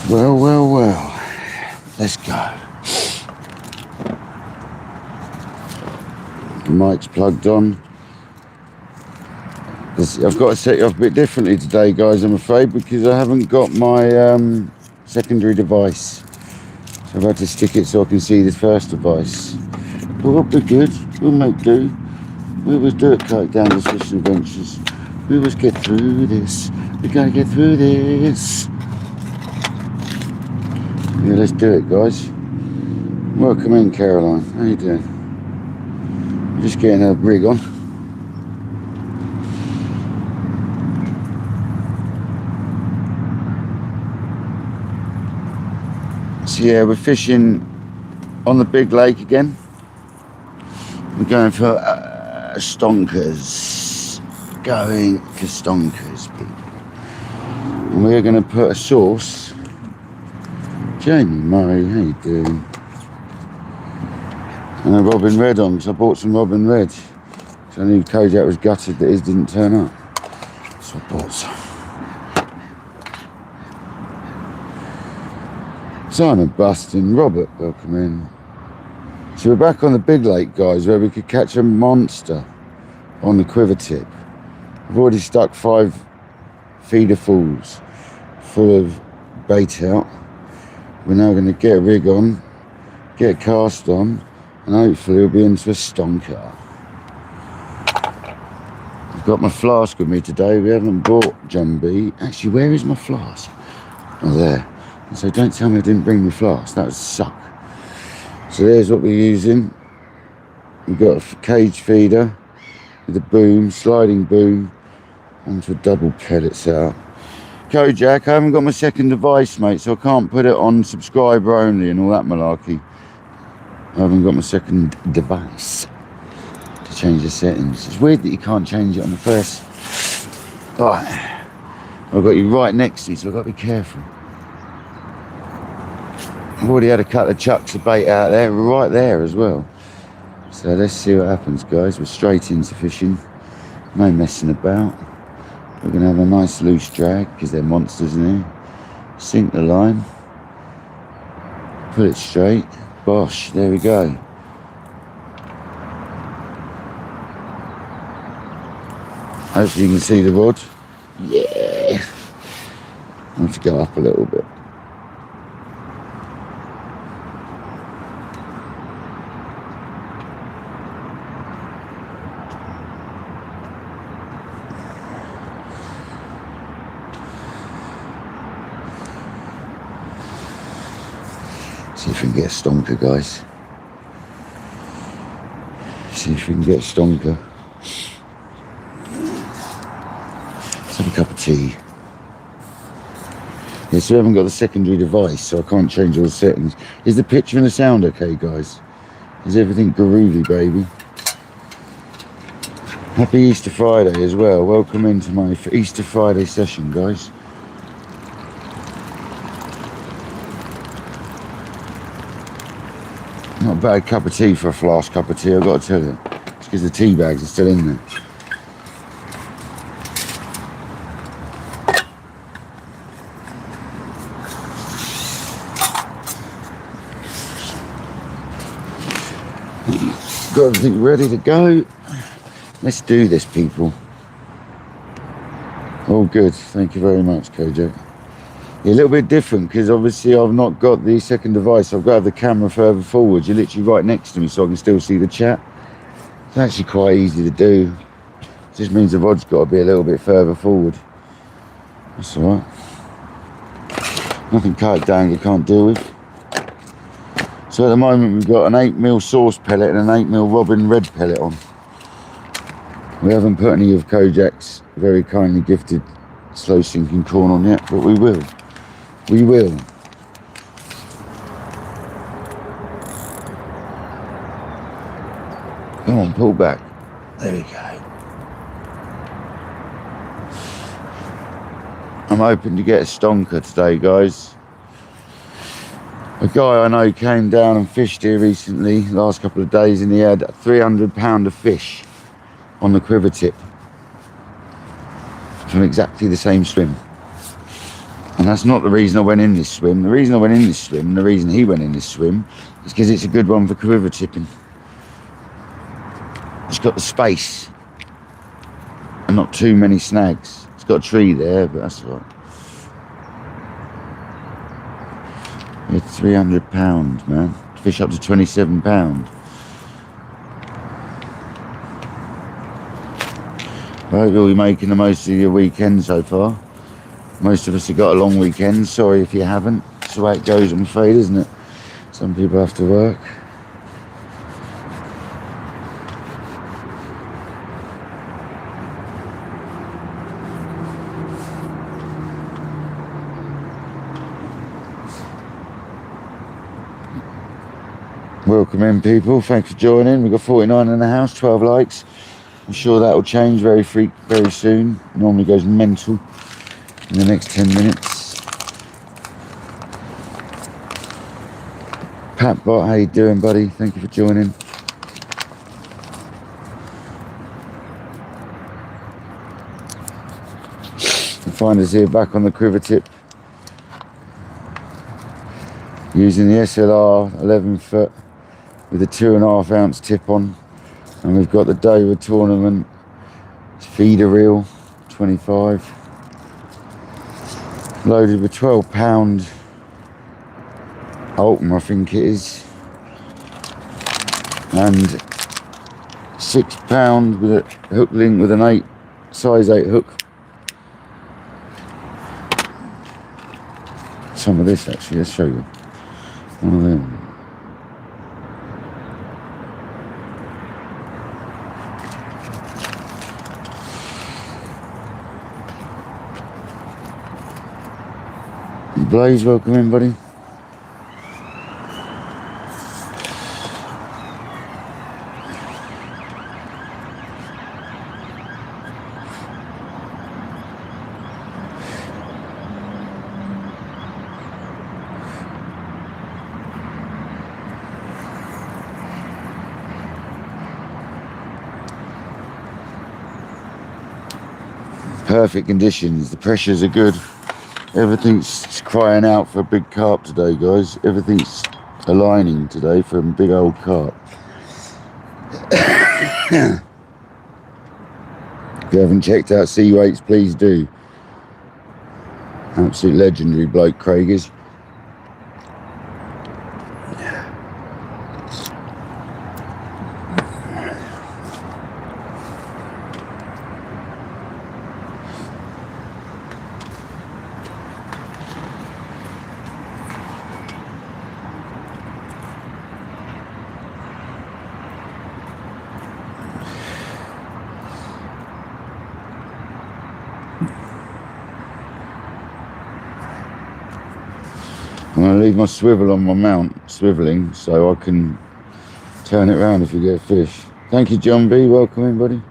Well, well, well. Let's go. The mic's plugged on. I've got to set you off a bit differently today, guys, I'm afraid, because I haven't got my secondary device. So I've had to stick it so I can see this first device. But we'll be good. We'll make do. We always do it, KayakDangler's Fishing Adventures. We always get through this. We gotta get through this. Yeah, let's do it, guys. Welcome in, Caroline. How you doing? I'm just getting a rig on. So yeah, we're fishing on the big lake again. We're going for stonkers. Going for stonkers, people. And we're going to put a sauce. Jamie Murray, how you doing? And a robin red on, because I bought some robin red. So I knew Kojak was gutted that his didn't turn up. So I bought some. Simon Bustin, Robert, welcome in. So we're back on the big lake, guys, where we could catch a monster on the quiver tip. We've already stuck 5 feederfuls full of bait out. We're now going to get a rig on, get a cast on, and hopefully we'll be into a stonker. I've got my flask with me today. We haven't bought John B. Actually, where is my flask? Oh, there. So don't tell me I didn't bring my flask. That would suck. So there's what we're using. We've got a cage feeder with a boom, sliding boom, onto a double pellet setup. Kojak, I haven't got my second device, mate, so I can't put it on subscriber only and all that malarkey. I haven't got my second device to change the settings. It's weird that you can't change it on the first. Right. I've got you right next to me, so I've got to be careful. I've already had a couple of chucks of bait out there, right there as well. So let's see what happens, guys. We're straight into fishing. No messing about. We're going to have a nice loose drag, because they're monsters in here. Sink the line. Pull it straight. Bosh, there we go. Hopefully you can see the rod. Yeah. I have to go up a little bit. See if we can get a stonker, guys. See if we can get a stonker. Let's have a cup of tea. Yeah, so we haven't got the secondary device, so I can't change all the settings. Is the picture and the sound okay, guys? Is everything groovy, baby? Happy Easter Friday as well. Welcome into my Easter Friday session, guys. Not a bad cup of tea for a flask cup of tea, I've got to tell you. It's because the tea bags are still in there. Got everything ready to go. Let's do this, people. All good. Thank you very much, Kojak. A little bit different because obviously I've not got the second device. I've got to have the camera further forward. You're literally right next to me, so I can still see the chat. It's actually quite easy to do. It just means the rod's got to be a little bit further forward. That's all right. Nothing KayakDangler can't deal with. So at the moment we've got an 8mm sauce pellet and an 8mm robin red pellet on. We haven't put any of Kojak's very kindly gifted slow sinking corn on yet, but we will. We will. Come on, pull back. There we go. I'm hoping to get a stonker today, guys. A guy I know came down and fished here recently, last couple of days, and he had 300 pound of fish on the quiver tip from exactly the same swim. And that's not the reason I went in this swim. The reason I went in this swim, and the reason he went in this swim, is because it's a good one for quiver tipping. It's got the space and not too many snags. It's got a tree there, but that's all right. It's £300, man. Fish up to £27. I hope you'll be making the most of your weekend so far. Most of us have got a long weekend. Sorry if you haven't. It's the way it goes, I'm afraid, isn't it? Some people have to work. Welcome in, people. Thanks for joining. We've got 49 in the house, 12 likes. I'm sure that will change very soon. Normally goes mental in the next 10 minutes. Pat Bot, how you doing, buddy? Thank you for joining. You'll find us here back on the quiver tip using the SLR 11 foot with a 2.5 ounce tip on, and we've got the Dover tournament feeder reel 25 loaded with 12-pound Alton, I think it is, and 6 pound with a hook link with an size 8 hook. Some of this actually, let's show you one of them. Blaze, welcome in, buddy. Perfect conditions, the pressures are good. Everything's crying out for a big carp today, guys. Everything's aligning today for a big old carp. If you haven't checked out Sea Weights, please do. Absolute legendary bloke, Craig is. I'm going to leave my swivel on my mount, swiveling, so I can turn it around if you get a fish. Thank you, John B. Welcome in, buddy.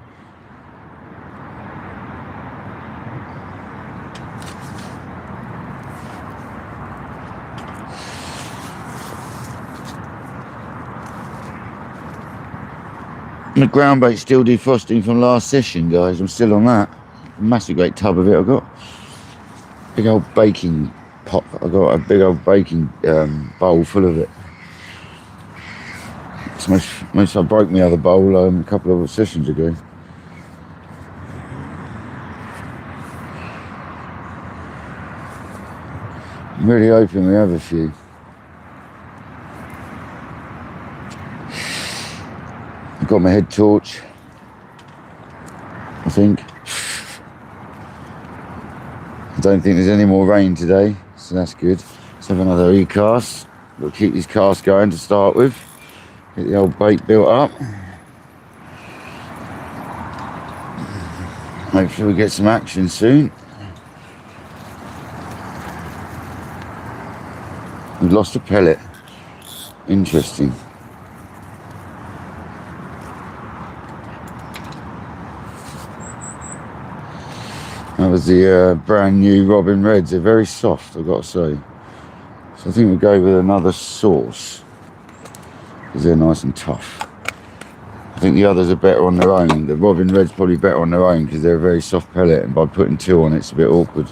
The ground bait's still defrosting from last session, guys. I'm still on that. Massive great tub of it I've got. Big old baking pot. I've got a big old baking bowl full of it. It's most I broke my other bowl a couple of sessions ago. I'm really hoping we have a few. I've got my head torch, I think. I don't think there's any more rain today, so that's good. Let's have another e-cast. We'll keep this cast going to start with. Get the old bait built up. Hopefully we get some action soon. We've lost a pellet. Interesting. That was the brand new Robin Reds. They're very soft, I've got to say. So I think we'll go with another sauce, because they're nice and tough. I think the others are better on their own. The Robin Red's probably better on their own because they're a very soft pellet, and by putting two on it's a bit awkward.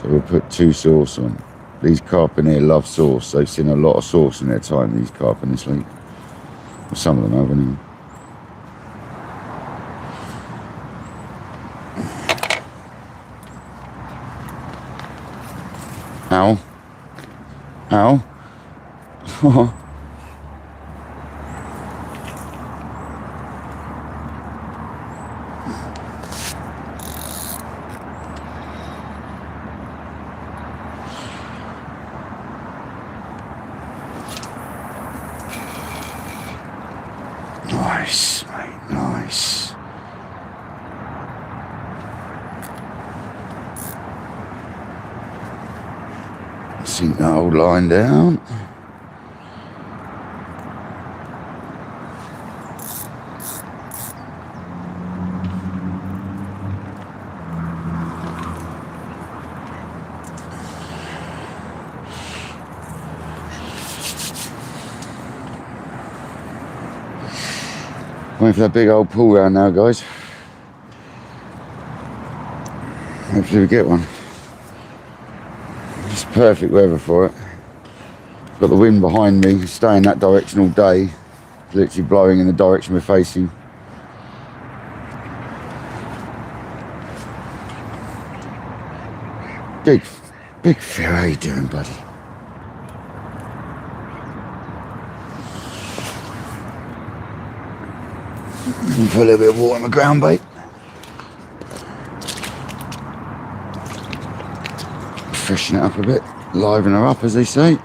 So we'll put 2 sauce on. These carp in here love sauce. They've seen a lot of sauce in their time, these carp in this lake. Well, some of them have anyway. Ow. Ow. Oh. Nice, mate, nice. Sink that old line down. Waiting for that big old pull round now, guys. Hopefully we get one. It's perfect weather for it. Got the wind behind me, staying that direction all day. It's literally blowing in the direction we're facing. Big Phil, how you doing, buddy? Put a little bit of water in my ground bait. Freshen it up a bit, liven her up, as they say.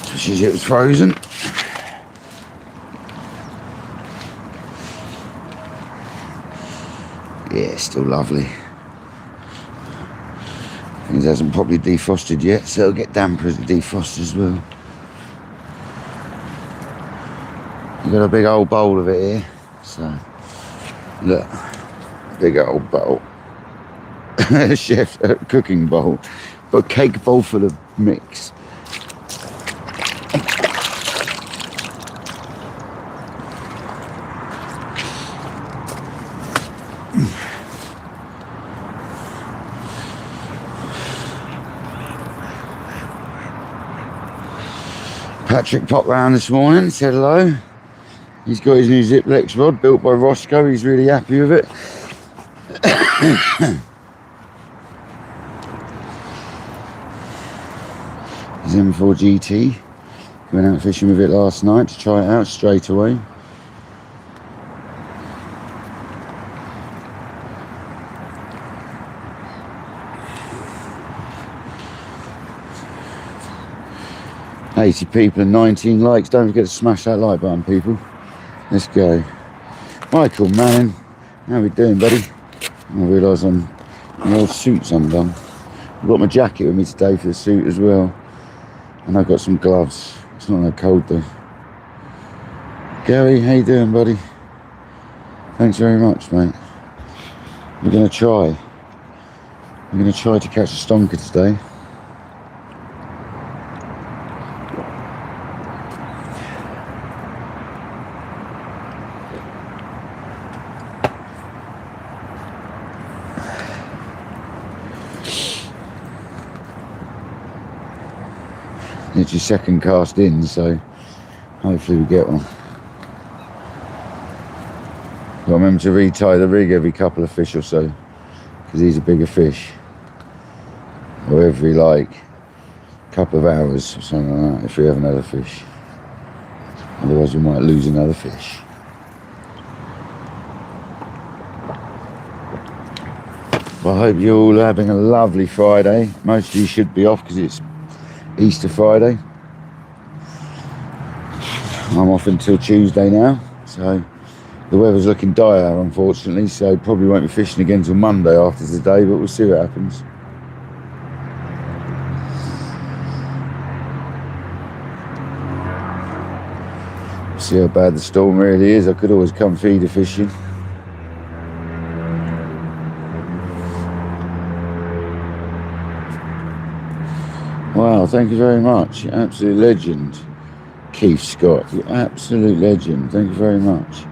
Especially as it was frozen. Yeah, still lovely. It hasn't properly defrosted yet, so it'll get damper as it defrosts as well. We've got a big old bowl of it here, so look, big old bowl. Chef cooking bowl, but cake bowl full of mix. Patrick popped round this morning, said hello. He's got his new Ziplex rod built by Roscoe. He's really happy with it. His M4 GT. Went out fishing with it last night to try it out straight away. $80 people and 19 likes. Don't forget to smash that like button, people. Let's go. Michael Manning, how we doing, buddy? I realise my old suit's undone. I've got my jacket with me today for the suit as well. And I've got some gloves. It's not that cold though. Gary, how you doing, buddy? Thanks very much, mate. We're going to try. We're going to try to catch a stonker today. It's your second cast in, so hopefully we get one. Got to remember to retie the rig every couple of fish or so, because these are bigger fish. Or every couple of hours or something like that, if we have another fish. Otherwise we might lose another fish. Well, I hope you're all having a lovely Friday. Most of you should be off because it's Easter Friday. I'm off until Tuesday now, so the weather's looking dire, unfortunately, so probably won't be fishing again till Monday after today, but we'll see what happens. See how bad the storm really is. I could always come feeder fishing. Wow, thank you very much. You're an absolute legend. Keith Scott, you're an absolute legend. Thank you very much.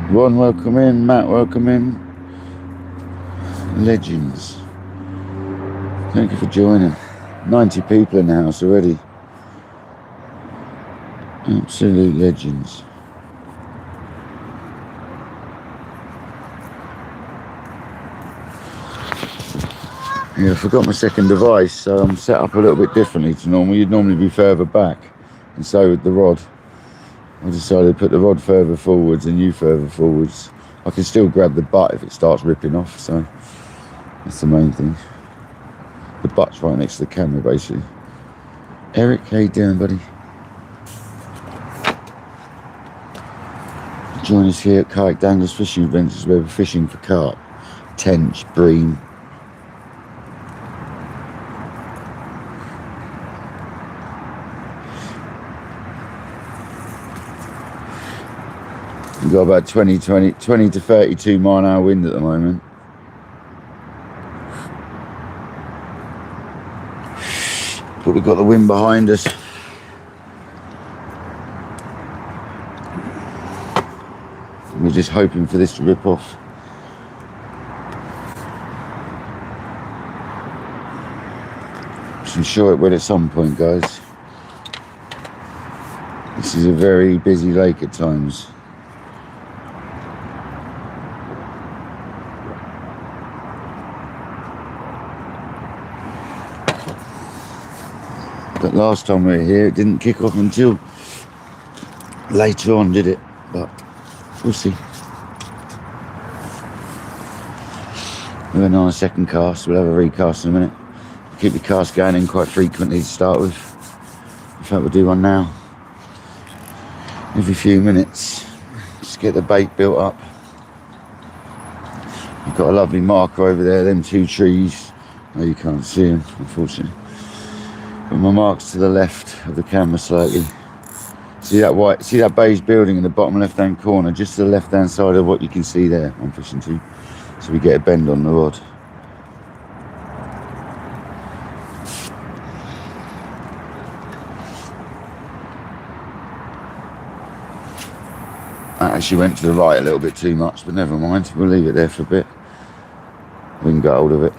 Ron, welcome in. Matt, welcome in. Legends. Thank you for joining. 90 people in the house already. Absolute legends. Yeah, I forgot my second device, so I'm set up a little bit differently to normal. You'd normally be further back, and so with the rod. I decided to put the rod further forwards and you further forwards. I can still grab the butt if it starts ripping off, so that's the main thing. The butt's right next to the camera, basically. Eric, how you doing, buddy? Join us here at KayakDangler's Fishing Adventures, where we're fishing for carp, tench, bream. We've got about 20 to 32 mile an hour wind at the moment. But we've got the wind behind us. We're just hoping for this to rip off. I'm sure it will at some point, guys. This is a very busy lake at times. But last time we were here, it didn't kick off until later on, did it? But we'll see. We're on our second cast. We'll have a recast in a minute. Keep the cast going in quite frequently to start with. In fact, we'll do one now. Every few minutes. Just get the bait built up. I've got a lovely marker over there, them two trees. Oh, you can't see them, unfortunately. But my mark's to the left of the camera slightly. See that beige building in the bottom left-hand corner, just to the left-hand side of what you can see there I'm fishing to. So we get a bend on the rod. That actually went to the right a little bit too much, but never mind. We'll leave it there for a bit. We can get hold of it.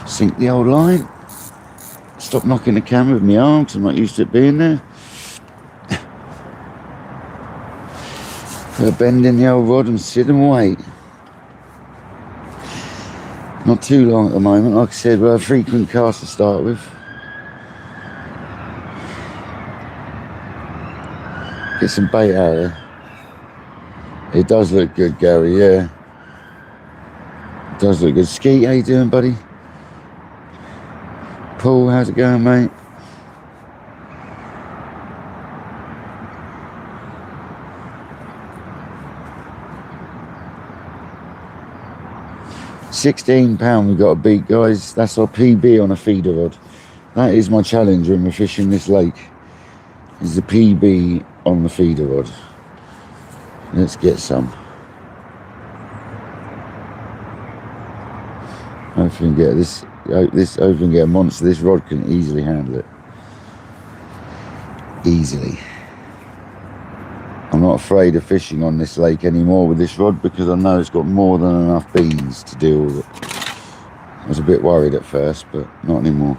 Sink the old line. Stop knocking the camera with my arm because I'm not used to it being there. Put a bend in the old rod and sit and wait. Not too long at the moment. Like I said, we'll have frequent casts to start with. Get some bait out of there. It does look good, Gary, yeah. It does look good. Skeet, how you doing, buddy? Paul, how's it going, mate? £16 we've got to beat, guys. That's our PB on a feeder rod. That is my challenge when we're fishing this lake. Is the PB on the feeder rod. Let's get some. Hopefully we can get this. Hopefully we can get a monster. This rod can easily handle it. Easily. I'm not afraid of fishing on this lake anymore with this rod because I know it's got more than enough beans to deal with it. I was a bit worried at first, but not anymore.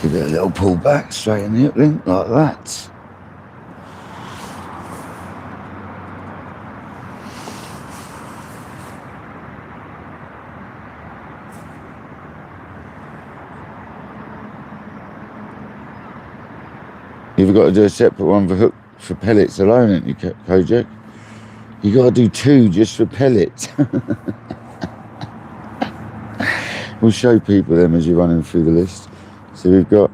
Give it a little pull back, straight in the hook link, like that. You've got to do a separate one for hook for pellets alone, haven't you, Kojak? You got to do two just for pellets. We'll show people them as you're running through the list. So we've got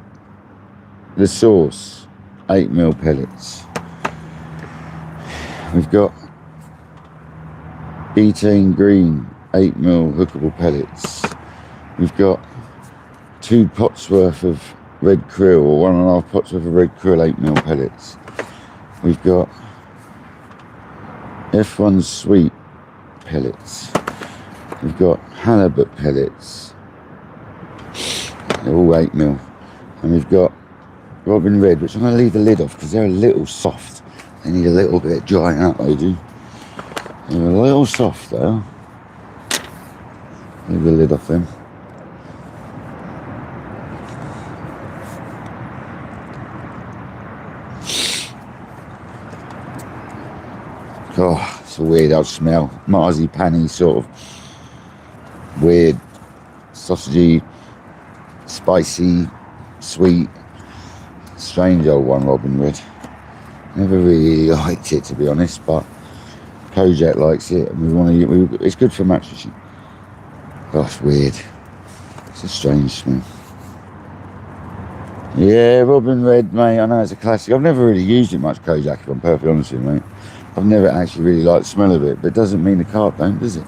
the Source 8mm pellets. We've got Betaine Green 8mm hookable pellets. We've got 2 pots worth of red krill, or 1.5 pots worth of red krill 8mm pellets. We've got F1 sweet pellets. We've got halibut pellets. They're all 8mm. And we've got Robin Red, which I'm going to leave the lid off because they're a little soft. They need a little bit of drying out, they do. They're a little soft though. Leave the lid off them. Oh, it's a weird old smell. Marzipan-y sort of weird, sausagey, spicy, sweet, strange old one, Robin Red. Never really liked it, to be honest, but Kojak likes it, and we want to. It's good for mattressing. Gosh, weird. It's a strange smell. Yeah, Robin Red, mate. I know it's a classic. I've never really used it much, Kojak, if I'm perfectly honest with you, mate. I've never actually really liked the smell of it, but it doesn't mean the carp don't, does it?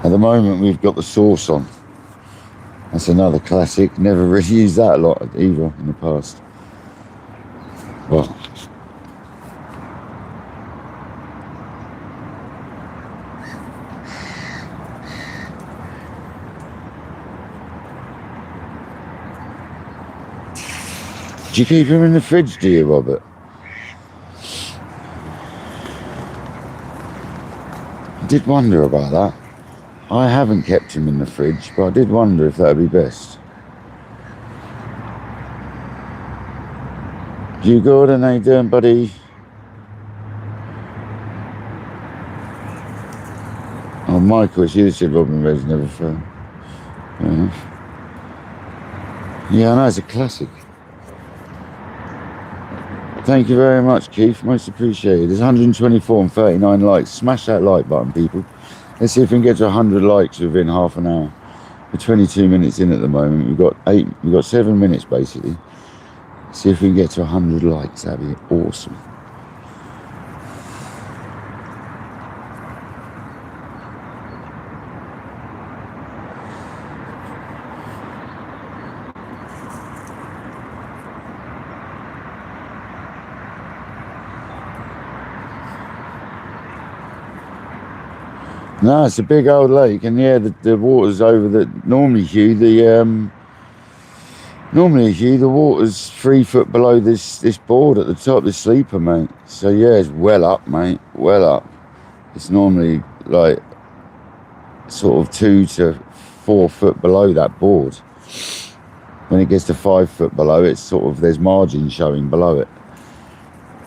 At the moment, we've got the sauce on. That's another classic. Never really used that a lot either in the past. Well, do you keep him in the fridge, do you, Robert? I did wonder about that. I haven't kept him in the fridge, but I did wonder if that would be best. You Gordon, how you doing, buddy? Oh, Michael, it's you said Robin Red's never failed. Fair enough. Yeah, I know, it's a classic. Thank you very much, Keith. Most appreciated. There's 124 and 39 likes. Smash that like button, people. Let's see if we can get to 100 likes within half an hour. We're 22 minutes in at the moment. We've got 7 minutes basically. See if we can get to 100 likes. That'd be awesome. No, it's a big old lake, and yeah, the water's over the normally the water's 3 foot below this board at the top, this sleeper, mate. So yeah, it's well up, mate, well up. It's normally like sort of 2 to 4 foot below that board. When it gets to 5 foot below, it's sort of there's margin showing below it.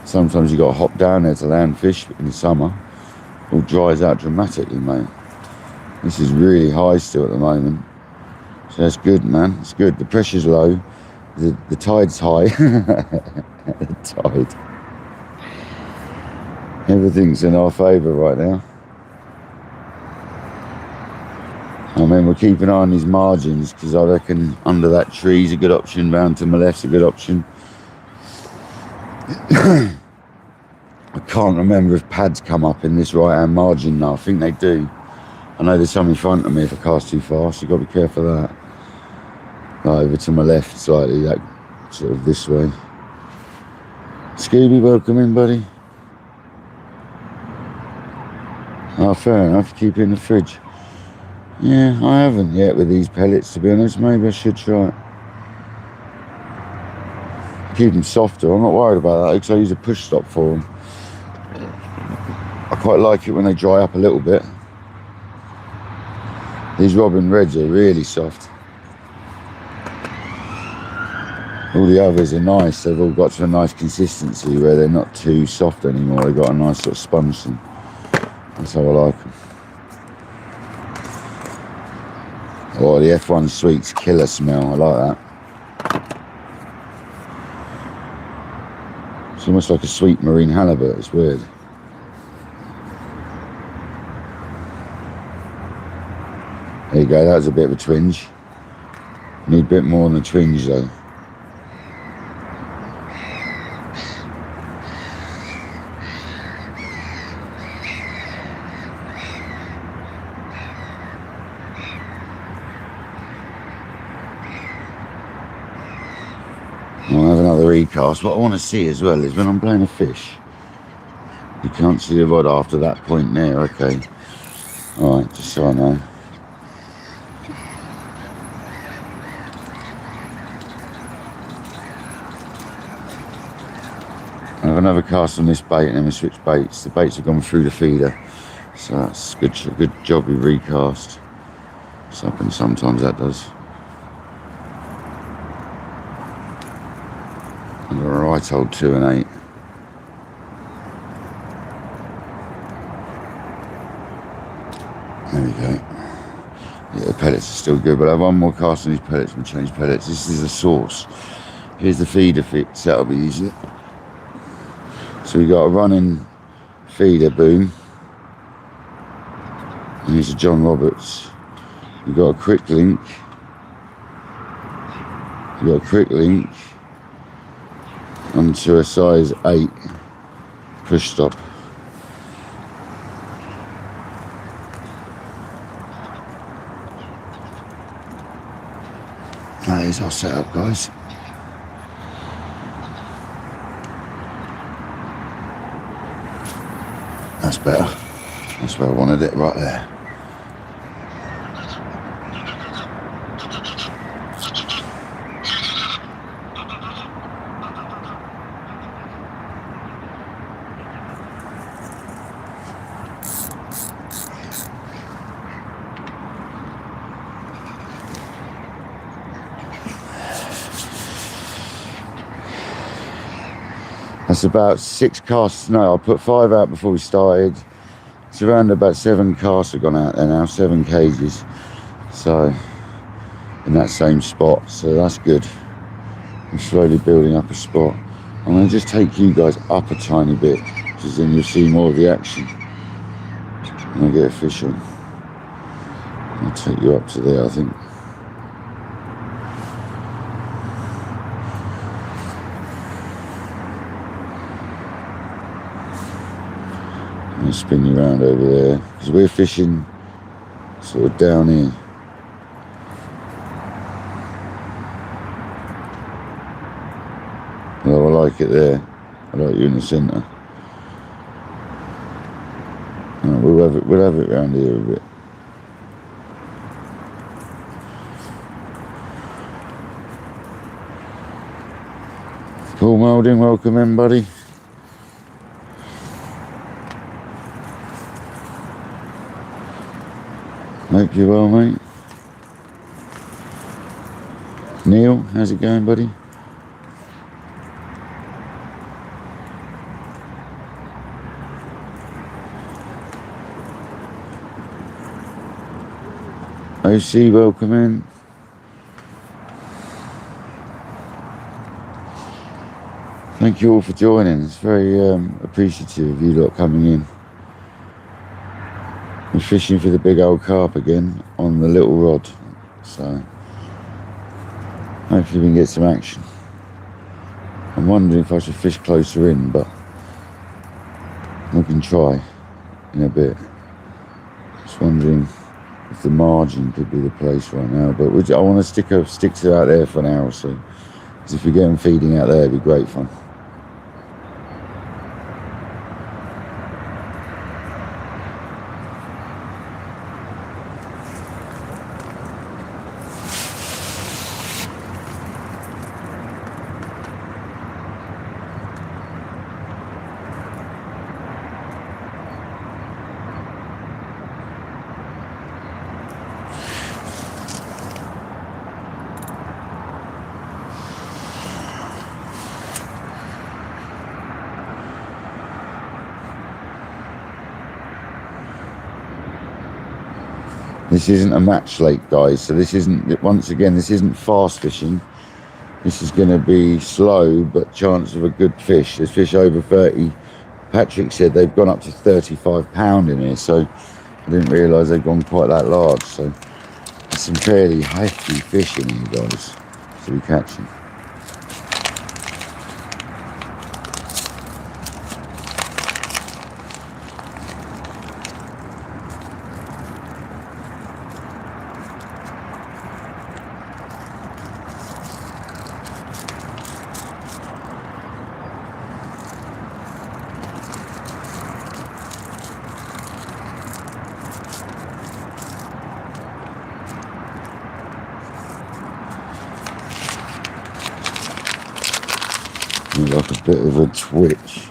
Sometimes you got to hop down there to land fish in the summer. All dries out dramatically, mate. This is really high still at the moment, so that's good, man. It's good. The pressure's low, the tide's high. The tide. Everything's in our favour right now. I mean, we're keeping an eye on these margins because I reckon under that tree's a good option. Round to my left's a good option. I can't remember if pads come up in this right-hand margin now. I think they do. I know there's some in front of me if I cast too fast. You've got to be careful of that. Like over to my left slightly, like sort of this way. Scooby, welcome in, buddy. Oh, fair enough. Keep it in the fridge. Yeah, I haven't yet with these pellets, to be honest. Maybe I should try it. Keep them softer. I'm not worried about that because I use a push stop for them. I quite like it when they dry up a little bit. These Robin Reds are really soft. All the others are nice. They've all got to a nice consistency where they're not too soft anymore. They've got a nice sort of sponge thing. That's how I like them. Oh, the F1 Sweets killer smell. I like that. It's almost like a sweet marine halibut. It's weird. There you go, that was a bit of a twinge. Need a bit more than a twinge though. I'll have another recast. What I want to see as well is when I'm playing a fish, you can't see the rod after that point there, okay. Alright, just so I know. I have another cast on this bait and then we switch baits. The baits have gone through the feeder, so that's good job we recast. Sometimes that does. I've got a right old 2 and 8. There we go. Yeah, the pellets are still good, but I have one more cast on these pellets and change pellets. This is the source. Here's the feeder setup we use it. So we got a running feeder boom. And here's a John Roberts. We've got a quick link. We've got a quick link onto a size 8 push stop. That is our setup, guys. That's better. That's where I wanted it, right there. That's about 6 casts. No, I put 5 out before we started. It's around about 7 casts have gone out there now, 7 cages. So, in that same spot. So that's good. I'm slowly building up a spot. I'm going to just take you guys up a tiny bit, because then you'll see more of the action. And I'll get a fish on. I'll take you up to there, I think. I'm going to spin you around over there, because we're fishing sort of down here. Well, I like it there. I like you in the centre. Right, we'll have it round here a bit. Paul Moulding, welcome in, buddy. Hope you're well, mate. Neil, how's it going, buddy? OC, welcome in. Thank you all for joining. It's very appreciative of you lot coming in. We're fishing for the big old carp again on the little rod, so hopefully we can get some action. I'm wondering if I should fish closer in, but we can try in a bit. Just wondering if the margin could be the place right now, but I want to stick to out there for an hour or so, because if we get them feeding out there, it'd be great fun. This isn't a match lake, guys, so this isn't, once again, this isn't fast fishing. This is going to be slow, but chance of a good fish. There's fish over 30. Patrick said they've gone up to 35 pound in here, so I didn't realise they've gone quite that large. So some fairly hefty fish in here, guys, to be catching. Like a bit of a twitch.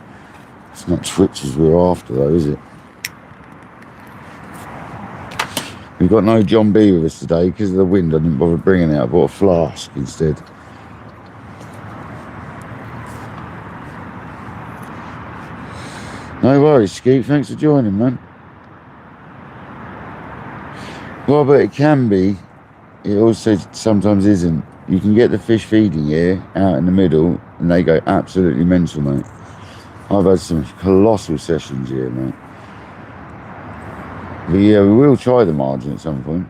It's not twitches we're after though, is it? We've got no John B with us today because of the wind. I didn't bother bringing it. I bought a flask instead. No worries, Skeet. Thanks for joining, man. Well, but it can be. It also sometimes isn't. You can get the fish feeding here out in the middle and they go absolutely mental, mate. I've had some colossal sessions here, mate. But yeah, we will try the margin at some point.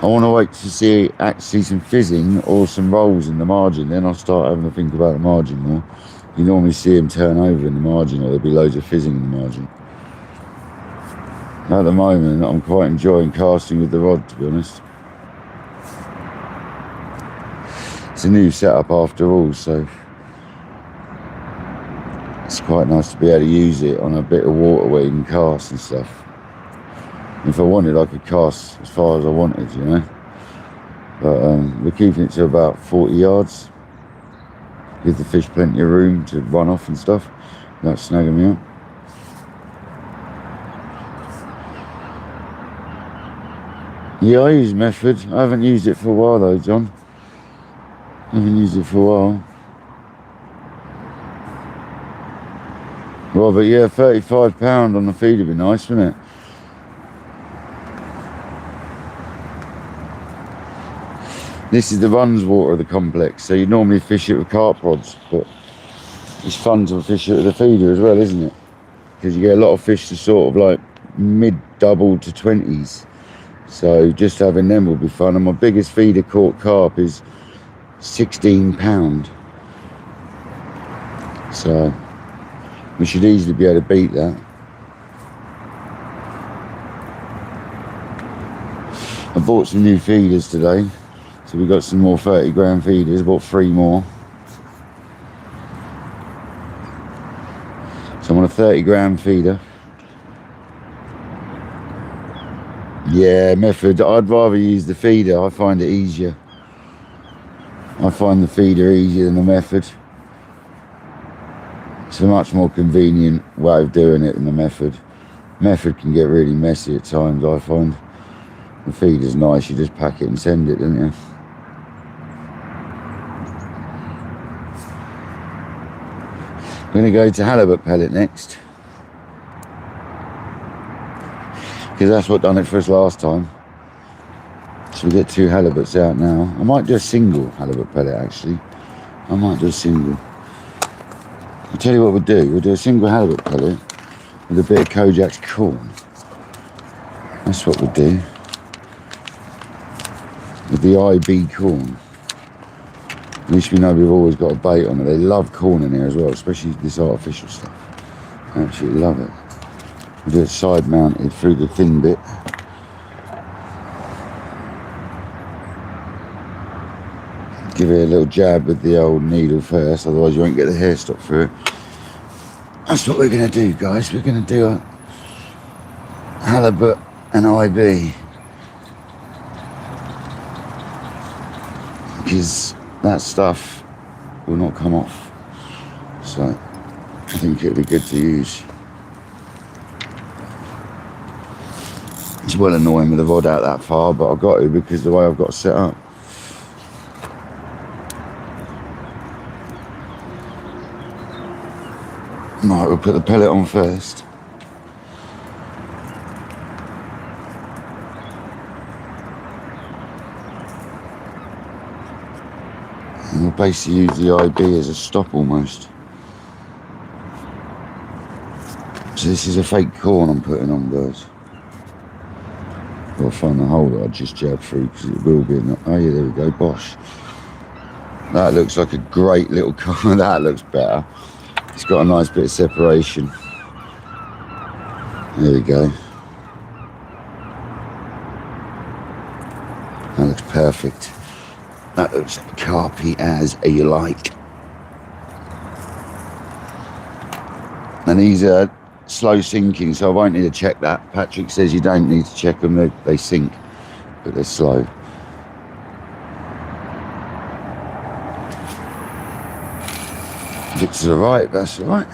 I want to wait to see actually some fizzing or some rolls in the margin. Then I'll start having to think about the margin more. You normally see them turn over in the margin or there'll be loads of fizzing in the margin. At the moment, I'm quite enjoying casting with the rod, to be honest. It's a new setup after all, so it's quite nice to be able to use it on a bit of water where you can cast and stuff. If I wanted, I could cast as far as I wanted, you know. But we're keeping it to about 40 yards. Give the fish plenty of room to run off and stuff without snagging me up. Yeah, I use method. I haven't used it for a while though, John. I haven't used it for a while. Well, but yeah, £35 on the feed would be nice, wouldn't it? This is the runs water of the complex, so you normally fish it with carp rods, but it's fun to fish it with a feeder as well, isn't it? Because you get a lot of fish to sort of like mid-double to 20s. So just having them will be fun. And my biggest feeder caught carp is £16. So we should easily be able to beat that. I bought some new feeders today. So we got some more 30 gram feeders, bought 3 more. So I'm on a 30 gram feeder. Yeah, method. I'd rather use the feeder. I find it easier. I find the feeder easier than the method. It's a much more convenient way of doing it than the method. Method can get really messy at times, I find. The feeder's nice, you just pack it and send it, don't you? I'm going to go to halibut pellet next. Because that's what done it for us last time. So we get 2 halibuts out now. I might do a single halibut pellet actually. I might do a single. I'll tell you what we'll do. We'll do a single halibut pellet with a bit of Kojak's corn. That's what we'll do. With the IB corn. At least we know we've always got a bait on it. They love corn in here as well, especially this artificial stuff. I absolutely love it. We'll do it side mounted through the thin bit. Give it a little jab with the old needle first, otherwise you won't get the hair stuck through it. That's what we're going to do, guys. We're going to do a halibut and IB. Because that stuff will not come off. So I think it'll be good to use. It's well annoying with the rod out that far, but I've got to because the way I've got it set up. Right, we'll put the pellet on first. And we'll basically use the IB as a stop almost. So this is a fake corn I'm putting on, guys. I'll find the hole that I just jabbed through, because it will be enough. Oh yeah, there we go, bosh. That looks like a great little car. That looks better. It's got a nice bit of separation. There we go. That looks perfect. That looks carpy as you like. And these are slow sinking, so I won't need to check that. Patrick says you don't need to check them, they sink, but they're slow. Looks to the right, that's all right.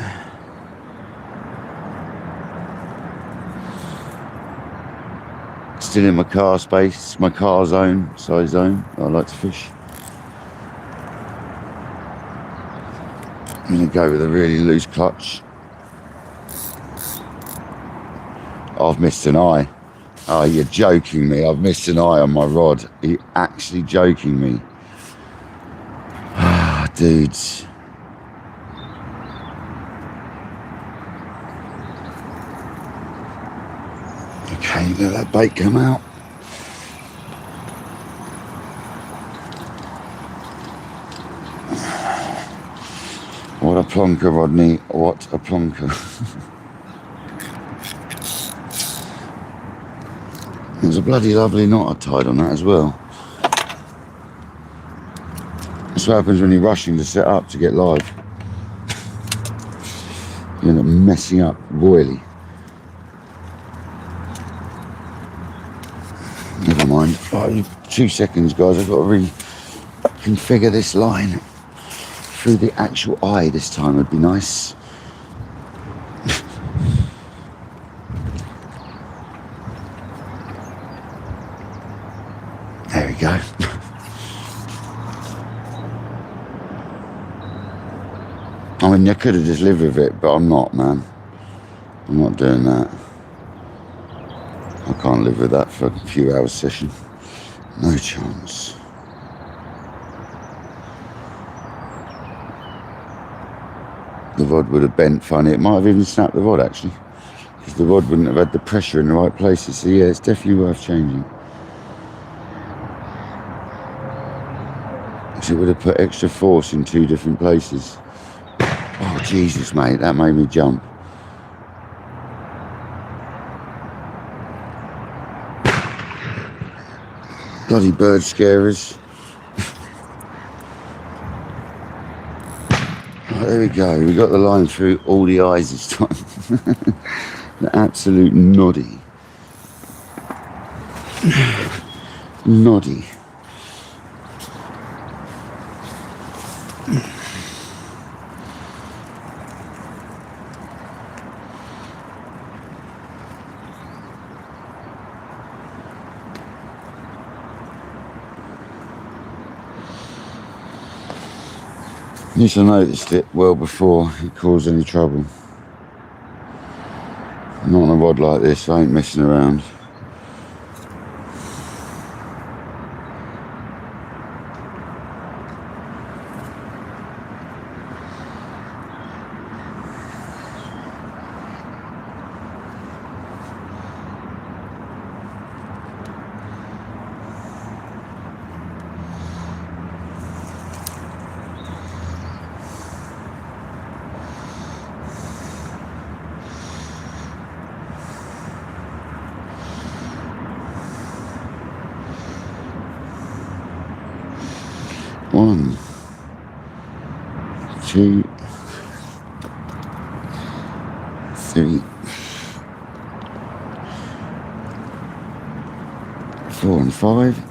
Still in my car space, my car zone, size zone. I like to fish. I'm gonna go with a really loose clutch. I've missed an eye. Oh, you're joking me. I've missed an eye on my rod. Are you actually joking me? Ah, dudes. Okay, let that bait come out. What a plonker, Rodney. What a plonker. There's a bloody lovely knot I tied on that as well. That's what happens when you're rushing to set up to get live. You end up messing up royally. Never mind. Oh, 2 seconds, guys. I've got to reconfigure this line through the actual eye this time. Would be nice. There we go. I mean, I could have just lived with it, but I'm not, man. I'm not doing that. I can't live with that for a few hours session. No chance. The rod would have bent funny. It might have even snapped the rod, actually, because the rod wouldn't have had the pressure in the right places. So yeah, it's definitely worth changing. Because it would have put extra force in 2 different places. Oh, Jesus, mate, that made me jump. Bloody bird scarers. Oh, there we go. We got the line through all the eyes this time. The absolute noddy. Noddy. At least I noticed it well before it caused any trouble. Not on a rod like this, I ain't messing around. One, 2, 3, 4 and 5.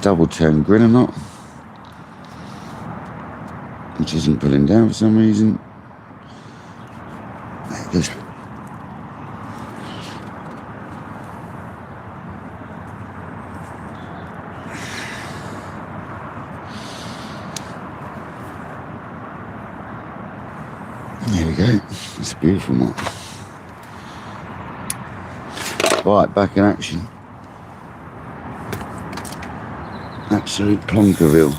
Double turn grinner knot, which isn't pulling down for some reason. There it goes. There we go. It's a beautiful knot. Right, back in action. Absolute Plonkerville.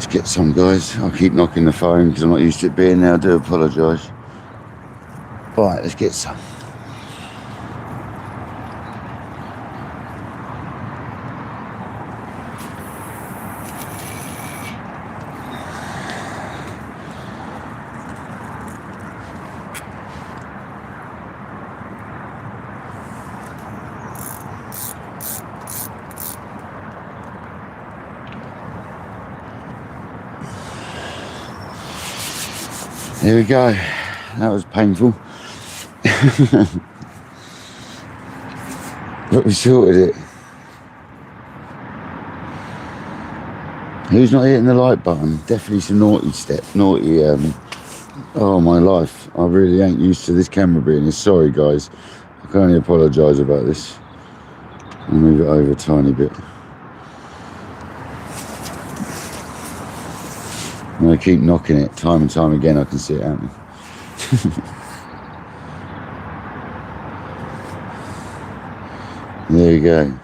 get some, guys. I'll keep knocking the phone because I'm not used to it being there. I do apologise. Right, let's get some. Here we go. That was painful. But we sorted it. Who's not hitting the like button? Definitely some naughty, oh my life. I really ain't used to this camera being here. Sorry guys. I can only apologise about this. I'll move it over a tiny bit. I'm going to keep knocking it time and time again. I can see it happening. There you go.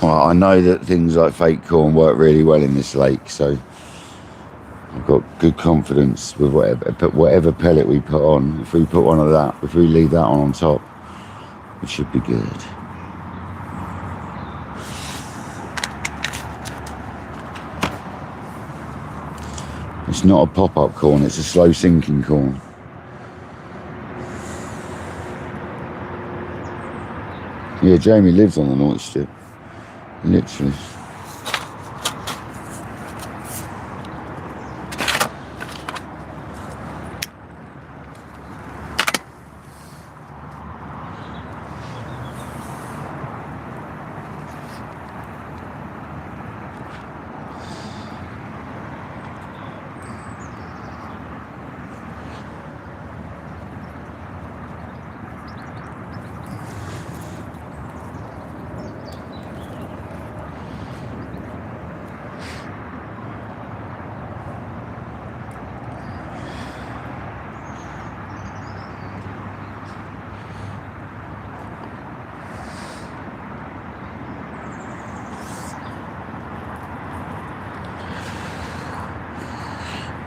Well, I know that things like fake corn work really well in this lake, so I've got good confidence with whatever pellet we put on. If we put one of that, if we leave that on top, it should be good. It's not a pop-up corn, it's a slow sinking corn. Yeah, Jamie lives on the naughty strip, literally.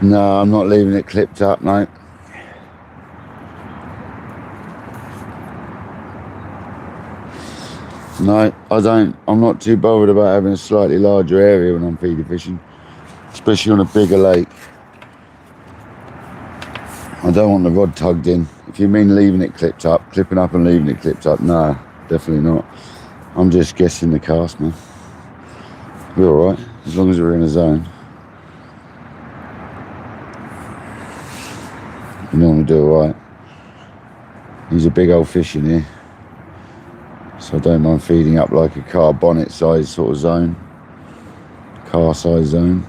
No, I'm not leaving it clipped up, no. No, I don't. I'm not too bothered about having a slightly larger area when I'm feeder fishing, especially on a bigger lake. I don't want the rod tugged in. If you mean leaving it clipped up, clipping up and leaving it clipped up, nah, definitely not. I'm just guessing the cast, man. We're all right, as long as we're in a zone. You normally do all right. He's a big old fish in here, so I don't mind feeding up like a car bonnet size sort of zone, car size zone.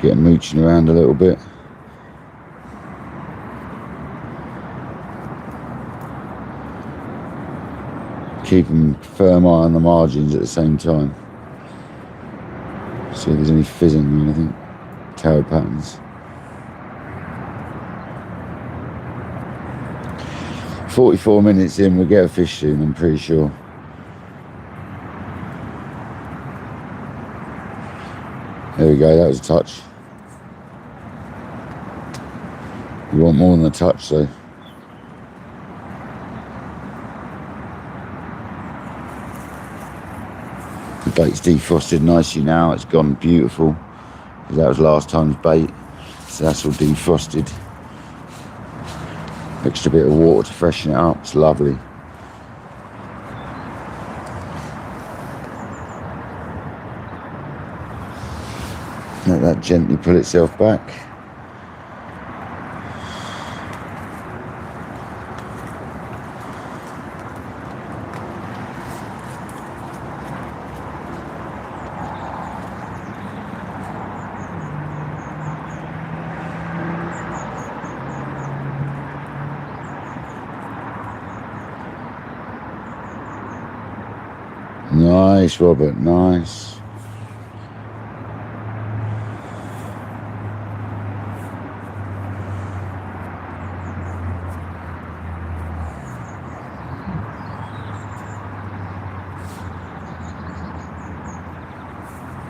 Get him mooching around a little bit. Keep him firm eye on the margins at the same time. See if there's any fizzing or anything. Tail patterns. 44 minutes in, we'll get a fish soon, I'm pretty sure. There we go, that was a touch. You want more than a touch, though. The bait's defrosted nicely now, it's gone beautiful. That was last time's bait, so that's all defrosted. Extra bit of water to freshen it up, it's lovely. Let that gently pull itself back. Nice, Robert, nice.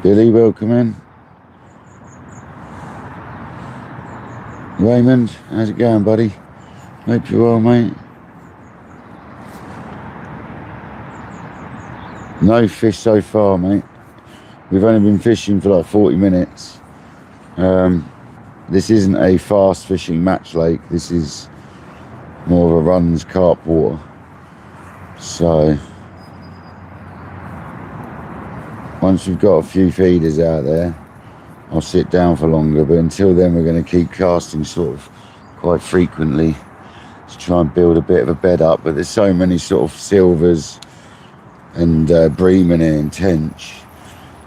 Billy, welcome in. Raymond, how's it going, buddy? Hope you're well, mate. No fish so far, mate. We've only been fishing for like 40 minutes. This isn't a fast fishing match lake. This is more of a runs carp water. So once we've got a few feeders out there, I'll sit down for longer, but until then we're going to keep casting sort of quite frequently to try and build a bit of a bed up. But there's so many sort of silvers and bream here and tench,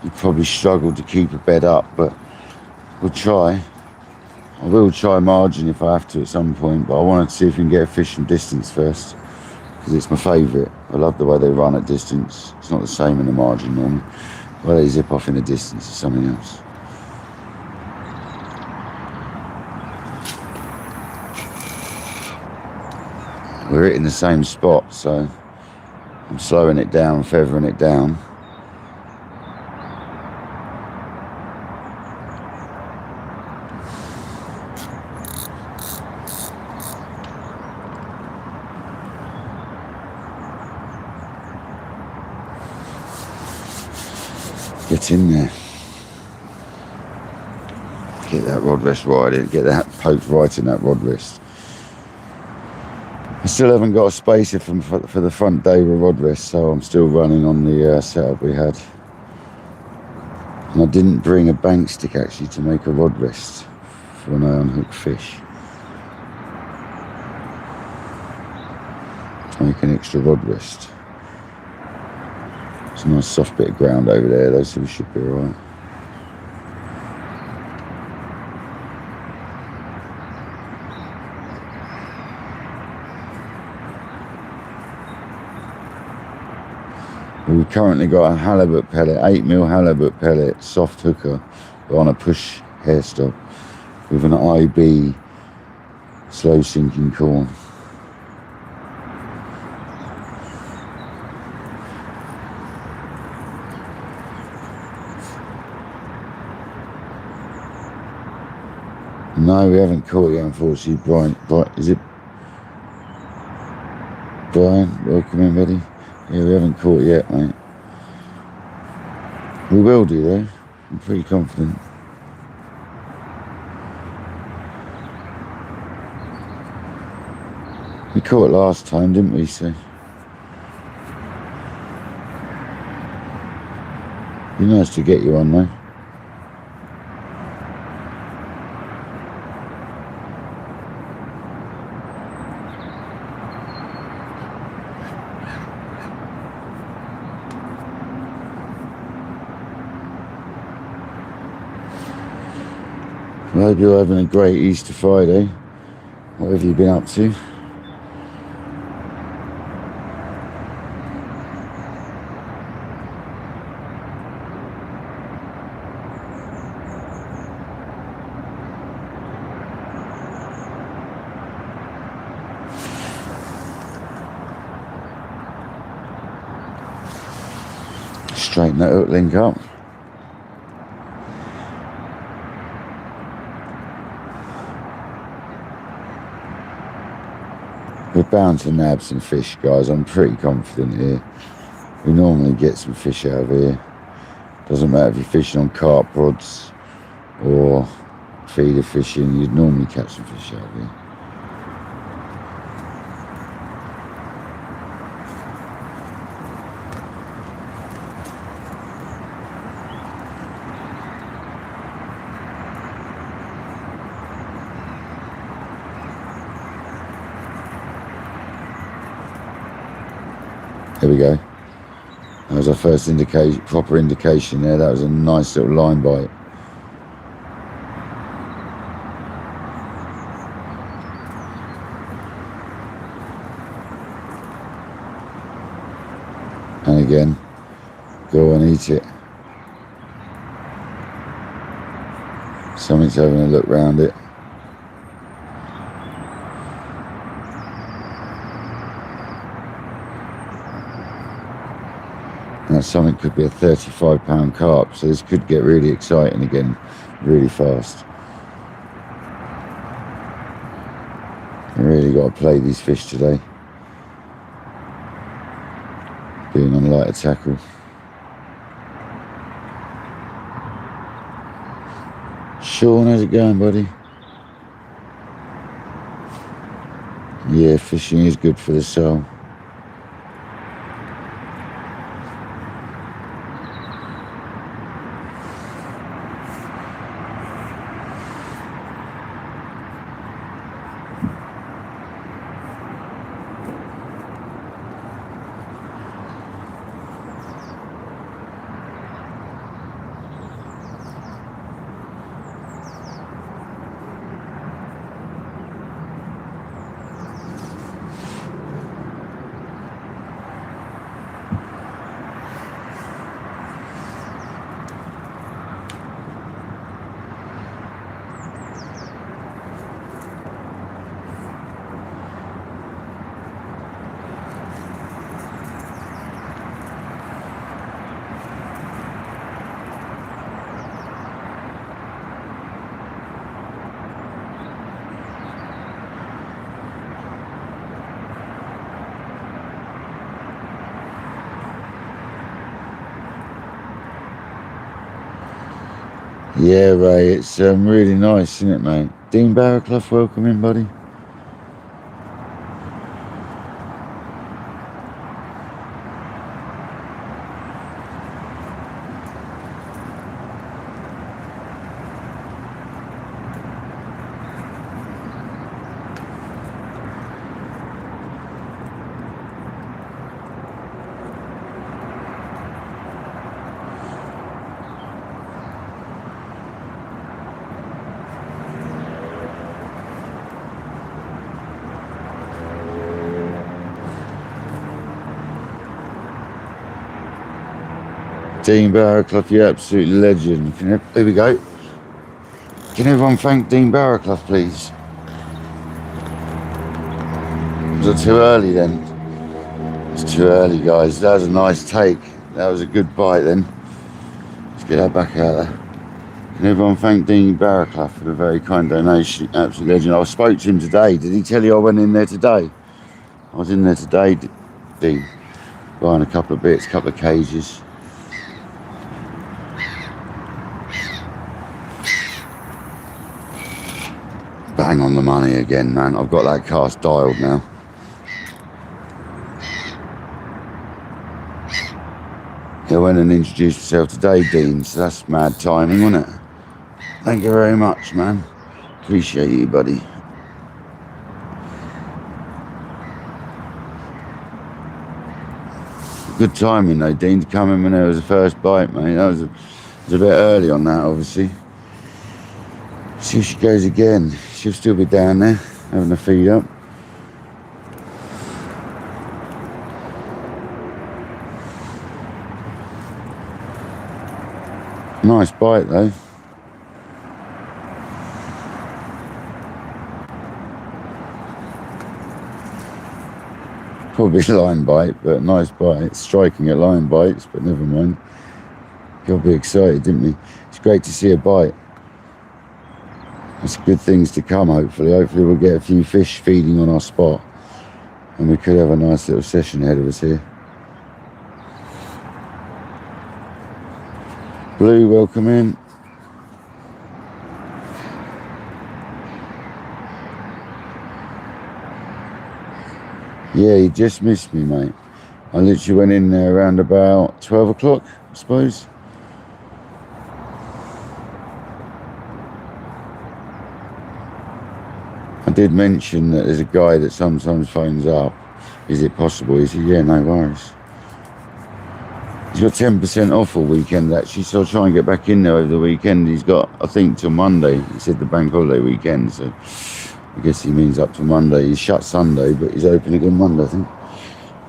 you probably struggle to keep a bed up, but we'll try. I will try margin if I have to at some point, but I wanted to see if we can get a fish from distance first, because it's my favourite. I love the way they run at distance. It's not the same in the margin normally. The way they zip off in the distance is something else. We're hitting the same spot, so I'm slowing it down, feathering it down. Get in there. Get that rod rest right in, get that poked right in that rod rest. I still haven't got a spacer for the front Deva rod rest, so I'm still running on the setup we had. And I didn't bring a bank stick actually to make a rod rest for when I unhook fish. To make an extra rod rest. It's a nice soft bit of ground over there though, so we should be alright. We've currently got a halibut pellet, 8mm halibut pellet, soft hooker on a push hair stop with an IB slow sinking corn. No, we haven't caught yet, unfortunately. Brian, is it Brian? Welcome in, buddy. Yeah, we haven't caught yet, mate. We will do though. I'm pretty confident. We caught it last time, didn't we? So be nice to get you on though. I hope you're having a great Easter Friday. What have you been up to? Straighten that hook link up. We're bound to nab some fish, guys. I'm pretty confident here. We normally get some fish out of here. Doesn't matter if you're fishing on carp rods or feeder fishing, you'd normally catch some fish out of here. There we go. That was our first proper indication there. That was a nice little line bite. And again, go and eat it. Something's having a look round it. now something could be a 35-pound carp, so this could get really exciting again really fast. I really got to play these fish today, being on lighter tackle. Sean, how's it going, buddy? Yeah, fishing is good for the soul. Yeah, Ray, it's really nice, isn't it, mate? Dean Barraclough, welcome in, buddy. Dean Barraclough, you absolute legend. Here we go. Can everyone thank Dean Barraclough, please? Was it too early then? It's too early, guys. That was a nice take. That was a good bite then. Let's get that back out there. Can everyone thank Dean Barraclough for the very kind donation? Absolute legend. I spoke to him today. Did he tell you I went in there today? I was in there today, Dean. Buying a couple of bits, a couple of cages. Bang on the money again, man. I've got that cast dialed now. He went and introduced himself today, Dean, so that's mad timing, wasn't it? Thank you very much, man. Appreciate you, buddy. Good timing though, Dean, to come in when there was the first bite, mate. That was a bit early on that, obviously. See if she goes again. She'll still be down there, having a feed up. Nice bite though. Probably line bite, but nice bite. Striking at line bites, but never mind. Got to be excited, didn't we? It's great to see a bite. It's good things to come, hopefully. Hopefully we'll get a few fish feeding on our spot. And we could have a nice little session ahead of us here. Blue, welcome in. Yeah, you just missed me, mate. I literally went in there around about 12 o'clock, I suppose. I did mention that there's a guy that sometimes phones up. Is it possible? He said, yeah, no worries. He's got 10% off all weekend, actually, so I'll try and get back in there over the weekend. He's got, I think, till Monday. He said the bank holiday weekend, so I guess he means up to Monday. He's shut Sunday, but he's open again Monday, I think.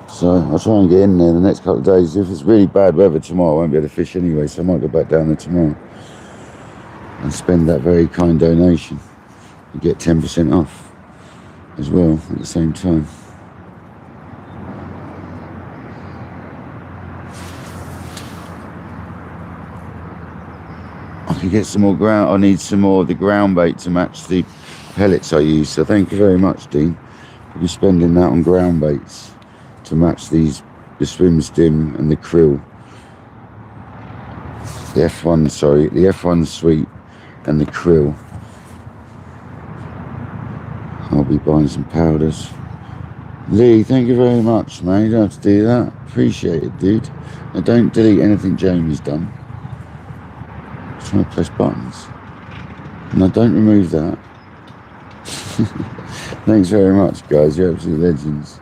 So I'll try and get in there the next couple of days. If it's really bad weather tomorrow, I won't be able to fish anyway, so I might go back down there tomorrow and spend that very kind donation and get 10% off as well at the same time. to get some more ground. I need some more of the ground bait to match the pellets I use. So thank you very much, Dean, for spending that on ground baits to match these, the swim stim and the krill. The F1, sorry, the F1 sweet and the krill. I'll be buying some powders. Lee, thank you very much, man. You don't have to do that. Appreciate it, dude. I don't delete anything Jamie's done. I'm trying to press buttons. And I don't remove that. Thanks very much, guys. You're absolute legends.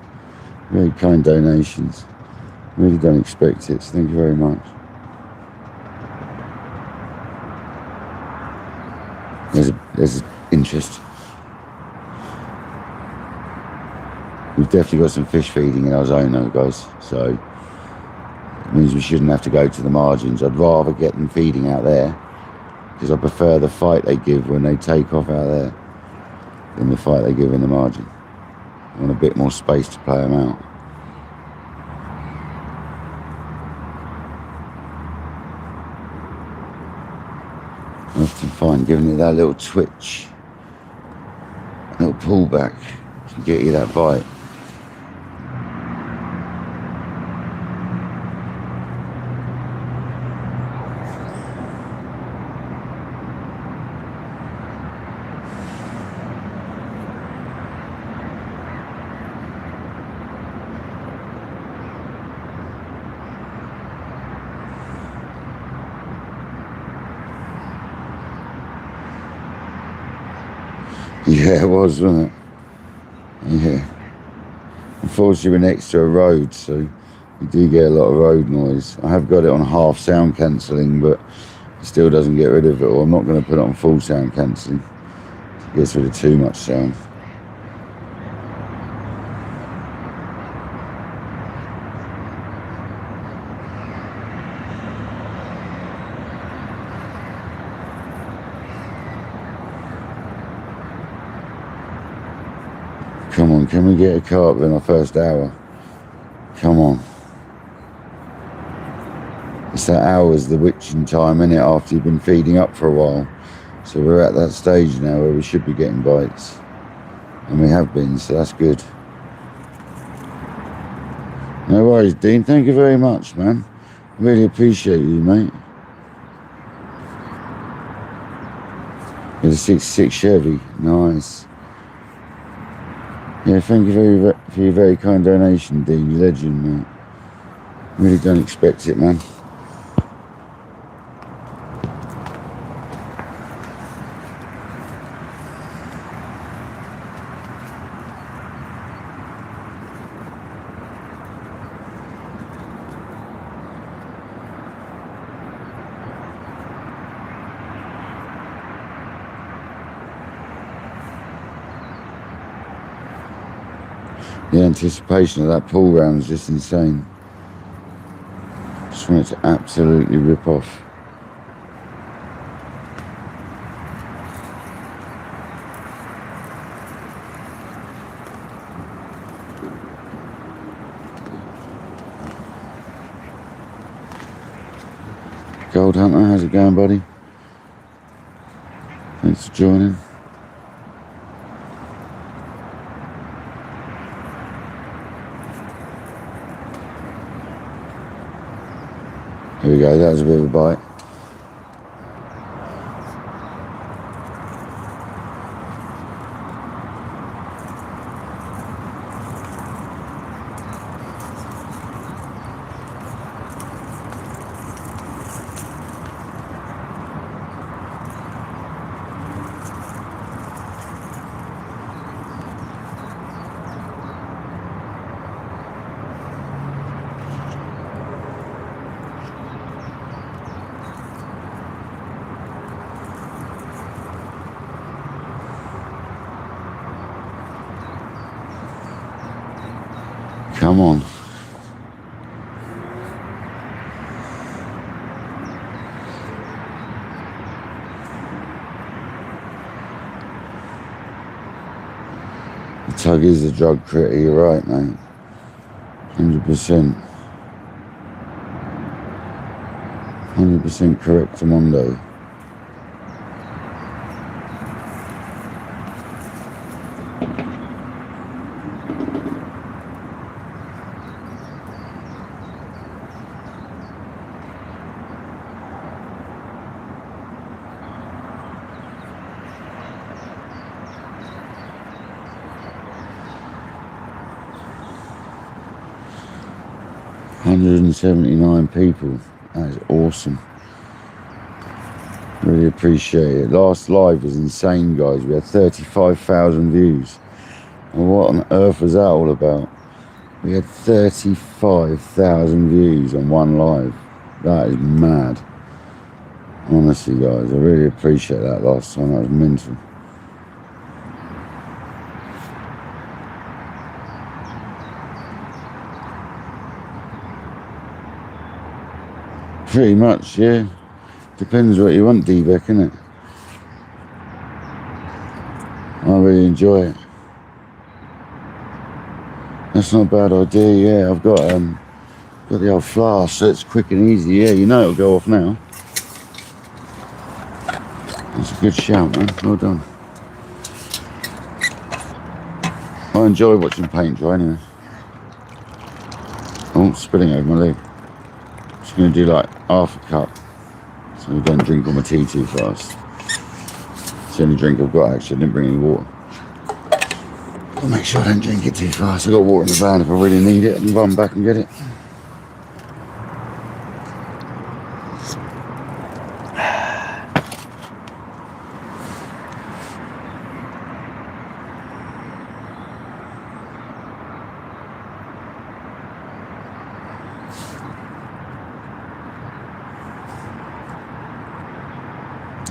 Very kind donations. Really don't expect it, so thank you very much. There's interest. We've definitely got some fish feeding in our zone though, guys, so it means we shouldn't have to go to the margins. I'd rather get them feeding out there because I prefer the fight they give when they take off out there than the fight they give in the margin. I want a bit more space to play them out. I often find giving it that little twitch, a little pullback to get you that bite. Yeah, it was, wasn't it? Yeah. Unfortunately, we're next to a road, so we do get a lot of road noise. I have got it on half sound cancelling, but it still doesn't get rid of it, or I'm not going to put it on full sound cancelling. It gets rid of too much sound. Come on, can we get a carp in our first hour? Come on. It's that hour's the witching time, innit, after you've been feeding up for a while. So we're at that stage now where we should be getting bites. And we have been, so that's good. No worries, Dean. Thank you very much, man. Really appreciate you, mate. With a 66 Chevy. Nice. Yeah, thank you for your very kind donation, Dean. You legend, mate. Really don't expect it, man. The anticipation of that pull round is just insane. Just want it to absolutely rip off. Gold Hunter, how's it going, buddy? Thanks for joining. Here we go, that was a bit of a bite. Come on. The tug is a drug critter, you're right, mate. 100%. 100% correct, Mondo. 179 people. That is awesome. Really appreciate it. Last live was insane, guys. We had 35,000 views. And what on earth was that all about? We had 35,000 views on one live. That is mad. Honestly, guys, I really appreciate that last time. That was mental. Pretty much, yeah. Depends what you want, D-Beck, innit? I really enjoy it. That's not a bad idea, yeah. I've got the old flask, so it's quick and easy. Yeah, you know it'll go off now. That's a good shout, man. Well done. I enjoy watching paint dry anyway. Oh, spilling over my leg. Just going to do like half a cup, so I don't drink all my tea too fast. It's the only drink I've got, actually. I didn't bring any water. I'll make sure I don't drink it too fast. I've got water in the van if I really need it. I can run back and get it.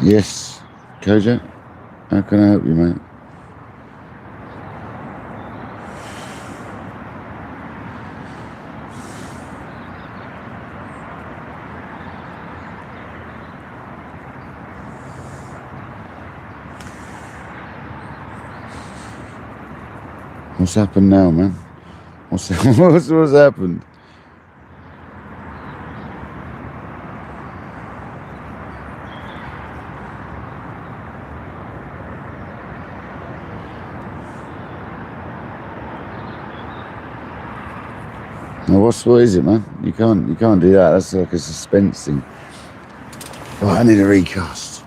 Yes, Kojak, how can I help you, mate? What's happened now, man? What's happened? Now what is it, man? You can't do that. That's like a suspense thing. Right, I need a recast.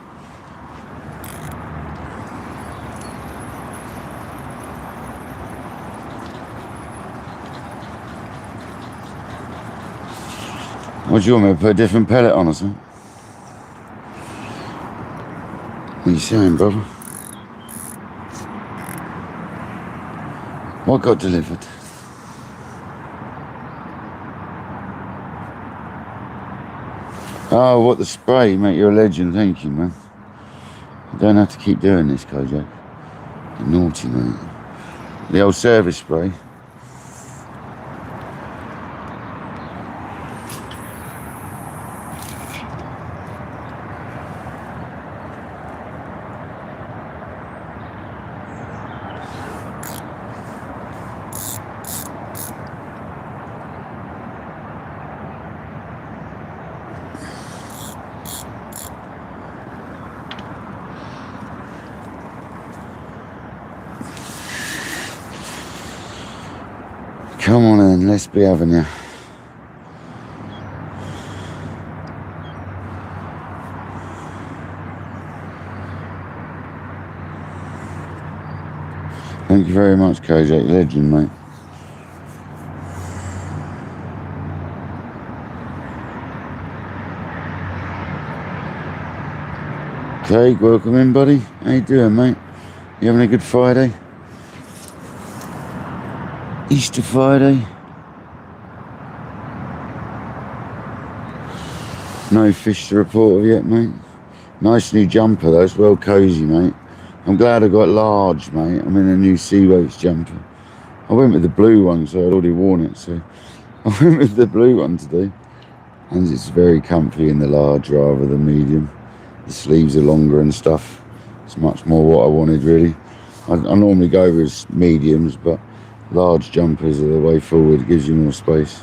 What do you want me to put a different pellet on or something? What are you saying, brother? What got delivered? Oh, what, the spray? Mate, you're a legend. Thank you, man. You don't have to keep doing this, Kojak. You're naughty, mate. The old service spray. Come on in, let's be having you. Thank you very much, Kojak, legend, mate. Craig, welcome in, buddy. How you doing, mate? You having a good Friday? Easter Friday. No fish to report of yet, mate. Nice new jumper though, it's well cosy, mate. I'm glad I got large, mate. I'm in a new Seaways jumper. I went with the blue one, so I'd already worn it, so I went with the blue one today. And it's very comfy in the large rather than medium. The sleeves are longer and stuff. It's much more what I wanted, really. I normally go with mediums, but large jumpers are the way forward. It gives you more space.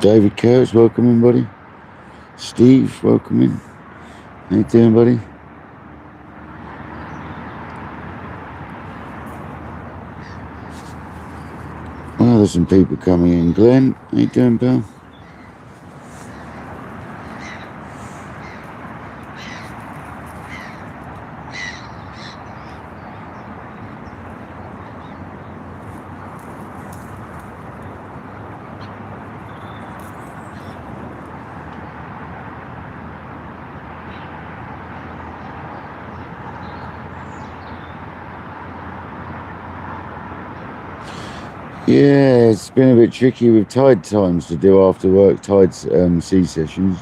David Kurtz, welcome in, buddy. Steve, welcome in. How you doing, buddy? Oh, there's some people coming in. Glenn, how you doing, pal? Yeah, it's been a bit tricky with tide times to do after work tide sea sessions.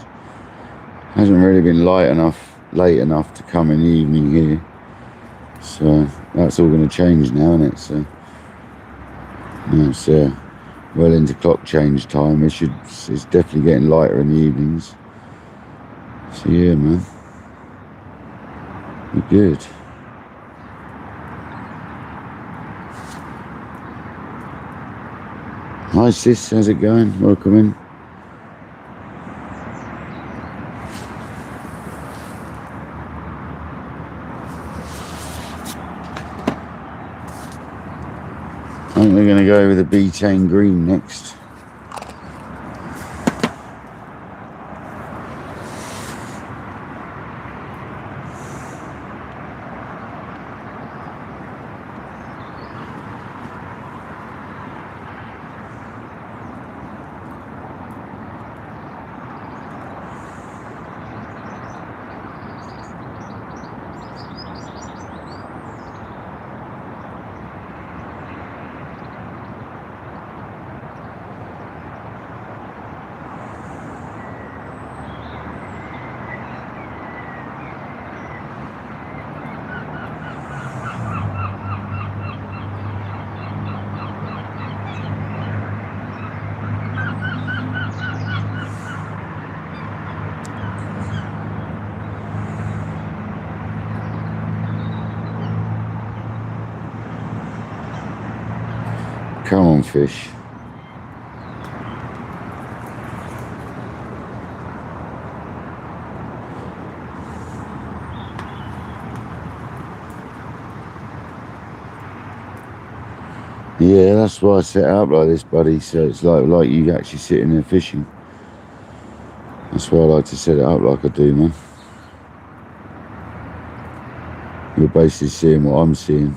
Hasn't really been late enough to come in the evening here. So that's all going to change now, isn't it? So it's well into clock change time. It's definitely getting lighter in the evenings. So yeah, man, we're good. Hi sis, how's it going? Welcome in. I think we're going to go with the betaine green next. Come on, fish. Yeah, that's why I set it up like this, buddy. So it's like you actually sitting there fishing. That's why I like to set it up like I do, man. You're basically seeing what I'm seeing.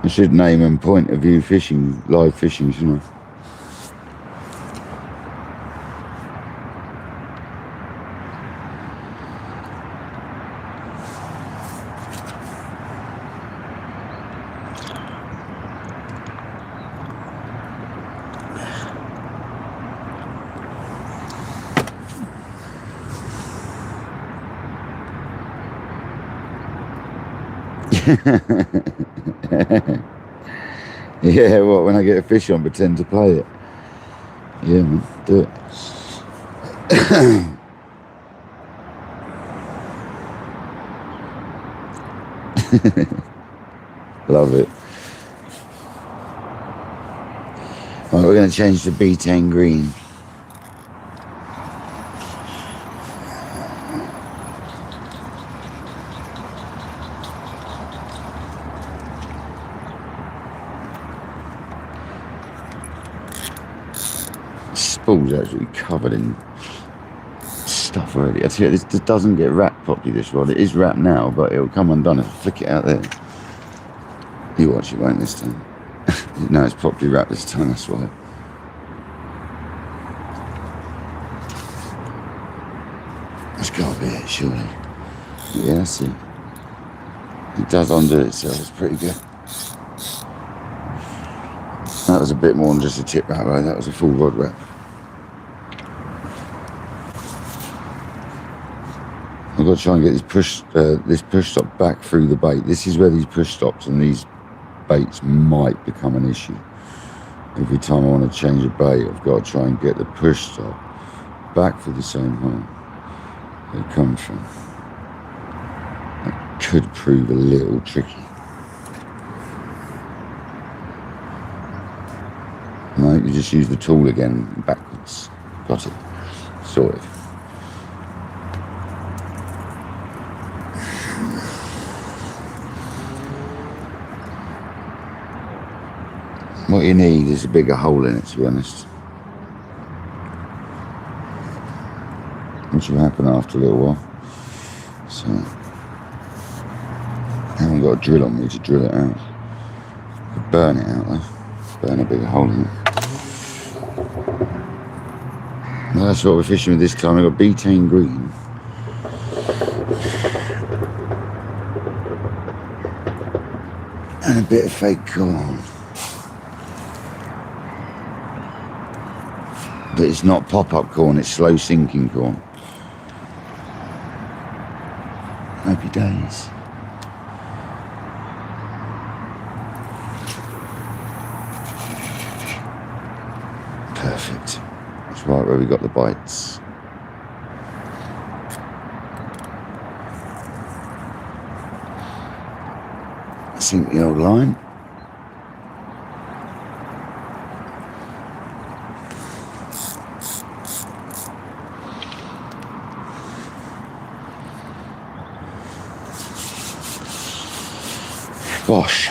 I should name them point of view fishing, live fishing, shouldn't I? Yeah, what, when I get a fish on, pretend to play it. Yeah, man, do it. Love it. Right, we're going to change to betaine green. Spool's actually covered in stuff already. I tell you, this doesn't get wrapped properly, this rod. It is wrapped now, but it'll come undone if I flick it out there. You watch, it won't this time. No, it's properly wrapped this time, that's why. That's got to be it, surely. Yeah, that's it. It does undo itself, it's pretty good. That was a bit more than just a tip wrap, right? That was a full rod wrap. I've got to try and get this push stop back through the bait. This is where these push stops and these baits might become an issue. Every time I want to change a bait, I've got to try and get the push stop back through the same hole it comes from. That could prove a little tricky. No, you just use the tool again backwards. Got it. Sorted. What you need is a bigger hole in it, to be honest. Which will happen after a little while. So, I haven't got a drill on me to drill it out. I could burn it out though. Burn a bigger hole in it. Well, that's what we're fishing with this time. We've got betaine green. And a bit of fake corn. But it's not pop-up corn, it's slow sinking corn. Happy days. Perfect. That's right where we got the bites. Sink the old line. Gosh.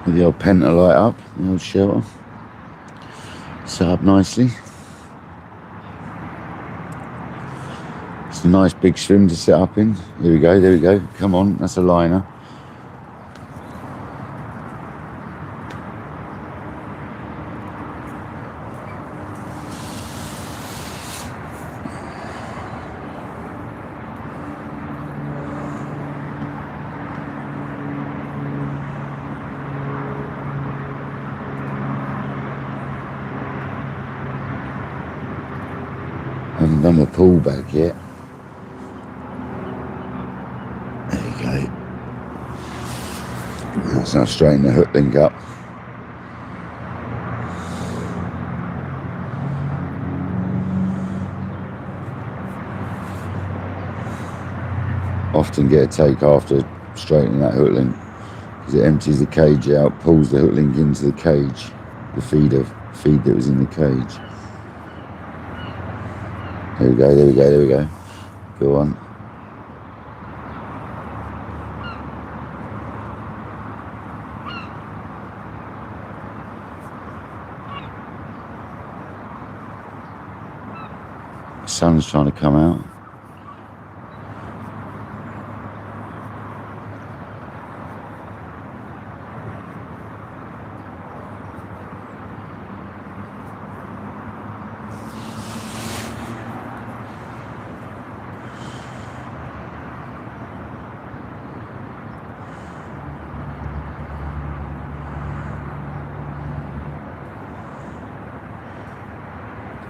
With the old penta light up, the old shelter. Set up nicely. It's a nice big swim to set up in. Here we go, there we go. Come on, that's a liner. I haven't done my pull back yet. There we go. That's now straighten the hook link up. Often get a take after straightening that hook link because it empties the cage out, pulls the hook link into the cage, the feed that was in the cage. There we go, there we go, there we go. Go on. The sun's trying to come out.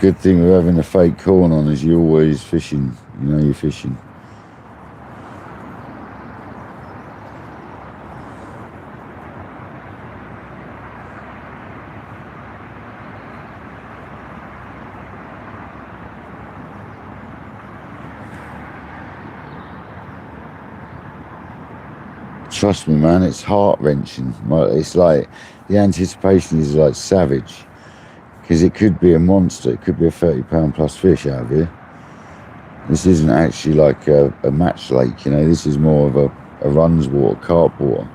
Good thing with having a fake corn on is you're always fishing. You know you're fishing. Trust me, man, it's heart-wrenching. It's like, the anticipation is like savage. Because it could be a monster, it could be a 30-pound plus fish out of here. This isn't actually like a match lake, you know, this is more of a runs water, carp water.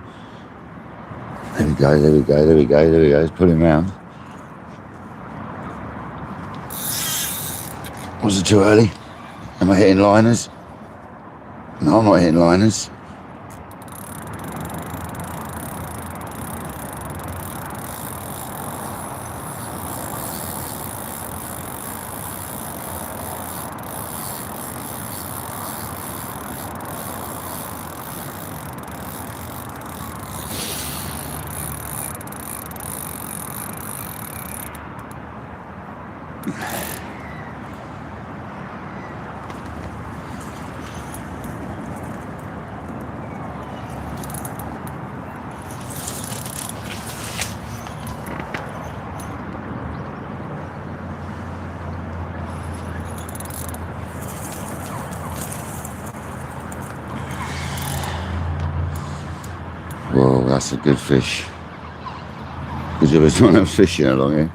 There we go, there we go, there we go, there we go, let's pull him round. Was it too early? Am I hitting liners? No, I'm not hitting liners. Whoa, that's a good fish. Because there was not enough fishing along here.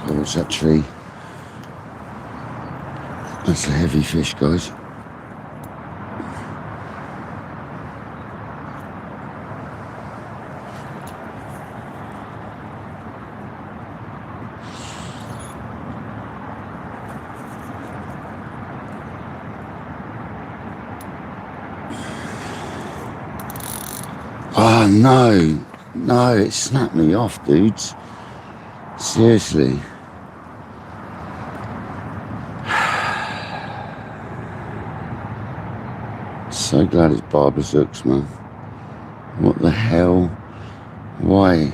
Oh, what's that tree? That's a heavy fish, guys. Oh no, no, it snapped me off, dudes. Seriously. So glad it's barbless hooks, man. What the hell? Why?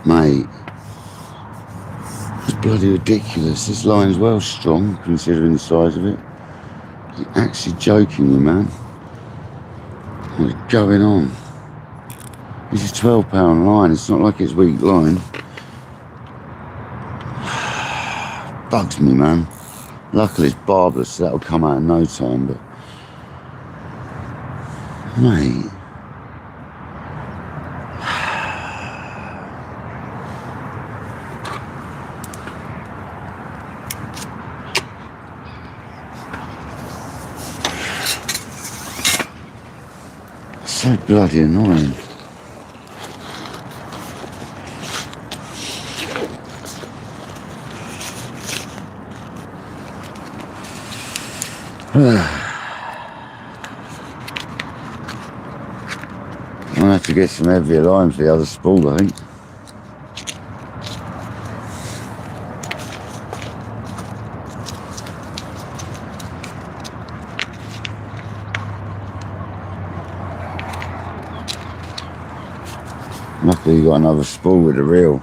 Mate. It's bloody ridiculous. This line's well strong, considering the size of it. You're actually joking me, man. What's going on? This is £12 line. It's not like it's weak line. Bugs me, man. Luckily it's barbless, so that'll come out in no time, but... Mate. So bloody annoying. I'll have to get some heavier line for the other spool, I think. Luckily you got another spool with a reel.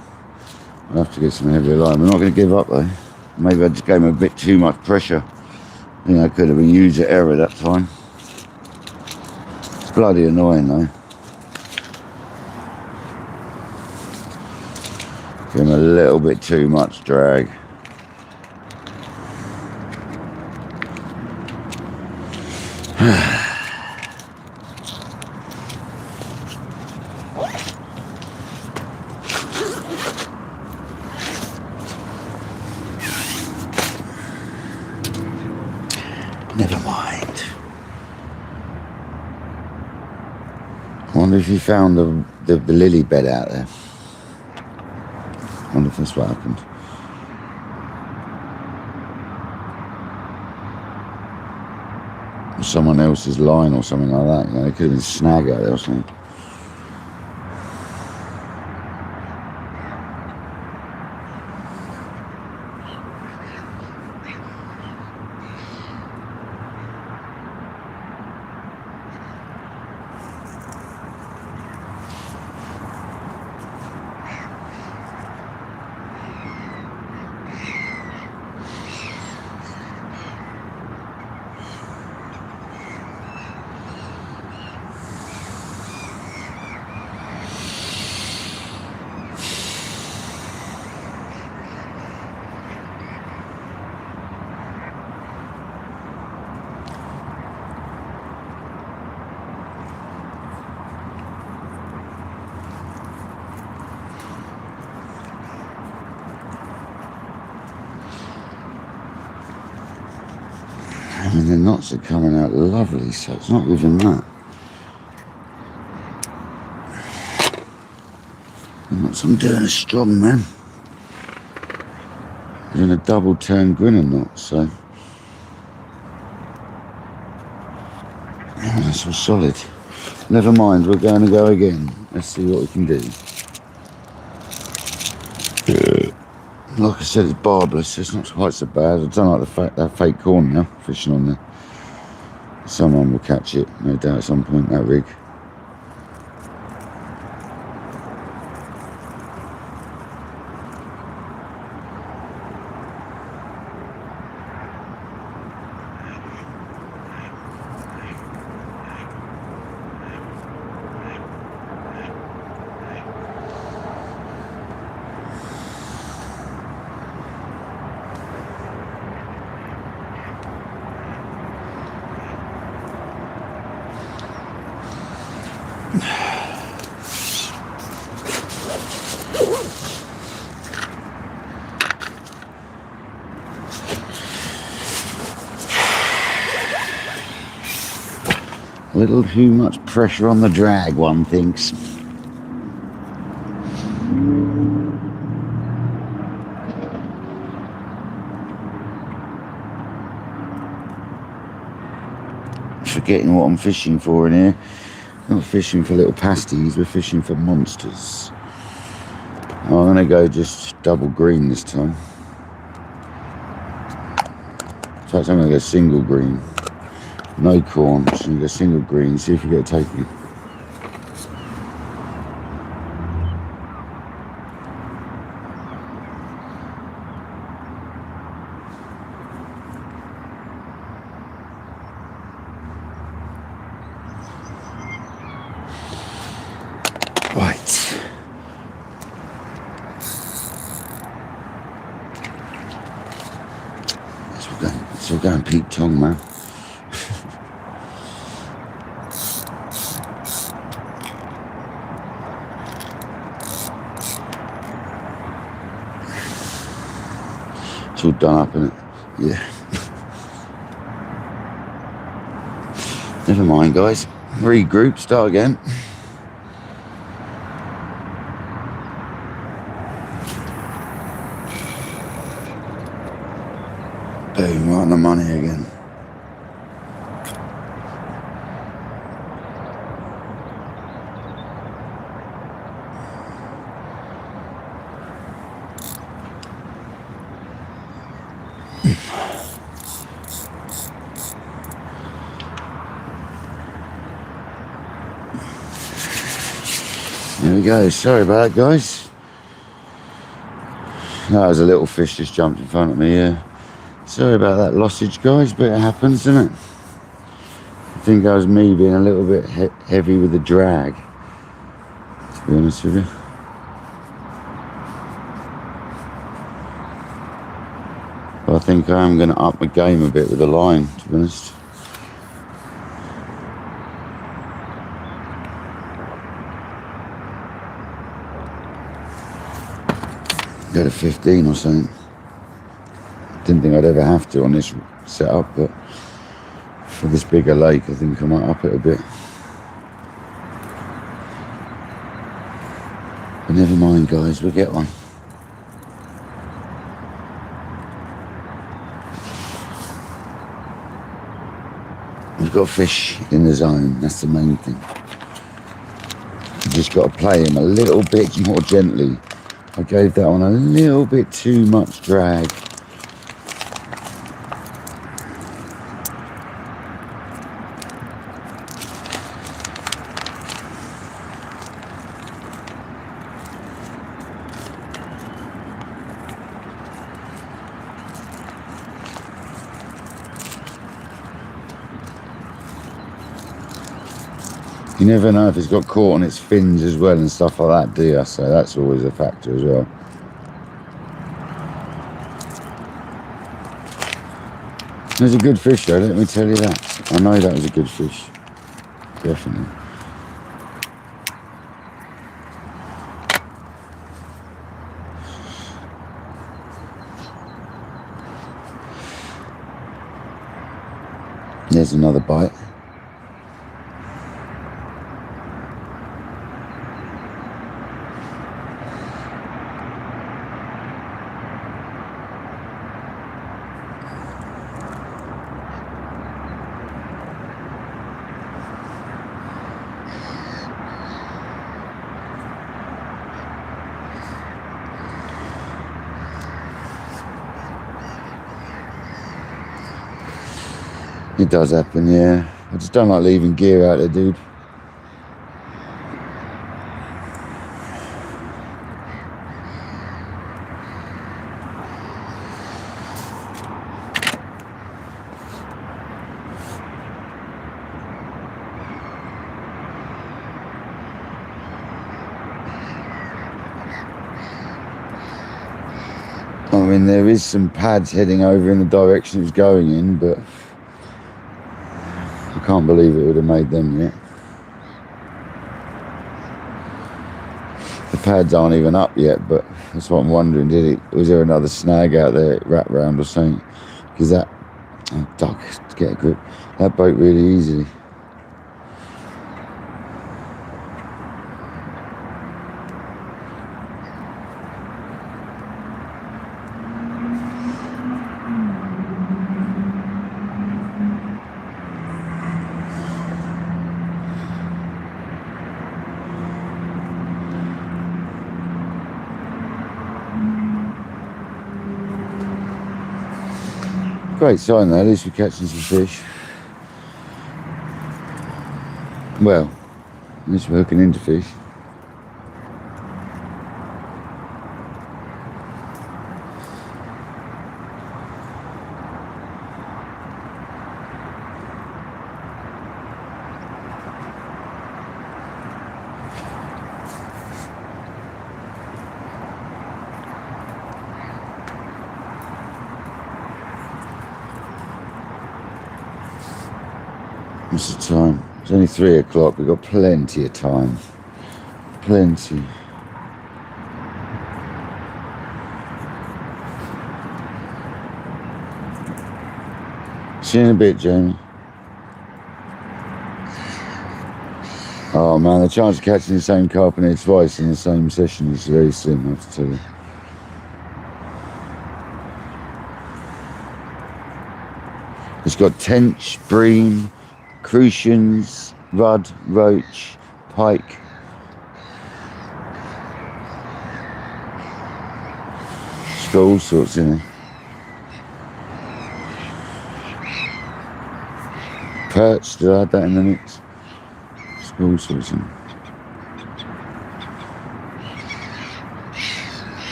I'll have to get some heavier line. We're not going to give up though. Maybe I just gave him a bit too much pressure. I think I could have been user error that time. It's bloody annoying though. Give him a little bit too much drag. Never mind. I wonder if you found the lily bed out there. I wonder if that's what happened. Or someone else's line or something like that. You know, it could have been snag out there or something. I mean, the knots are coming out lovely, so it's not even that. The knots I'm doing are strong, man. Doing a double turn grinner knot, so. Yeah, that's all solid. Never mind, we're going to go again. Let's see what we can do. Like I said, it's barbless, so it's not quite so bad. I don't like that fake corn now, fishing on there. Someone will catch it, no doubt, at some point, that rig. A little too much pressure on the drag, one thinks. Forgetting what I'm fishing for in here. Not fishing for little pasties, we're fishing for monsters. I'm gonna go just double green this time. In fact, I'm gonna go single green. No corn, just gonna go single green, see if we get a taking. Right. So we're going Pete Tong, man. It's all done up, isn't it? Yeah. Never mind, guys. Regroup, start again. Boom, right on the money again. There we go, sorry about that, guys. That was a little fish just jumped in front of me, yeah. Sorry about that lossage, guys, but it happens, doesn't it? I think that was me being a little bit heavy with the drag, to be honest with you. But I think I am going to up my game a bit with the line, to be honest. Go to 15 or something. Didn't think I'd ever have to on this setup, but for this bigger lake, I think I might up it a bit. But never mind, guys, we'll get one. We've got fish in the zone, that's the main thing. You just got to play him a little bit more gently. I gave that one a little bit too much drag. You never know if it's got caught on its fins as well and stuff like that, do you? So that's always a factor as well. It was a good fish though, let me tell you that. I know that was a good fish. Definitely. There's another bite. It does happen, yeah. I just don't like leaving gear out there, dude. I mean, there is some pads heading over in the direction it's going in, but I can't believe it would have made them yet. The pads aren't even up yet, but that's what I'm wondering. Was there another snag out there it wrapped round or something? Because that, oh, duck, to get a grip, that broke really easily. Great sign though, at least we're catching some fish. Well, at least we're hooking into fish. What's the time? It's only 3 o'clock. We've got plenty of time. Plenty. See you in a bit, Jamie. Oh man, the chance of catching the same carp in here twice in the same session is very slim, I have to tell you. It's got tench, bream, crucians, rudd, roach, pike. It's got all sorts in it. Perch, did I add that in the mix? It's got all sorts in it.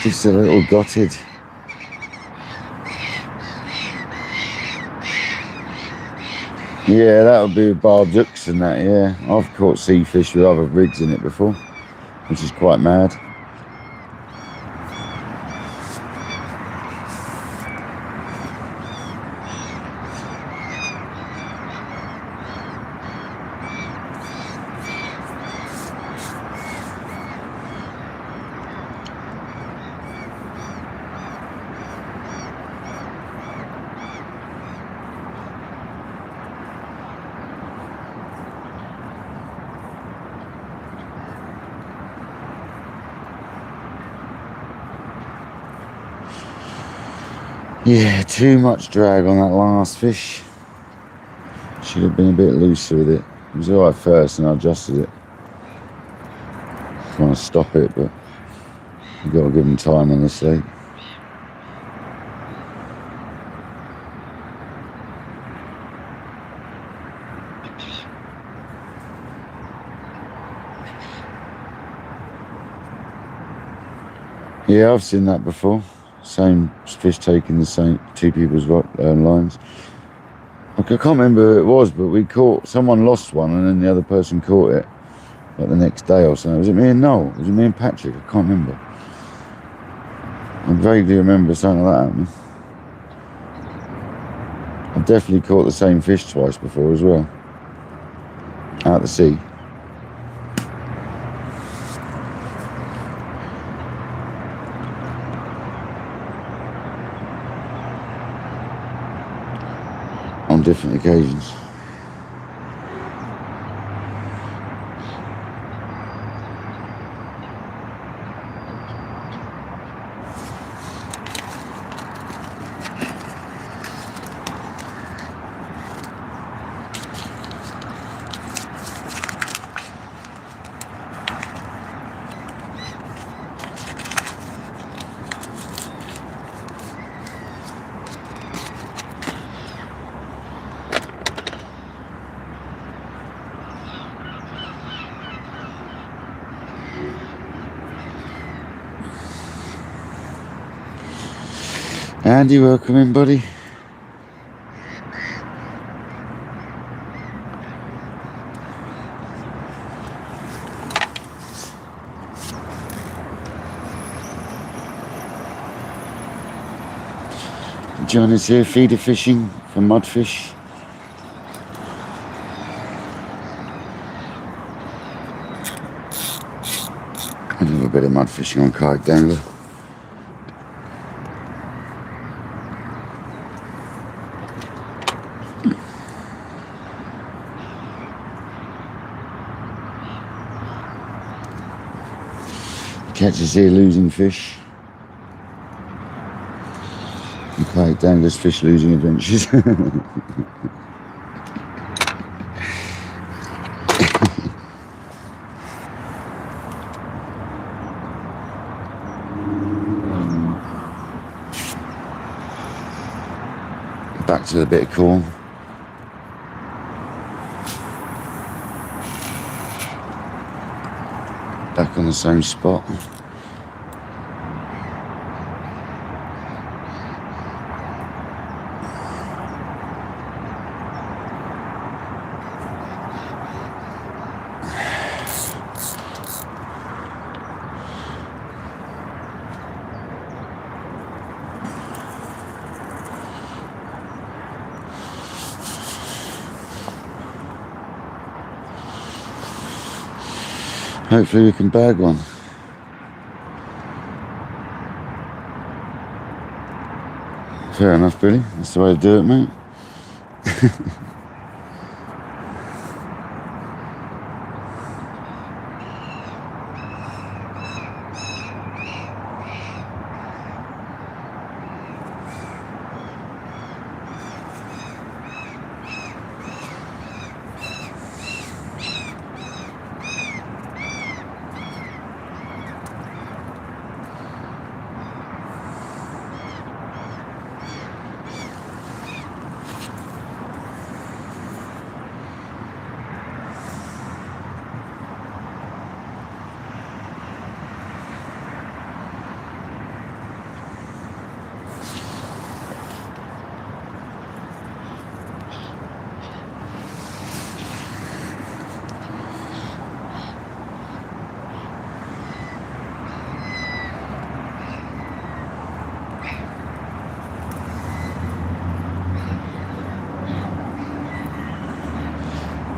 Just a little gutted. Yeah, that would be barbed hooks and that, yeah. I've caught sea fish with other rigs in it before, which is quite mad. Yeah, too much drag on that last fish. Should have been a bit looser with it. It was alright first and I adjusted it. Trying to stop it, but you've got to give them time on this lake. Yeah, I've seen that before. Same fish taking the same two people's lines. I can't remember who it was, but we caught, someone lost one and then the other person caught it like the next day or something. Was it me and Noel? Was it me and Patrick? I can't remember. I vaguely remember something like that happening. I've definitely caught the same fish twice before as well. Out the sea. On different occasions. Andy, welcome in, buddy. John is here feeder fishing for mudfish. A little bit of mud fishing on KayakDangler. Catches here losing fish. And KayakDangler's fish losing adventures. back to a bit of corn. Back on the same spot. Hopefully we can bag one. Fair enough, Billy. That's the way to do it, mate.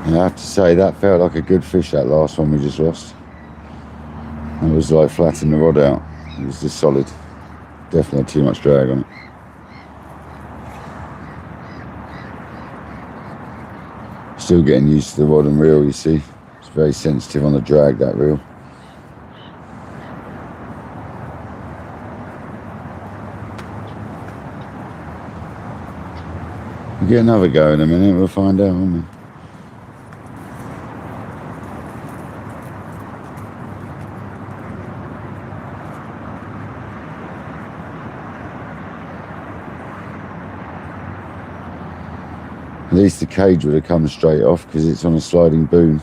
I have to say, that felt like a good fish, that last one we just lost. It was like flattening the rod out. It was just solid. Definitely had too much drag on it. Still getting used to the rod and reel, you see. It's very sensitive on the drag, that reel. We'll get another go in a minute, we'll find out, won't we? At least the cage would have come straight off because it's on a sliding boom.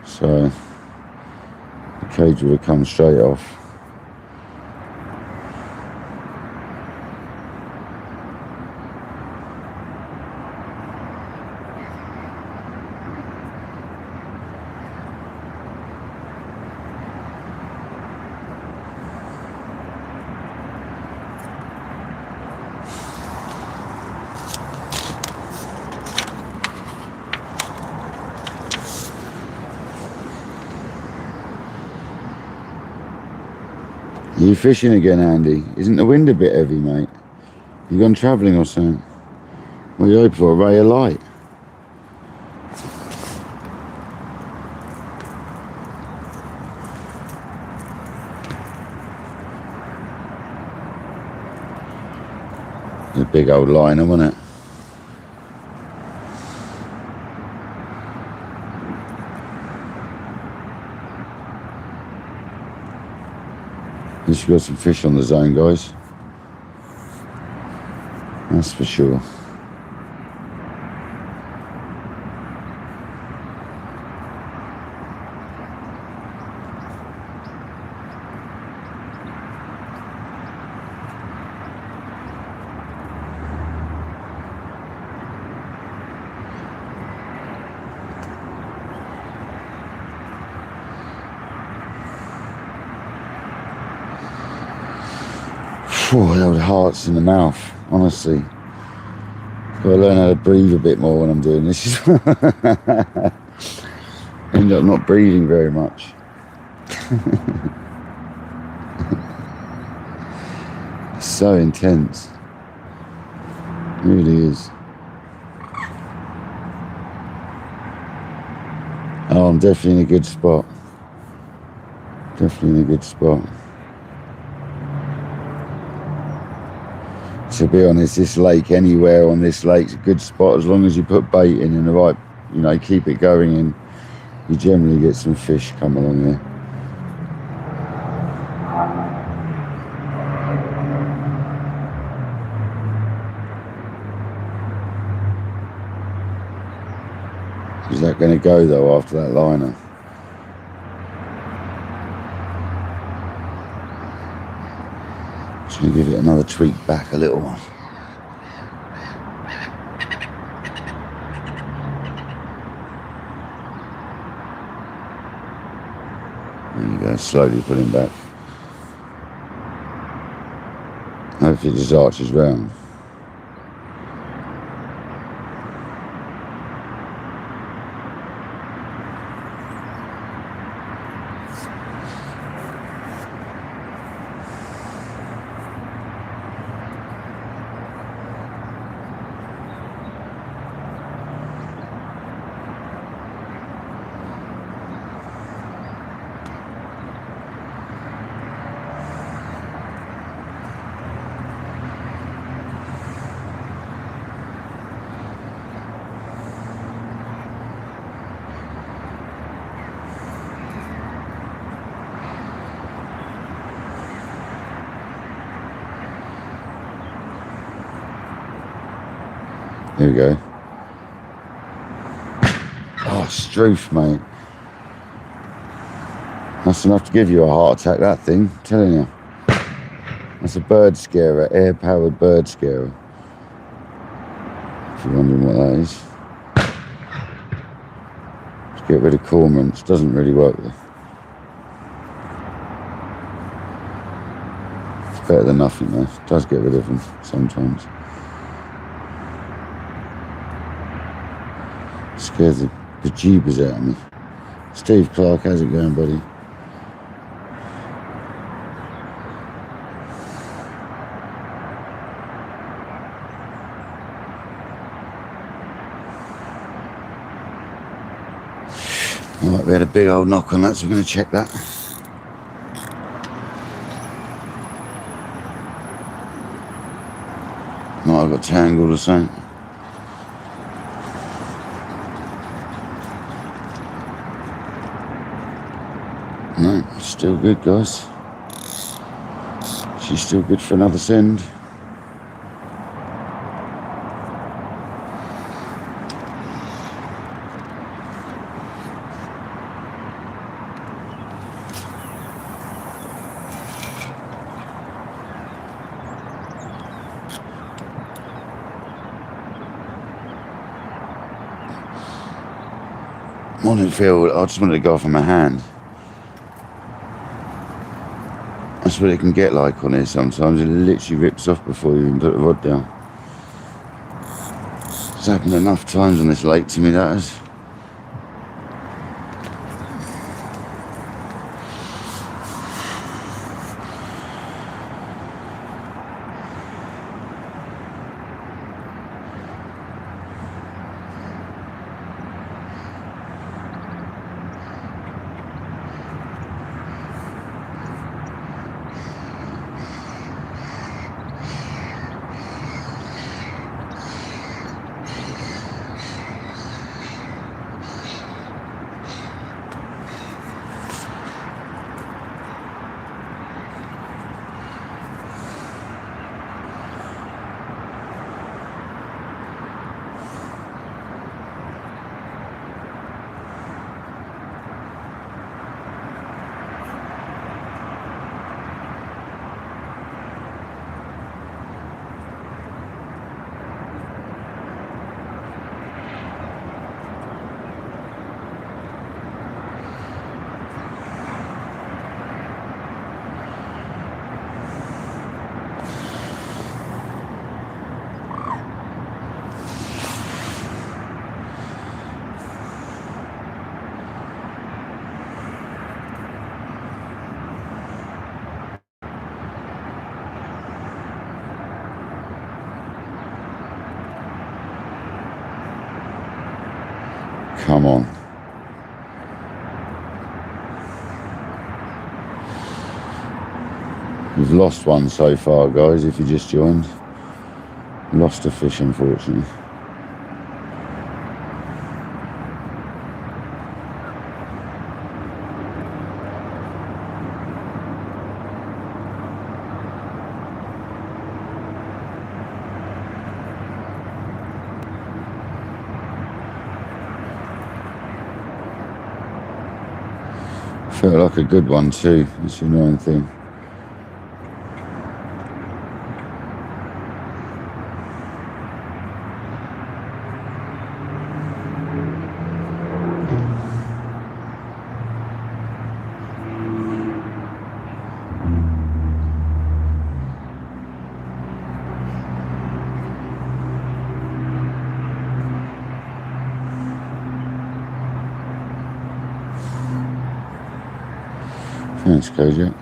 So the cage would have come straight off. Are you fishing again, Andy? Isn't the wind a bit heavy, mate? You gone travelling or something? What are you hoping for, a ray of light? A big old liner, wasn't it? At least you got some fish on the zone, guys. That's for sure. Phew, the old heart's in the mouth, honestly. Gotta learn how to breathe a bit more when I'm doing this. End up not breathing very much. It's so intense. It really is. Oh, I'm definitely in a good spot. Definitely in a good spot. To be honest, this lake, anywhere on this lake's a good spot as long as you put bait in the right, you know, keep it going, and you generally get some fish come along there. Is that going to go though after that liner? Just going to give it another tweak back a little one. There you go, slowly put him back. Hopefully this arches round. There we go. Oh, Struth, mate. That's enough to give you a heart attack, that thing. I'm telling you. That's a bird scarer, air-powered bird scarer. If you're wondering what that is. Let's get rid of cormorants. Doesn't really work though. It's better than nothing though. It does get rid of them sometimes. Scares the bejeebers out of me. Steve Clark, how's it going, buddy? Alright, we had a big old knock on that, so we're going to check that. Might have got tangled or something. No, still good, guys. She's still good for another send. Morning, Phil. I just wanted to go off on my hand. That's what it can get like on here sometimes. It literally rips off before you even put the rod down. It's happened enough times on this lake to me, that has. Come on. We've lost one so far, guys, if you just joined. Lost a fish, unfortunately. Felt like a good one too, that's the annoying thing. Thanks, Kojak.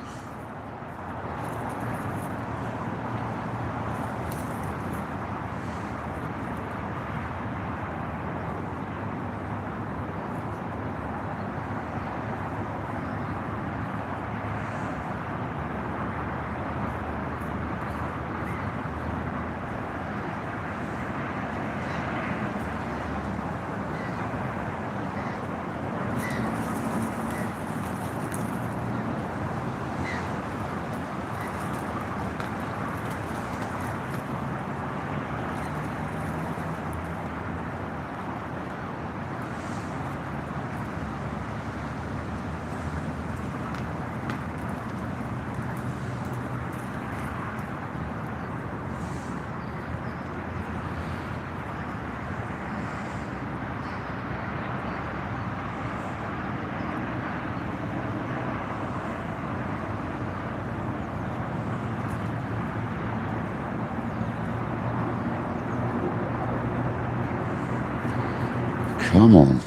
Come on.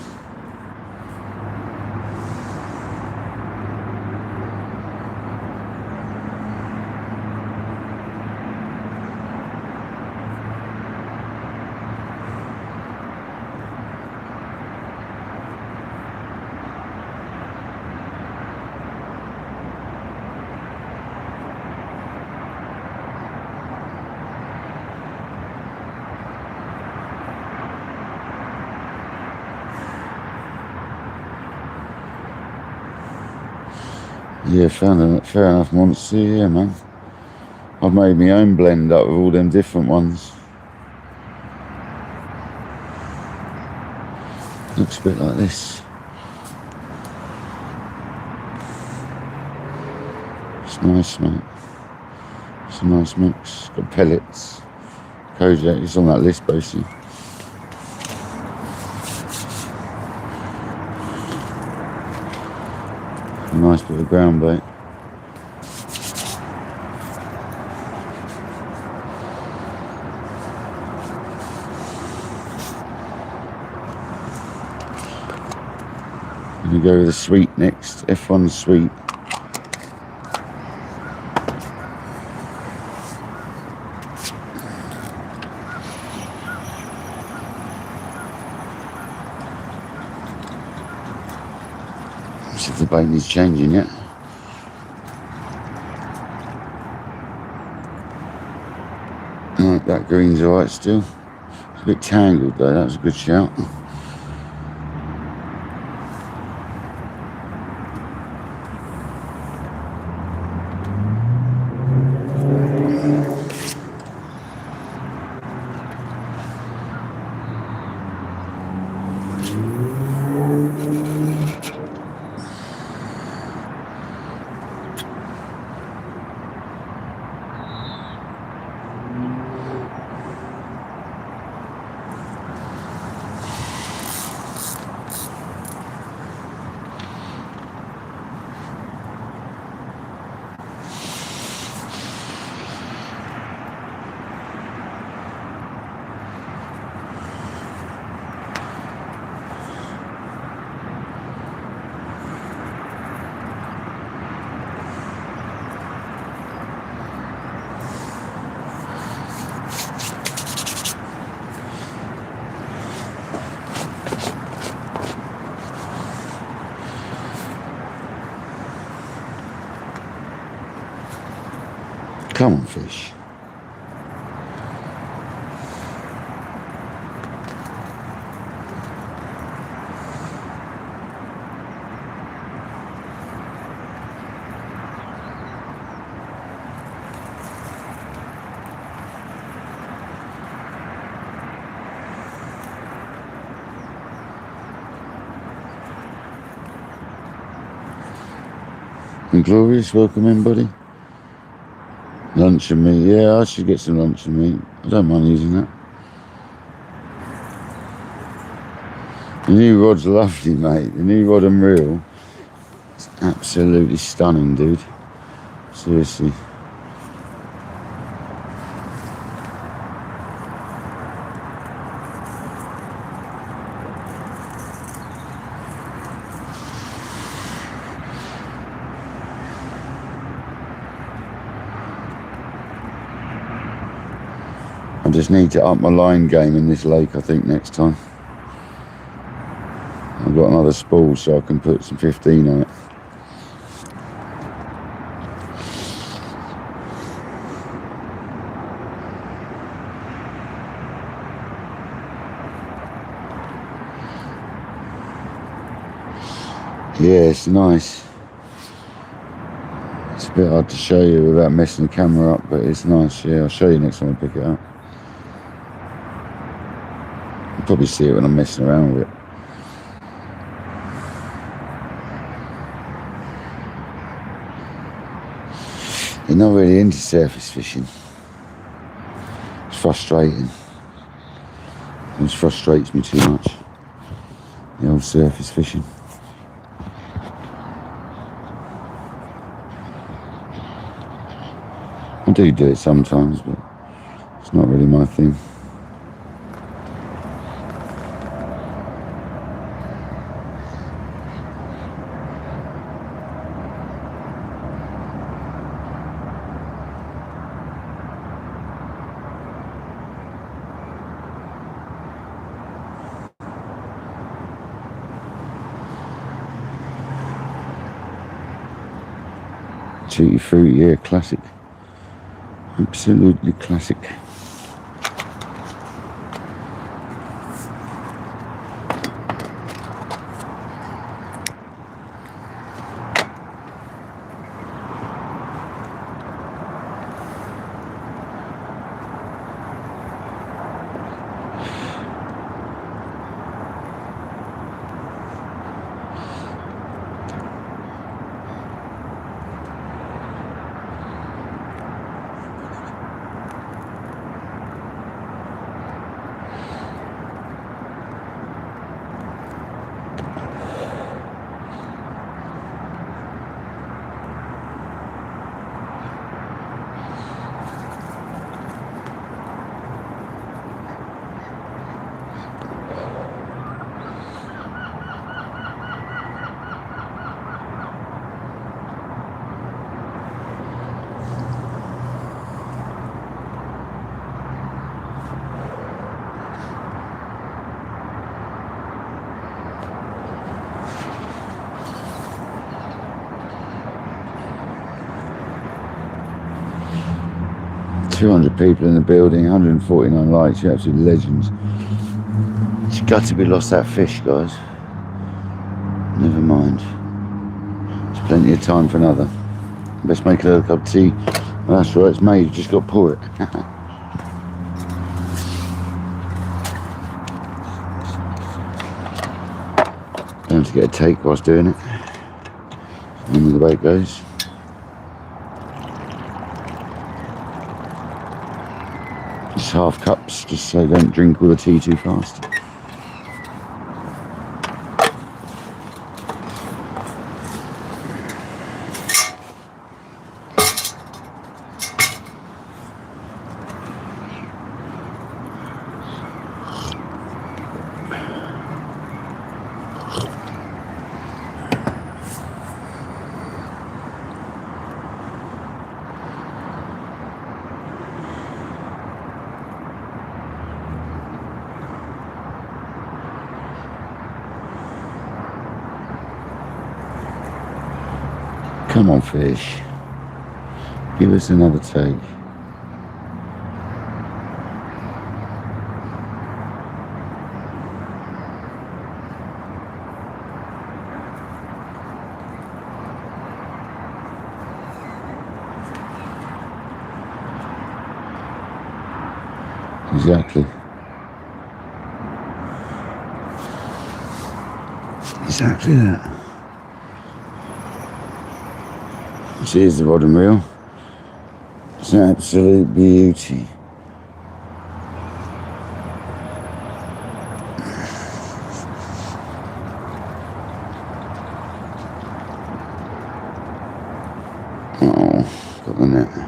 Yeah, found a fair enough monster, yeah, man. I've made my own blend up with all them different ones. Looks a bit like this. It's nice, mate. It's a nice mix. Got pellets. Kojak, it's on that list, basically. A nice bit of ground bait. Gonna go with the sweet next, F1 sweet. See if the bait needs changing yet. Right, that green's alright still. It's a bit tangled though, that was a good shout. Come on, fish. And Glorious, welcome in, buddy. Lunch and meat. Yeah, I should get some lunch and meat. I don't mind using that. The new rod's lovely, mate. The new rod and reel. It's absolutely stunning, dude. Seriously. I just need to up my line game in this lake, I think, next time. I've got another spool so I can put some 15 on it. Yeah, it's nice. It's a bit hard to show you without messing the camera up, but it's nice. Yeah, I'll show you next time I pick it up. You'll probably see it when I'm messing around with it. You're not really into surface fishing. It's frustrating. It just frustrates me too much. The old surface fishing. I do it sometimes, but it's not really my thing. Tutti Frutti, yeah, classic. Absolutely classic. $200 people in the building, 149 likes, you're absolute legends. It's got to be lost that fish, guys. Never mind. There's plenty of time for another. Best make another cup of tea. Oh, that's right, it's made, you just got to pour it. Don't have to get a take whilst doing it. Normally the way it goes. Just half cups, just so I don't drink all the tea too fast. Come on, fish. Give us another take. Exactly. Exactly that. Cheers, the rod and reel. It's an absolute beauty. Oh, got the net.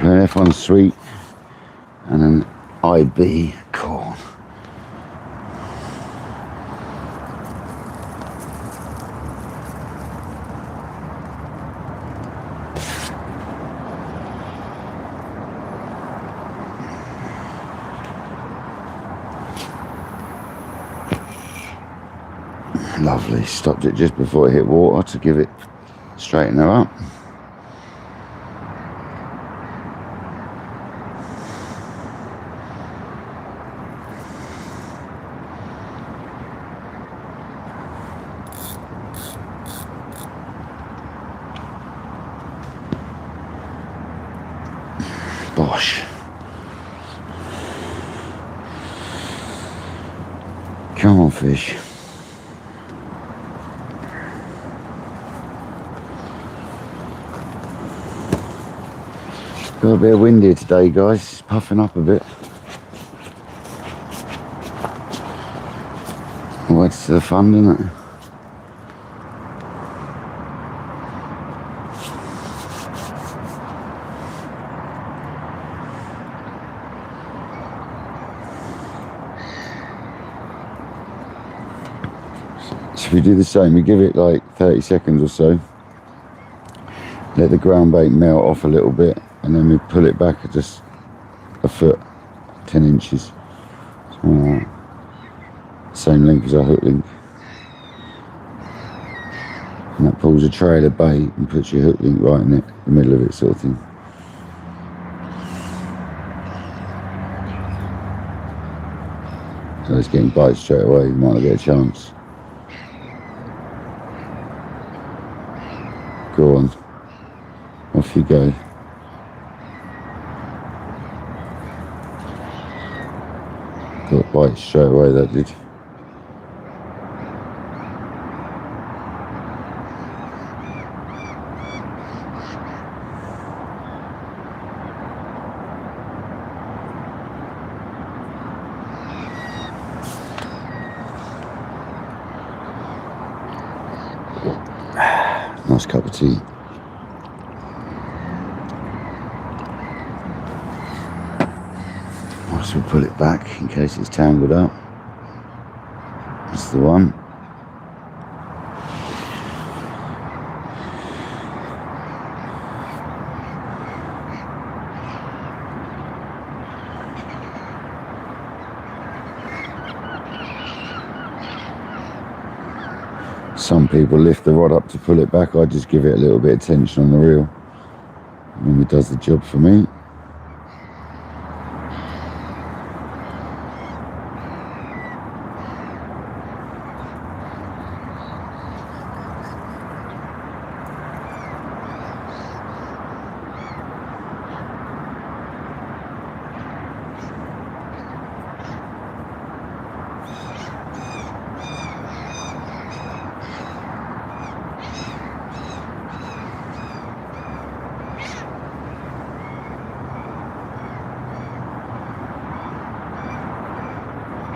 An F1 sweet and an IB corn. Lovely. Stopped it just before it hit water to give it, straighten her up. Bosh. Come on, fish. Got a bit of wind here today, guys. It's puffing up a bit. Well, it's the fun, isn't it? So we do the same. We give it like 30 seconds or so. Let the ground bait melt off a little bit, and then we pull it back at just a foot, 10 inches. Same length as our hook link. And that pulls a trail of bait and puts your hook link right in it, the middle of it, sort of thing. So it's getting bites straight away, you might not get a chance. Go on, off you go. Got bites straight away, that did. Nice cup of tea. So we'll pull it back in case it's tangled up. That's the one. Some people lift the rod up to pull it back. I just give it a little bit of tension on the reel, and it does the job for me.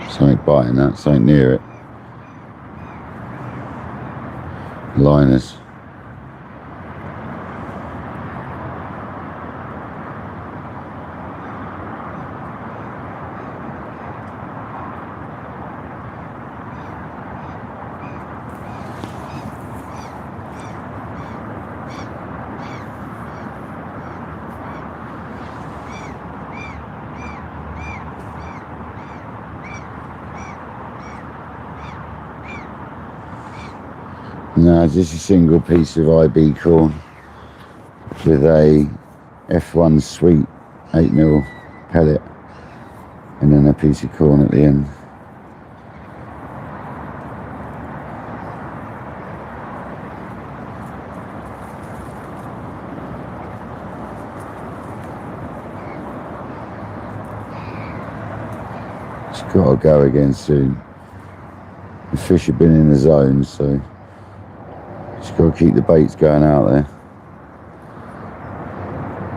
Something biting that, something near it. Liners. No, just a single piece of IB corn with a F1 sweet 8mm pellet and then a piece of corn at the end. It's got to go again soon. The fish have been in the zone, so just got to keep the baits going out there.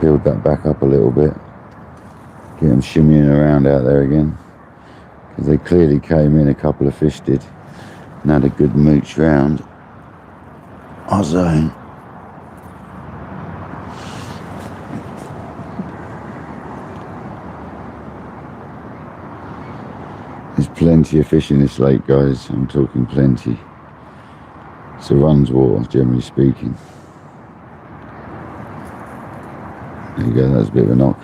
Build that back up a little bit. Get them shimmying around out there again. Because they clearly came in, a couple of fish did, and had a good mooch round our zone. There's plenty of fish in this lake, guys. I'm talking plenty. It's a runs water, generally speaking. There you go, that's a bit of a knock.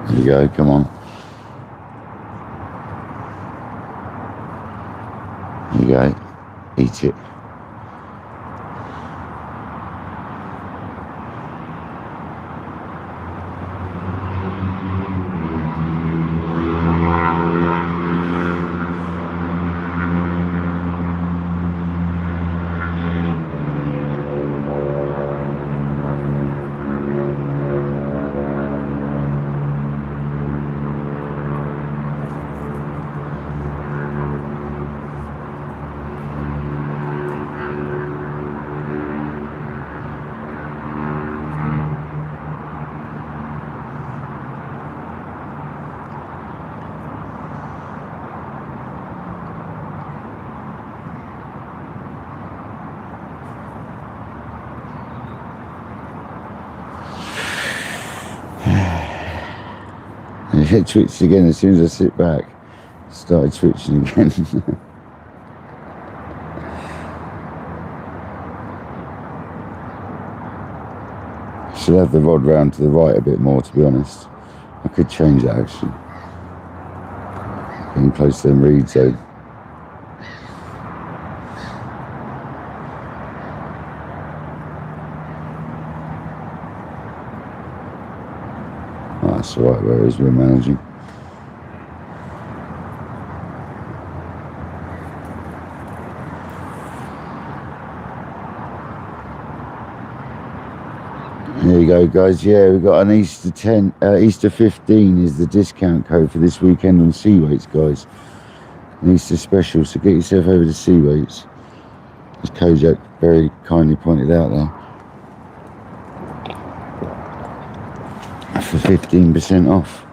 There you go, come on. There you go, eat it. It twitched again as soon as I sit back. Started twitching again. Should have the rod round to the right a bit more, to be honest. I could change that actually. Getting close to them reeds though. Oh, that's alright, whereas we're managing. There you go, guys. Yeah, we've got an Easter 15 is the discount code for this weekend on sea weights, guys. An Easter special, so get yourself over to sea weights, as Kojak very kindly pointed out there, for 15% off.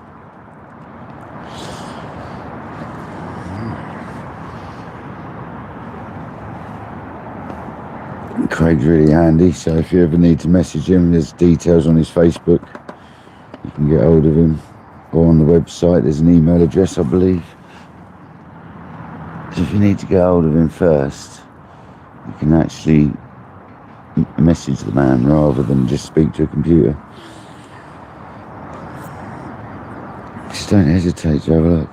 Craig's really handy, so if you ever need to message him, there's details on his Facebook. You can get hold of him, or on the website there's an email address, I believe. So if you need to get hold of him first, you can actually message the man rather than just speak to a computer. Just don't hesitate to have a look.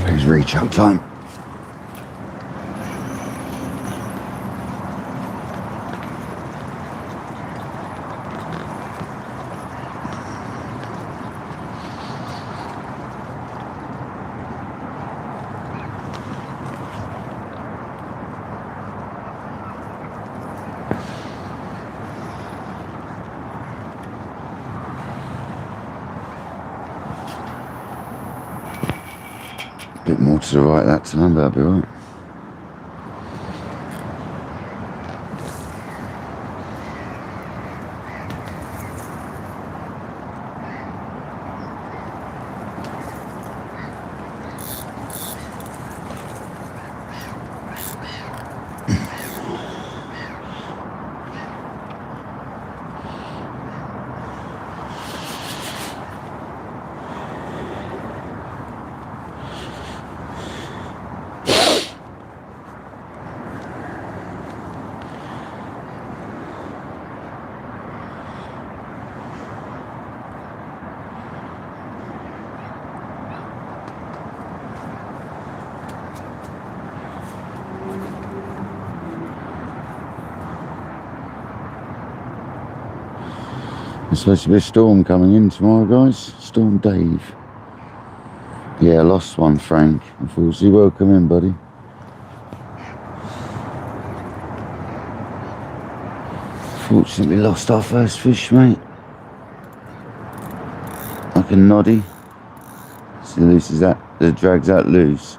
It's reach out time. more to the right that time, that'll be right. There's supposed to be a storm coming in tomorrow, guys. Storm Dave. Yeah, lost one, Frank. Unfortunately, welcome in, buddy. Fortunately, lost our first fish, mate. Like a noddy. See, loose as that. The drag's that loose.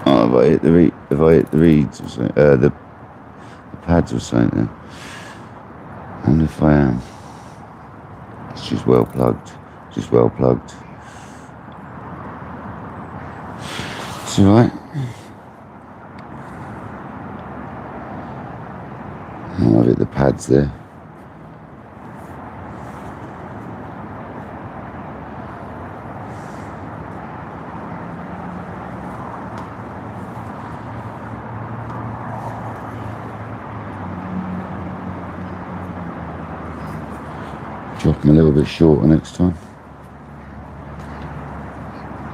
Oh, if I hit the reeds or something, the pads or something. Then. I wonder if I am. It's just well plugged. Just well plugged. It's alright. I've hit the pads there. Drop them a little bit shorter next time.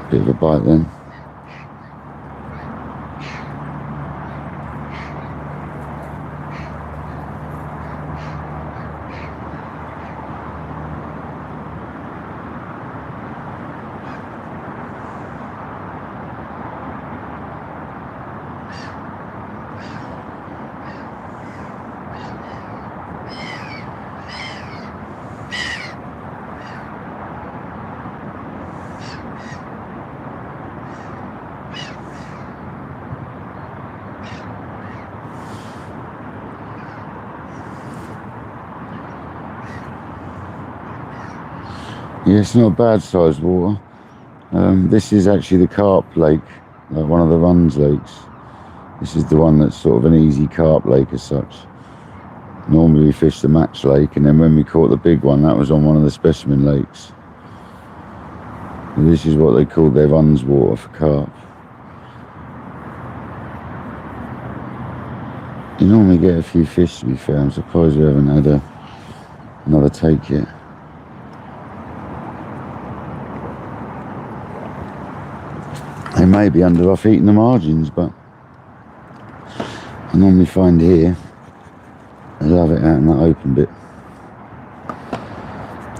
Bit of a bite then. Yeah, it's not a bad sized water. This is actually the carp lake, like one of the runs lakes. This is the one that's sort of an easy carp lake as such. Normally we fish the match lake, and then when we caught the big one, that was on one of the specimen lakes. And this is what they call their runs water for carp. You normally get a few fish, to be fair. I'm surprised we haven't had another take yet. They may be under off eating the margins, but I normally find here they love it out in that open bit.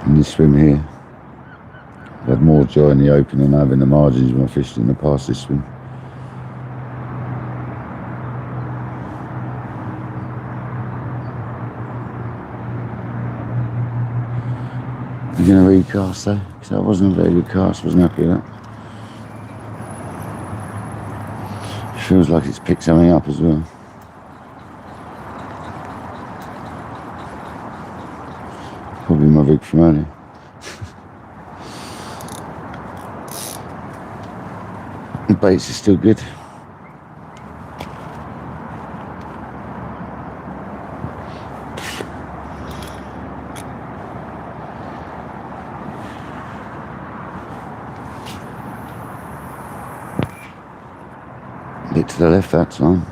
In this swim here, I've had more joy in the open than I have in the margins when I fished in the past this swim. You're going to recast though, because that wasn't a very good cast. Wasn't happy with that. Feels like it's picked something up as well. Probably my rig from earlier. The baits are still good. Bit to the left that time.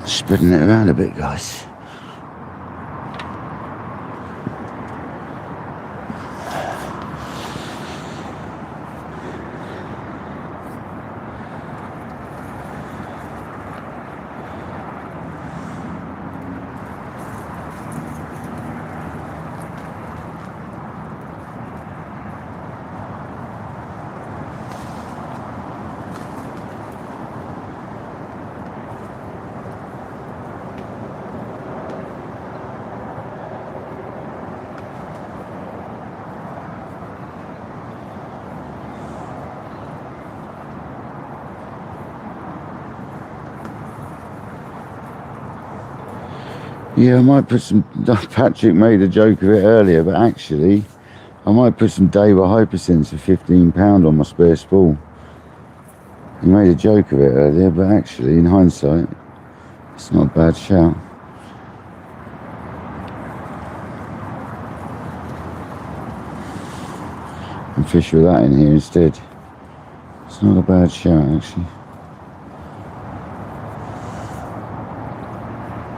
Spreading it around a bit, guys. Yeah, I might put some, Patrick made a joke of it earlier, but actually, I might put some Daiwa Hypersense for £15 on my spare spool. He made a joke of it earlier, but actually, in hindsight, it's not a bad shout. And fish with that in here instead. It's not a bad shout, actually.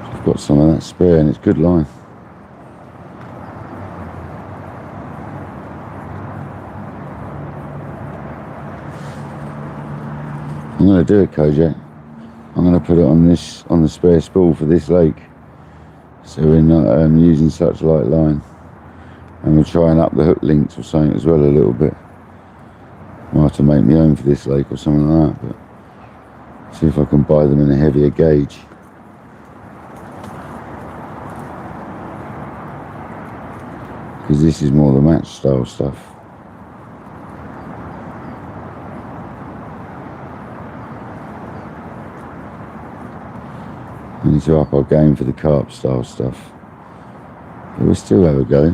I've got some of that spare and it's good line. I'm going to do it, Kojak. I'm going to put it on the spare spool for this lake, so we're not using such light line, and we're trying up the hook links or something as well a little bit. I'll have to make my own for this lake or something like that, but see if I can buy them in a heavier gauge. Because this is more the match style stuff. We need to up our game for the carp style stuff. But we'll still have a go.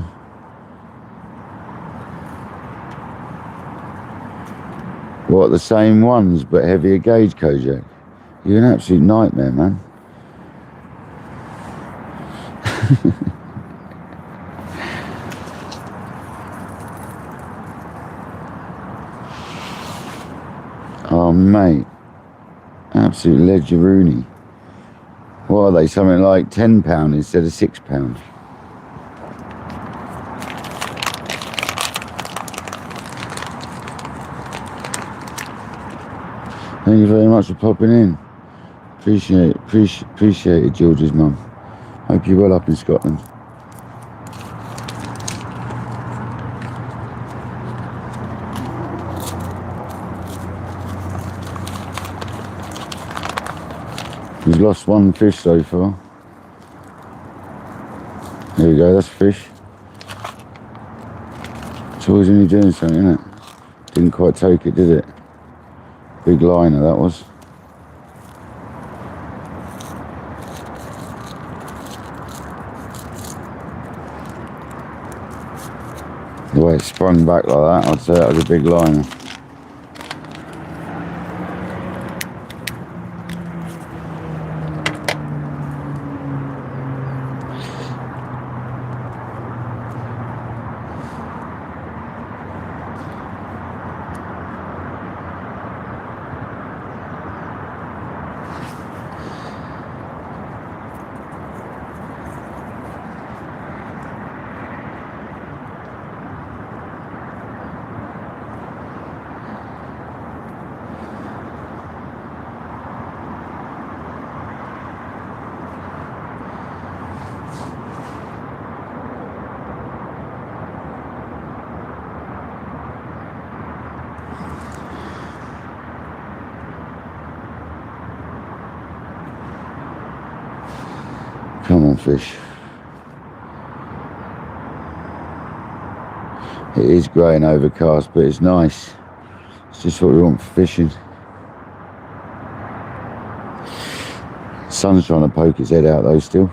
What, the same ones but heavier gauge, Kojak? You're an absolute nightmare, man. Oh, mate. Absolute ledgeroony. What are they? Something like £10 instead of £6. Thank you very much for popping in. Appreciate it, George's mum. Hope you're well up in Scotland. We've lost one fish so far. There we go, that's a fish. It's always when you're doing something, isn't it? Didn't quite take it, did it? Big liner, that was. The way it sprung back like that, I'd say that was a big liner. Come on, fish. It is grey and overcast, but it's nice. It's just what we want for fishing. Sun's trying to poke its head out though still.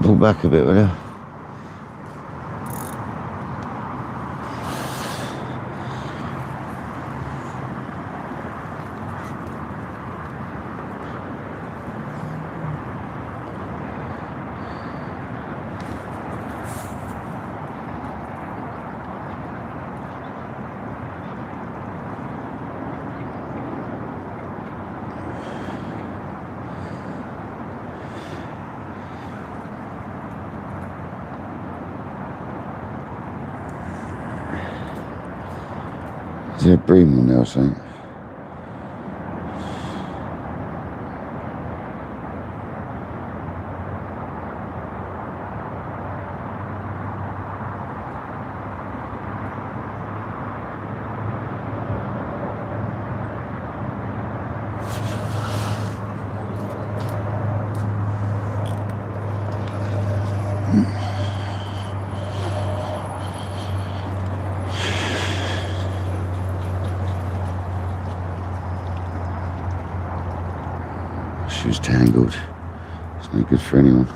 Pull back a bit, will you? Is there a bream on there or something? she was tangled. It's no good for anyone.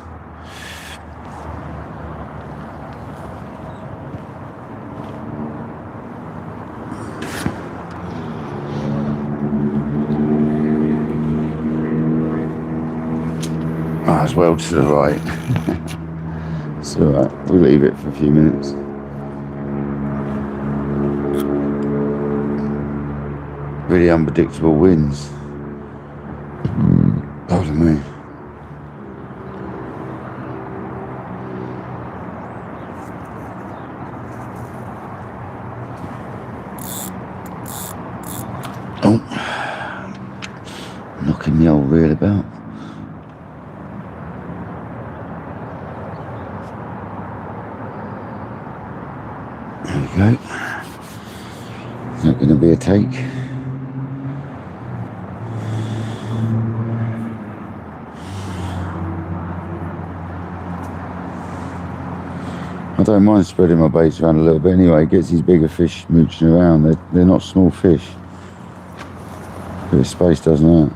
As well to the right. It's alright, we'll leave it for a few minutes. Really unpredictable winds. Pardon me. Oh, knocking the old reel about. There we go. Is that going to be a take? I don't mind spreading my baits around a little bit anyway. It gets these bigger fish mooching around. They're not small fish. Bit of space doesn't hurt.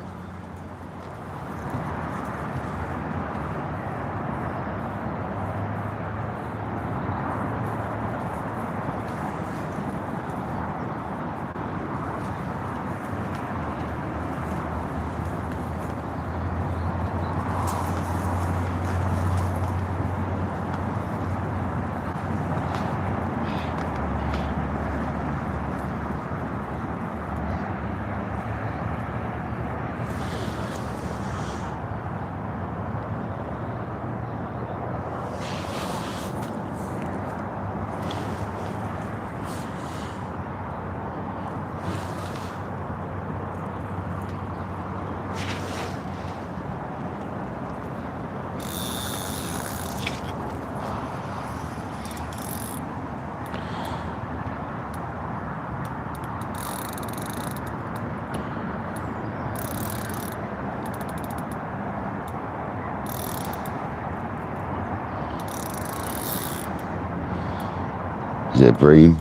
Is it bream?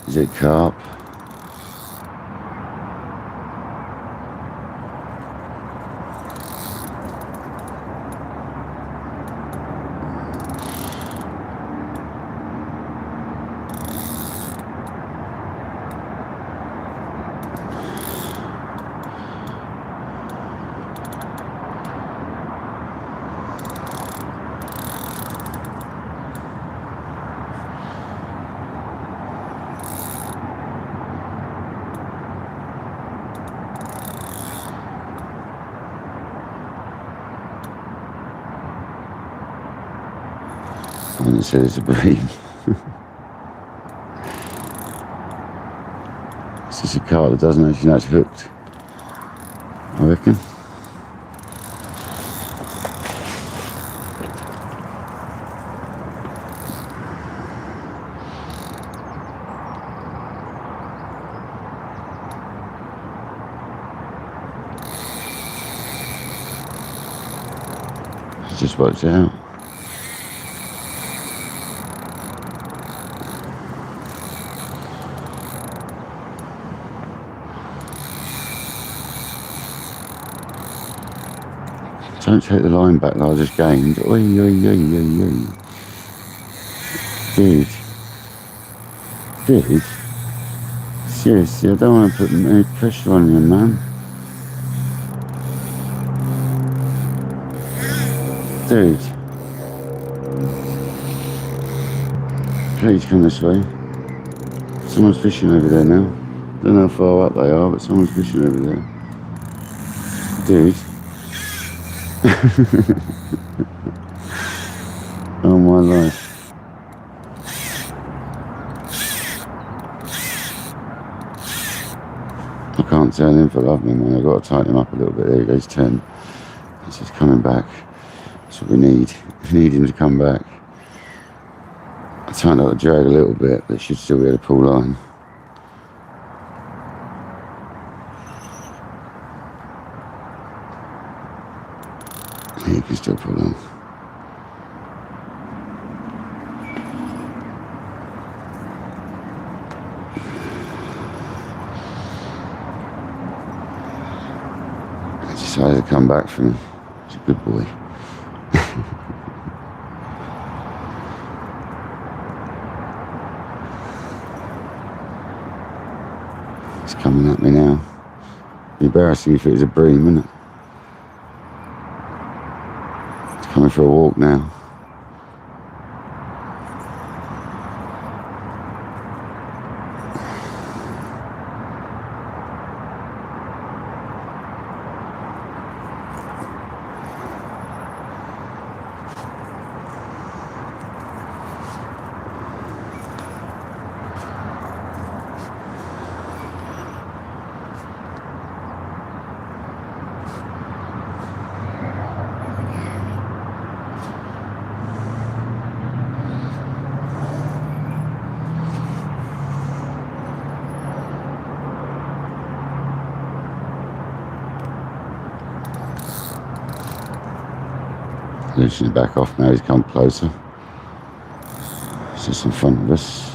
Is it carp? And it said it's a bream. It's just a carp that doesn't actually know it's hooked, I reckon. It just worked out. Don't take the line back that I just gained. Oi, oi, oi, oi, oi. Dude. Seriously, I don't want to put any pressure on you, man. Dude. Please come this way. Someone's fishing over there now. Don't know how far up they are, but someone's fishing over there. Dude. Oh my life. I can't turn him for love me, man. I've got to tighten him up a little bit. There he goes, turn. He's just coming back. That's what we need. We need him to come back. I tightened up the drag a little bit, but should still be able to pull line. Yeah, you can still pull on. decided to come back for me. He's a good boy. He's coming at me now. Embarrassing if it was a bream, wouldn't it? He's coming for a walk now. Loosening back off now, he's come closer. He's just in front of us.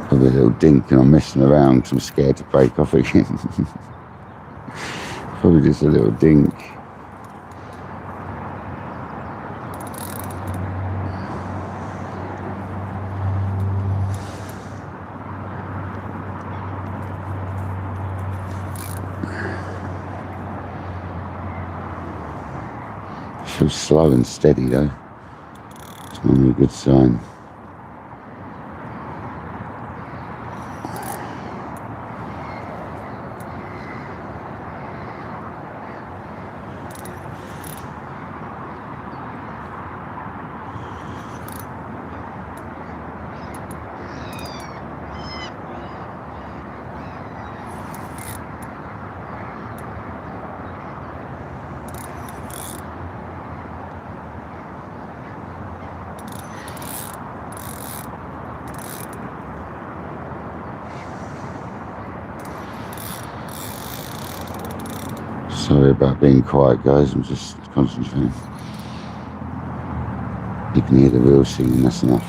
Probably a little dink and I'm messing around because I'm scared to break off again. Probably just a little dink. Feels slow and steady though. It's normally a good sign. Sorry about being quiet, guys. I'm just concentrating. You can hear the reel singing, that's enough.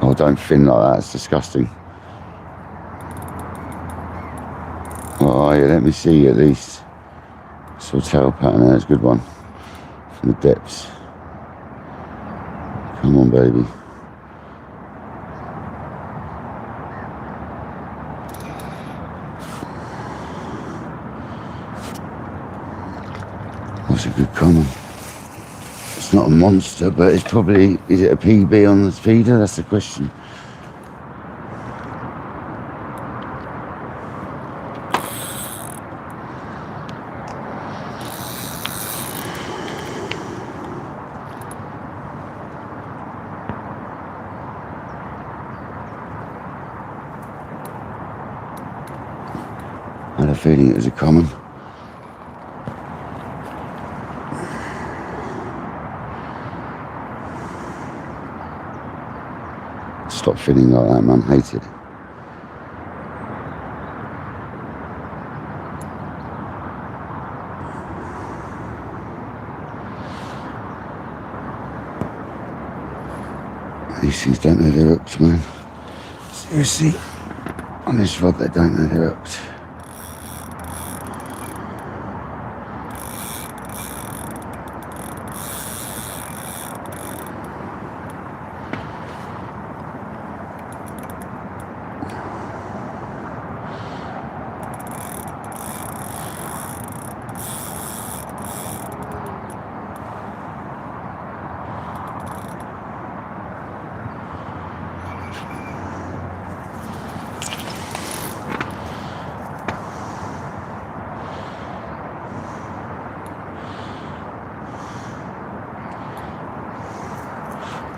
Oh, don't fin like that, it's disgusting. Oh yeah, let me see at least. Sort of tail pattern there, it's a good one. From the depths. Come on, baby. That's a good comment. It's not a monster, but it's probably, is it a PB on the feeder? That's the question. I had a feeling it was a common. Stop feeling like that, man. Hate it. These things don't know their hooks, man. Seriously. on this rod they don't know they're hooked.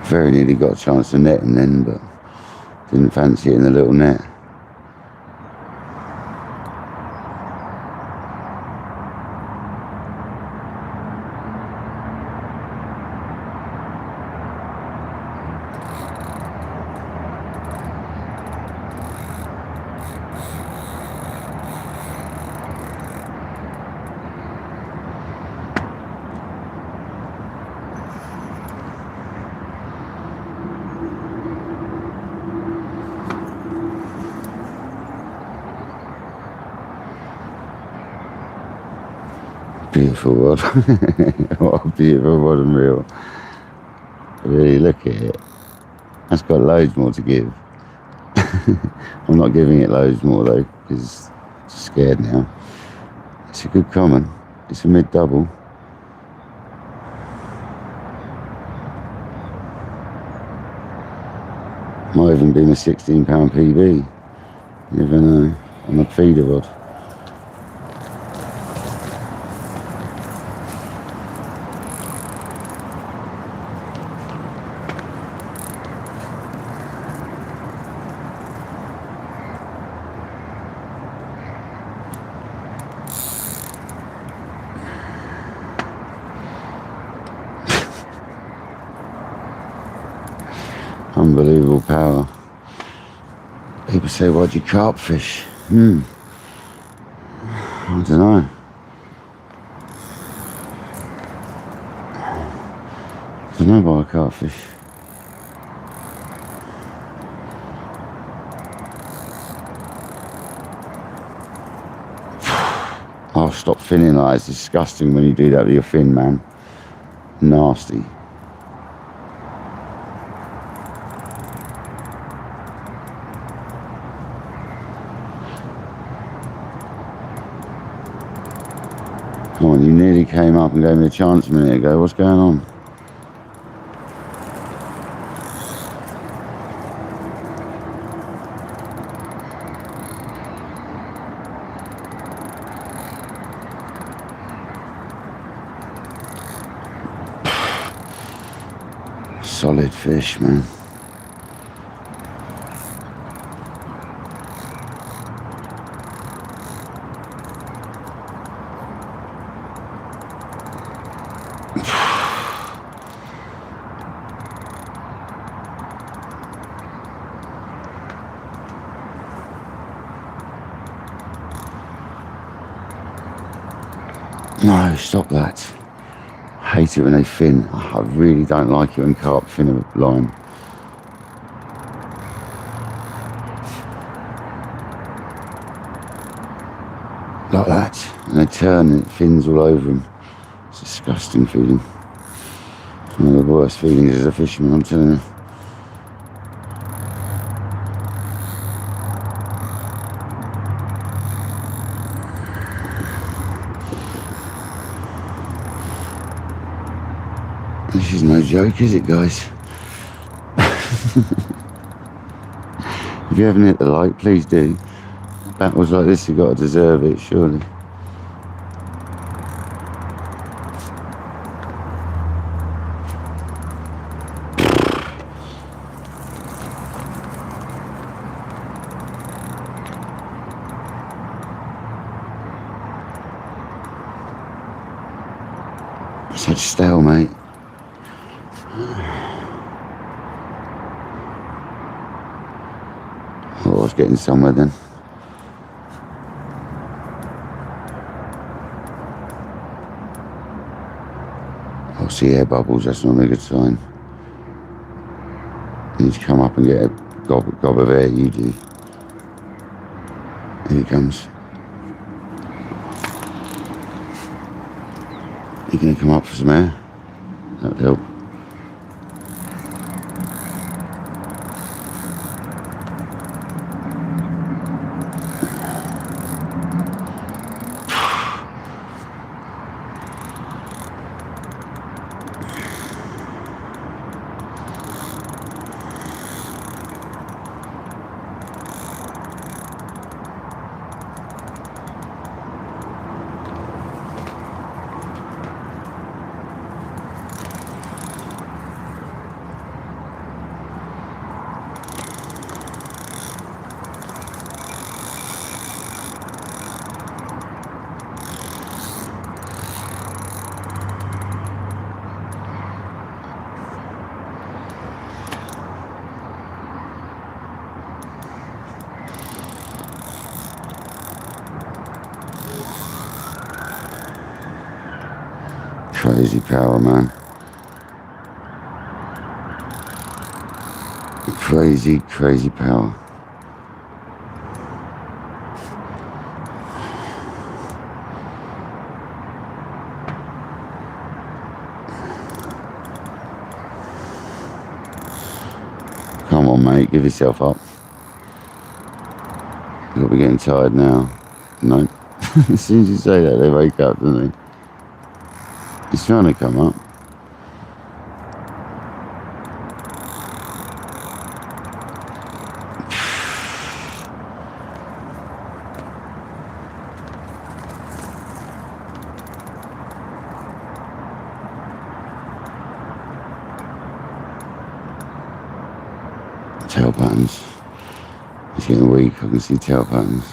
Very nearly got a chance to net him then, but didn't fancy it in the little net. Beautiful rod. What a beautiful rod and reel. Really, look at it. That's got loads more to give. I'm not giving it loads more though, because I'm scared now. It's a good common. It's a mid-double. Might even be my £16 PB. You never know. On a feeder rod. Unbelievable power. People say, why'd you carp fish? I don't know. I don't know why I carp fish. Oh, stop finning like that. It's disgusting when you do that with your fin, man. Nasty. Come on, you nearly came up and gave me a chance a minute ago. What's going on? Solid fish, man. No, stop that. I hate it when they fin. I really don't like it when carp fin a line. Like that. And they turn and it fins all over them. It's a disgusting feeling. It's one of the worst feelings as a fisherman, I'm telling you. This is no joke, is it, guys? If you haven't hit the like, please do. Battles like this, you've got to deserve it, surely. Such stalemate. Oh, I was getting somewhere then. I'll see air bubbles, that's normally a good sign. You need to come up and get a gob of air, you do. Here he comes. You're going to come up for some air? That would help. Crazy power, man. Crazy, crazy power. Come on, mate, give yourself up. You'll be getting tired now. No. As soon as you say that, they wake up, don't they? He's trying to come up. Tail patterns. He's getting weak. I can see tail patterns.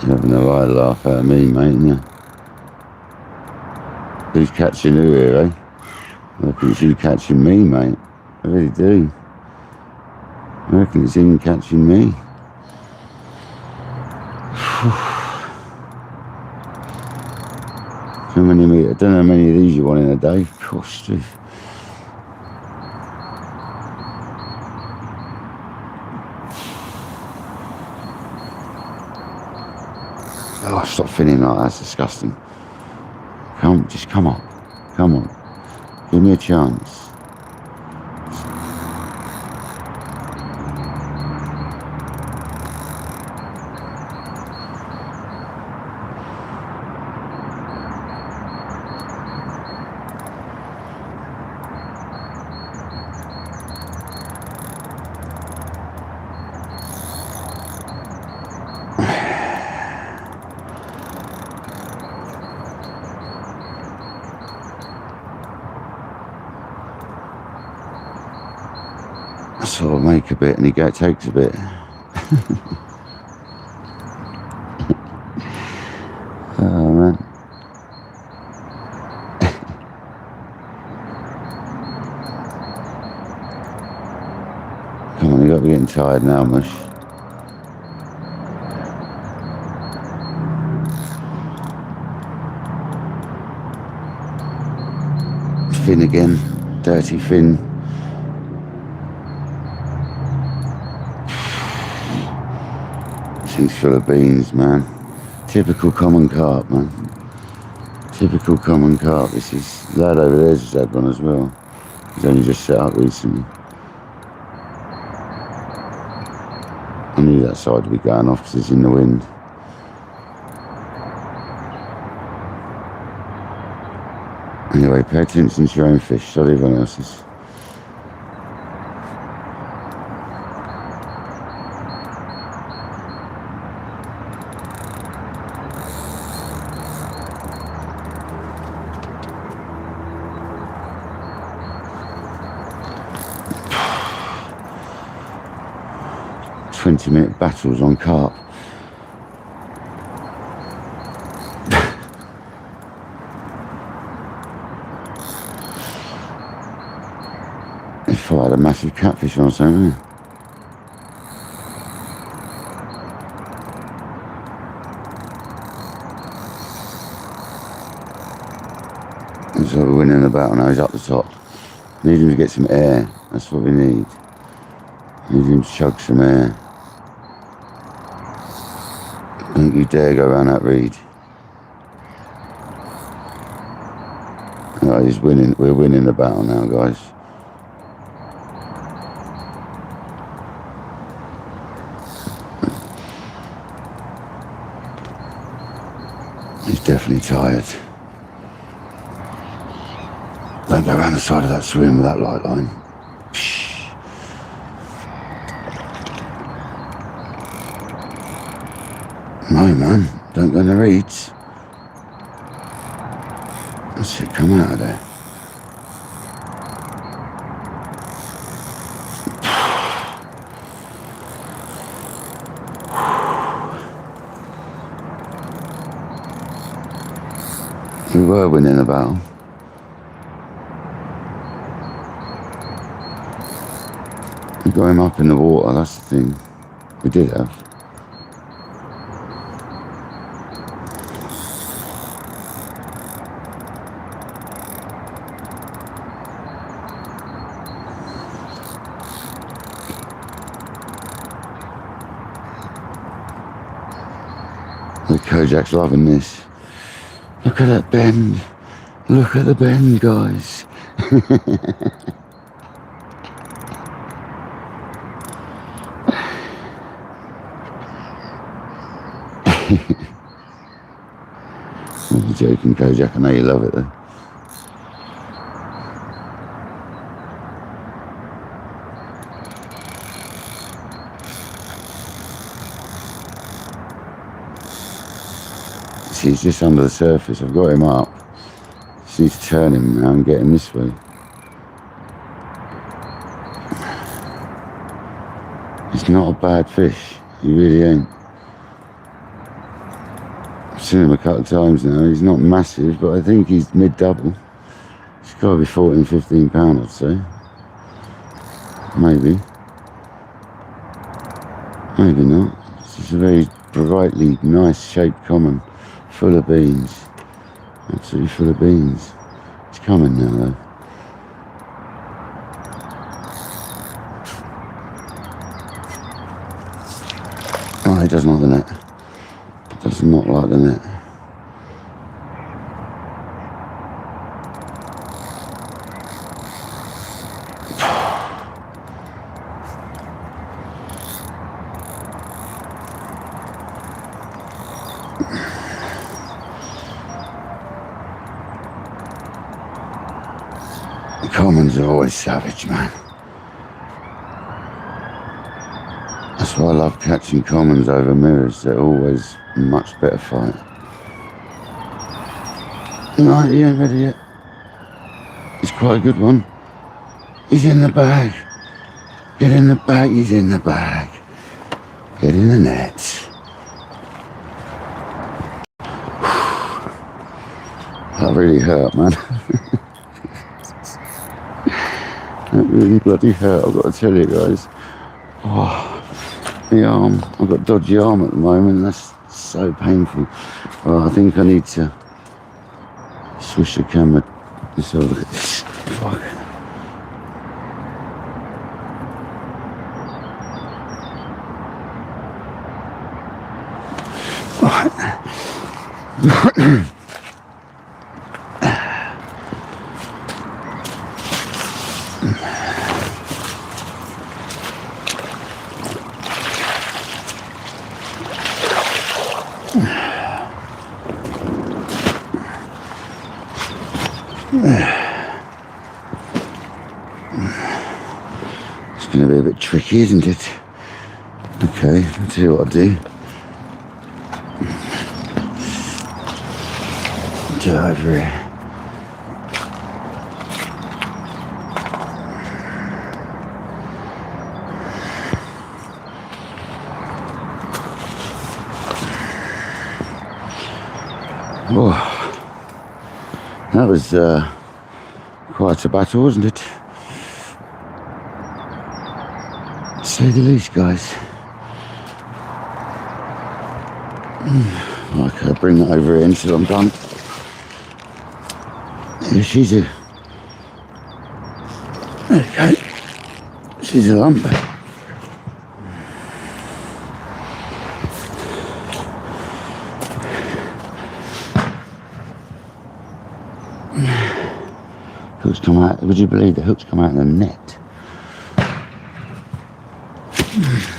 You're having a right laugh at me, mate, aren't you? Who's catching who here, eh? I reckon it's you catching me, mate. I really do. I reckon it's him catching me. How many I don't know how many of these you want in a day. Gosh, dude. Oh, stop feeling like that. That's disgusting. Just come on. Come on. Give me a chance. So I make a bit and he takes a bit. Oh man. Come on, you got to be getting tired now, mush. Fin again, dirty fin. Thing's full of beans, man. Typical common carp, man. Typical common carp. This is lad over there's just had one as well. He's only just set up recently. knew that side would be going off because it's in the wind. Anyway, pay attention to your own fish, not everyone else's. "20-minute battles on carp." They fired a massive catfish on something. That's what we're winning the battle now. He's up the top. Need him to get some air. That's what we need. Need him to chug some air. Don't you dare go around that reed. Oh, he's winning. We're winning the battle now, guys. He's definitely tired. Don't go around the side of that swim with that light line. No, man. Don't go in the reeds. That's it. Come out of there. We were winning the battle. We got him up in the water, that's the thing. We did have. The Kojak's loving this. Look at that bend. Look at the bend, guys. I'm joking, Kojak. I know you love it though. See, he's just under the surface. I've got him up. Just need to turn him now and get him this way. He's not a bad fish. He really ain't. I've seen him a couple of times now. He's not massive, but I think he's mid-double. He's got to be 14, 15 pound, I'd say. Maybe. Maybe not. It's just a very brightly nice shaped common. Full of beans. Absolutely full of beans. It's coming now though. Oh, he doesn't like the net. Does not like the net. The commons are always savage, man. That's why I love catching commons over mirrors. They're always a much better fight. No, he ain't ready yet. It's quite a good one. He's in the bag. Get in the bag, he's in the bag. Get in the net. That really hurt, man. That really bloody hurt, I've got to tell you guys. Oh, the arm. I've got dodgy arm at the moment, and that's so painful. Oh, I think I need to switch the camera. Let's have a look at this. Fuck. Right. be a bit tricky, isn't it? Okay, I'll tell you what I'll do. Do it over here. Oh, that was quite a battle, wasn't it? To say the least, guys. Okay, I'll bring that over here until I'm done. Yeah, she's a... Okay. She's a lump. Hooks come out, would you believe the hooks come out of the net?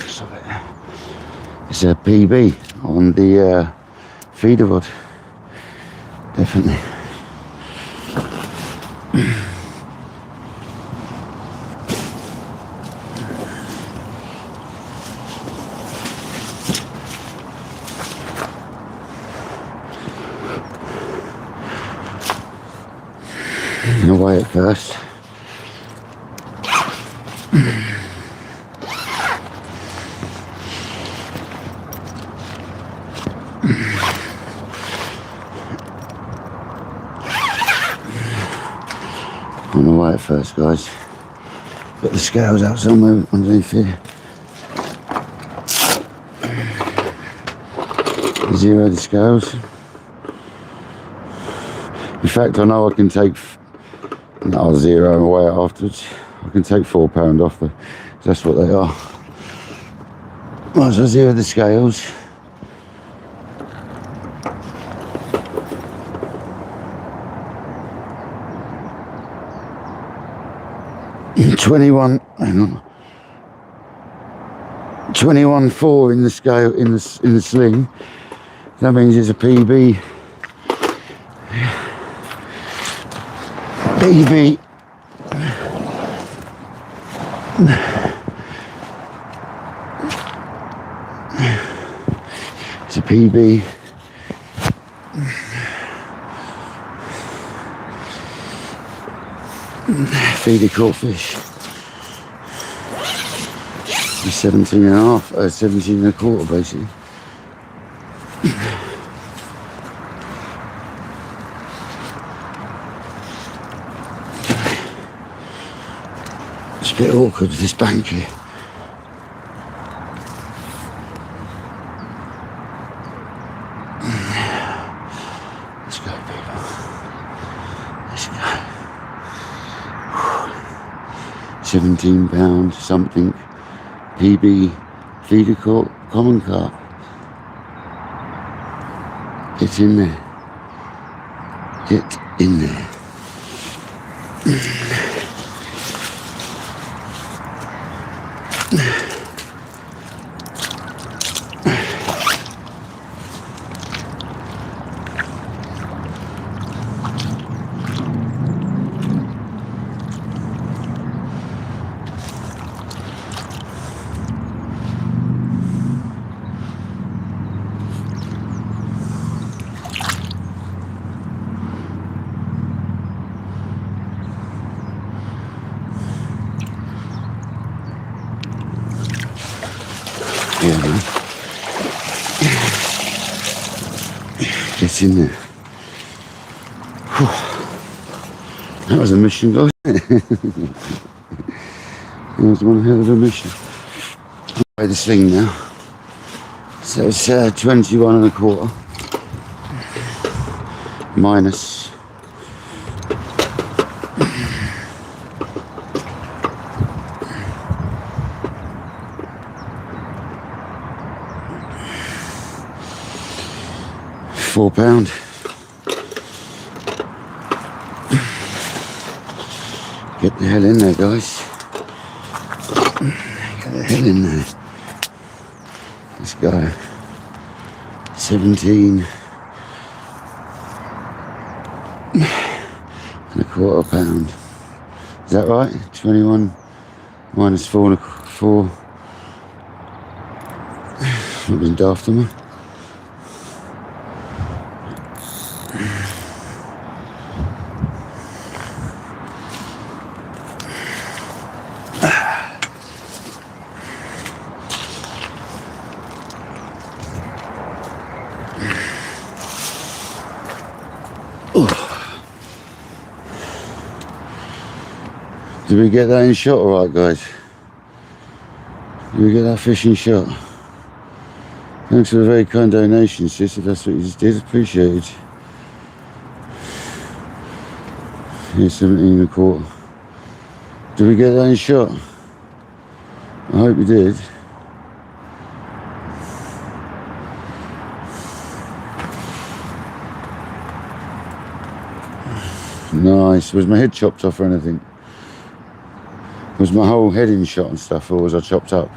Stop it. It's a PB on the feeder rod. Definitely. Away at first. On the way at first, guys. Got the scales out somewhere underneath here. Zero the scales. In fact, I know I can take. I'll zero and weigh it afterwards. I can take £4 off, but that's what they are. Might as well zero the scales. Hang on. 21.4 in the scale in the sling. That means it's a PB. PB. It's a PB. Feeder caught fish. 17 and a half, 17 and a quarter basically. It's a bit awkward with this bank here. Let's go, people. Let's go. £17 something. PB feeder caught common carp. Get in there. Get in there. Yeah, man. Get in there. Whew. That was a mission, guys. That was one hell of a mission. I'll the sling now. So it's 21 and a quarter. Minus. £4. Get the hell in there, guys. Get the hell in there. Let's go. 17 and a quarter pound. Is that right? 21 minus 4 before. Not being daft, am I? Did we get that in shot all right, guys? Did we get that fish in shot? Thanks for the very kind donation, sis, if that's what you just did. Appreciate it. Here's 17 a quarter. Did we get that in shot? I hope we did. Nice. Was my head chopped off or anything? Was my whole head in shot and stuff, or was I chopped up?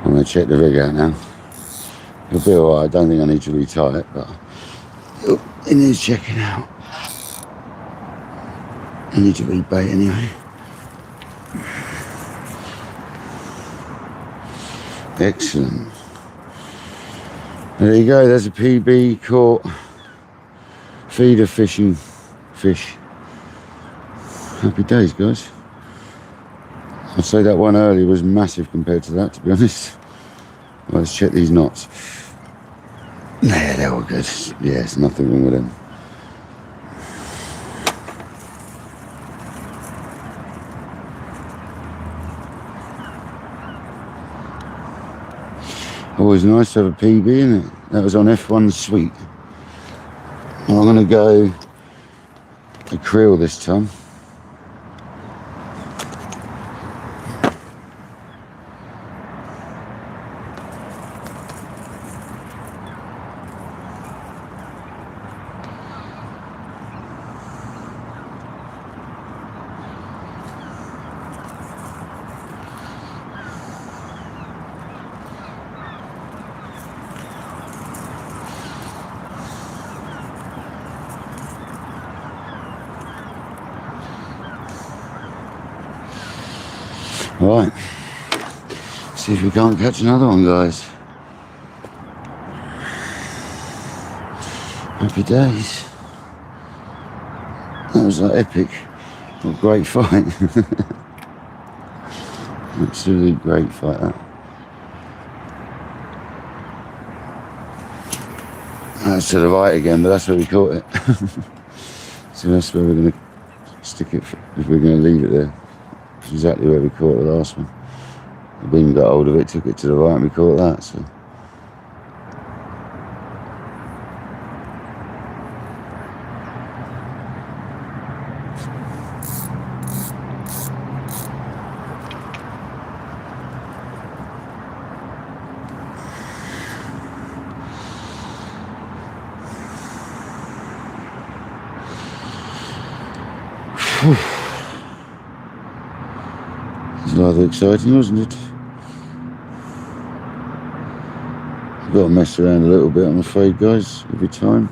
I'm going to check the rig out now. It'll be alright. I don't think I need to retie it, but it needs checking out. I need to rebait anyway. Excellent. There you go, there's a PB caught feeder fishing fish. Happy days, guys. I'd say that one earlier was massive compared to that, to be honest. Well, let's check these knots. Yeah, they're all good. Yeah, there's nothing wrong with them. Always nice to have a PB, isn't it? That was on F1 Sweet. I'm going to go a krill this time. Right, see if we can't catch another one, guys. Happy days. That was like epic. What a great fight. Absolutely great fight, that. That's to the right again, but that's where we caught it. So that's where we're going to stick it if we're going to leave it there. That's exactly where we caught the last one. The beam got hold of it, took it to the right, and we caught that. So. It's rather exciting, wasn't it? I've got to mess around a little bit, I'm afraid, guys, every time.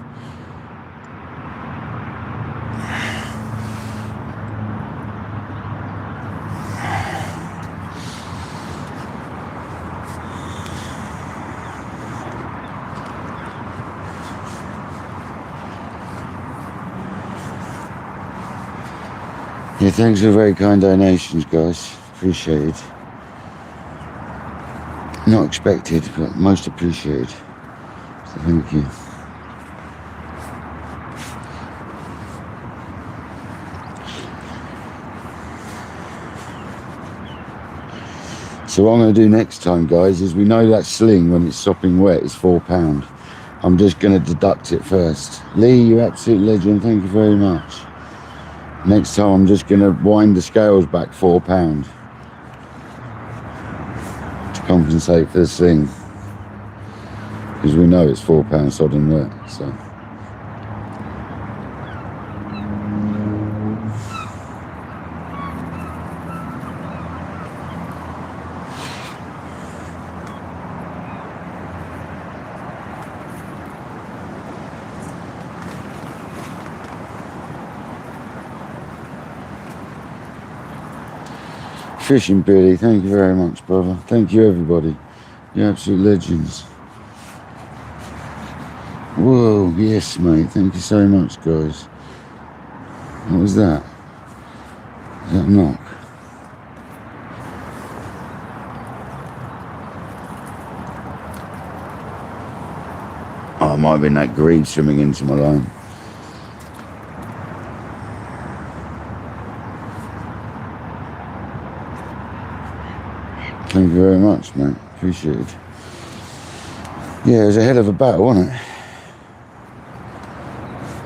Yeah, thanks for the very kind donations, guys. Appreciate it. Not expected, but most appreciated. So thank you. So what I'm going to do next time, guys, is we know that sling when it's sopping wet is £4. I'm just going to deduct it first. Lee, you absolute legend. Thank you very much. Next time I'm just going to wind the scales back £4 to compensate for the sling, because we know it's £4 sodden wet. So fishing, Billy. Thank you very much, brother. Thank you, everybody. You're absolute legends. Whoa, yes, mate. Thank you so much, guys. What was that? Is that a knock? Oh, it might have been that grebe swimming into my line. Thank you very much, mate. Appreciate it. Yeah, it was a hell of a battle, wasn't it?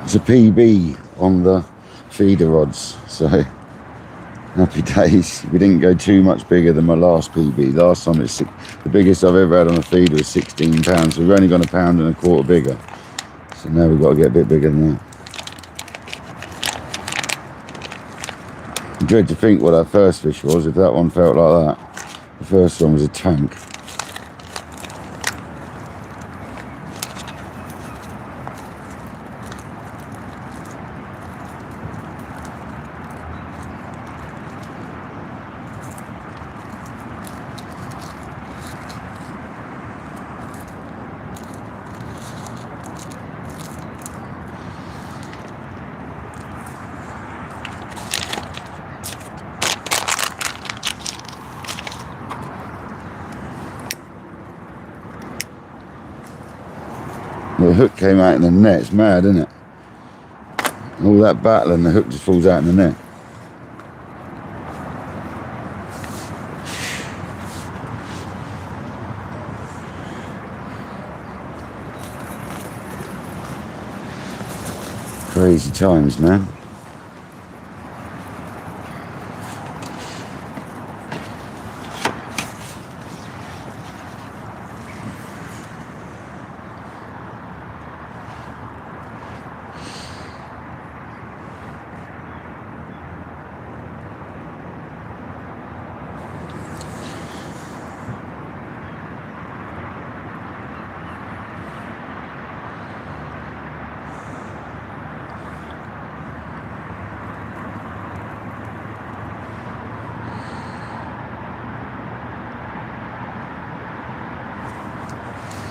It's a PB on the feeder rods, so happy days. We didn't go too much bigger than my last PB. Last time the biggest I've ever had on a feeder was 16 pounds, so we've only gone 1.25 pounds bigger. So now we've got to get a bit bigger than that. I dread to think what our first fish was, if that one felt like that. The first one was a tank. The hook came out in the net. It's mad, isn't it? All that battle and the hook just falls out in the net. Crazy times, man.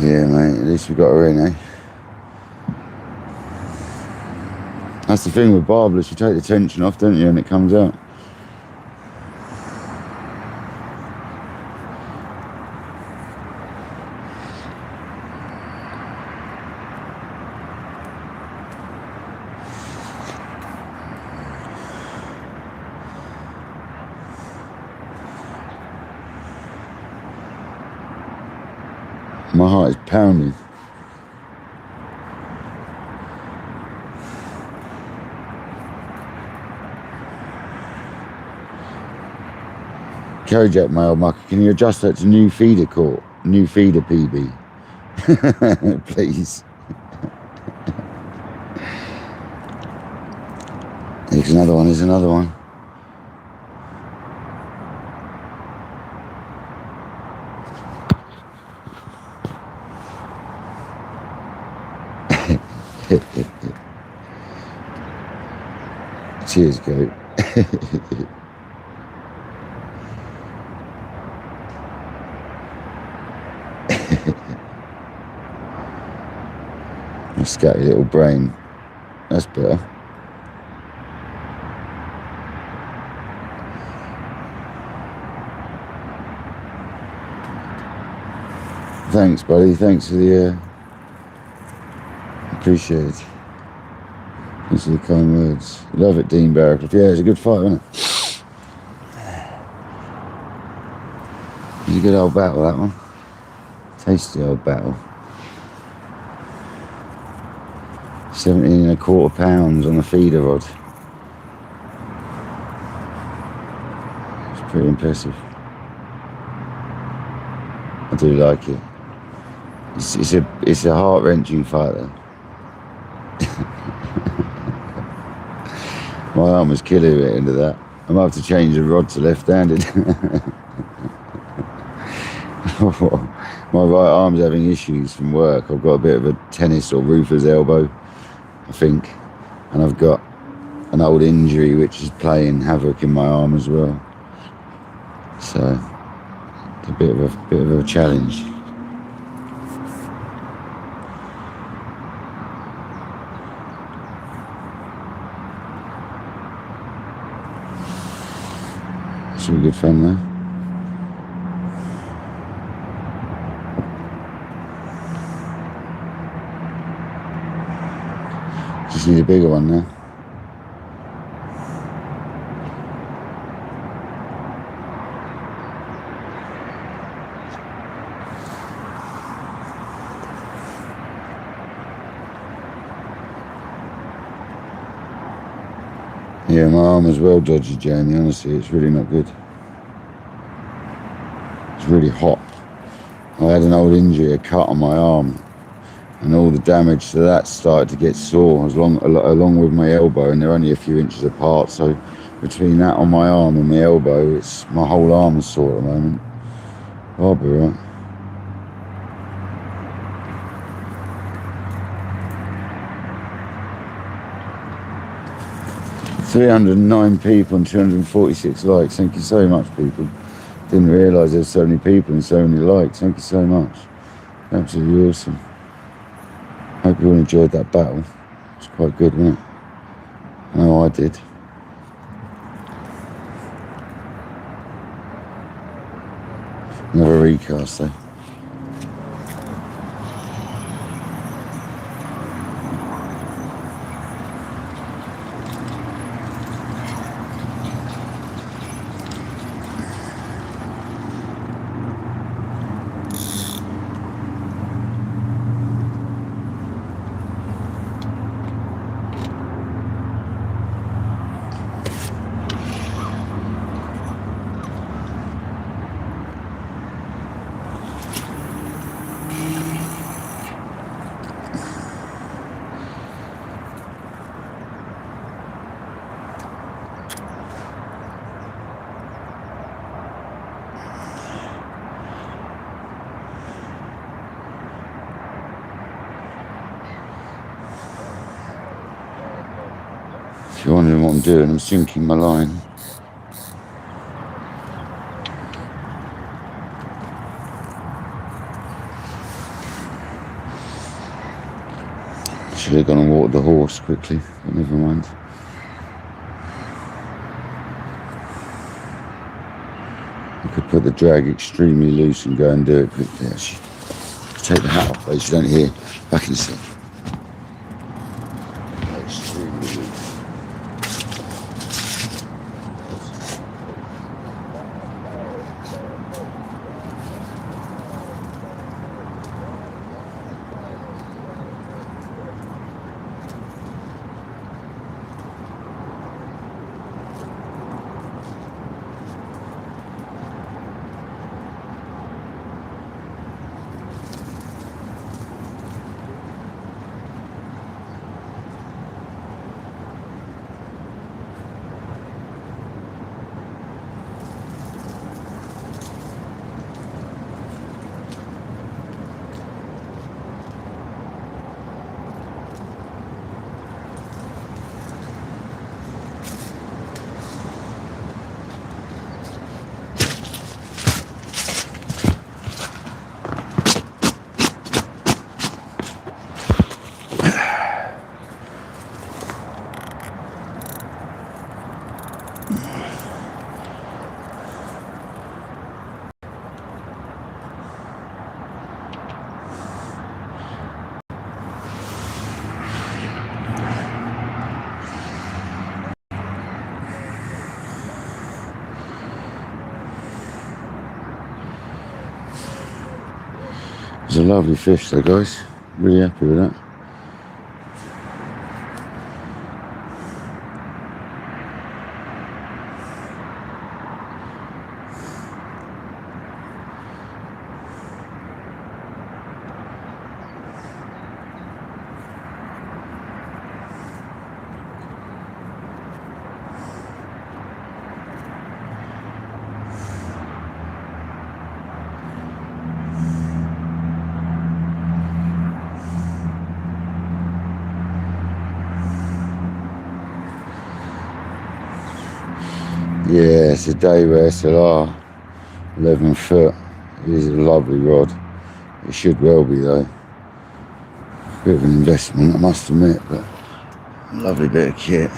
Yeah, mate, at least we got her in, eh? That's the thing with barbless, you take the tension off, don't you, and it comes out. My heart is pounding. Kojak mail mucker, can you adjust that to new feeder court? New feeder PB? Please. Here's another one, here's another one. Cheers, goat. A scatty little brain. That's better. Thanks, buddy. Thanks for the appreciate it. Thanks for the kind words. Love it, Dean Barraclough. Yeah, it's a good fight, wasn't it? It was a good old battle, that one. Tasty old battle. 17.25 pounds on the feeder rod. It's pretty impressive. I do like it. It's a heart-wrenching fight, though. My arm was killing it into that. I might have to change the rod to left-handed. My right arm's having issues from work. I've got a bit of a tennis or roofer's elbow, I think. And I've got an old injury which is playing havoc in my arm as well. So it's a bit of a challenge. It's all good fun though. Just need a bigger one now. Yeah, my arm is well dodgy, Jamie, honestly, it's really not good. It's really hot. I had an old injury, a cut on my arm, and all the damage to that started to get sore along with my elbow, and they're only a few inches apart, so between that on my arm and my elbow, it's my whole arm is sore at the moment. I'll be right. $309 people and 246 likes. Thank you so much, people. Didn't realise there's so many people and so many likes. Thank you so much. Absolutely awesome. Hope you all enjoyed that battle. It's quite good, wasn't it? I know I did. Another recast though. If you're wondering what I'm doing, I'm sinking my line. Should have gone and walked the horse quickly, but never mind. I could put the drag extremely loose and go and do it quickly actually. Take the hat off, please, you don't hear. Back in a sec. Extremely loose. It's a lovely fish though, guys. Really happy with that. Yeah, it's a day where SLR 11 foot. It is a lovely rod. It should well be though. Bit of an investment, I must admit, but a lovely bit of kit.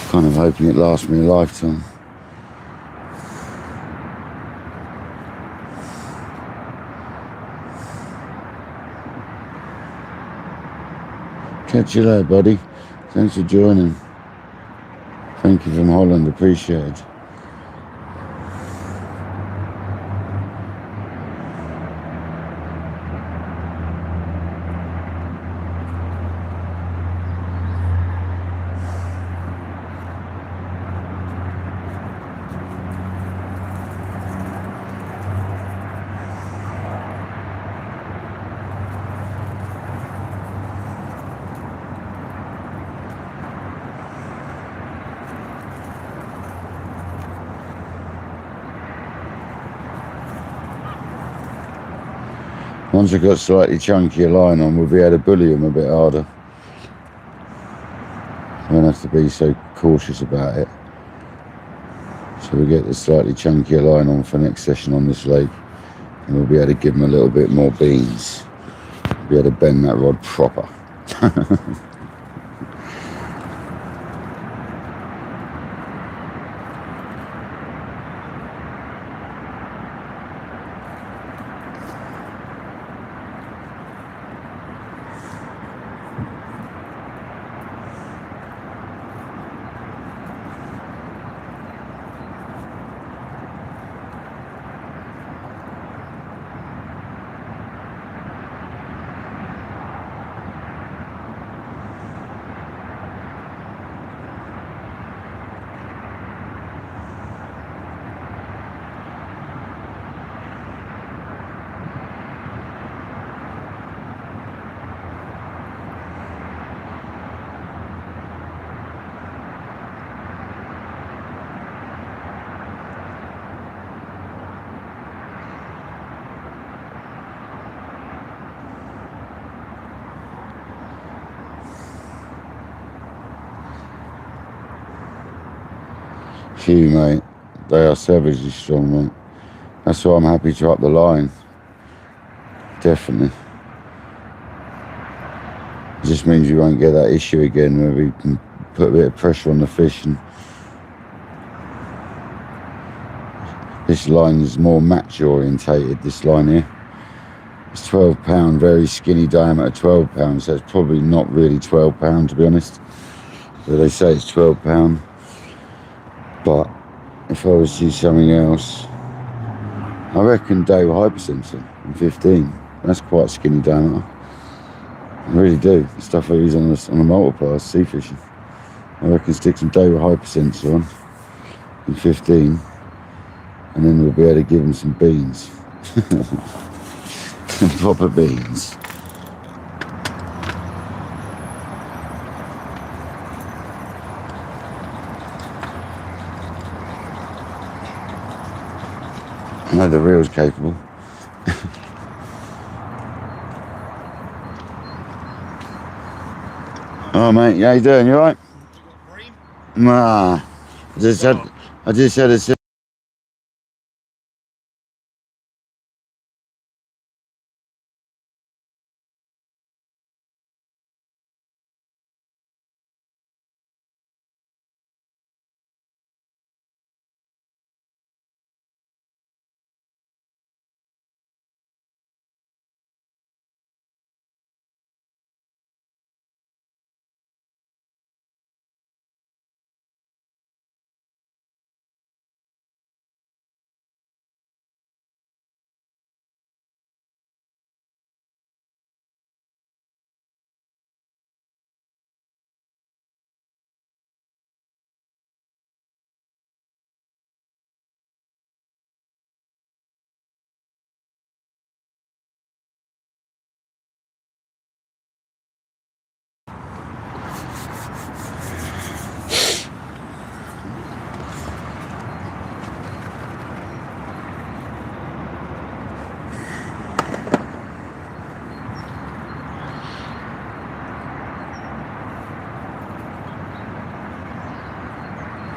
Kind of hoping it lasts me a lifetime. Catch you later, buddy. Thanks for joining. Thank you from Holland, appreciated. Once I've got slightly chunkier line on, we'll be able to bully them a bit harder. I won't have to be so cautious about it. So we get the slightly chunkier line on for next session on this lake, and we'll be able to give them a little bit more beans. Be able to bend that rod proper. Phew, mate. They are savagely strong, mate. That's why I'm happy to up the line. Definitely. It just means you won't get that issue again where we can put a bit of pressure on the fish. And this line is more match orientated, this line here. It's 12 pound, very skinny diameter 12 pounds, so it's probably not really 12 pound to be honest. But they say it's 12 pound. But if I was to use something else, I reckon Day with hypersensor in 15. That's quite skinny diameter. I really do. The stuff I use on the multiplier, sea fishing. I reckon stick some Day with hypersensor on in 15, and then we'll be able to give them some beans. Some proper beans. I know the reel's capable. Oh mate, how you doing? You alright? Nah. I just had a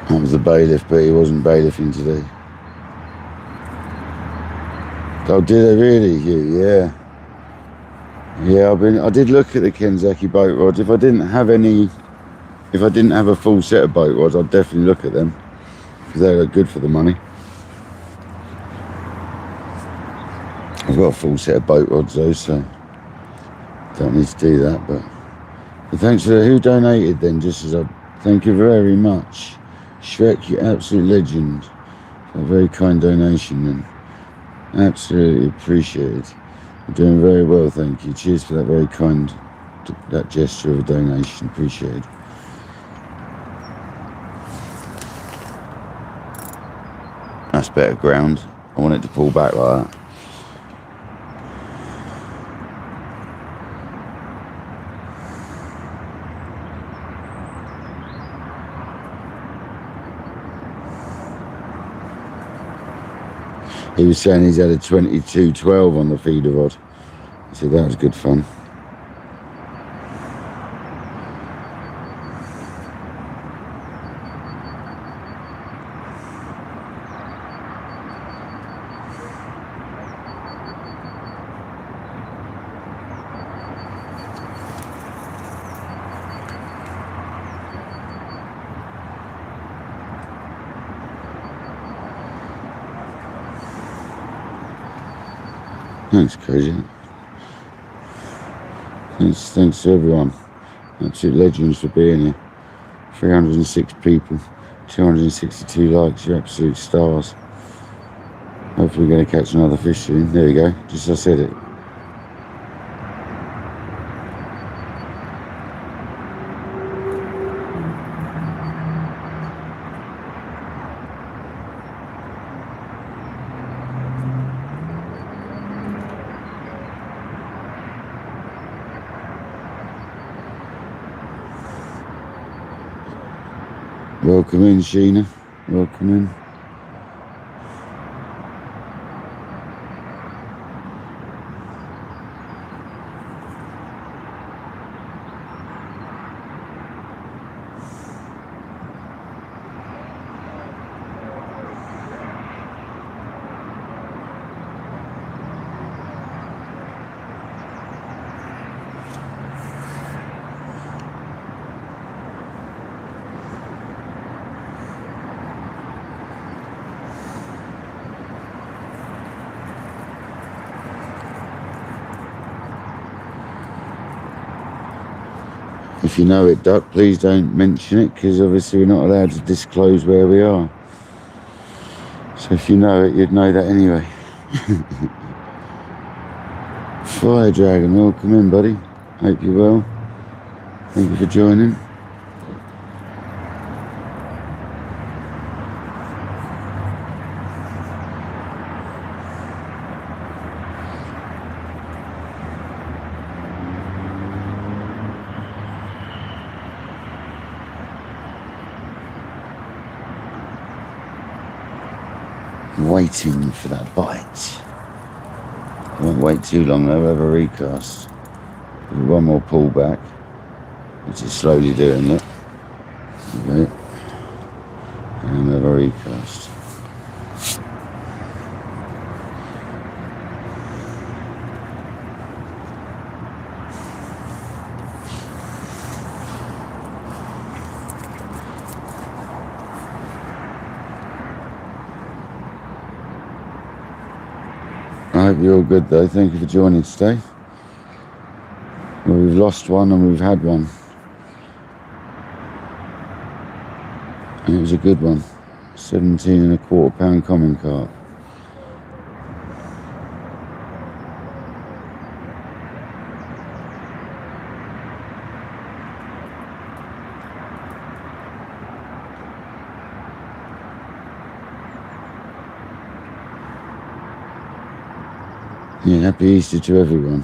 That was the bailiff, but he wasn't bailiffing today. Oh, did I really, Hugh? Yeah. Yeah, I did look at the Kenzaki boat rods. If I didn't have a full set of boat rods, I'd definitely look at them, because they look good for the money. I've got a full set of boat rods though, so don't need to do that, but thanks for who donated then, just as a thank you very much. Shrek, you absolute legend. A very kind donation then. Absolutely appreciated. You're doing very well, thank you. Cheers for that very kind, that gesture of a donation. Appreciated. That's better ground. I want it to pull back like that. He was saying he's had a 22-12 on the feeder rod. I said that was good fun. Thanks, Crazy. Thanks to everyone. Absolute legends for being here. 306 people, 262 likes. You're absolute stars. Hopefully we're going to catch another fish soon. There we go. Just as I said it. Welcome in, Sheena. Welcome in. If you know it, Duck, please don't mention it, because obviously we're not allowed to disclose where we are. So if you know it, you'd know that anyway. Fire Dragon, welcome in, buddy. Hope you're well. Thank you for joining. Waiting for that bite. I won't wait too long though, we'll have a recast. One more pullback, which is slowly doing it. Okay. And we'll have a recast. I hope you're all good though. Thank you for joining today. Well, we've lost one and we've had one. And it was a good one. 17.25 pound common carp. Yeah, happy Easter to everyone.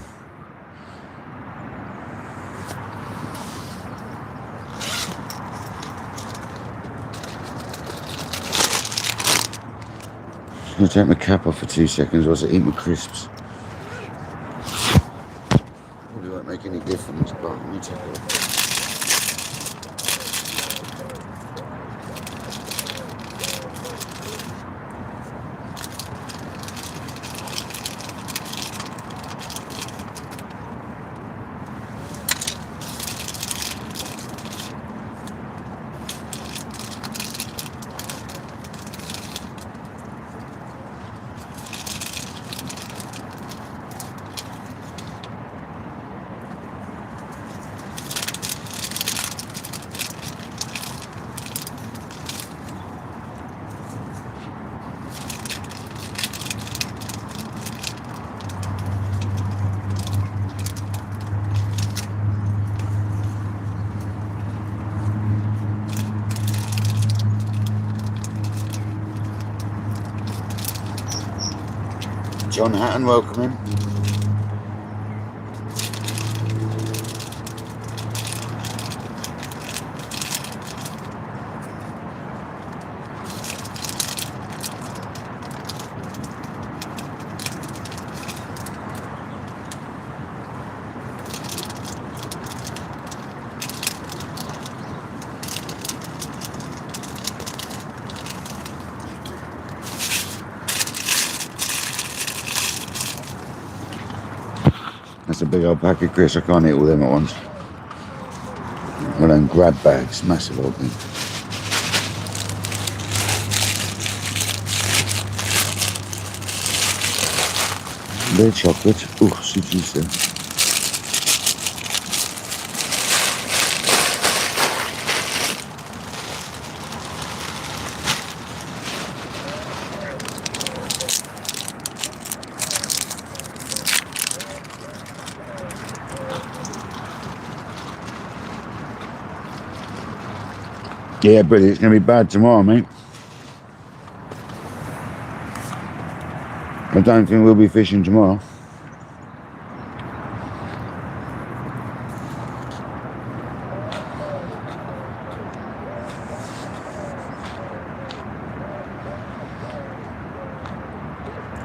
I'm going to take my cap off for 2 seconds whilst I eat my crisps. Probably won't make any difference, but let me take it off. John Hatton, welcome him. That's a big old pack of crisps. I can't eat all them at once. One of them grab bags, massive old thing. Bit of chocolate. Oh, so juicy. Yeah, but it's going to be bad tomorrow, mate. I don't think we'll be fishing tomorrow.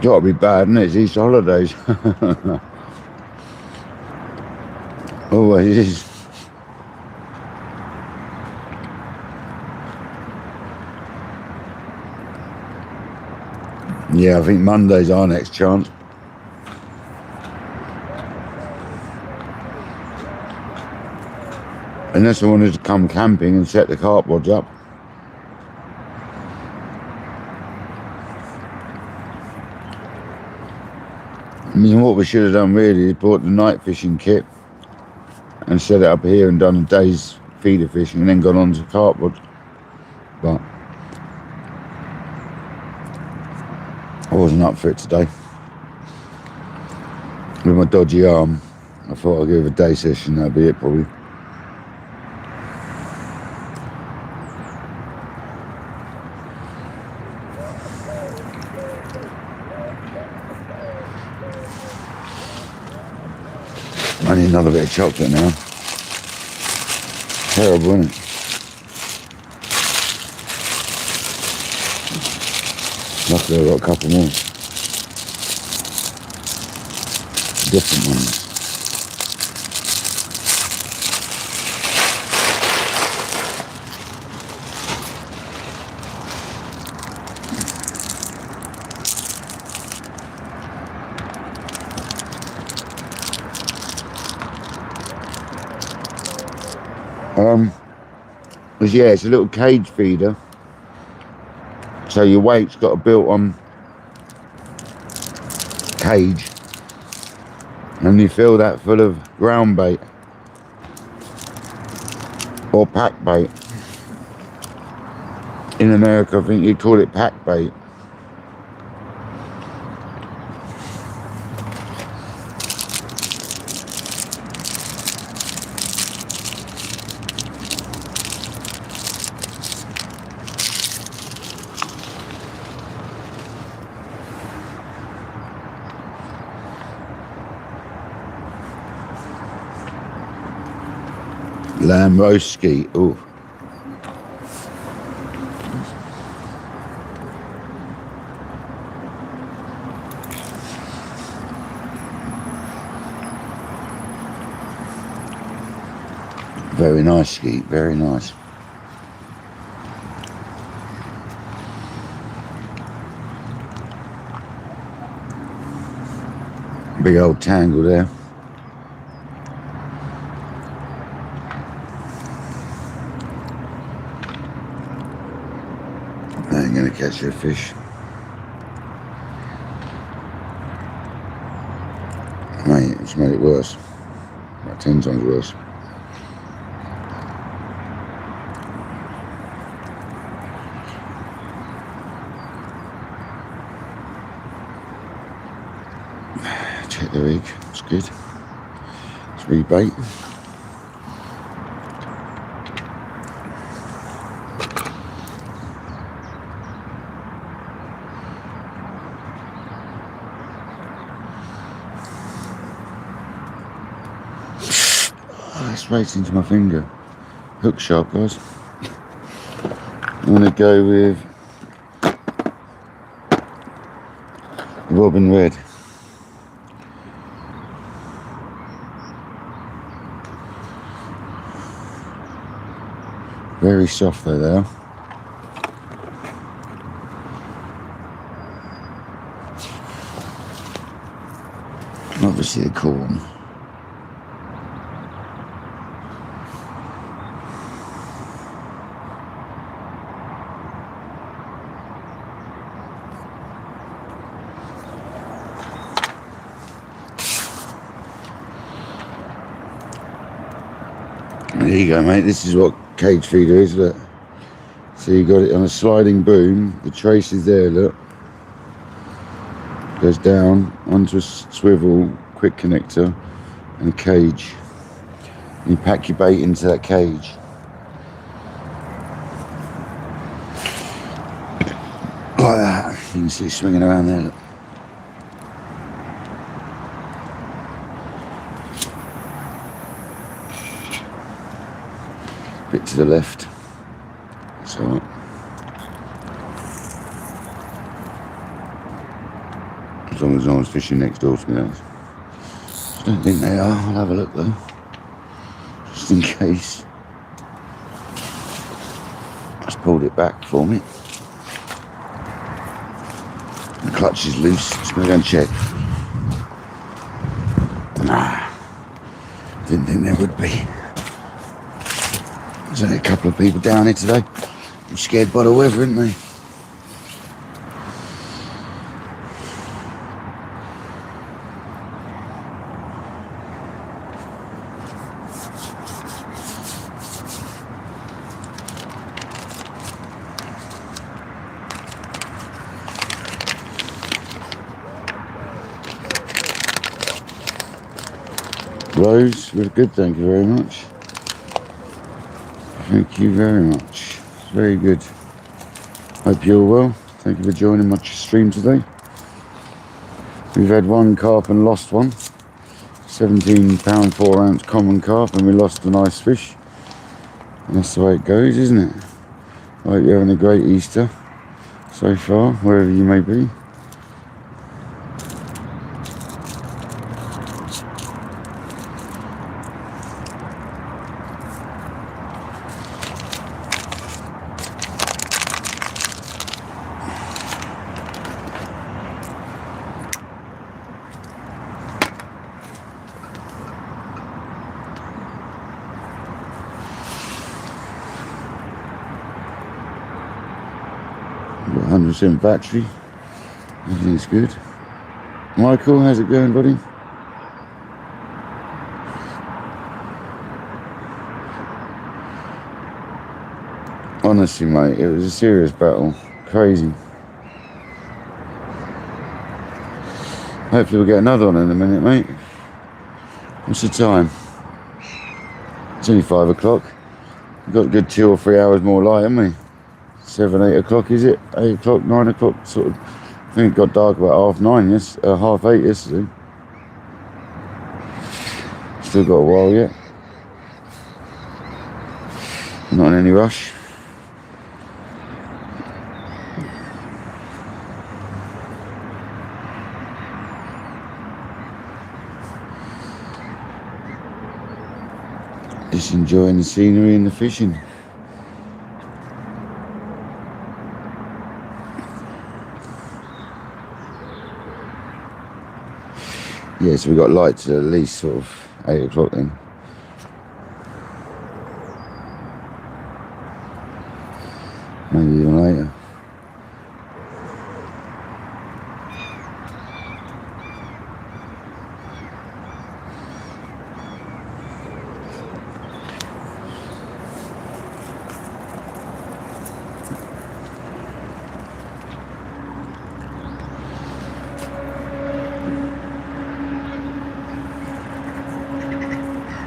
Got to be bad, isn't it? It's Easter holidays. Always is. Yeah, I think Monday's our next chance. Unless I wanted to come camping and set the carp rods up. I mean, what we should have done really is bought the night fishing kit and set it up here and done a day's feeder fishing and then gone on to carp rods. But I wasn't up for it today. With my dodgy arm, I thought I'd give it a day session, that'd be it probably. I need another bit of chocolate now. Terrible, isn't it? Luckily I've got a couple more. Different ones. Yeah, it's a little cage feeder. So your weight's got a built-on cage, and you fill that full of ground bait or pack bait. In America, I think you call it pack bait. Lamb roast ski. Ooh. Very nice ski, very nice. Big old tangle there. I ain't gonna catch a fish. Mate, it's made it worse. About 10 times worse. Check the rig, it's good. It's rebait. straight into my finger. Hook sharp, guys. I'm going to go with Robin Red. Very soft though they are. Obviously the corn. There you go, mate. This is what cage feeder is, look. So you got it on a sliding boom. The trace is there, look. Goes down onto a swivel quick connector and a cage. And you pack your bait into that cage. Like that. You can see it swinging around there, look. Bit to the left. It's alright. As long as no one's fishing next door to me, I don't think they are. I'll have a look though, just in case. Just pulled it back for me. The clutch is loose. Just gonna go and check. Nah, didn't think there would be. There's only a couple of people down here today. I'm scared by the weather, aren't they? Rose, we're good, thank you very much. Thank you very much. It's very good. Hope you're well. Thank you for joining my stream today. We've had one carp and lost one. 17-pound 4-ounce common carp, and we lost a nice fish. And that's the way it goes, isn't it? I hope you're having a great Easter so far, wherever you may be. Got 100% battery. Everything's good. Michael, how's it going, buddy? Honestly, mate, it was a serious battle. Crazy. Hopefully we'll get another one in a minute, mate. What's the time? It's only 5 o'clock. We've got a good 2 or 3 hours more light, haven't we? 7, 8 o'clock, is it? 8 o'clock, 9 o'clock, sort of. I think it got dark about 9:30, half 8 yesterday. Still got a while yet. Not in any rush. Just enjoying the scenery and the fishing. Yeah, so we got light till at least sort of 8 o'clock then. Maybe even later.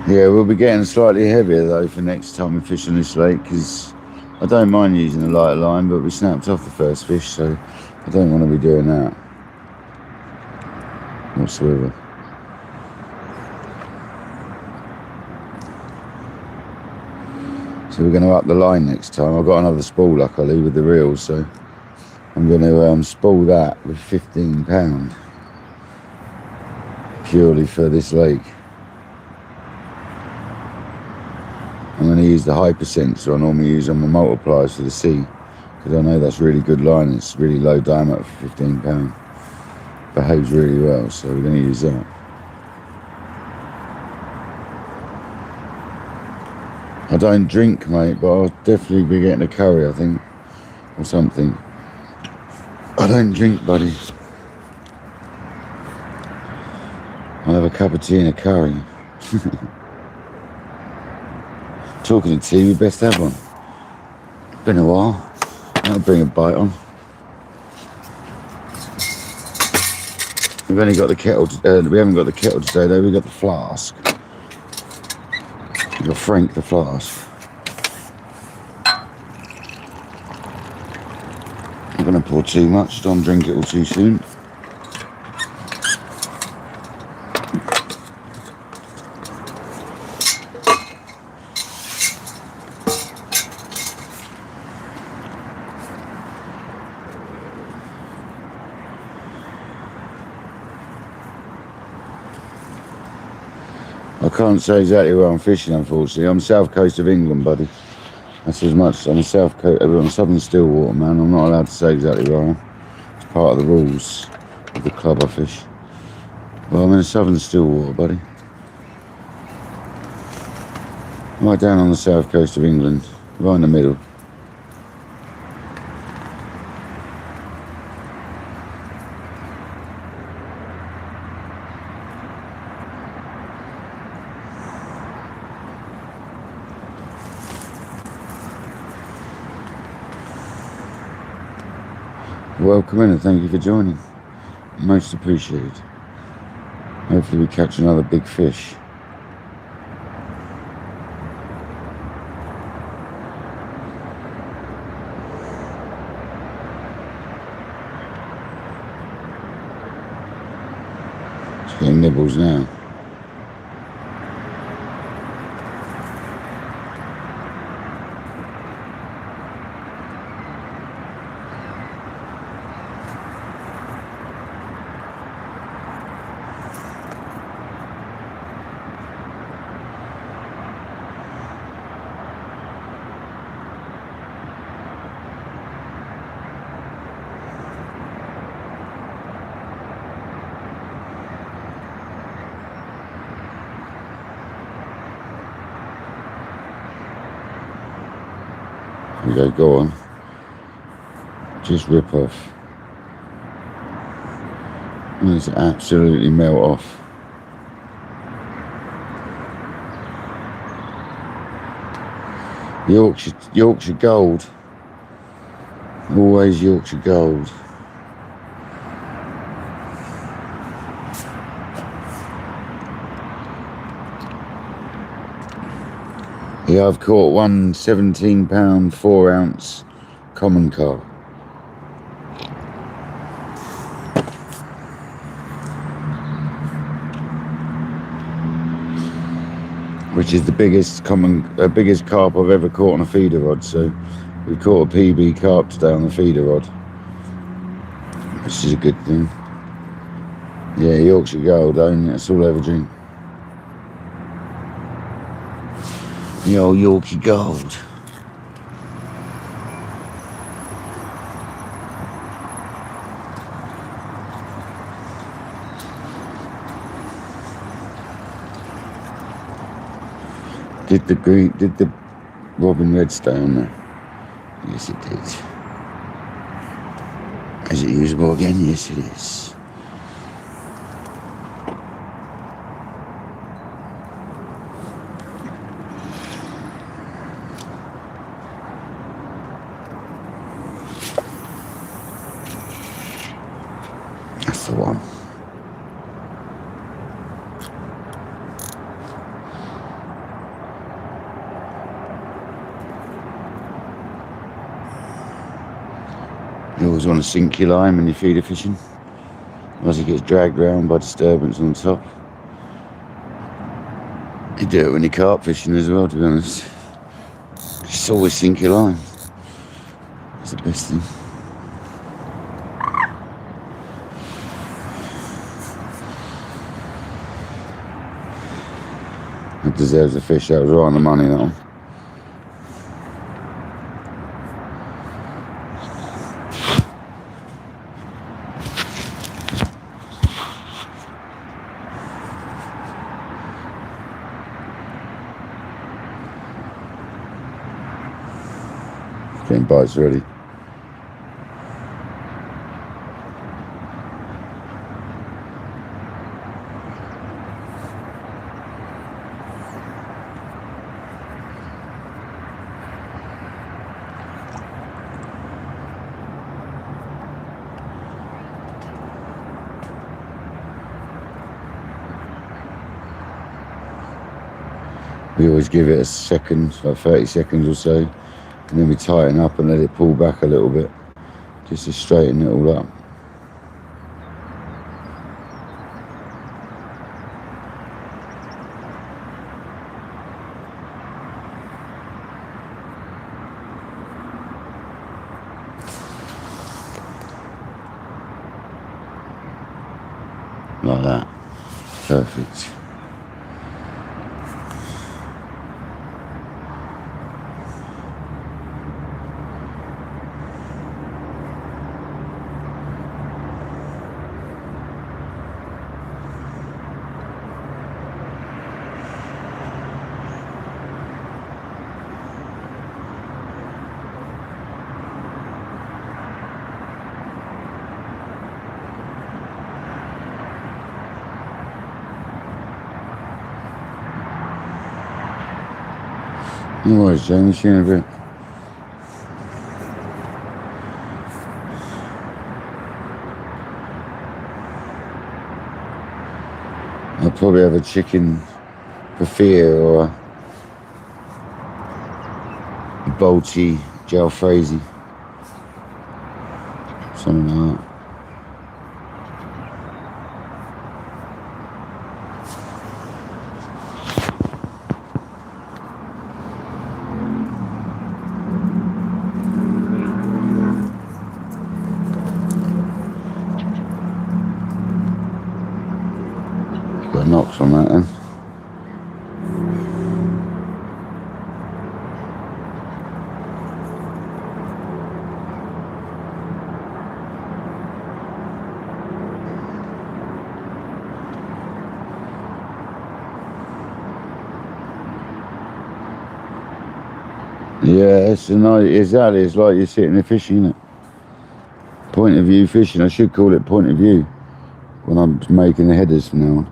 Yeah, we'll be getting slightly heavier though for next time we fish on this lake, because I don't mind using a lighter line, but we snapped off the first fish, so I don't want to be doing that whatsoever. So we're going to up the line next time. I've got another spool luckily with the reels, so I'm going to spool that with £15 purely for this lake. I'm going to use the hyper sensor I normally use on my multipliers for the sea, because I know that's really good line. It's really low diameter for £15. Behaves really well, so we're going to use that. I don't drink, mate, but I'll definitely be getting a curry, I think, or something. I don't drink, buddy. I'll have a cup of tea and a curry. Talking of tea, we best have one. Been a while. I'll bring a bite on. We've only got the kettle. We haven't got the kettle today, though. We've got the flask. We've got Frank the flask. I'm going to pour too much. Don't drink it all too soon. I can't say exactly where I'm fishing, unfortunately. I'm south coast of England, buddy. That's as much. I'm a southern Stillwater, man. I'm not allowed to say exactly where I am. It's part of the rules of the club I fish. Well, I'm in a southern Stillwater, buddy. Right down on the south coast of England, right in the middle. Welcome in and thank you for joining. Most appreciated. Hopefully we catch another big fish. It's getting nibbles now. We go on. Just rip off. And it's absolutely melt off. Yorkshire Gold. Always Yorkshire Gold. Yeah, I've caught one 17-pound, 4-ounce common carp. Which is the biggest carp I've ever caught on a feeder rod. So we caught a PB carp today on the feeder rod, which is a good thing. Yeah, Yorkshire Gold, that's all I ever drink. The old Yorkshire Gold. Did the Robin Red stay on there? Yes, it did. Is it usable again? Yes, it is. That's the one. You always want to sink your line when you're feeder fishing, otherwise it gets dragged around by disturbance on top. You do it when you're carp fishing as well, to be honest. Just always sink your line. It's the best thing. It deserves a fish. That was right on the money, that one. Getting bites already. We always give it a second, like 30 seconds or so, and then we tighten up and let it pull back a little bit, just to straighten it all up. Like that. Perfect. No worries, Jamie. See you in a bit. I'll probably have a chicken buffet or a bolty jalfrezi, something like that. Got knocks on that then. Yeah, it's a nice, exactly, it's like you're sitting there fishing, isn't it? Point of view fishing, I should call it point of view when I'm making the headers from now on.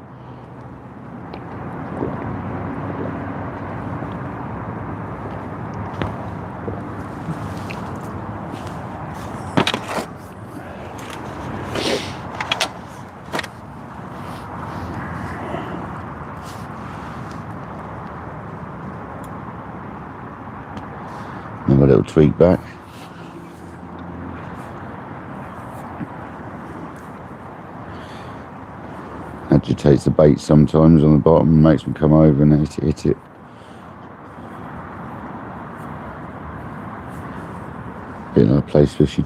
Have a little tweak back. Agitates the bait sometimes on the bottom and makes them come over and hit it. Bit like place fishing.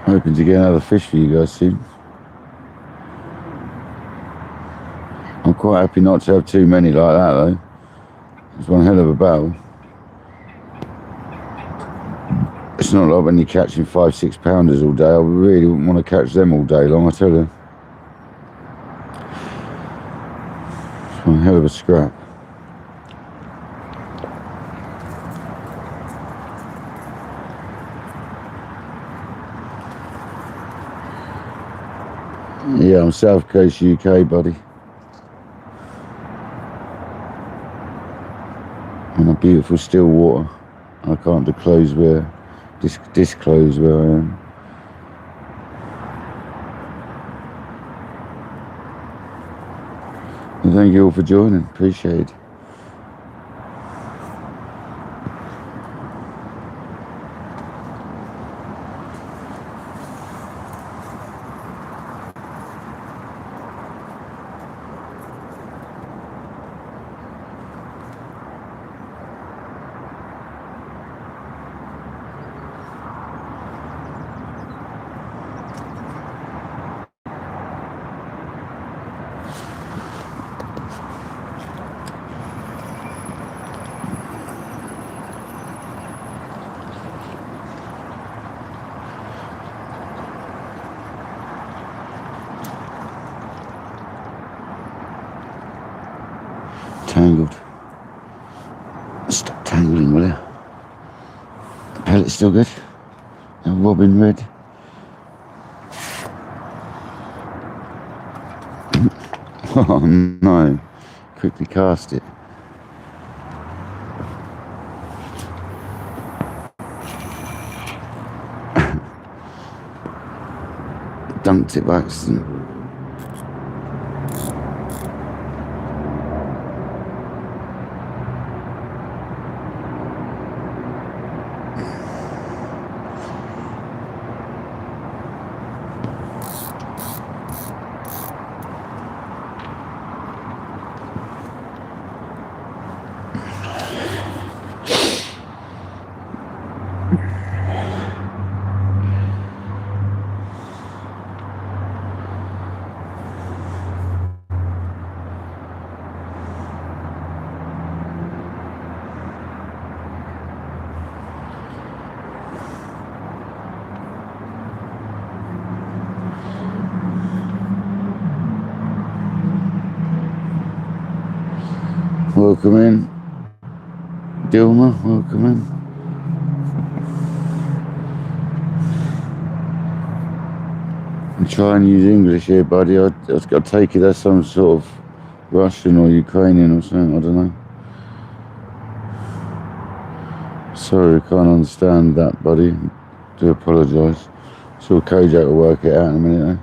Hoping to get another fish for you guys soon. I'm quite happy not to have too many like that though. It's one hell of a battle. It's not like when you're catching 5-6 pounders all day. I really wouldn't want to catch them all day long, I tell you. It's one hell of a scrap. Yeah, I'm South Coast UK, buddy. On a beautiful still water. I can't disclose where disclose where I am. And thank you all for joining. Appreciate it. Tangled. Stop tangling, will you? The pellet's still good. A robin red. Oh no. Quickly cast it. Dunked it by accident. Welcome in. Dilma, welcome in. I'm trying to use English here, buddy. I take it as some sort of Russian or Ukrainian or something, I don't know. Sorry, I can't understand that, buddy. Do apologise. Sure Kojak will work it out in a minute, eh?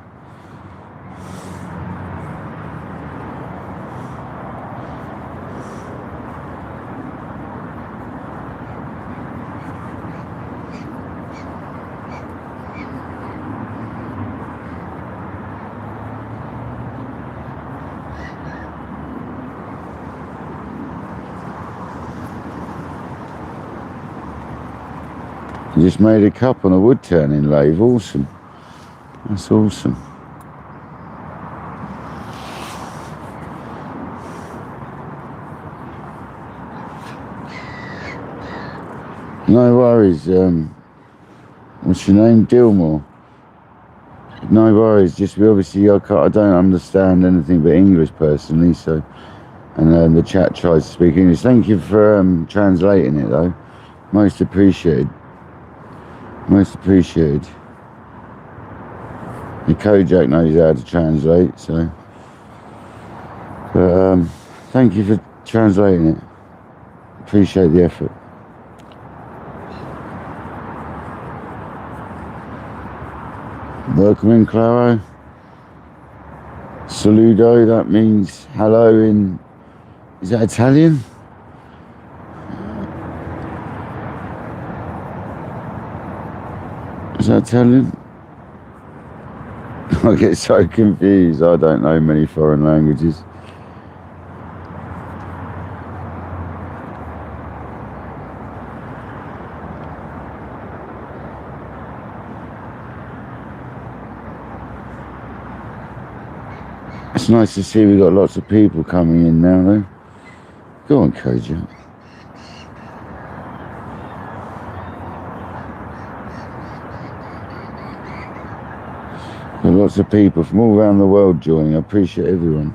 You just made a cup on a wood turning lathe. Awesome. That's awesome. No worries. What's your name? Dilmore. No worries. Just obviously I don't understand anything but English personally. So, and the chat tries to speak English. Thank you for translating it though. Most appreciated. Most appreciated. The Kojak knows how to translate, so. But thank you for translating it. Appreciate the effort. Welcome in, Claro. Saludo, that means hello in. Is that Italian? Is that Italian? I get so confused. I don't know many foreign languages. It's nice to see we've got lots of people coming in now, though. Go on, Kojak. Got lots of people from all around the world joining. I appreciate everyone.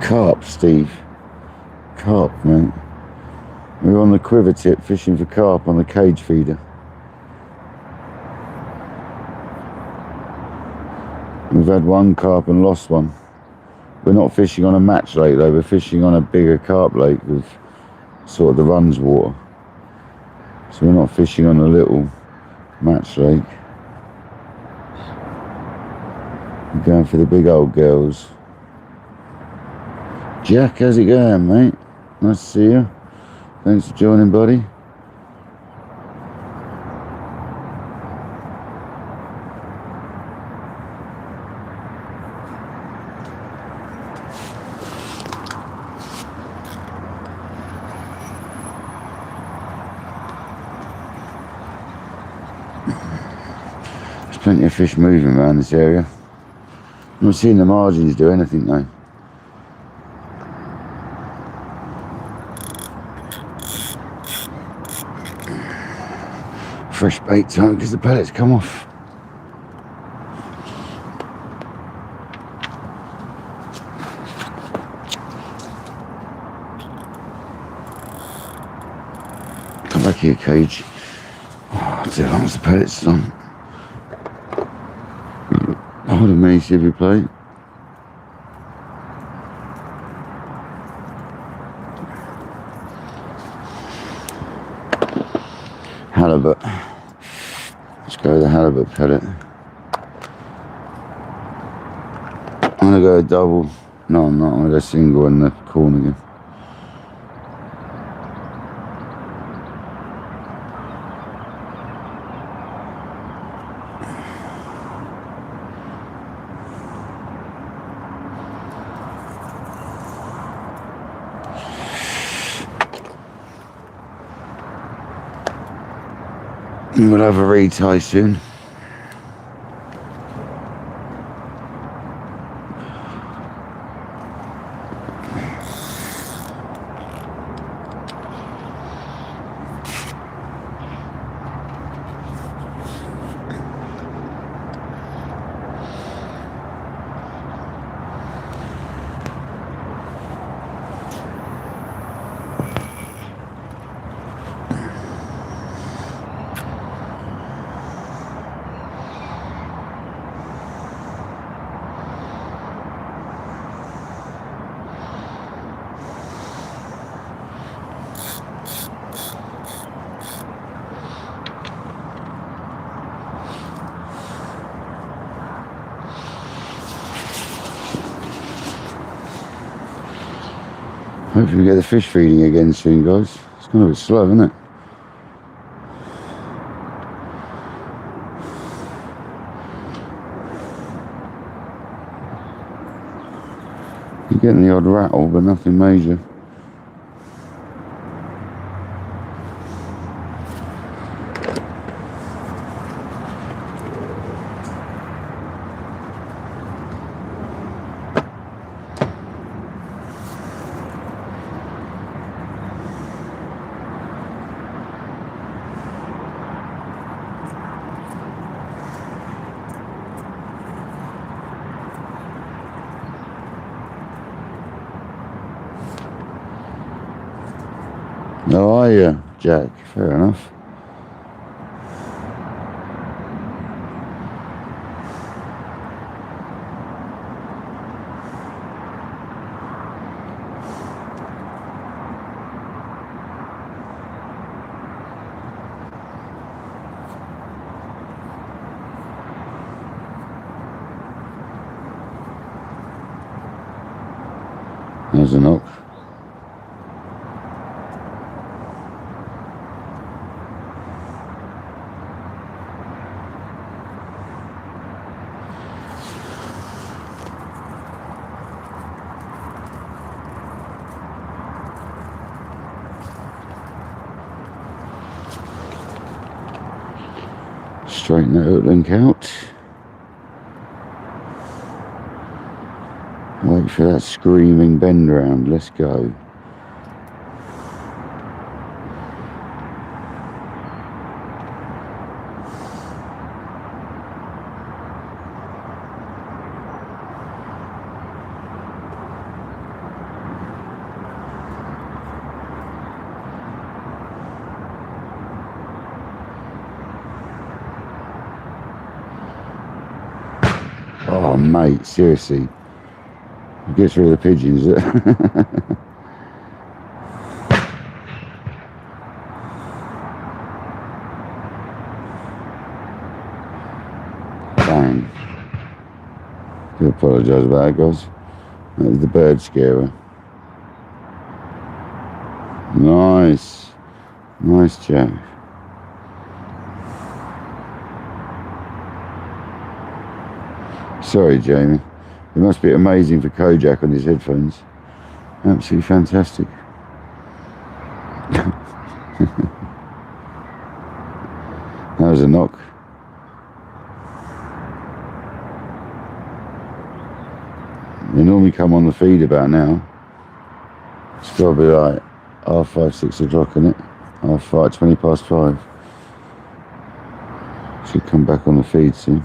Carp, Steve. Carp, mate. We're on the quiver tip fishing for carp on the cage feeder. We've had one carp and lost one. We're not fishing on a match lake though, we're fishing on a bigger carp lake with sort of the runs water. So we're not fishing on a little match lake. We're going for the big old girls. Jack, how's it going, mate? Nice to see you. Thanks for joining, buddy. There's plenty of fish moving around this area. I'm not seeing the margins do anything though. Fresh bait time because the pellets come off. Come back here, Cage. Oh, as long as the pellets on. Hold a mini civet plate. Halibut. Let's go with the halibut pellet. I'm gonna go a double. No, I'm not. I'm gonna go single in the corner again. And we'll have a retie soon. Hopefully we get the fish feeding again soon, guys. It's kind of a bit slow, isn't it? You're getting the odd rattle, but nothing major. Oh, are you, Jack? Fair enough. There's a knock. Straighten that hook link out. Wait for that screaming bend round. Let's go. Oh, mate, seriously. It gets rid of the pigeons. Bang. I apologise about that, guys. That was the bird scarer. Nice. Nice, Jack. Sorry, Jamie. It must be amazing for Kojak on his headphones. Absolutely fantastic. That was a knock. They normally come on the feed about now. It's got to be like 5:30, 6 o'clock, isn't it? 5:30, 20 past 5. Should come back on the feed soon.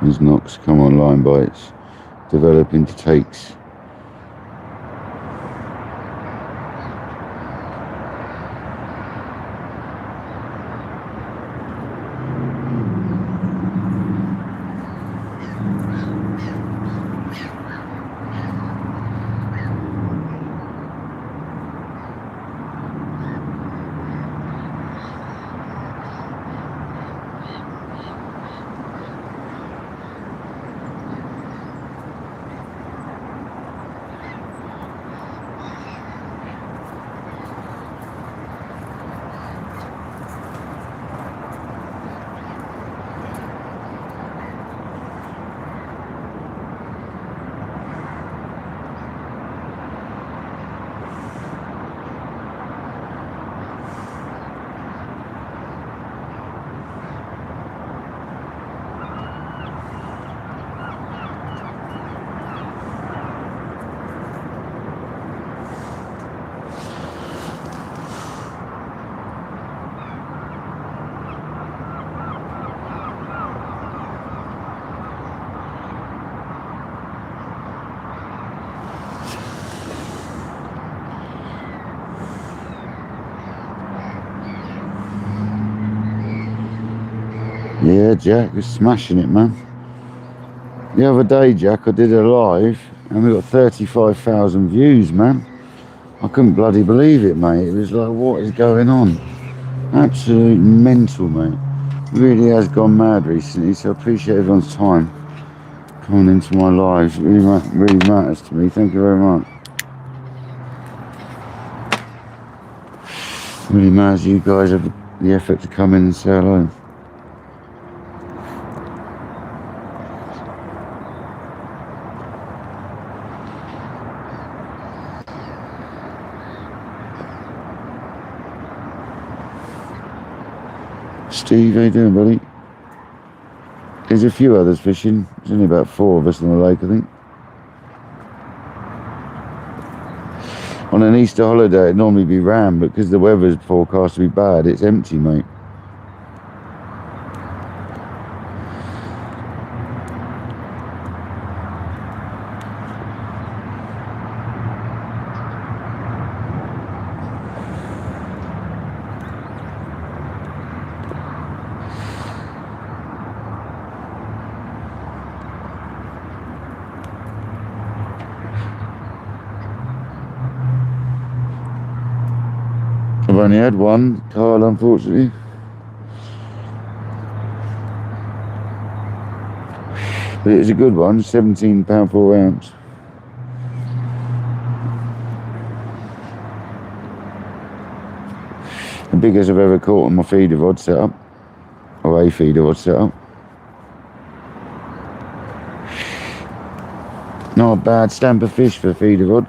These knocks come on line bites, develop into takes. Yeah, Jack is smashing it, man. The other day, Jack, I did a live and we got 35,000 views, man. I couldn't bloody believe it, mate. It was like, what is going on? Absolute mental, mate. It really has gone mad recently, so I appreciate everyone's time coming into my lives. It really matters to me. Thank you very much. It really matters you guys have the effort to come in and say hello. Steve, how you doing, buddy? There's a few others fishing. There's only about 4 of us on the lake, I think. On an Easter holiday, it'd normally be rammed, but because the weather's forecast to be bad, it's empty, mate. I've only had one, Carl, unfortunately. But it's a good one, £17 4 ounce. The biggest I've ever caught on my feeder rod setup, or a feeder rod setup. Not a bad stamp of fish for a feeder rod.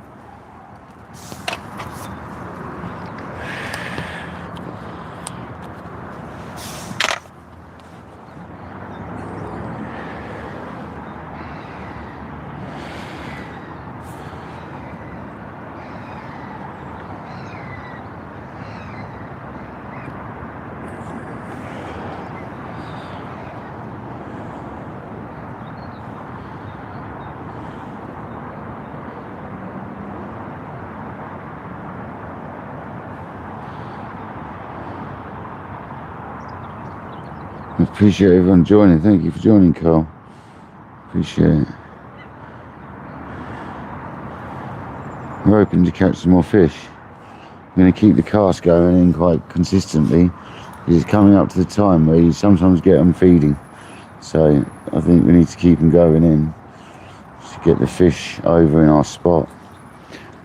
Appreciate everyone joining. Thank you for joining, Carl. Appreciate it. We're hoping to catch some more fish. I'm going to keep the cast going in quite consistently. It's coming up to the time where you sometimes get them feeding. So I think we need to keep them going in to get the fish over in our spot.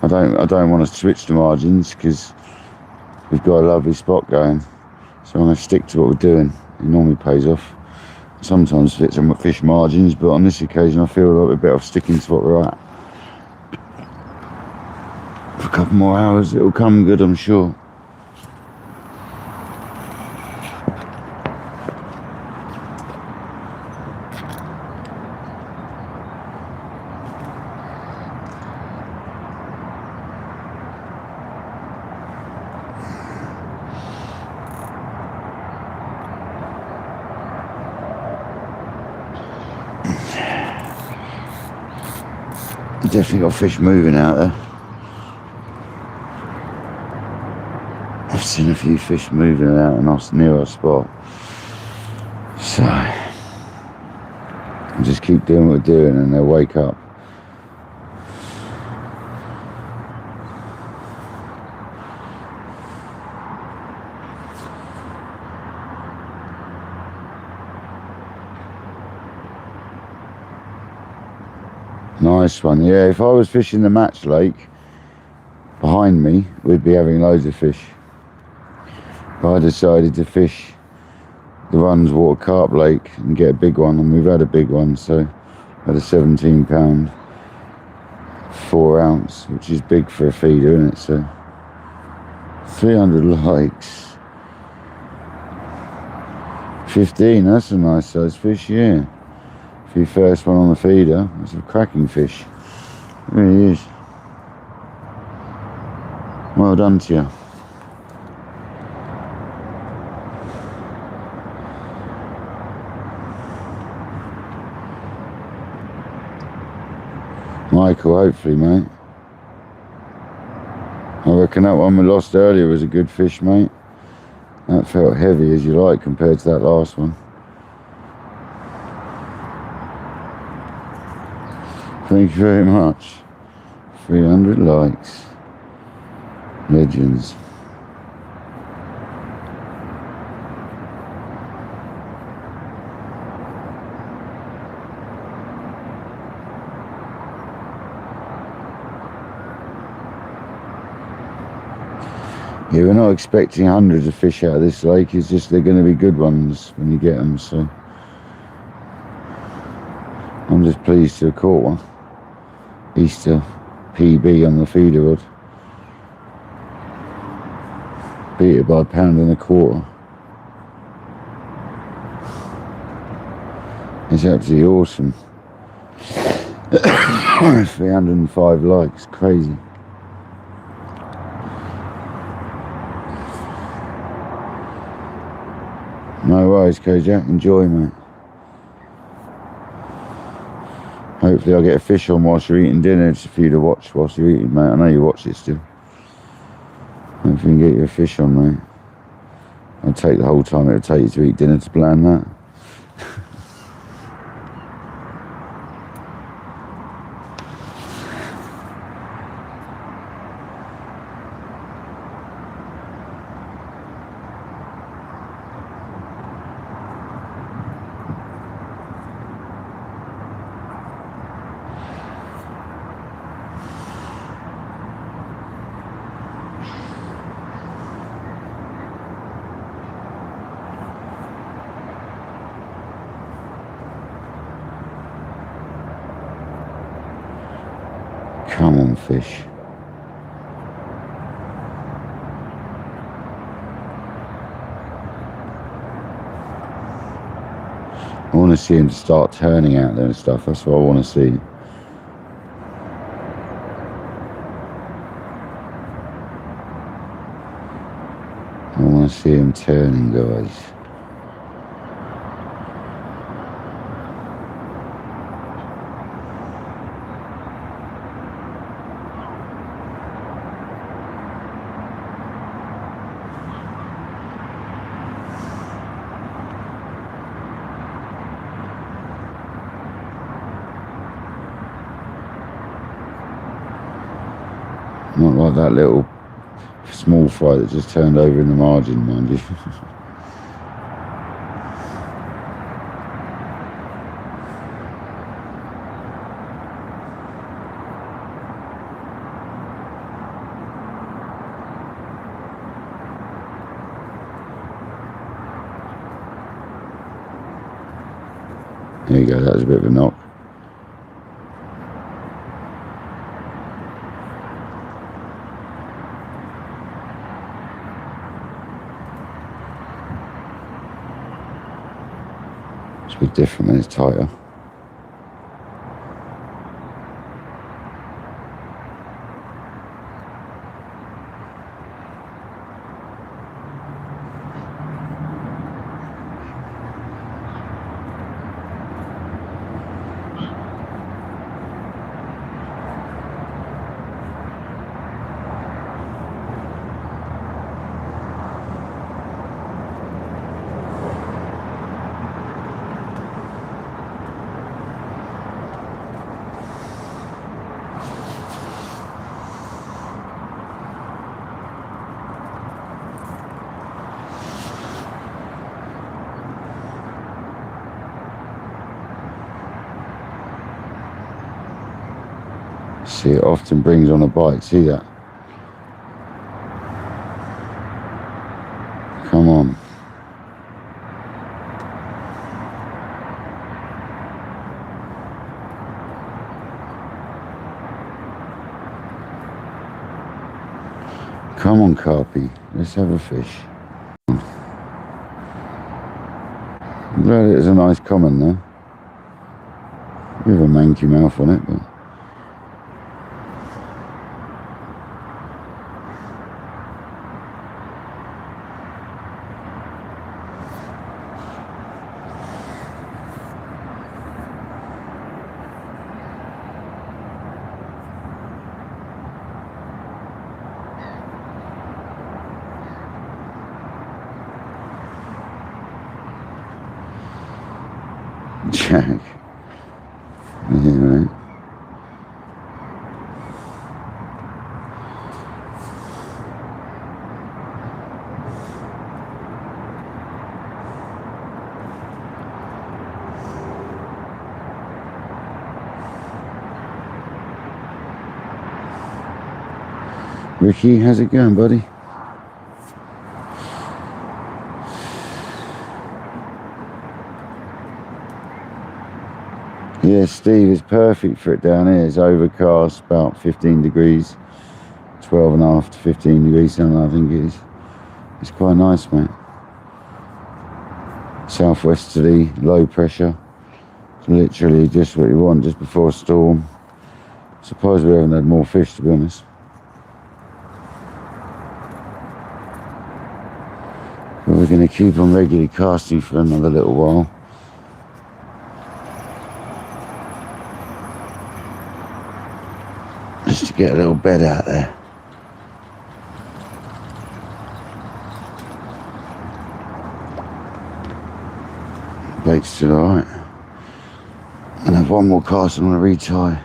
I don't want to switch the margins because we've got a lovely spot going. So I'm going to stick to what we're doing. It normally pays off. Sometimes fit some fish margins, but on this occasion I feel a little bit better off sticking to what we're at. For a couple more hours it'll come good, I'm sure. Definitely got fish moving out there. I've seen a few fish moving out and near our spot. So I'll just keep doing what we're doing and they'll wake up. Nice one. Yeah, if I was fishing the match lake behind me, we'd be having loads of fish. But I decided to fish the Runswater Carp Lake and get a big one, and we've had a big one, so I had a 17 pound 4 ounce, which is big for a feeder, isn't it? So 300 likes. 15, that's a nice size fish, yeah. For your first one on the feeder, that's a cracking fish. It really is. Well done to you. Michael, hopefully, mate. I reckon that one we lost earlier was a good fish, mate. That felt heavy as you like compared to that last one. Thank you very much. 300 likes. Legends. Yeah, we're not expecting hundreds of fish out of this lake. It's just they're going to be good ones when you get them. So I'm just pleased to have caught one. Easter PB on the feeder rod. Beat it by £1.25. It's absolutely awesome. 305 likes, crazy. No worries, Kojak, enjoy, mate. Hopefully I'll get a fish on whilst you're eating dinner, just for you to watch whilst you're eating, mate. I know you watch it still. Hopefully I can get you a fish on, mate. I'll take the whole time it'll take you to eat dinner to plan that. Come on, fish. I want to see him start turning out there and stuff. That's what I want to see. I want to see him turning, guys. Not like that little small fry that just turned over in the margin, mind you. There you go, that was a bit of a knock. It's a bit different when it's tighter. See, it often brings on a bite, see that? Come on. Come on, Carpy, let's have a fish. I'm glad it was a nice common though. We have a manky mouth on it, but... Jack. Yeah, right. Ricky, how's it going, buddy? Yeah, Steve, is perfect for it down here. It's overcast, about 15 degrees, 12.5 to 15 degrees, something I think it is. It's quite nice, mate. Southwesterly, low pressure. It's literally just what you want just before a storm. Suppose we haven't had more fish, to be honest. But we're going to keep on regularly casting for another little while. Just to get a little bed out there. Bait's still alright. And have one more cast and I'm going to retie.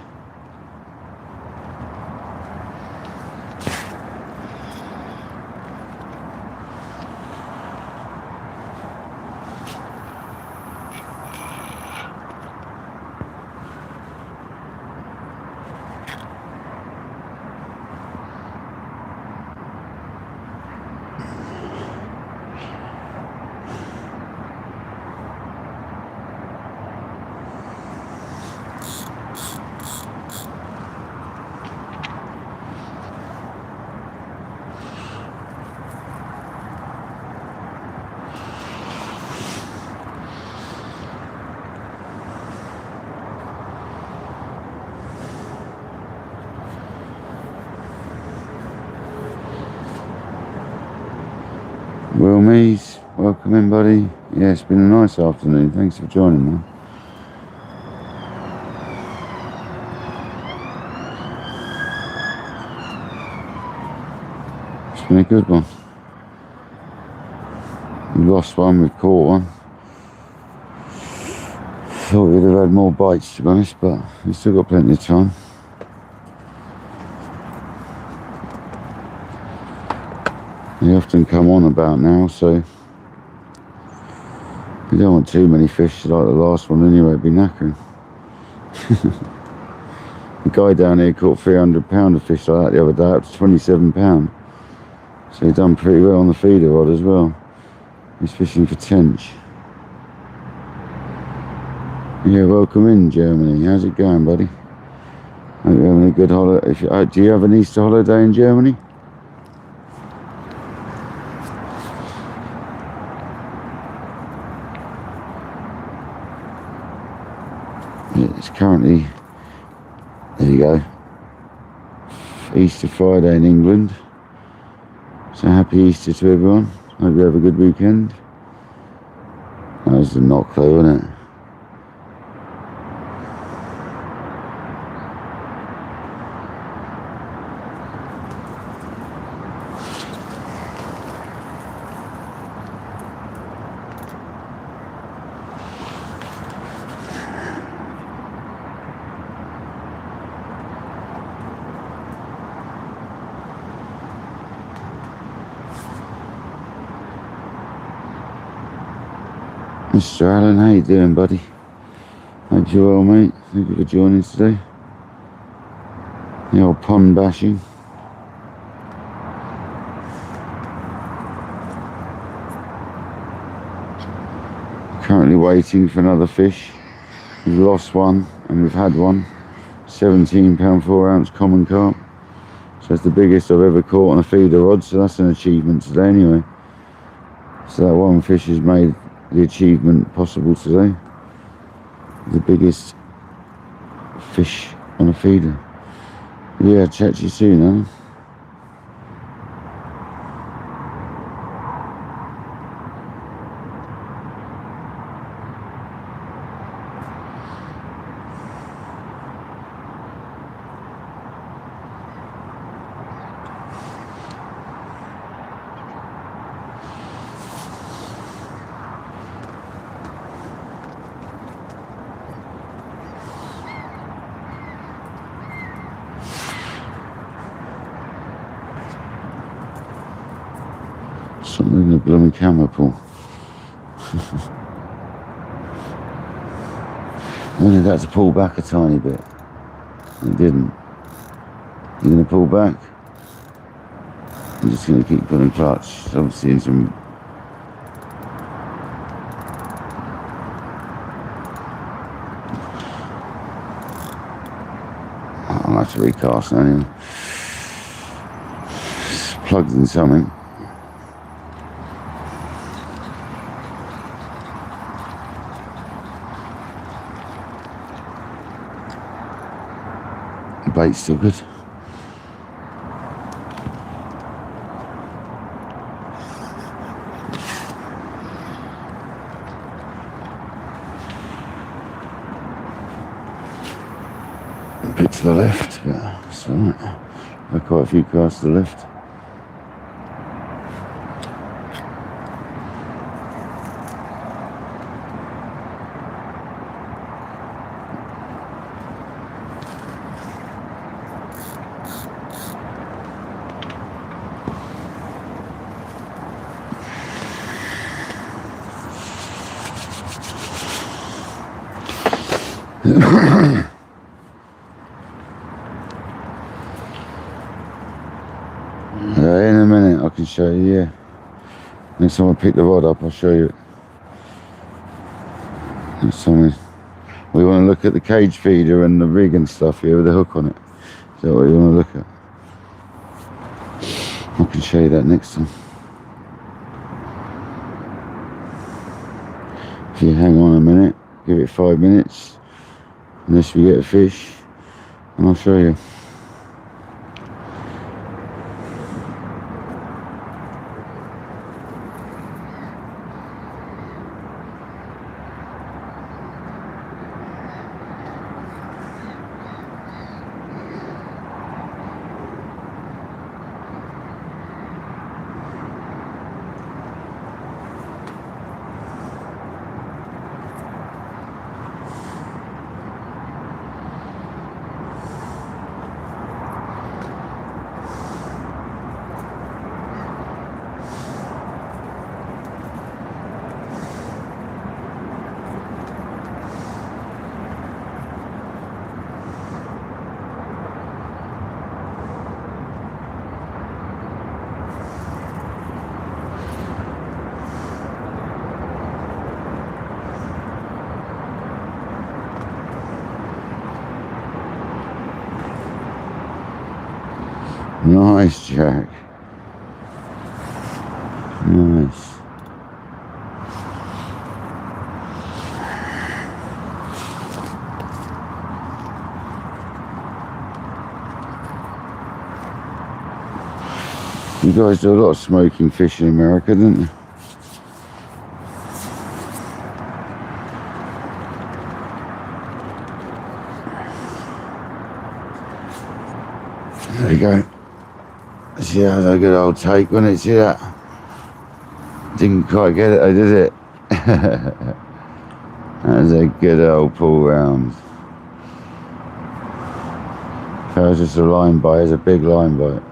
Will Mees, welcome in, buddy. Yeah, it's been a nice afternoon. Thanks for joining, man. It's been a good one. We lost one, we caught one. Thought we'd have had more bites, to be honest, but we've still got plenty of time. They often come on about now, so you don't want too many fish like the last one anyway, it'd be knackering. The guy down here caught 300 pound of fish like that the other day, up to 27 pound. So he done pretty well on the feeder rod as well. He's fishing for tench. Yeah, welcome in Germany. How's it going, buddy? Hope you're having a good holiday. Do you have an Easter holiday in Germany? It's currently, there you go, Easter Friday in England. So happy Easter to everyone. Hope you have a good weekend. That was the knock though, wasn't it? Mr. Allen, how you doing, buddy? Hope you're well, mate. Thank you for joining us today. The old pond bashing. Currently waiting for another fish. We've lost one and we've had one. 17 pound 4 ounce common carp. So it's the biggest I've ever caught on a feeder rod, so that's an achievement today anyway. So that one fish has made the achievement possible today. The biggest fish on a feeder. Yeah, chat to you soon, huh? Something in the blooming camera pool. I wanted that to pull back a tiny bit. It didn't. You're going to pull back? I'm just going to keep pulling clutch. It's obviously in some... I'll have to recast now anyway. It's plugged in something. The bait's still good. A bit to the left, but that's alright. Got quite a few casts to the left. In a minute I can show you, yeah. Next time I pick the rod up I'll show you it. Next time we want to look at the cage feeder and the rig and stuff here with the hook on it. Is that what you want to look at? I can show you that next time. If you hang on a minute, give it 5 minutes, unless we get a fish, and I'll show you. Nice, Jack. Nice. You guys do a lot of smoking fish in America, don't you? There you go. See how a good old take on it, see that? Didn't quite get it though, did it? That was a good old pull round. That was just a line bite, it's a big line bite.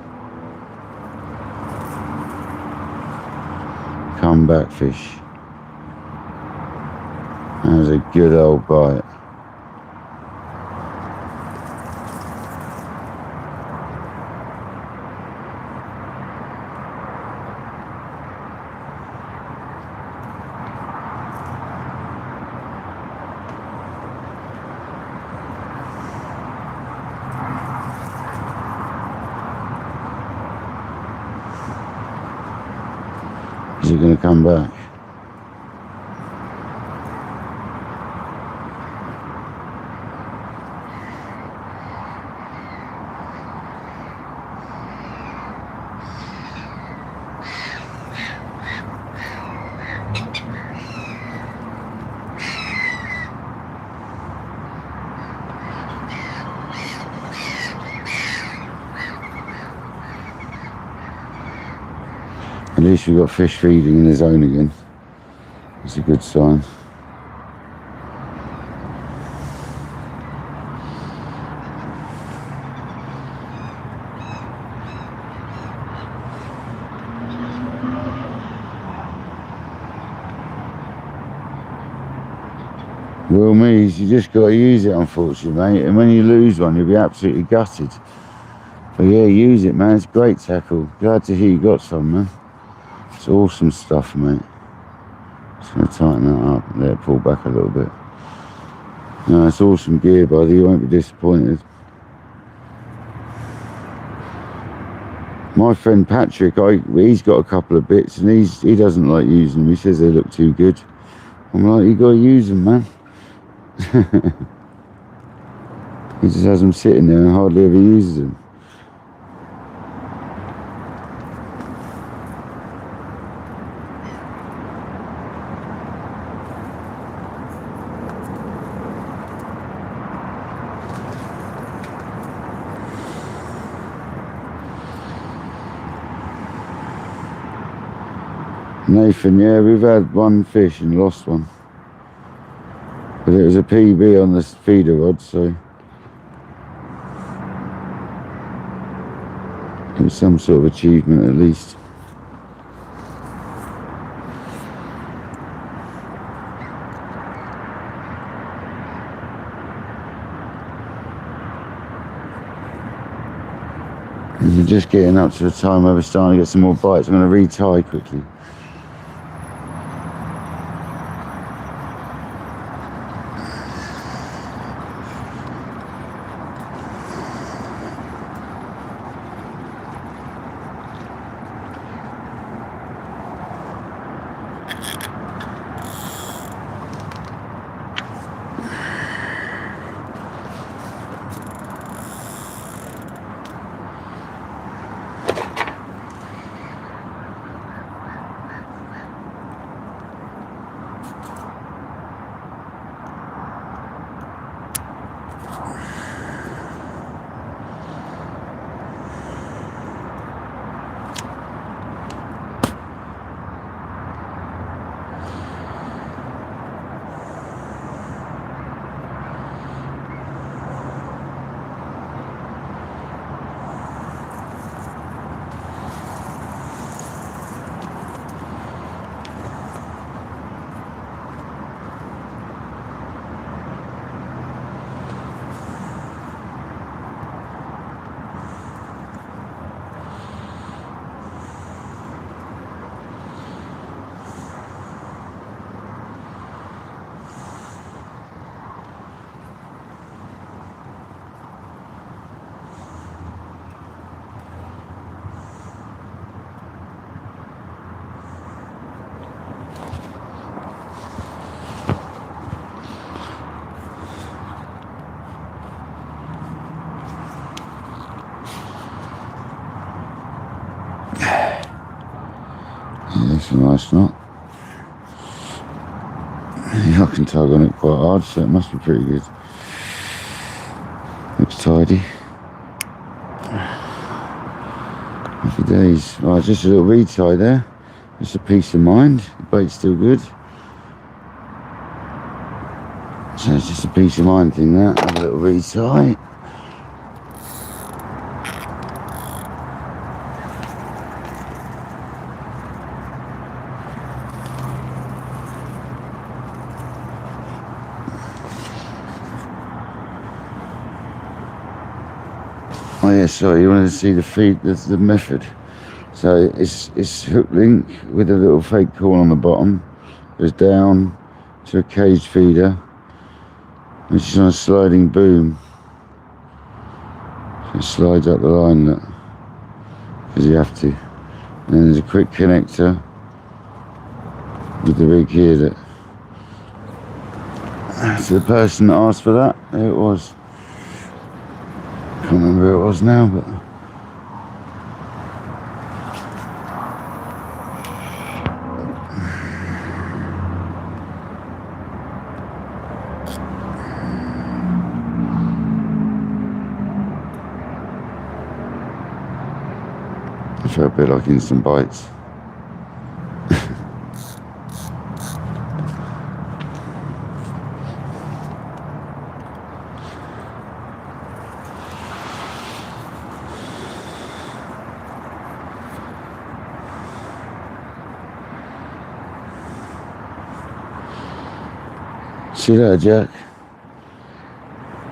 Come back fish. That was a good old bite. Is he going to come back? At least we've got fish feeding in the zone again. It's a good sign. Well, Mees, you just got to use it, unfortunately, mate. And when you lose one, you'll be absolutely gutted. But yeah, use it, man. It's great tackle. Glad to hear you got some, man. It's awesome stuff, mate. Just going to tighten that up and let it pull back a little bit. No, it's awesome gear, buddy. You won't be disappointed. My friend Patrick, he's got a couple of bits and he doesn't like using them. He says they look too good. I'm like, you got to use them, man. He just has them sitting there and hardly ever uses them. Nathan, yeah, we've had one fish and lost one. But it was a PB on the feeder rod, so it was some sort of achievement at least. And we're just getting up to the time where we're starting to get some more bites. I'm going to retie quickly. Yeah, it's a nice knot. Yeah, I can tug on it quite hard, so it must be pretty good. Looks tidy. Happy days. Right, just a little retie there. Just a peace of mind. The bait's still good. So it's just a peace of mind thing, that. Have a little retie. Oh yeah, sorry, you wanted to see the feed, the method. So it's hook link with a little fake cord on the bottom. Goes down to a cage feeder, which is on a sliding boom. So it slides up the line, look, because you have to. And then there's a quick connector with the rig here. That so the person that asked for that, there it was. Can't remember who it was now, but I felt a bit like instant bites. See you later, Jack.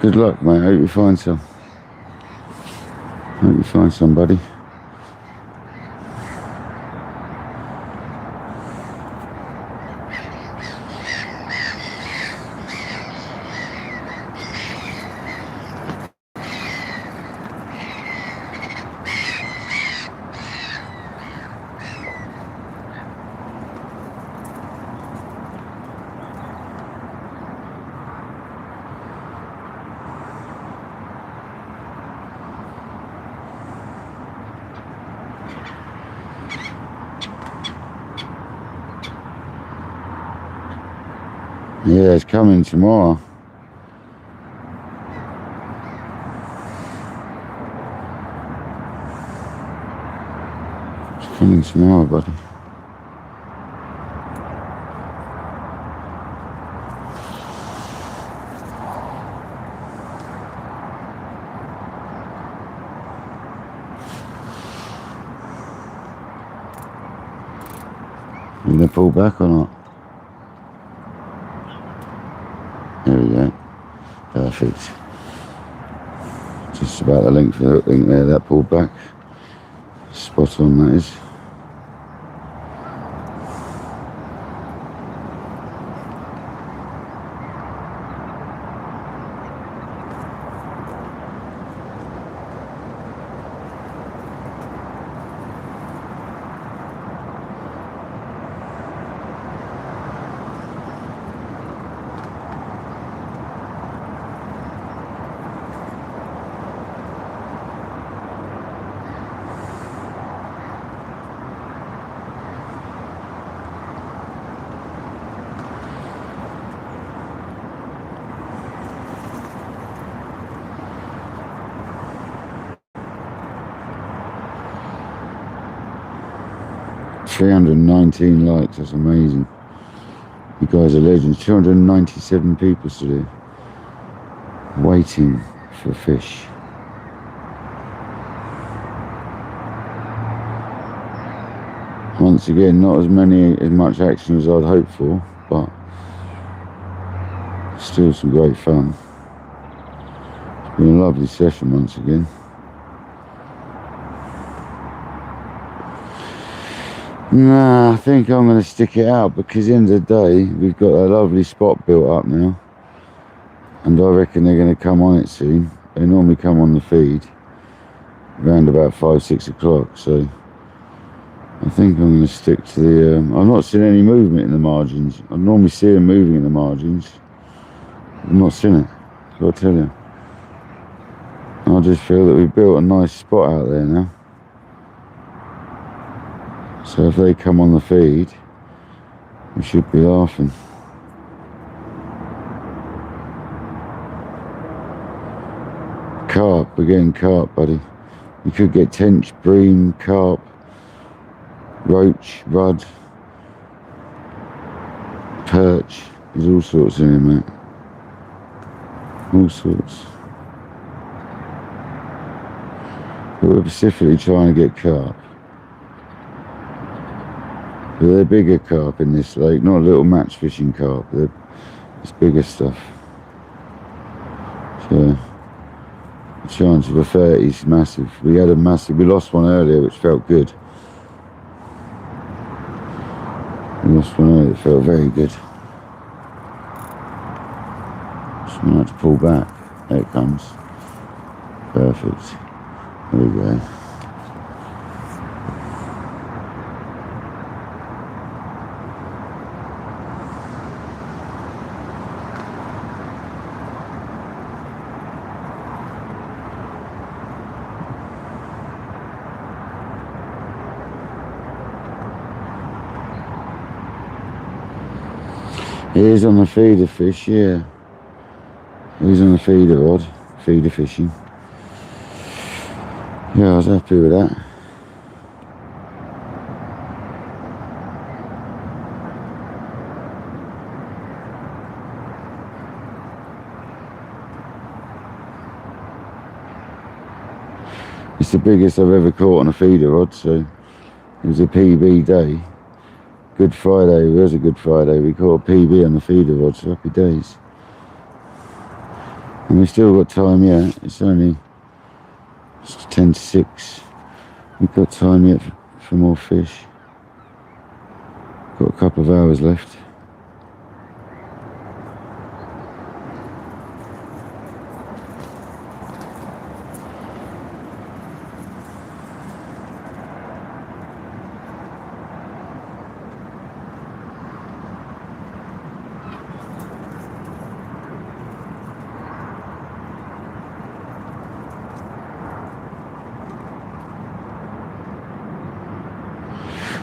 Good luck, mate. Hope you find some. Hope you find somebody. Yeah, it's coming tomorrow. It's coming tomorrow, buddy. You gonna pull back or not? There we go. Perfect. Just about the length of the hook link there, that pulled back. Spot on, that is. $319 likes, that's amazing. You guys are legends. 297 people today waiting for fish. Once again, not as much action as I'd hoped for, but still some great fun. It's been a lovely session once again. Nah, I think I'm going to stick it out because at the end of the day, we've got a lovely spot built up now. And I reckon they're going to come on it soon. They normally come on the feed around about 5-6 o'clock. So I think I'm going to stick to the... I've not seen any movement in the margins. I normally see them moving in the margins. I've not seen it, got to tell you. I just feel that we've built a nice spot out there now. So if they come on the feed, we should be laughing. Carp, we're getting carp, buddy. You could get tench, bream, carp, roach, rudd, perch. There's all sorts in here, mate. All sorts. But we're specifically trying to get carp. But they're bigger carp in this lake, not little match fishing carp. It's bigger stuff. So the chance of a 30 is massive. We lost one earlier which felt good. We lost one earlier that felt very good. Just gonna have to pull back. There it comes. Perfect. There we go. Here's on the feeder fish, yeah. Here's on the feeder rod, feeder fishing. Yeah, I was happy with that. It's the biggest I've ever caught on a feeder rod, so it was a PB day. Good Friday, it was a good Friday. We caught a PB on the feeder rod, so happy days. And we've still got time yet. It's only 10 to 6. We've got time yet for more fish. Got a couple of hours left.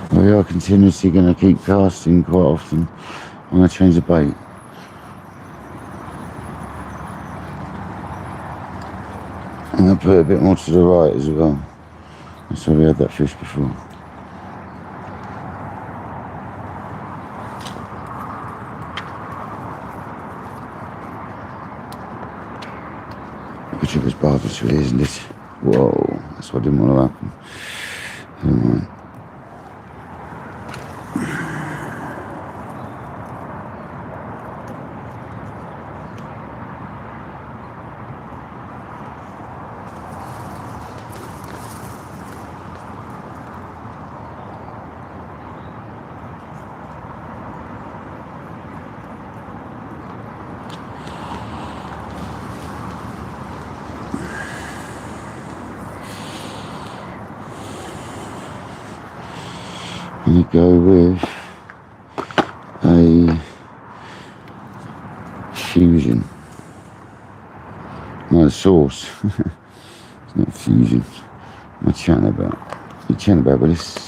We are continuously going to keep casting quite often. I'm going to change the bait. I'm going to put it a bit more to the right as well. That's where we had that fish before. Which of his barbers really, isn't it? Whoa, that's what I didn't want to happen. Never mind. I'm going to go with a fusion. No, sauce. It's not fusion. What am I chatting about? What are you chatting about with this?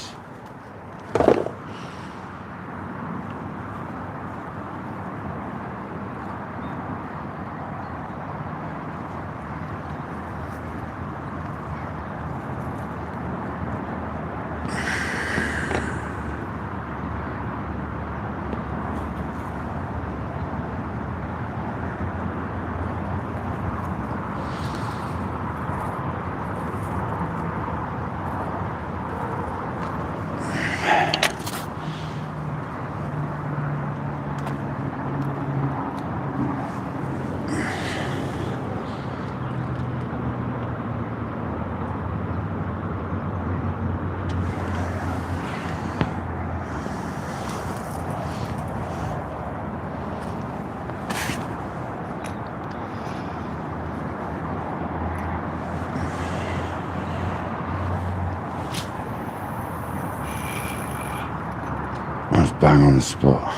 I was bang on the spot.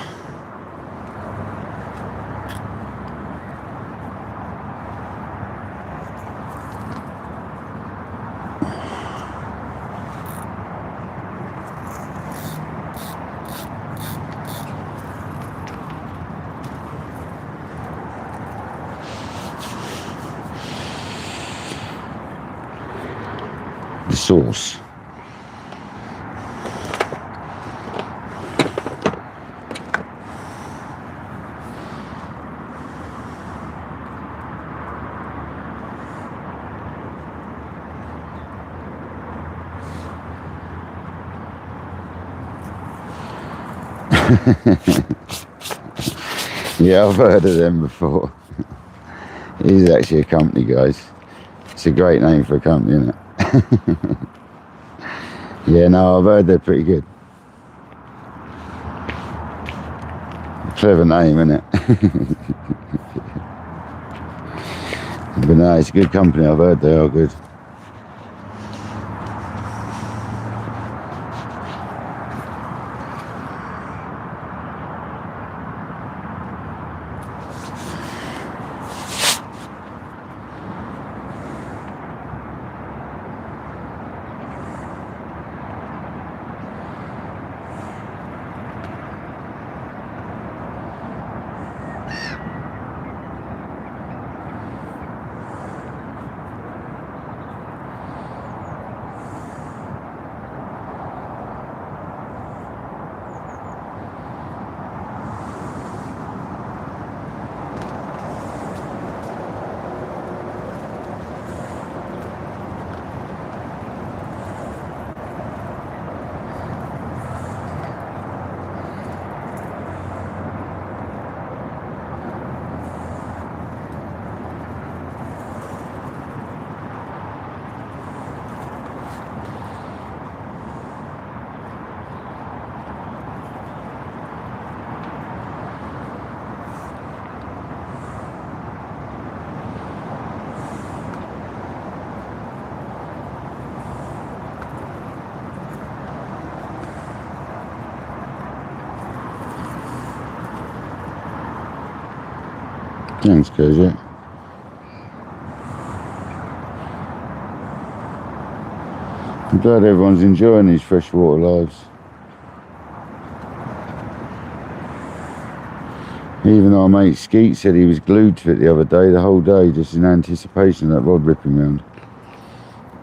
sauce. Yeah, I've heard of them before. He's actually a company, guys. It's a great name for a company, isn't it? Yeah, no, I've heard they're pretty good. Clever name, isn't it? But no, it's a good company. I've heard they are good. Thanks, guys, yeah. I'm glad everyone's enjoying these freshwater lives. Even our mate Skeet said he was glued to it the other day, the whole day, just in anticipation of that rod ripping round.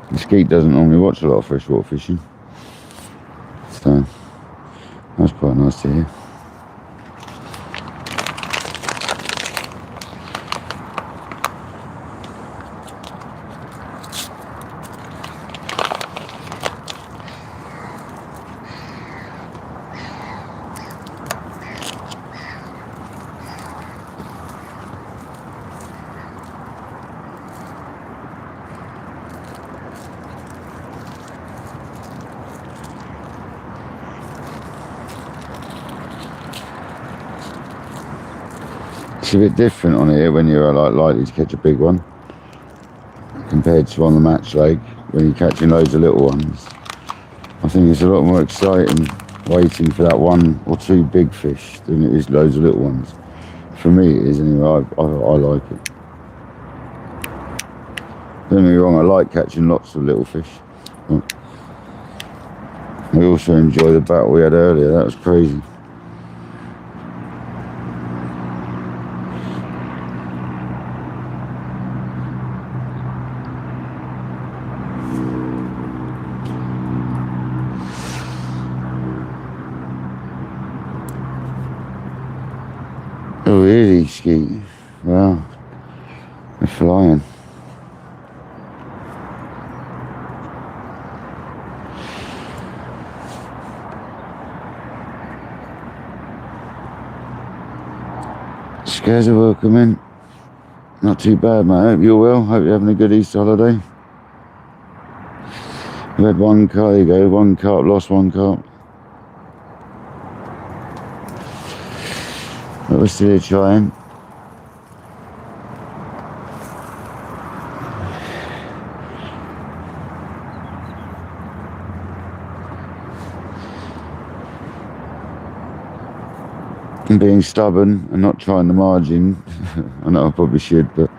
And Skeet doesn't normally watch a lot of freshwater fishing, so that's quite nice to hear. It's a bit different on here when you're like likely to catch a big one compared to on the match lake when you're catching loads of little ones. I think it's a lot more exciting waiting for that one or two big fish than it is loads of little ones. For me it is anyway. I like it. Don't get me wrong, I like catching lots of little fish. But I also enjoy the battle we had earlier, that was crazy. Oh really, Skeet? Wow, they're flying. Scares are welcome in. Not too bad, mate. Hope you're well. Hope you're having a good Easter holiday. We had one carp, there you go, one carp, lost one carp. But we're still here trying. And being stubborn and not trying the margin. I know I probably should, but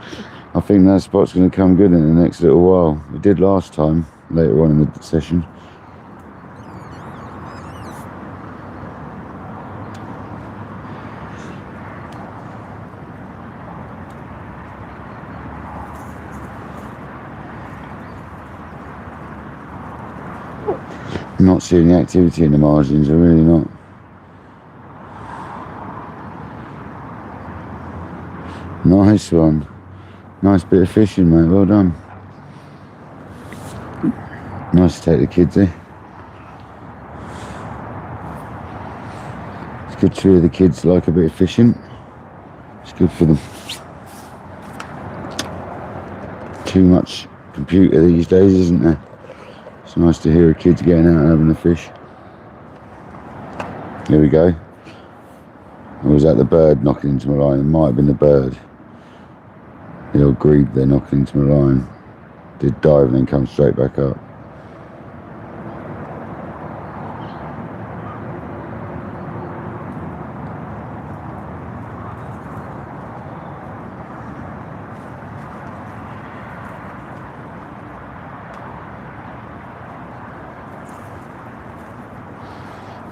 I think that spot's going to come good in the next little while. It did last time, later on in the session. I'm not seeing the activity in the margins, I'm really not. Nice one. Nice bit of fishing, mate, well done. Nice to take the kids, eh? It's good to hear the kids like a bit of fishing. It's good for them. Too much computer these days, isn't there? It's nice to hear a kid's getting out and having a fish. Here we go. Or was that the bird knocking into my line? It might have been the bird. The old grebe there knocking into my line. Did dive and then come straight back up.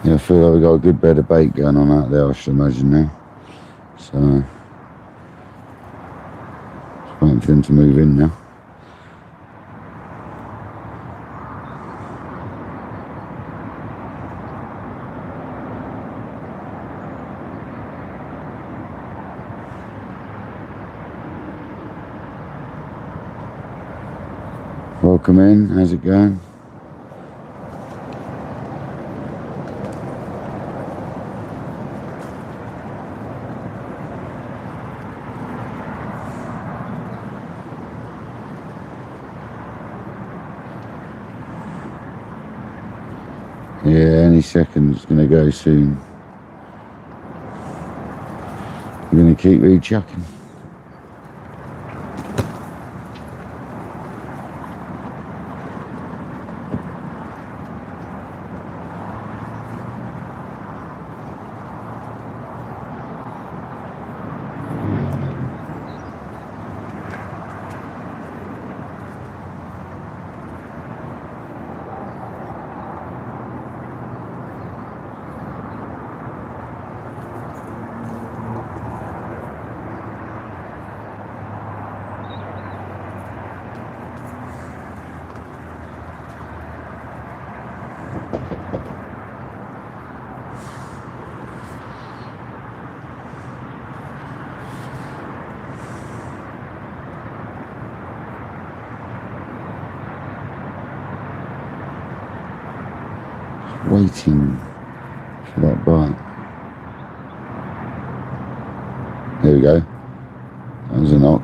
Yeah, I feel like we've got a good bed of bait going on out there, I should imagine now. So, just waiting for them to move in now. Welcome in, how's it going? Yeah, any second it's going to go soon. We're going to keep re-chucking. Waiting for that bite. There we go. That was a knock.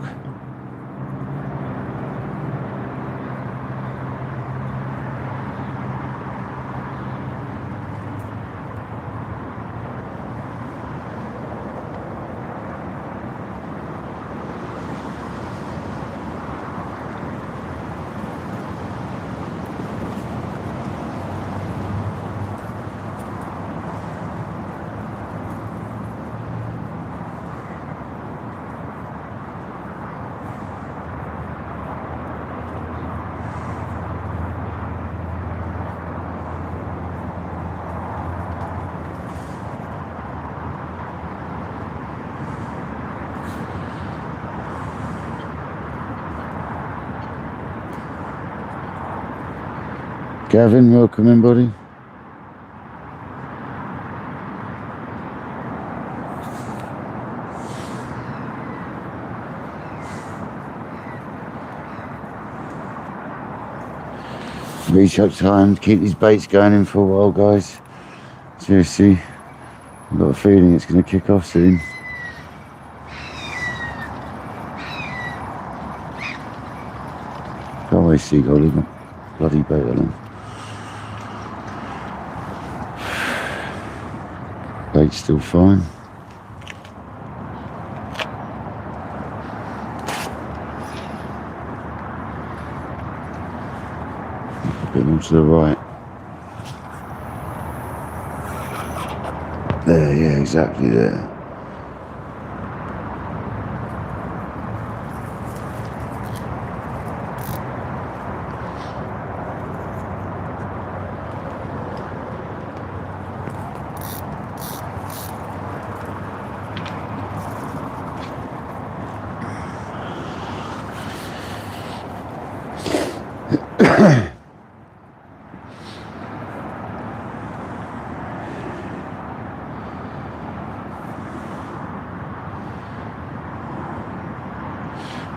Gavin, welcome in, buddy. Rechuck time to keep these baits going in for a while, guys. Seriously, I've got a feeling it's going to kick off soon. Can't wait to see, I'll leave my bloody boat alone. Bait's still fine. A bit more to the right. There, yeah, exactly there.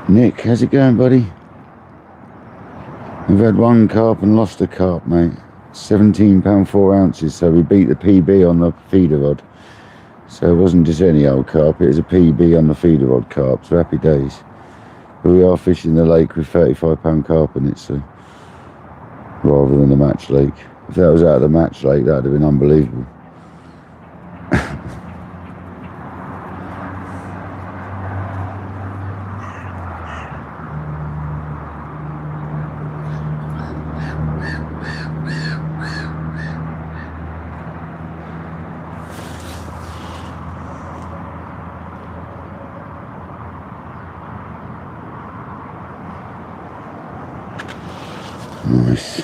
Nick, how's it going, buddy? We've had one carp and lost a carp, mate. 17 pound 4 ounces, so we beat the PB on the feeder rod. So it wasn't just any old carp, it was a PB on the feeder rod carp, so happy days. But we are fishing the lake with 35 pound carp in it, so rather than the match lake. If that was out of the match lake, that would have been unbelievable. Nice.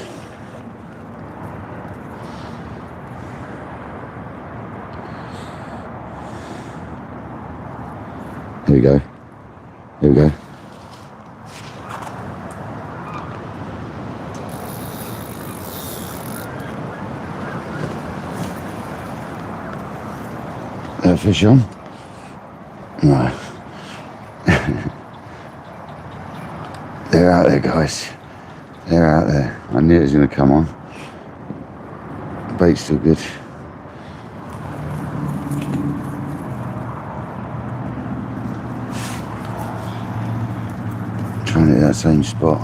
Here we go. Here we go. Fish on? No. They're out there, guys. They're out there. I knew it was going to come on. The bait's still good. Trying to hit that same spot.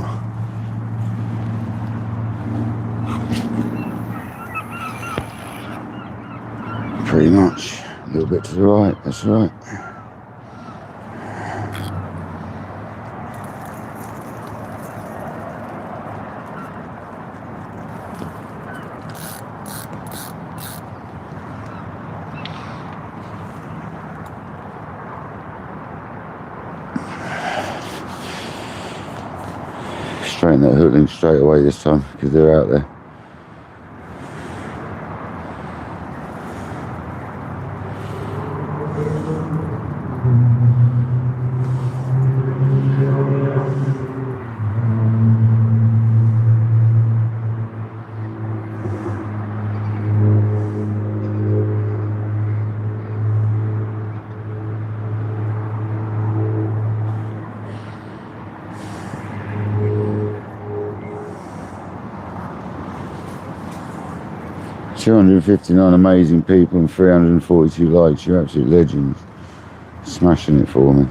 Pretty much. A little bit to the right, that's right. Straighten that hook link straight away this time because they're out there. $259 amazing people and 342 likes. You're absolute legends. Smashing it for me.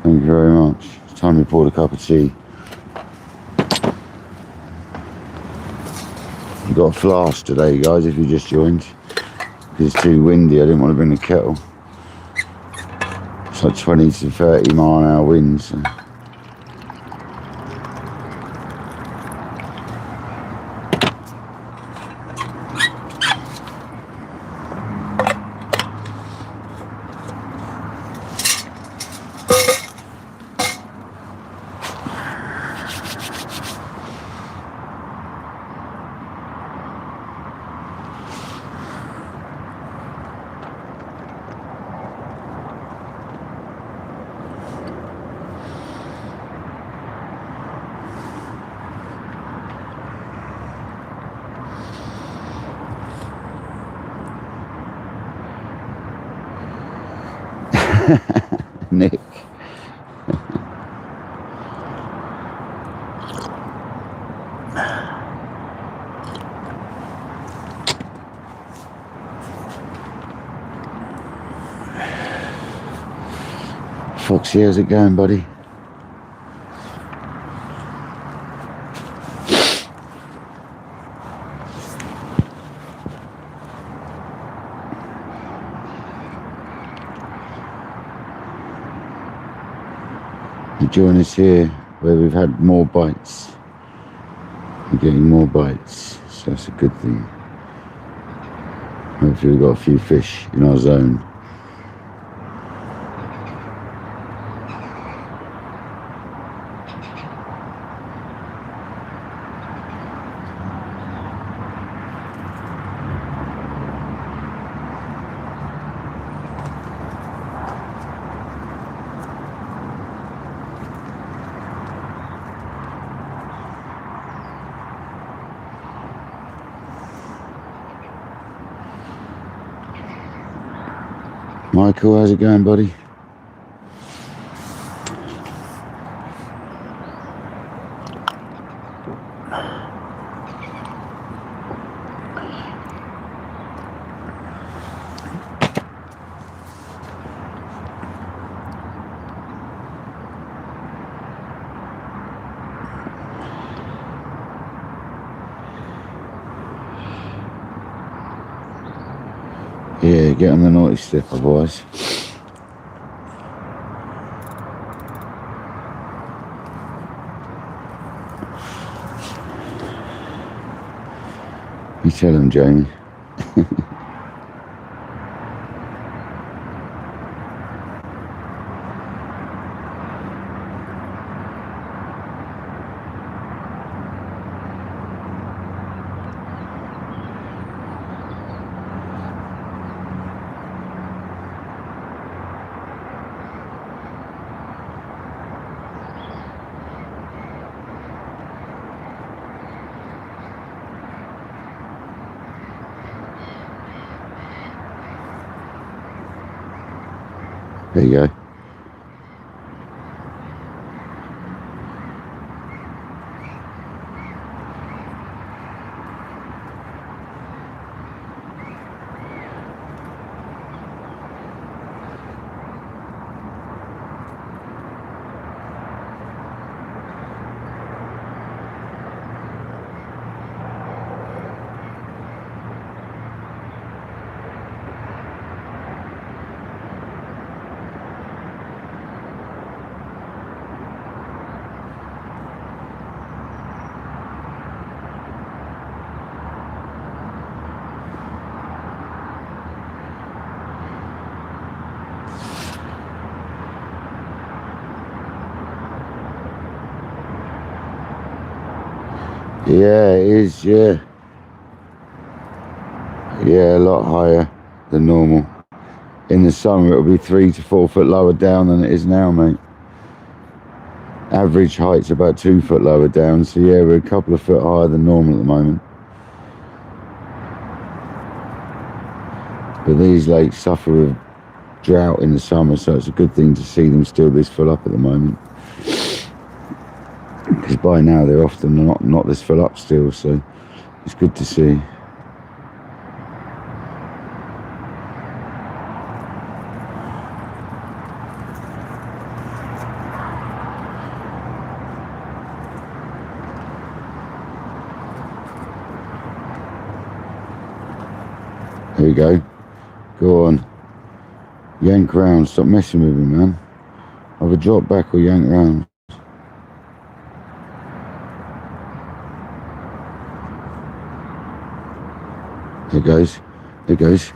Thank you very much. It's time we poured a cup of tea. We've got a flask today, guys, if you just joined. It's too windy, I didn't want to bring the kettle. It's like 20 to 30 mile an hour winds. So. Nick. Foxy, how's it going, buddy? You join us here where we've had more bites. We're getting more bites, so that's a good thing. Hopefully we've got a few fish in our zone. Michael, how's it going, buddy? Yeah, get on the naughty step otherwise. You tell him, Jamie. There you go. Yeah, it is, yeah. Yeah, a lot higher than normal. In the summer, it'll be 3 to 4 foot lower down than it is now, mate. Average height's about 2 foot lower down, so yeah, we're a couple of foot higher than normal at the moment. But these lakes suffer with drought in the summer, so it's a good thing to see them still this full up at the moment. Because by now they're often not this full up still, so it's good to see. There you go. Go on. Yank round. Stop messing with me, man. Either drop back or yank round. There goes. There goes.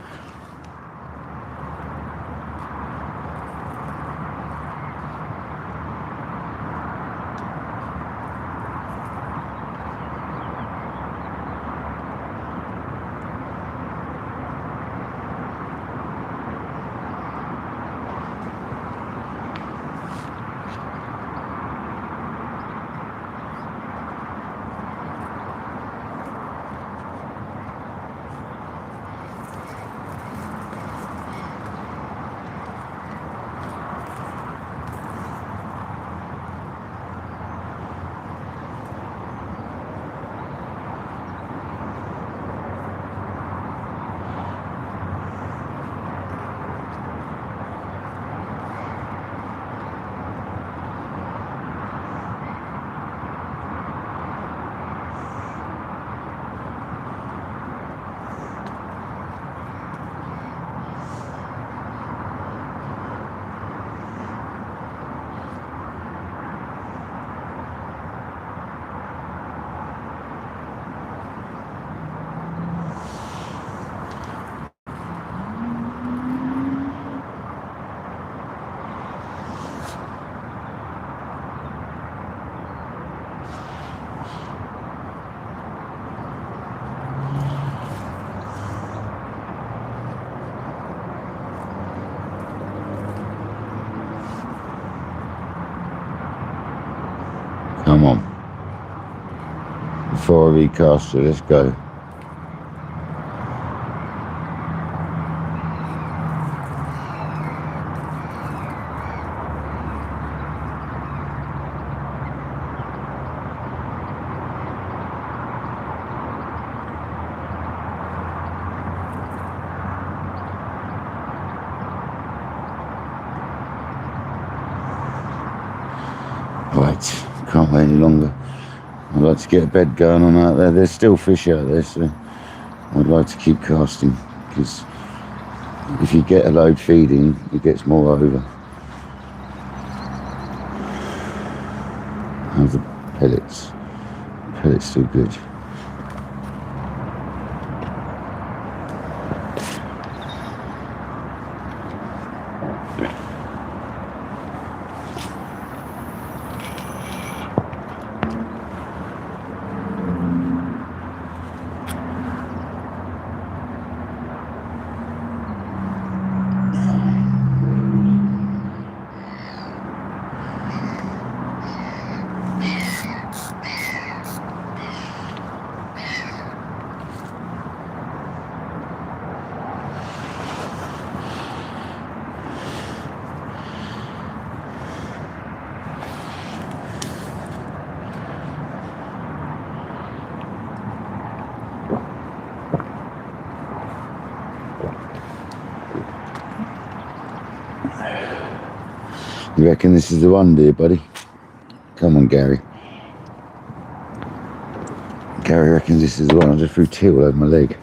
Come on. Before I recast it, let's go. Right, can't wait any longer. I'd like to get a bed going on out there. There's still fish out there, so I'd like to keep casting because If you get a load feeding, it gets more over. How's the pellets? Pellets still good. You reckon this is the one, dear buddy? Come on, Gary. Gary reckons this is the one. I just threw tea all over my leg.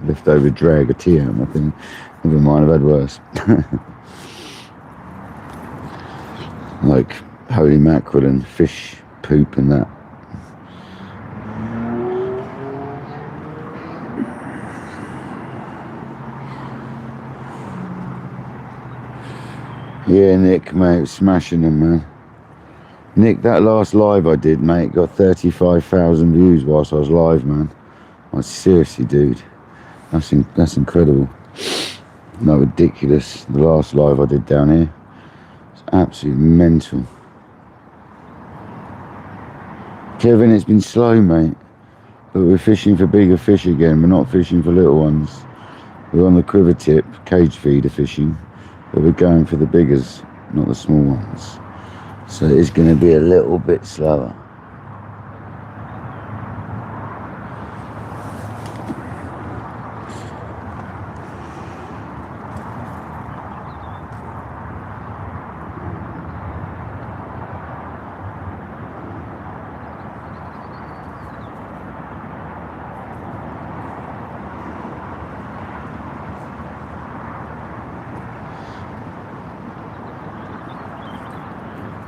Leftover drag of tea out of my thing. Never mind, I've had worse. Like holy mackerel and fish poop and that. Yeah, Nick, mate, smashing them, man. Nick, that last live I did, mate, got 35,000 views whilst I was live, man. Like, seriously, dude. That's incredible. No, ridiculous. The last live I did down here. It's absolutely mental. Kevin, it's been slow, mate. But we're fishing for bigger fish again. We're not fishing for little ones. We're on the quiver tip, cage feeder fishing. But we're going for the biggers, not the small ones. So it's going to be a little bit slower.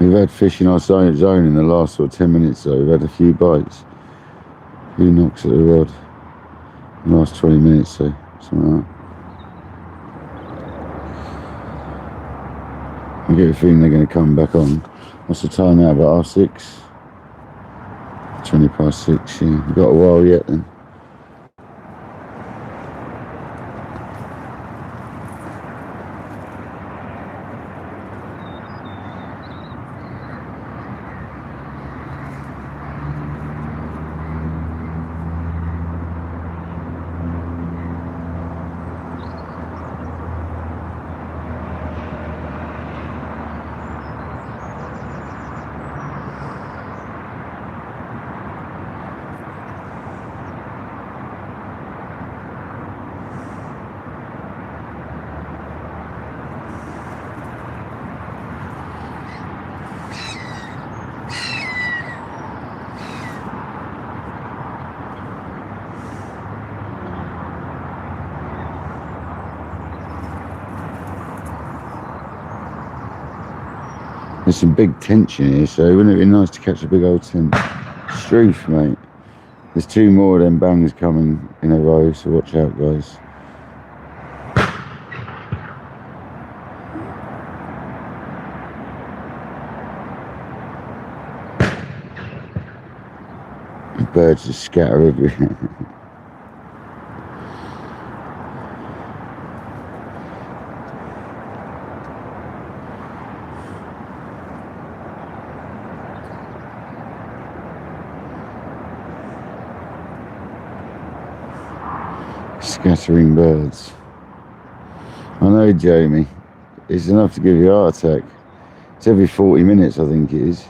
We've had fish in our zone in the last sort of 10 minutes though. We've had a few bites. Who knocks at the rod? In the last 20 minutes, so something like that. I get a feeling they're going to come back on. What's the time now? About 6:30? 20 past 6, yeah. We've got a while yet then. There's some big tension here, so wouldn't it be nice to catch a big old tent? Struth, mate. There's 2 more of them bangs coming in a row, so watch out, guys. The birds just scatter everywhere. Scattering birds. I know, Jamie. It's enough to give you a heart attack. It's every 40 minutes, I think it is.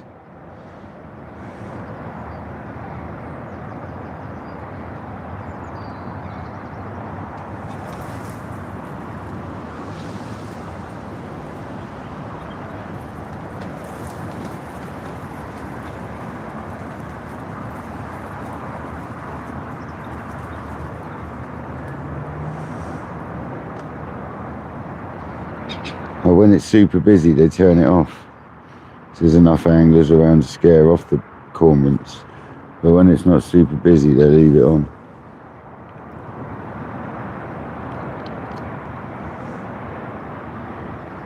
But when it's super busy, they turn it off. So there's enough anglers around to scare off the cormorants. But when it's not super busy, they leave it on.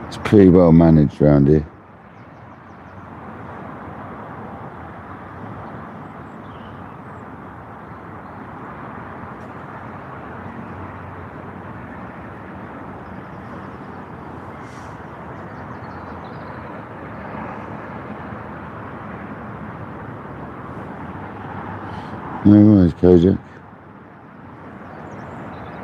It's pretty well managed around here. No worries, Kojak.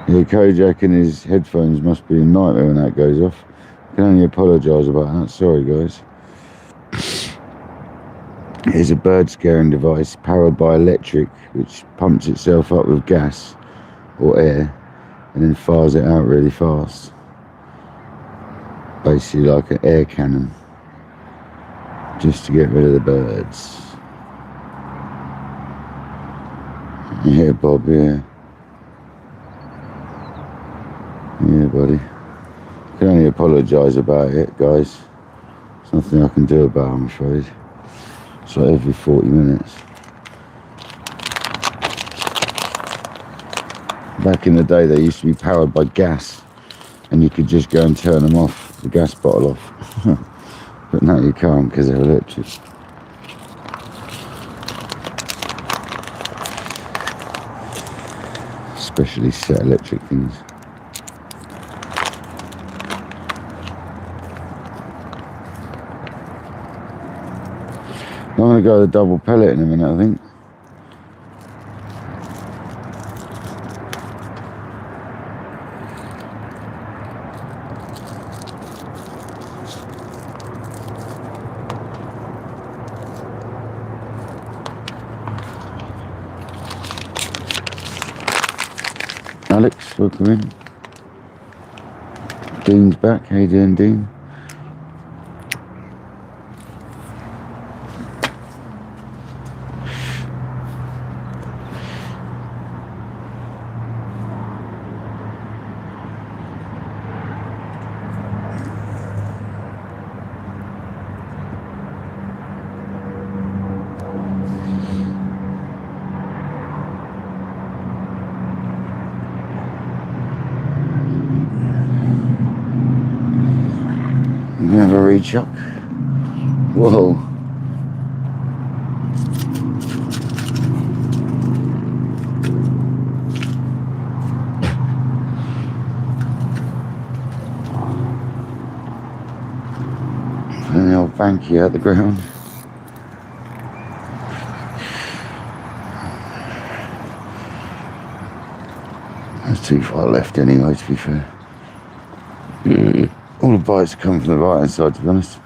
Yeah, Kojak and his headphones must be a nightmare when that goes off. I can only apologise about that. Sorry, guys. Here's a bird scaring device powered by electric, which pumps itself up with gas or air and then fires it out really fast. Basically like an air cannon, just to get rid of the birds. Yeah, Bob, yeah. Yeah, buddy. I can only apologise about it, guys. There's nothing I can do about it, I'm afraid. It's like every 40 minutes. Back in the day, they used to be powered by gas, and you could just go and turn them off, the gas bottle off. But now you can't because they're electric. Especially set electric things. I'm going to go with a double pellet in a minute, I think. Alex, welcome in. Dean's back. How you doing, Dean? Have a reach up. Whoa. And the old banky out the ground. That's too far left anyway, to be fair. All the bites come from the right hand side, to be honest.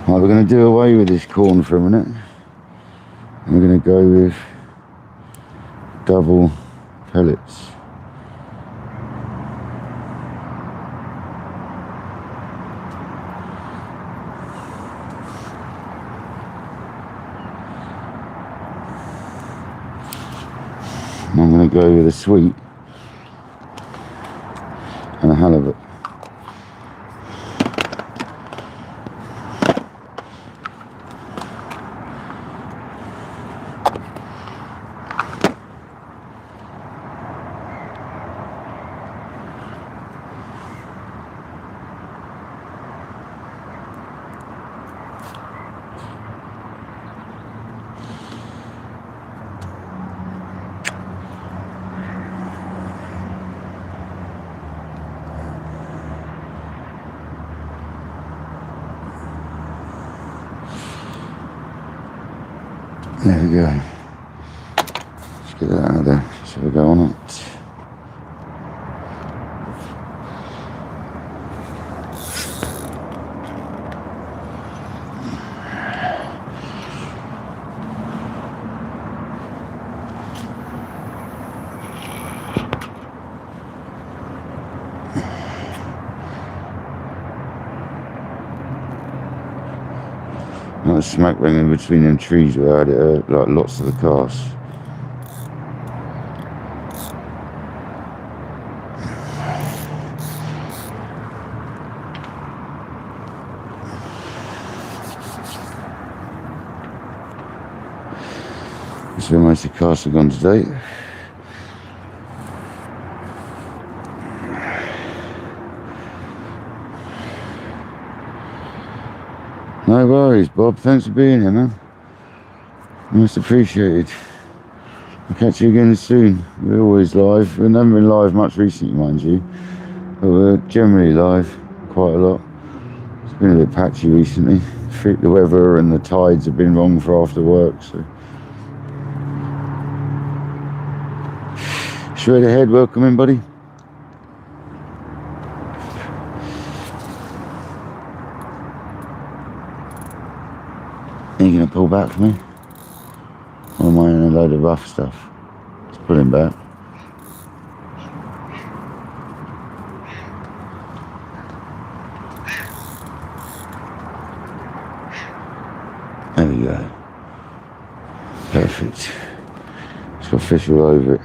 Right, we're going to do away with this corn for a minute. And we're going to go with double pellets. I'm going to go with a sweet and a halibut. There we go. Let's get that out of there. Shall we go on it? Like smack bang in between them trees where I had it hurt, like lots of the cast. That's where most of the casts have gone today. No worries, Bob. Thanks for being here, man. Most appreciated. I'll catch you again soon. We're always live. We've never been live much recently, mind you, but we're generally live quite a lot. It's been a bit patchy recently. The weather and the tides have been wrong for after work, so. Straight ahead, welcome in, buddy. Are you going to pull back for me? Or am I in a load of rough stuff? Let's pull him back. There we go. Perfect. It's got fish all over it.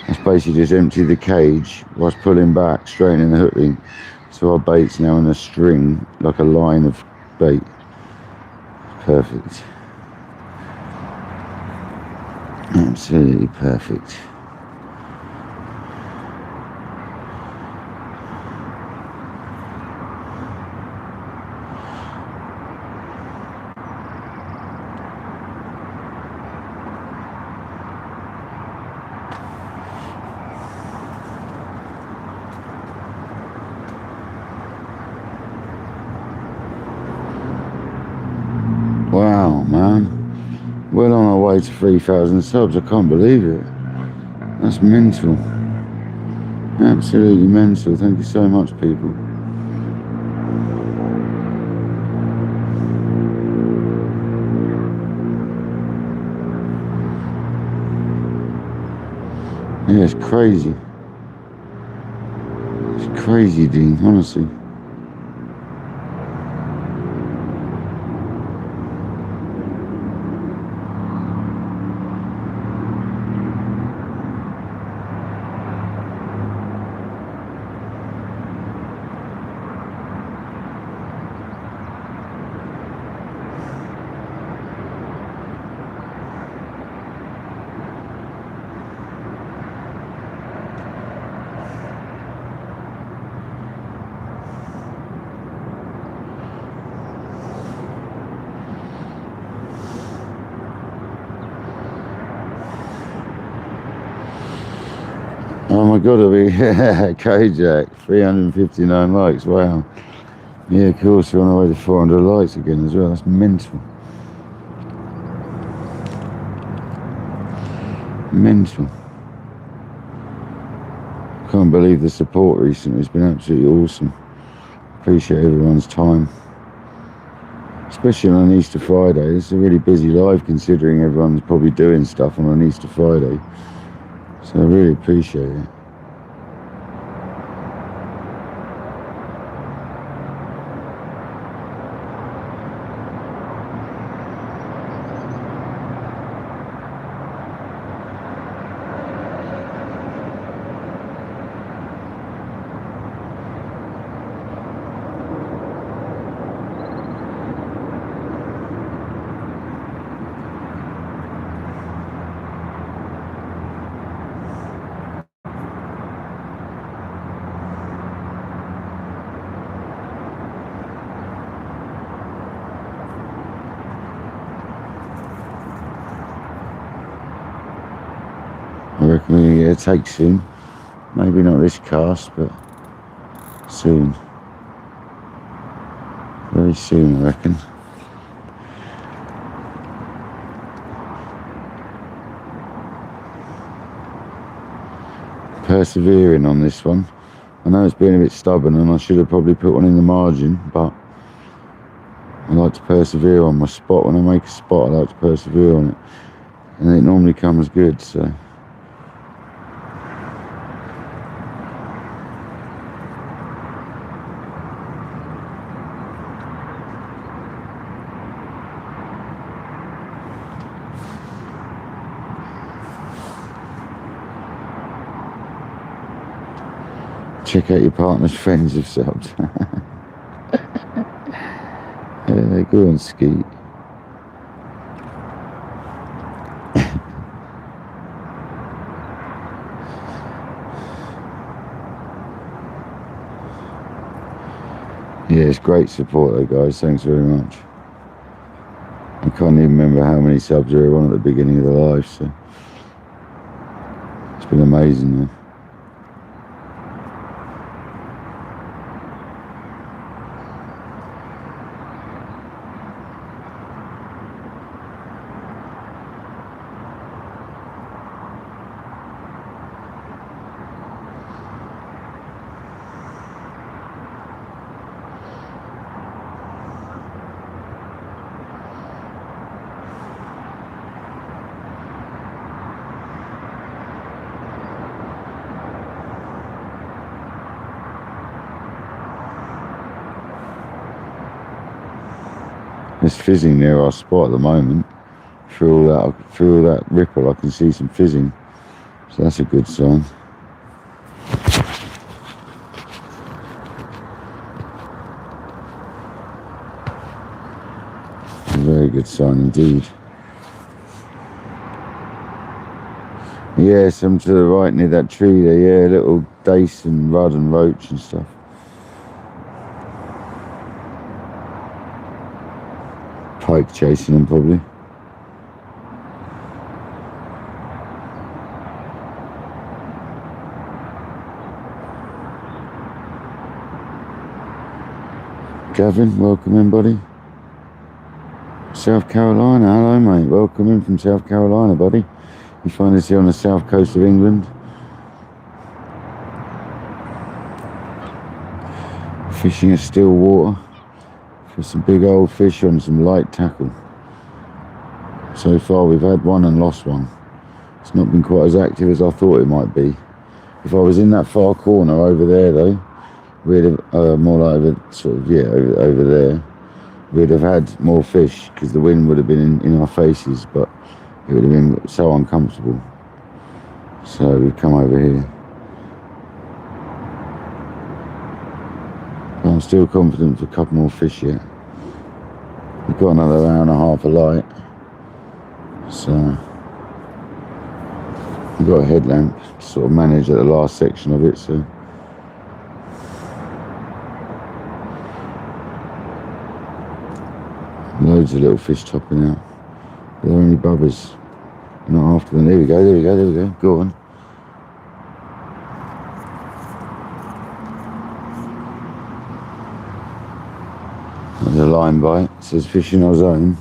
That's basically just empty the cage whilst pulling back, straightening the hook link. So our bait's now in a string, like a line of bait. Perfect. Absolutely perfect. Wow, man. Well on our way to 3,000 subs. I can't believe it. That's mental. Absolutely mental. Thank you so much, people. Yeah, it's crazy. It's crazy, Dean, honestly. Oh my god, Kajak, 359 likes, wow. Yeah, of course, we're on our way to 400 likes again as well, that's mental. Mental. Can't believe the support recently, it's been absolutely awesome. Appreciate everyone's time. Especially on an Easter Friday, it's a really busy live considering everyone's probably doing stuff on an Easter Friday. So I really appreciate it. I reckon we're going to get a take soon. Maybe not this cast, but soon. Very soon, I reckon. Persevering on this one. I know it's been a bit stubborn and I should have probably put one in the margin, but I like to persevere on my spot. When I make a spot, I like to persevere on it. And it normally comes good, so. Check out your partner's friends have subbed. Yeah, go on, Skeet. Yeah, it's great support though, guys. Thanks very much. I can't even remember how many subs we were on at the beginning of the live, so it's been amazing though. There's fizzing near our spot at the moment. Through all that ripple, I can see some fizzing, so that's a good sign. A very good sign indeed. Yeah, some to the right near that tree there. Yeah, little dace and rudd and roach and stuff. Pike chasing them probably. Gavin, welcome in, buddy. South Carolina, hello mate, welcome in from South Carolina, buddy. You find us here on the south coast of England. Fishing a still water for some big old fish on some light tackle. So far we've had one and lost one. It's not been quite as active as I thought it might be. If I was in that far corner over there though, we'd have, more like over there, we'd have had more fish because the wind would have been in our faces, but it would have been so uncomfortable. So we've come over here. But I'm still confident for a couple more fish yet. We've got another hour and a half of light. So we've got a headlamp to sort of manage at the last section of it, so loads of little fish topping out. Are there any bubbers? Not after them. There we go. Go on. There's a line bite. It says fish in our zone.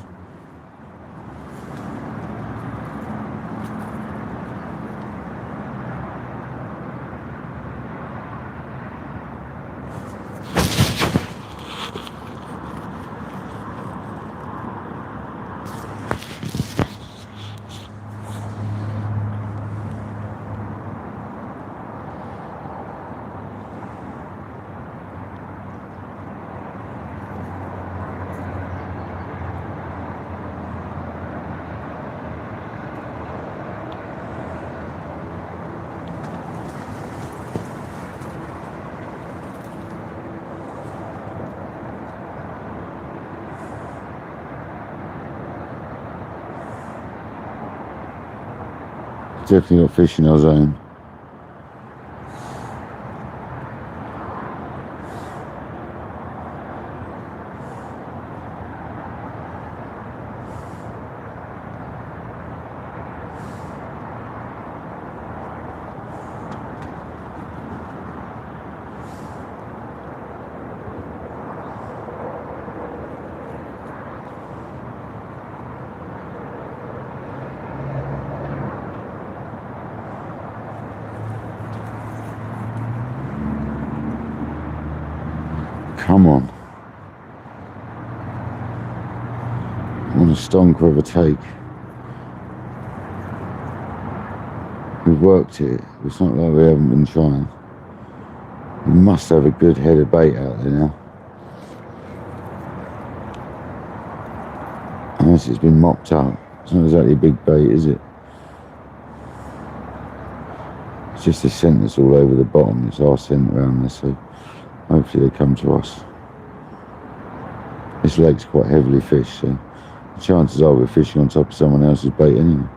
Definitely got fish in our zone. Come on. On a stonker of a take. We've worked it. It's not like we haven't been trying. We must have a good head of bait out there now. Unless it's been mopped up. It's not exactly a big bait, is it? It's just the scent that's all over the bottom. It's our scent around there, so hopefully they come to us. This lake's quite heavily fished, so the chances are we're fishing on top of someone else's bait anyway.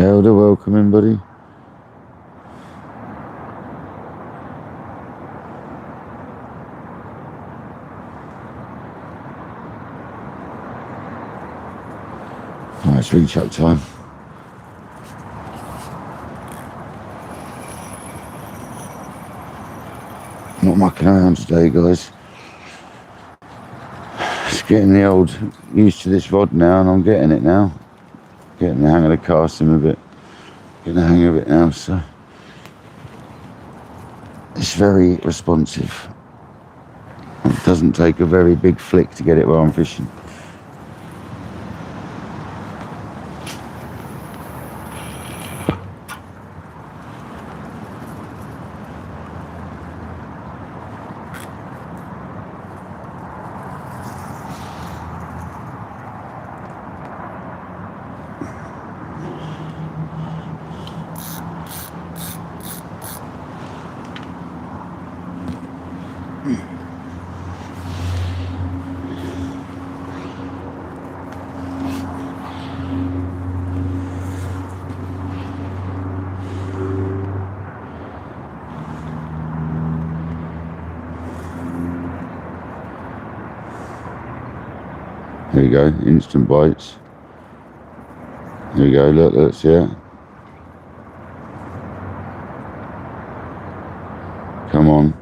Elder, welcome in, buddy. Right, it's reach up time. Not mucking around today, guys. Just getting the old used to this rod now, and I'm getting it now. Getting the hang of the casting a bit. Getting the hang of it now, so it's very responsive. It doesn't take a very big flick to get it where I'm fishing. There you go, instant bites. There you go, look, see it? Come on.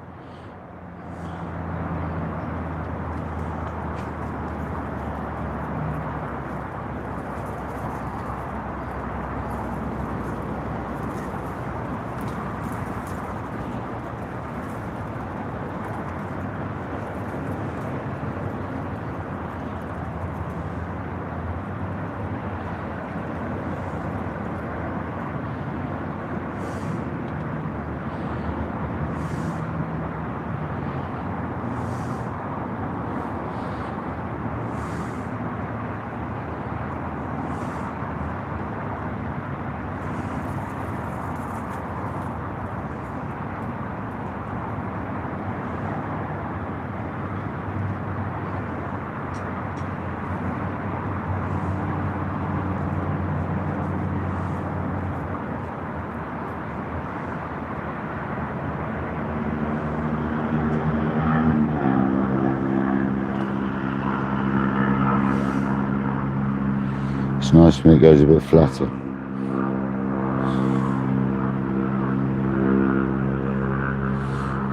It's nice when it goes a bit flatter.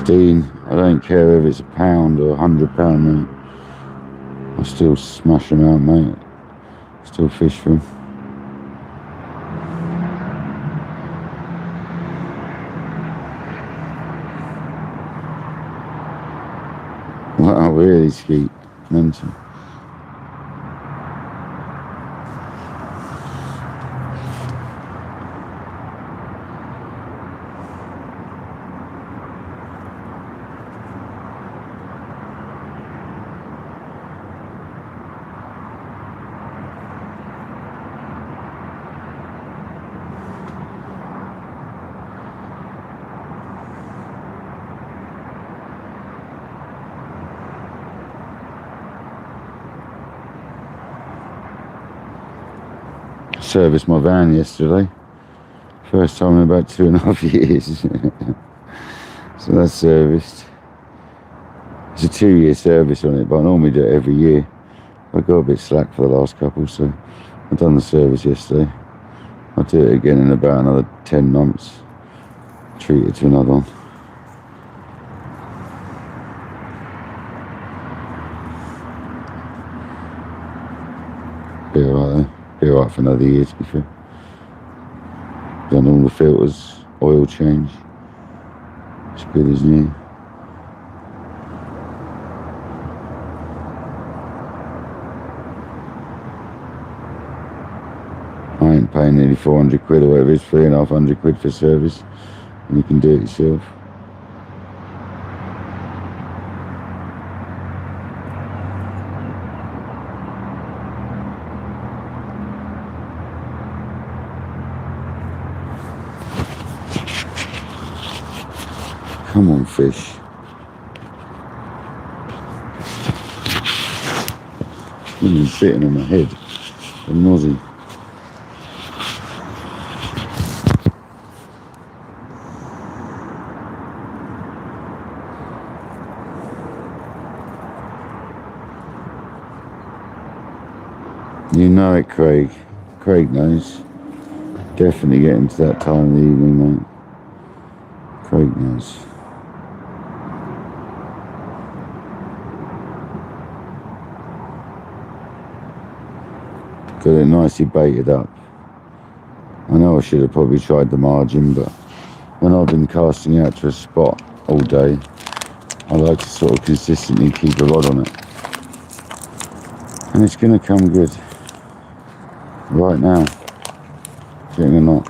Dean, I don't care if it's a pound or £100, mate. I still smash them out, mate. Still fish for them. Wow, really, Skeet. Mental. Serviced my van yesterday. First time in about 2.5 years. So that's serviced. It's a 2-year service on it, but I normally do it every year. I got a bit slack for the last couple, so I've done the service yesterday. I'll do it again in about another 10 months. Treat it to another one. Be alright though. Be alright for another year, to be fair. Done all the filters, oil change. It's good as new. paying nearly 400 quid or whatever it is, 350 quid for service, and you can do it yourself. Come on, fish. He's sitting on my head. A nozzy. You know it, Craig. Craig knows. Definitely getting to that time of the evening, mate. Craig knows. Got it nicely baited up. I know I should have probably tried the margin, but when I've been casting out to a spot all day, I like to sort of consistently keep a rod on it. And it's going to come good. Right now. Getting or not.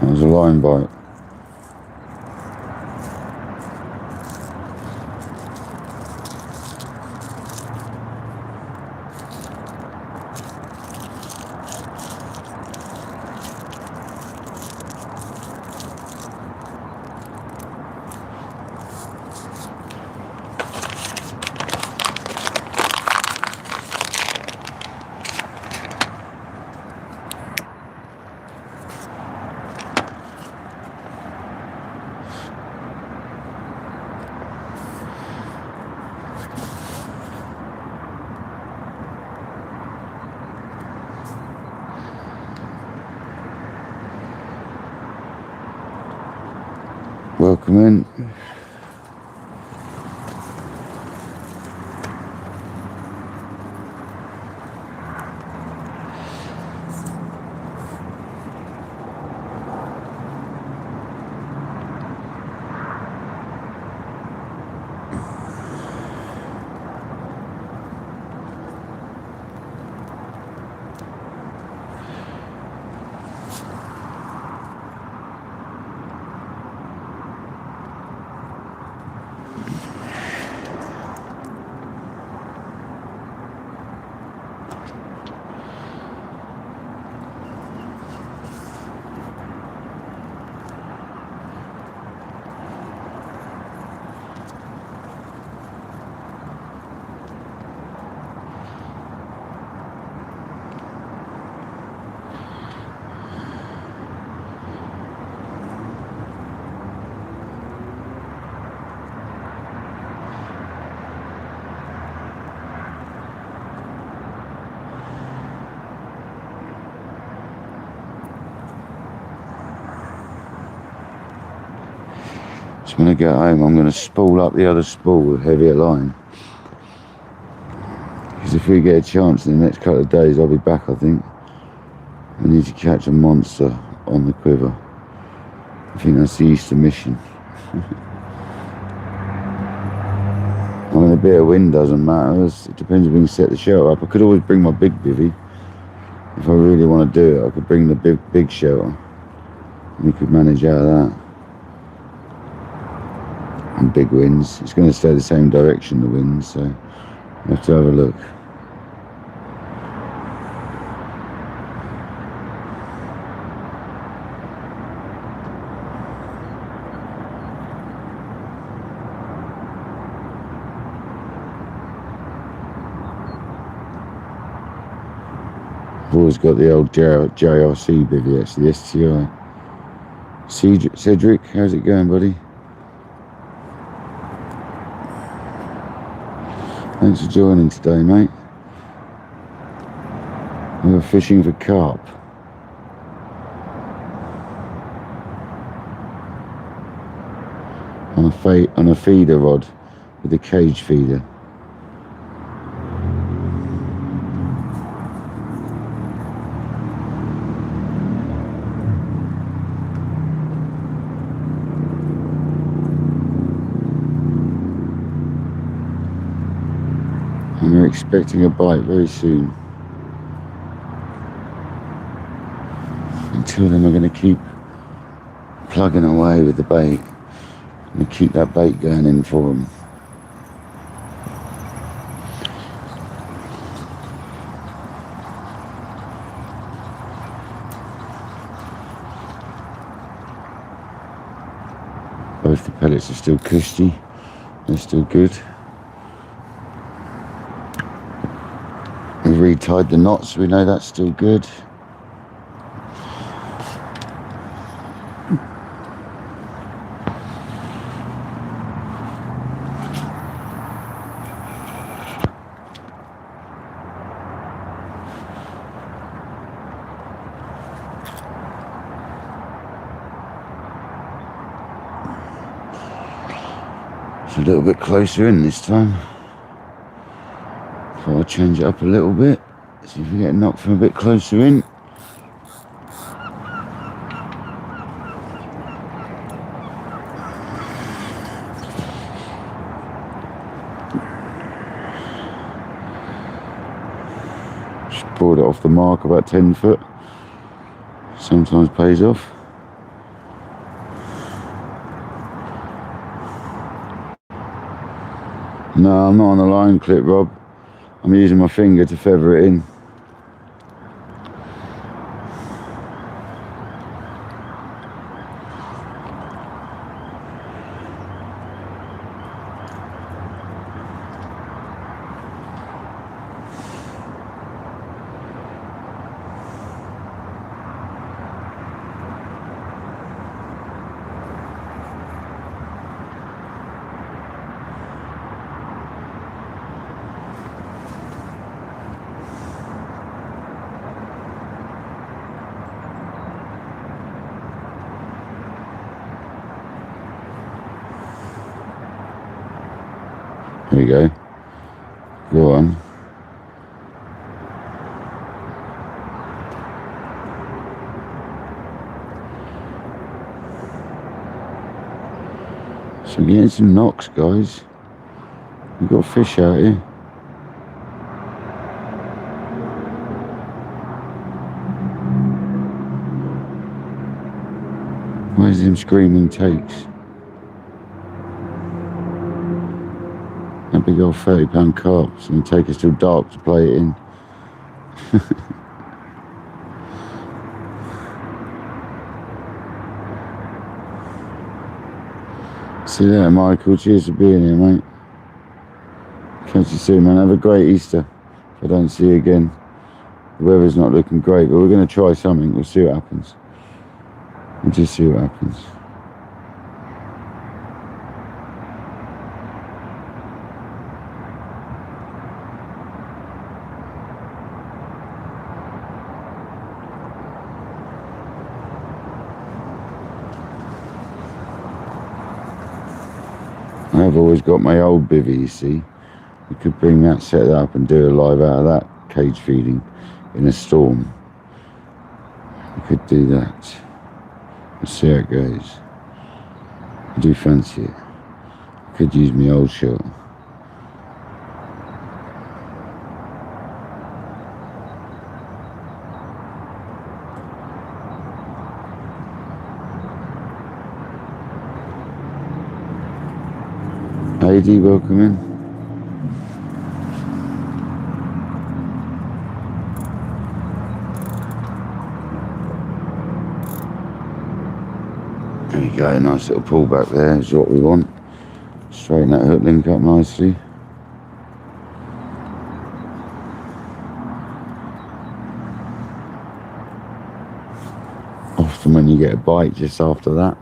That was a line bite. Welcome in. So when I get home, I'm going to spool up the other spool with heavier line. Because if we get a chance in the next couple of days, I'll be back, I think. We need to catch a monster on the quiver. I think that's the Easter mission. I mean, a bit of wind doesn't matter. It depends if we can set the shelter up. I could always bring my big bivvy. If I really want to do it, I could bring the big shelter. And we could manage out of that. And big winds. It's going to stay the same direction, the wind, so we have to have a look. I've always got the old JRC bivvy, actually, the STI. Cedric, how's it going, buddy? Thanks for joining today, mate. We're fishing for carp. On a feeder rod with a cage feeder. We're expecting a bite very soon. Until then, we're going to keep plugging away with the bait and keep that bait going in for them. Both the pellets are still cushy, they're still good. We've retied the knots, we know that's still good. It's a little bit closer in this time. Thought I'd change it up a little bit. See if we get knocked from a bit closer in. Just brought it off the mark about 10 foot. Sometimes pays off. No, I'm not on the line clip, Rob. I'm using my finger to feather it in. There we go. Go on. So we're getting some knocks, guys. We've got fish out here. Where's them screaming takes? That big old £30 carp. It's going to take us till dark to play it in. See you later, Michael. Cheers for being here, mate. Catch you soon, man. Have a great Easter. If I don't see you again. The weather's not looking great, but we're going to try something. We'll see what happens. We'll just see what happens. I've always got my old bivvy, you see. We could bring that, set that up and do a live out of that, cage feeding in a storm. We could do that. We'll see how it goes. I do fancy it. I could use my old shot. AD, welcome in. There you go, nice little pullback there is what we want. Straighten that hook link up nicely. Often when you get a bite just after that.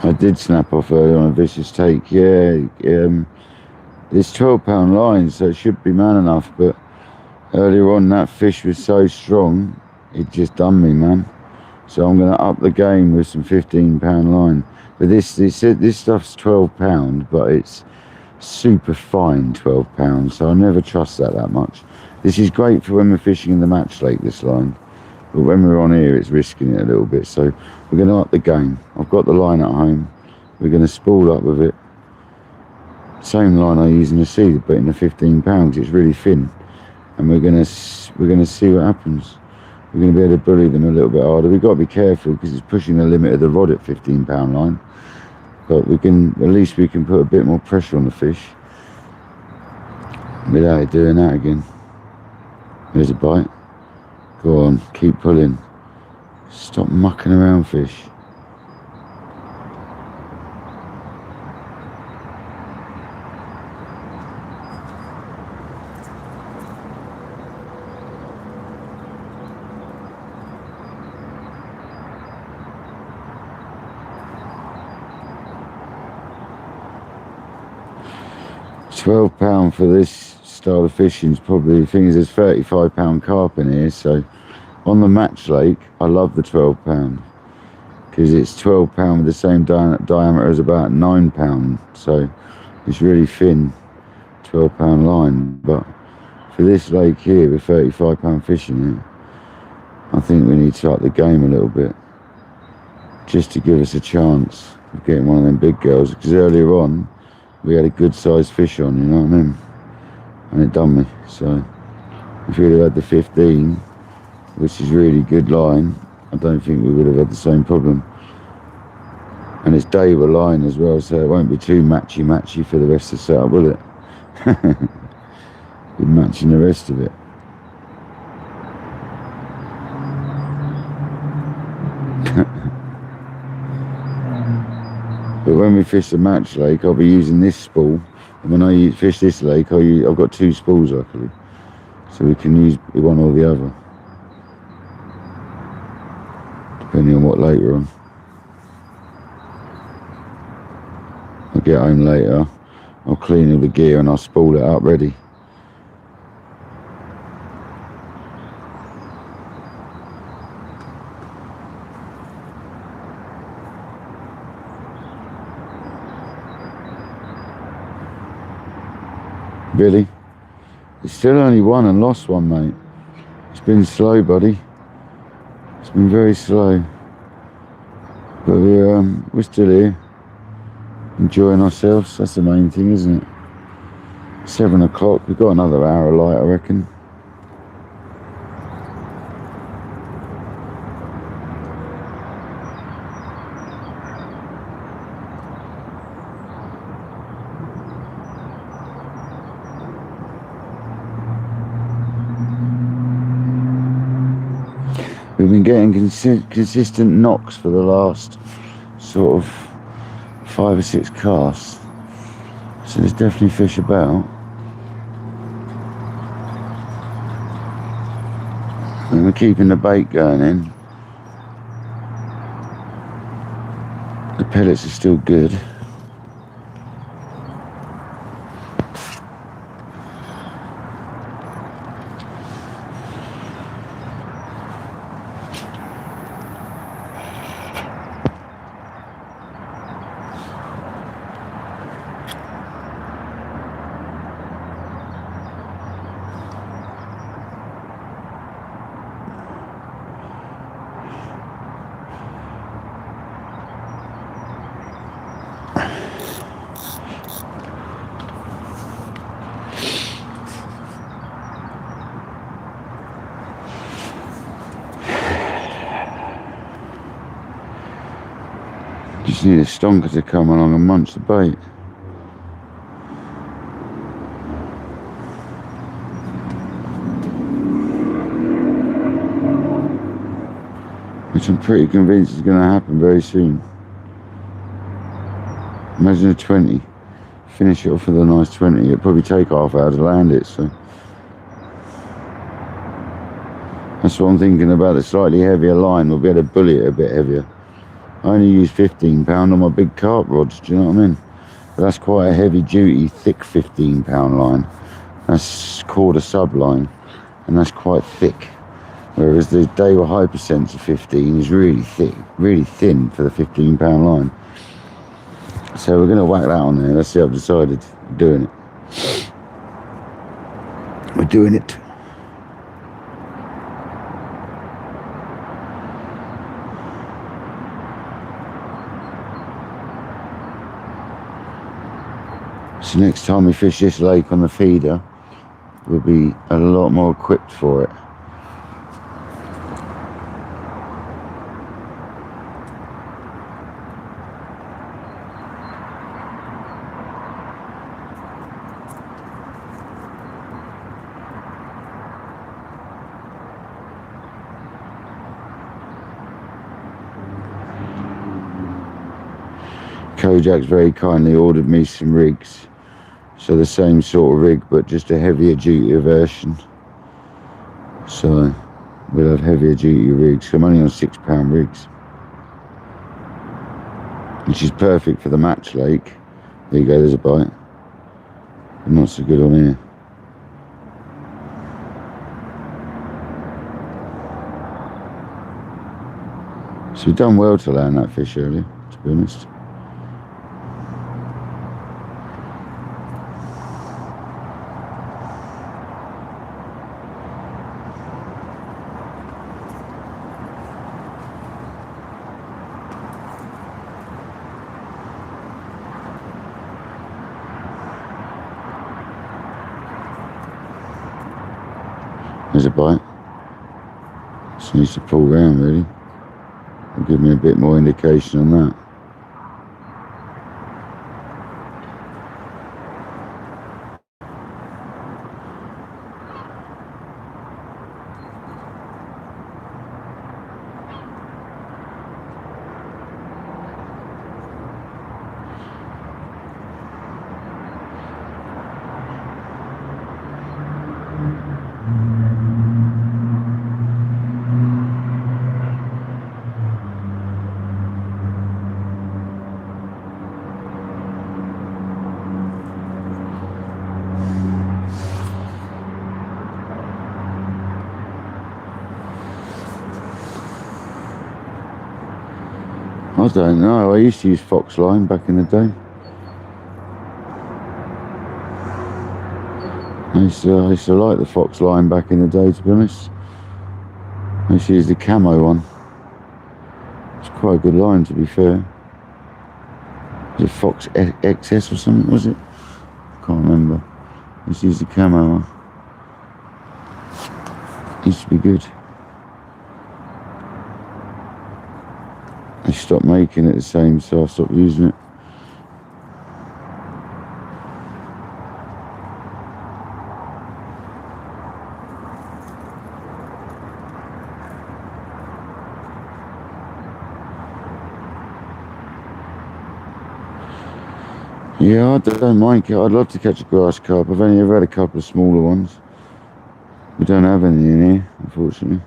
I did snap off earlier on a vicious take, yeah. It's 12-pound line, so it should be man enough, but earlier on that fish was so strong, it just done me, man. So I'm going to up the game with some 15-pound line. But this stuff's 12-pound, but it's super fine 12 pounds, so I never trust that much. This is great for when we're fishing in the match lake, this line, but when we're on here it's risking it a little bit, so we're going to up the game. I've got the line at home, we're going to spool up with it, same line I use in the sea, but in the 15 pounds. It's really thin, and we're going to see what happens. We're going to be able to bully them a little bit harder. We've got to be careful because it's pushing the limit of the rod at 15-pound line. But at least we can put a bit more pressure on the fish without it doing that again. There's a bite. Go on, keep pulling. Stop mucking around, fish. £12 for this style of fishing is probably, the thing is there's 35-pound carp in here, so on the match lake I love the 12-pound because it's 12-pound with the same diameter as about 9-pound, so it's really thin 12-pound line. But for this lake here with 35-pound fish in it, I think we need to up the game a little bit just to give us a chance of getting one of them big girls, because earlier on we had a good sized fish on, you know what I mean, and it done me. So if we'd have had the 15, which is really good line, I don't think we would have had the same problem. And it's Daywa line as well, so it won't be too matchy for the rest of the setup, will it? Be matching the rest of it. But when we fish the match lake, I'll be using this spool, and when I fish this lake, I've got two spools luckily, so we can use one or the other, depending on what lake we're on. I'll get home later, I'll clean all the gear and I'll spool it up ready. Billy, it's still only won and lost one, mate. It's been slow, buddy. It's been very slow. But we're still here, enjoying ourselves. That's the main thing, isn't it? 7 o'clock, we've got another hour of light, I reckon. We've been getting consistent knocks for the last sort of 5 or 6 casts, so there's definitely fish about. And we're keeping the bait going in. The pellets are still good. Just need a stonker to come along and munch the bait. Which I'm pretty convinced is going to happen very soon. Imagine a 20. Finish it off with a nice 20. It'll probably take half hour to land it, so. That's what I'm thinking about, the slightly heavier line. We'll be able to bully it a bit heavier. I only use 15-pound on my big carp rods, do you know what I mean? But that's quite a heavy duty, thick 15-pound line. That's called a subline, and that's quite thick. Whereas the Daiwa Hypersense 15 is really thick, really thin for the 15-pound line. So we're going to whack that on there. That's it, I've decided. We're doing it. We're doing it. So next time we fish this lake on the feeder, we'll be a lot more equipped for it. Kojak's very kindly ordered me some rigs. So the same sort of rig, but just a heavier duty version. So we'll have heavier duty rigs. So I'm only on 6-pound rigs, which is perfect for the match lake. There you go, there's a bite. But not so good on here. So we've done well to land that fish earlier, to be honest. There's a bite. Just needs to pull round really. It'll give me a bit more indication on that. I don't know, I used to use fox line back in the day. I used to like the fox line back in the day, to be honest. I used to use the camo one. It's quite a good line, to be fair. Was it Fox XS or something, was it? I can't remember. I used to use the camo one. It used to be good. They stopped making it the same, so I stopped using it. Yeah, I don't mind. I'd love to catch a grass carp. I've only ever had a couple of smaller ones. We don't have any in here, unfortunately.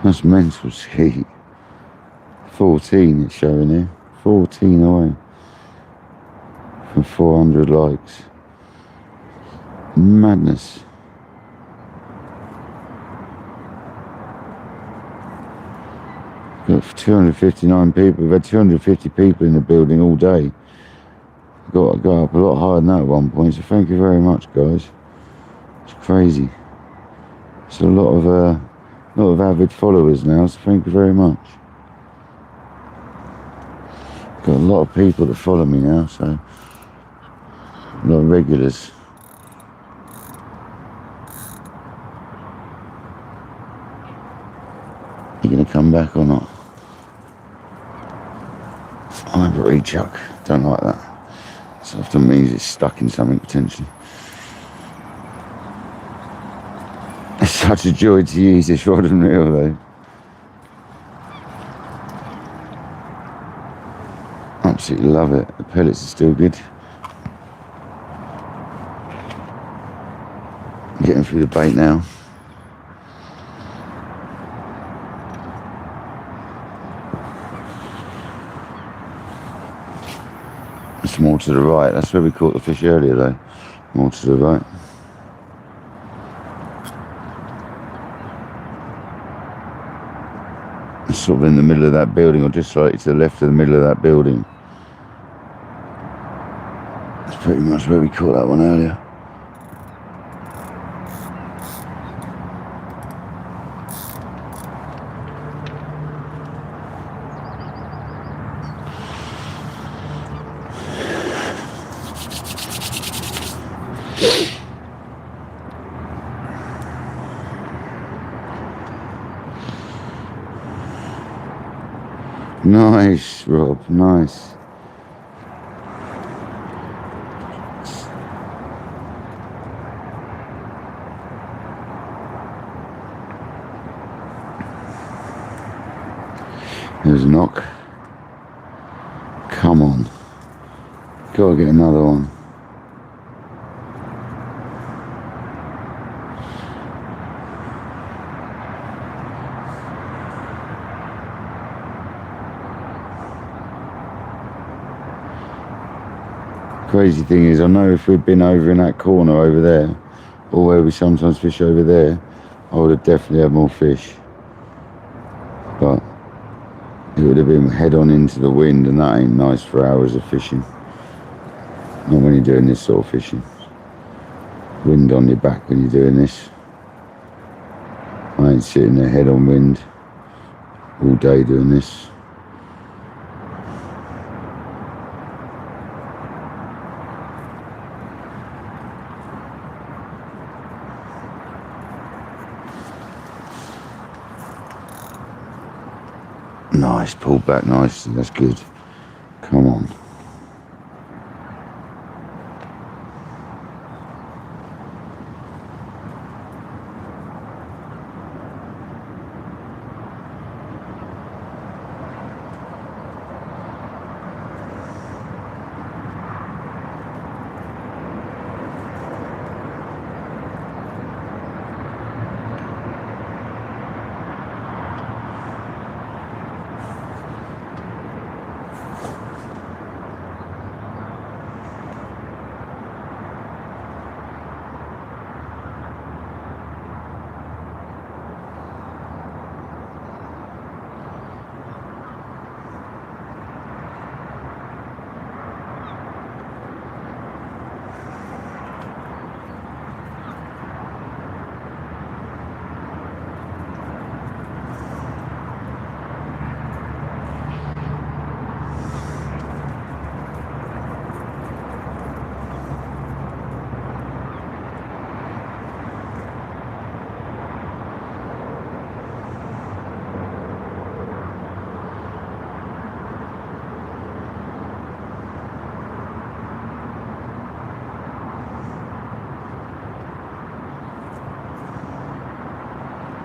That's mental ski. 14 it's showing here. 14 away from 400 likes. Madness. Got 259 people. We've had 250 people in the building all day. Got to go up a lot higher than that at one point, so thank you very much, guys. It's crazy. It's a lot of avid followers now, so thank you very much. Got a lot of people that follow me now, so a lot of regulars. You gonna come back or not? I have a rechuck. Don't like that. So often means it's stuck in something potentially. It's such a joy to use this rod and reel though. Absolutely love it. The pellets are still good. I'm getting through the bait now. It's more to the right. That's where we caught the fish earlier though. More to the right. It's sort of in the middle of that building, or just slightly to the left of the middle of that building. That's pretty much where we caught that one earlier. Nice, Rob, nice. There's a knock. Come on. Gotta get another one. Crazy thing is, I know if we'd been over in that corner over there, or where we sometimes fish over there, I would have definitely had more fish. But it would have been head on into the wind, and that ain't nice for hours of fishing. Not when you're doing this sort of fishing. Wind on your back when you're doing this. I ain't sitting there head on wind all day doing this. Nice, pulled back nicely, that's good. Come on.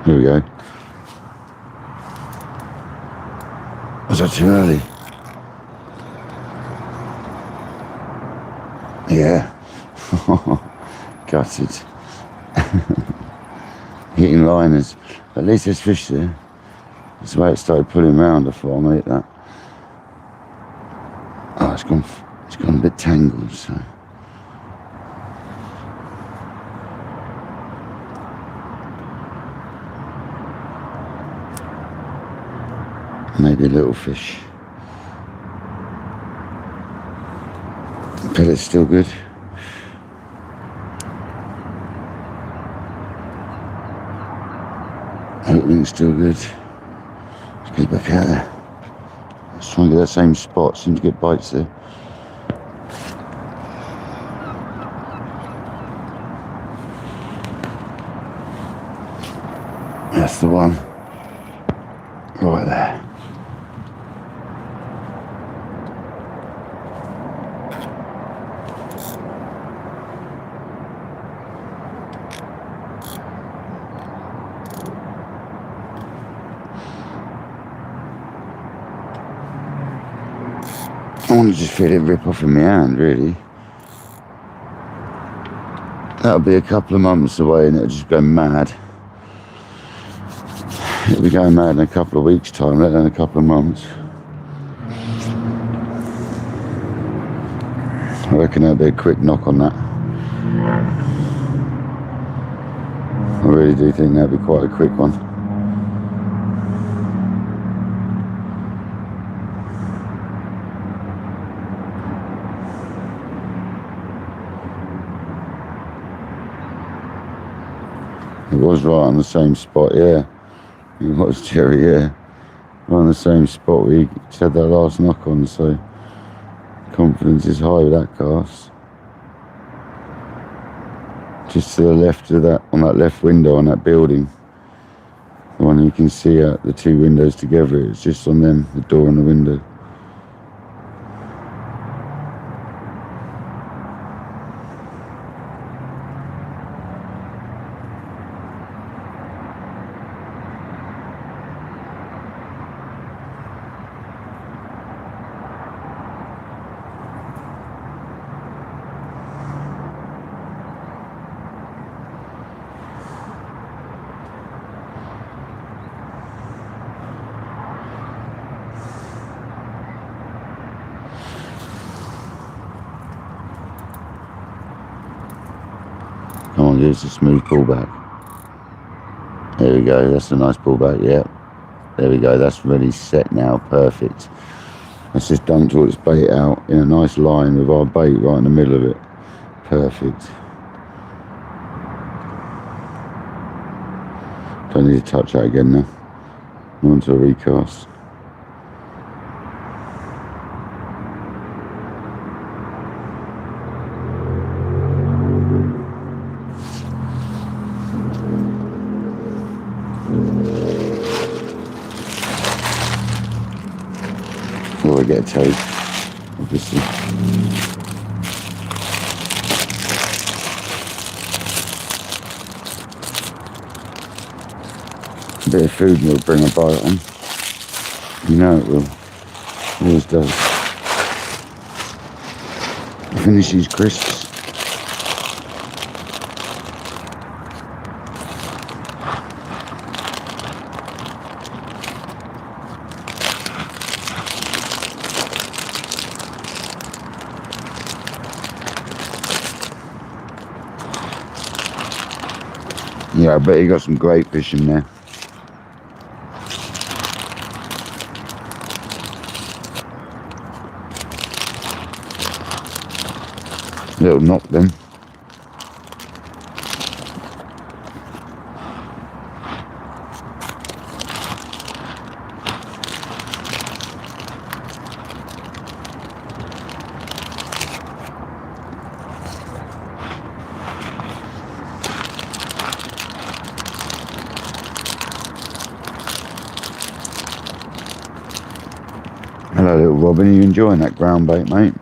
Here we go. Was that too early? Yeah. Gutted. Hitting liners. At least there's fish there. That's the way it started pulling round. I thought I made that. Oh, it's gone a bit tangled, so. Maybe a little fish. The pellet's still good. Opening's still good. Let's get back out there. Just trying to get that same spot. Seem to get bites there. That's the one. Right there. I want to just feel it rip off in my hand, really. That'll be a couple of months away and it'll just go mad. It'll be going mad in a couple of weeks' time, let alone a couple of months. I reckon that'll be a quick knock on that. I really do think that'll be quite a quick one. It was right on the same spot, yeah. It was, Jerry, yeah. Right on the same spot we had that last knock on, so confidence is high with that cast. Just to the left of that, on that left window on that building. The one you can see out the two windows together, it's just on them, the door and the window. Come on, here's a smooth pullback. There we go, that's a nice pullback, yeah. There we go, that's really set now, perfect. Let's just dumped all its bait out in a nice line with our bait right in the middle of it. Perfect. Don't need to touch that again now. Onto a recast. Or we get a taste, obviously. A bit of food will bring a bite on. You know it will. It always does. Finish these crisps. Yeah, I bet you got some great fish in there. Little knock then. Hello little Robin, are you enjoying that ground bait, mate?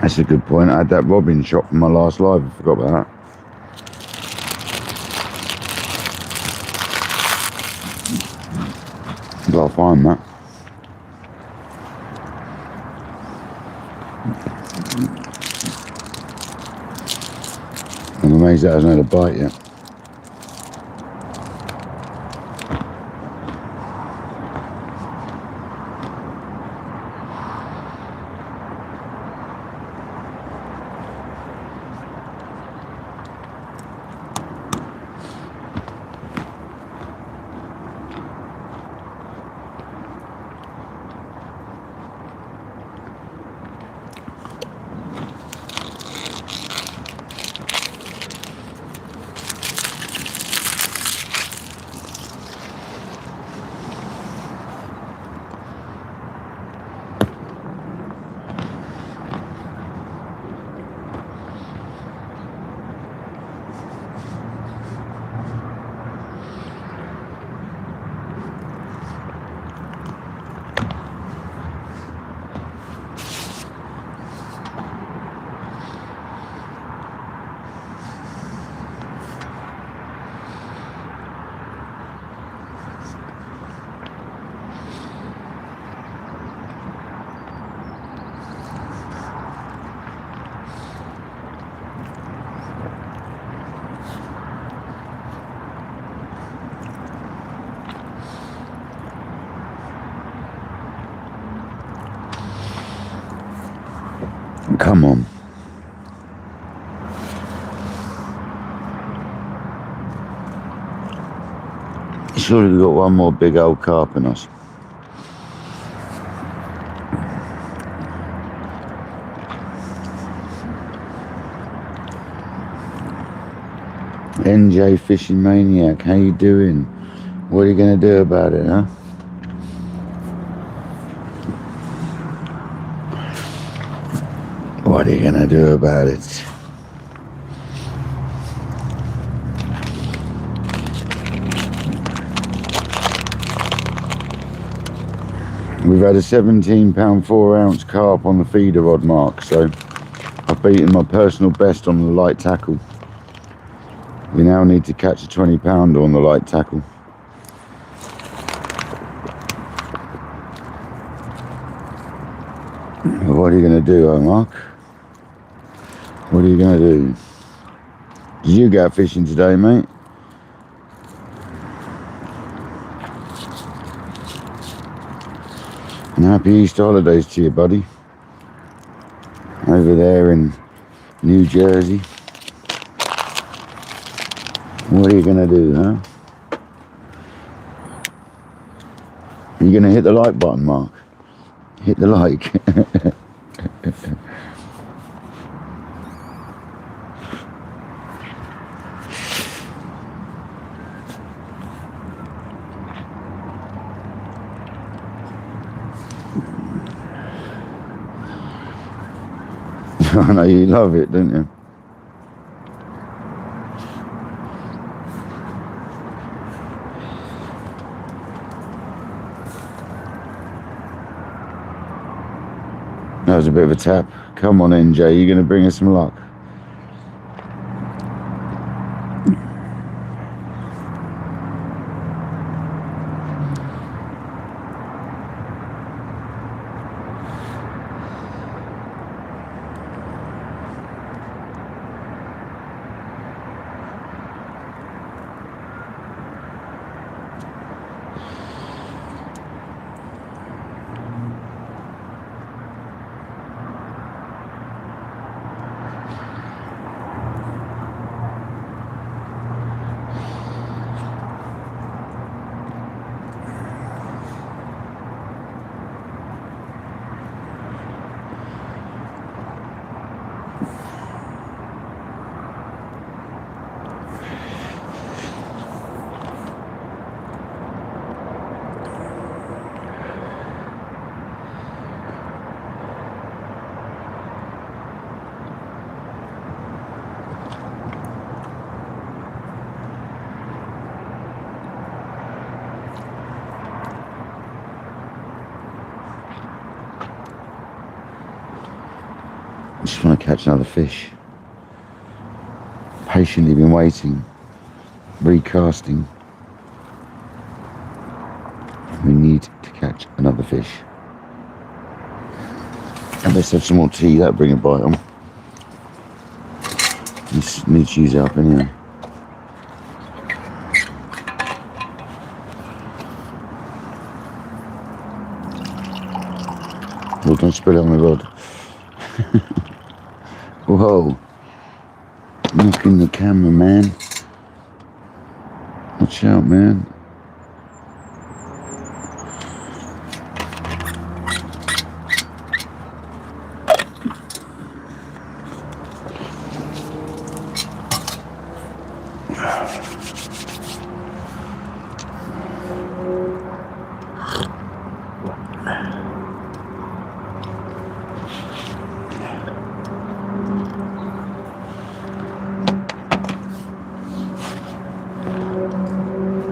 That's a good point. I had that robin shot from my last live, I forgot about that. Gotta find that. I'm amazed that hasn't had a bite yet. Come on. Surely we've got one more big old carp in us. NJ Fishing Maniac, how you doing? What are you going to do about it, huh? What are you going to do about it? We've had a 17-pound 4-ounce carp on the feeder rod mark, so I've beaten my personal best on the light tackle. We now need to catch a 20-pounder on the light tackle. What are you going to do, Mark? What are you going to do? Did you go out fishing today, mate? And happy Easter holidays to you, buddy. Over there in New Jersey. What are you going to do, huh? Are you going to hit the like button, Mark? Hit the like. I know you love it, don't you? That was a bit of a tap. Come on, NJ, you're going to bring us some luck. I just want to catch another fish. Patiently been waiting, recasting. We need to catch another fish. And let's have some more tea, that'll bring a bite on. Just need to use it up anyway. Well, don't spill it on my rod. Whoa. Knocking the camera, man. Watch out, man.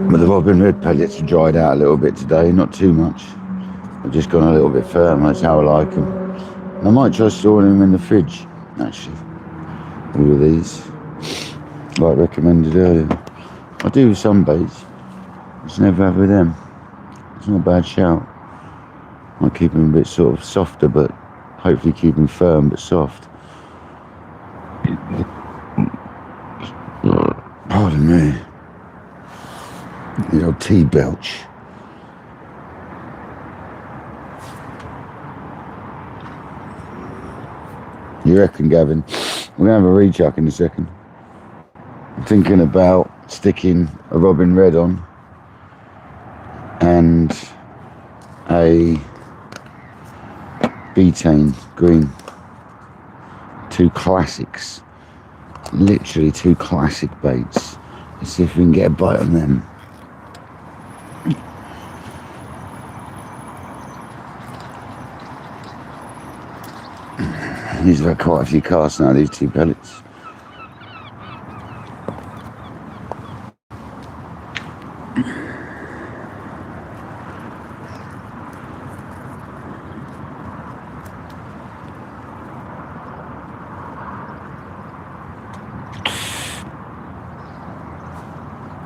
But the robin red pellets have dried out a little bit today, not too much. I've just gone a little bit firmer, that's how I like them. And I might try storing them in the fridge, actually. All of these, like recommended earlier. I do with some baits, just never have with them. It's not a bad shout. I keep them a bit sort of softer, but hopefully keep them firm but soft. Pardon me. The old tea belch. You reckon, Gavin? We're going to have a rechuck in a second. I'm thinking about sticking a Robin Red on and a betaine green. Two classics. Literally two classic baits. Let's see if we can get a bite on them. These have had quite a few casts now, these two pellets.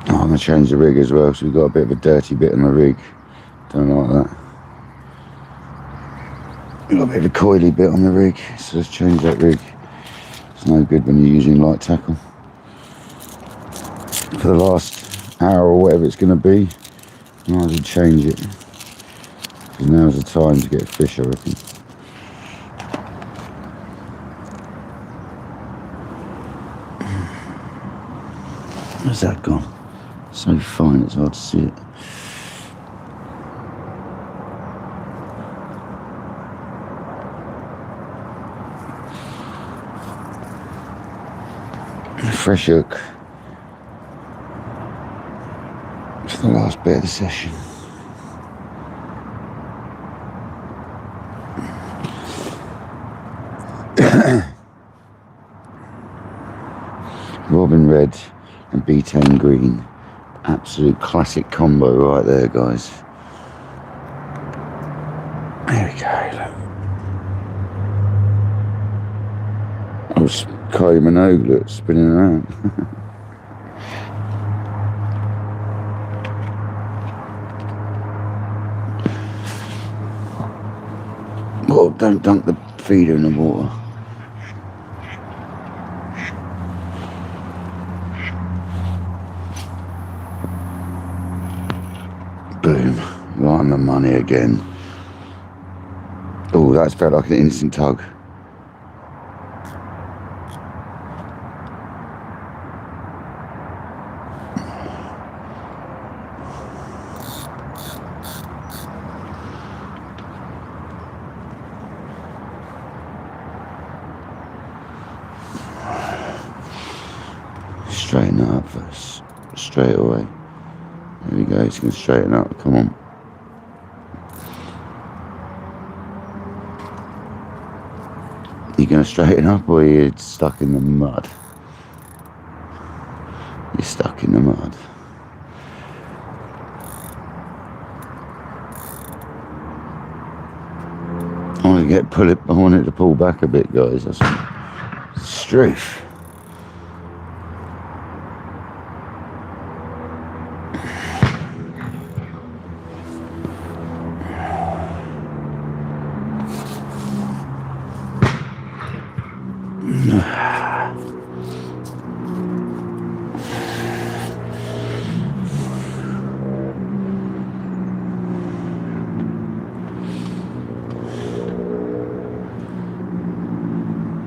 I'm going to change the rig as well, so we've got a bit of a dirty bit on the rig. Don't like that. We've got a bit of a coily bit on the rig, so let's change that rig. It's no good when you're using light tackle. For the last hour or whatever it's going to be, I might as well change it. Because now's the time to get fish, I reckon. Where's that gone? So fine, it's hard to see it. Fresh hook for the last bit of the session. Robin Red and betaine green. Absolute classic combo right there, guys. There we go, look. Oh, Kylie Minogue, look, spinning around. Well, don't dunk the feeder in the water. Boom, right on the money again. Oh, that's felt like an instant tug. Straighten that up first, straight away. There we go, it's going to straighten up, come on. You going to straighten up or are you stuck in the mud? You're stuck in the mud. I want it to pull back a bit, guys. That's strafe.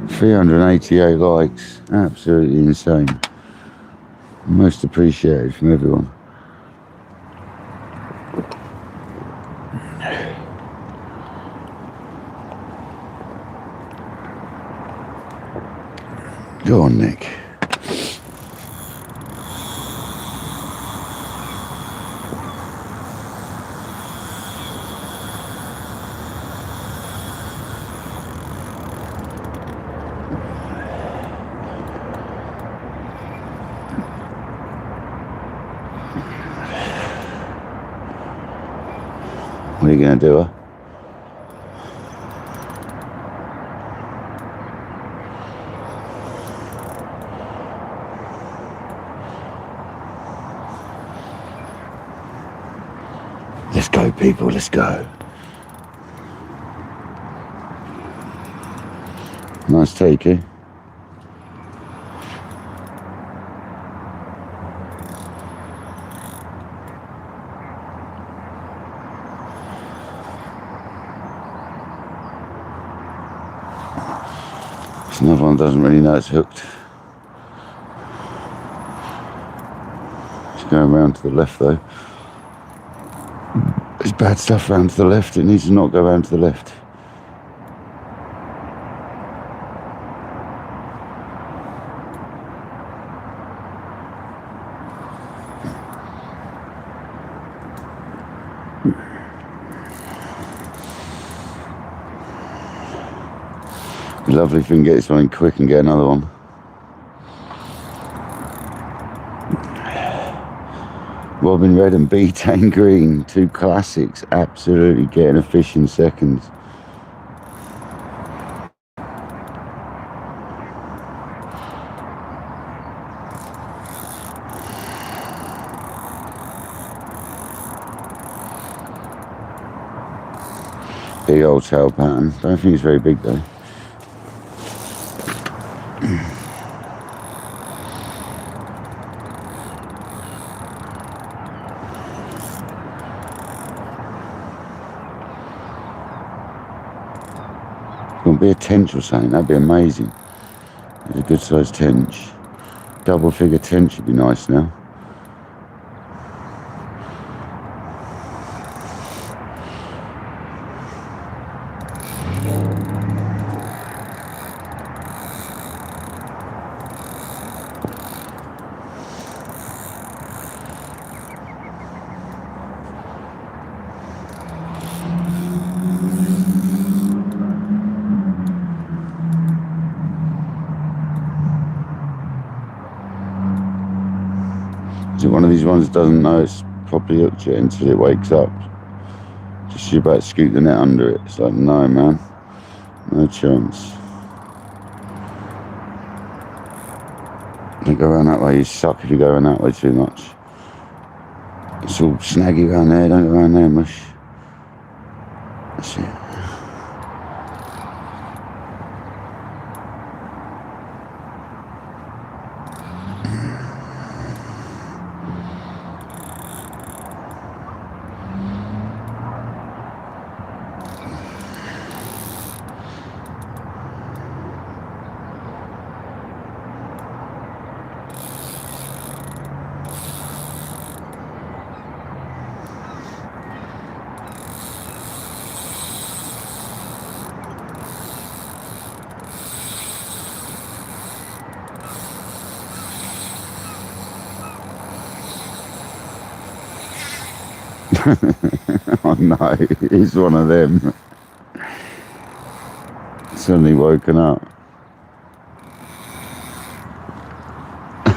$388 likes, absolutely insane. Most appreciated from everyone. Go on, Nick. What are you going to do, huh? Let's go, people, let's go. Nice take, eh? It's another one that doesn't really know it's hooked. It's going round to the left though. There's bad stuff round to the left. It needs to not go round to the left. It'd be lovely if we can get this one in quick and get another one. Robin Red and Betaine Green, two classics, absolutely getting a fish in seconds. Big old tail pattern. Don't think it's very big though. Gonna be a tench or something, that'd be amazing. There's a good sized tench. Double figure tench would be nice now. Is it one of these ones that doesn't know it's properly hooked yet until it wakes up? Just you about to scoot the net under it. It's like, no man, no chance. Don't go around that way, you suck if you go around that way too much. It's all snaggy around there, don't go around there much. That's it. Oh no, he's one of them. Suddenly woken up.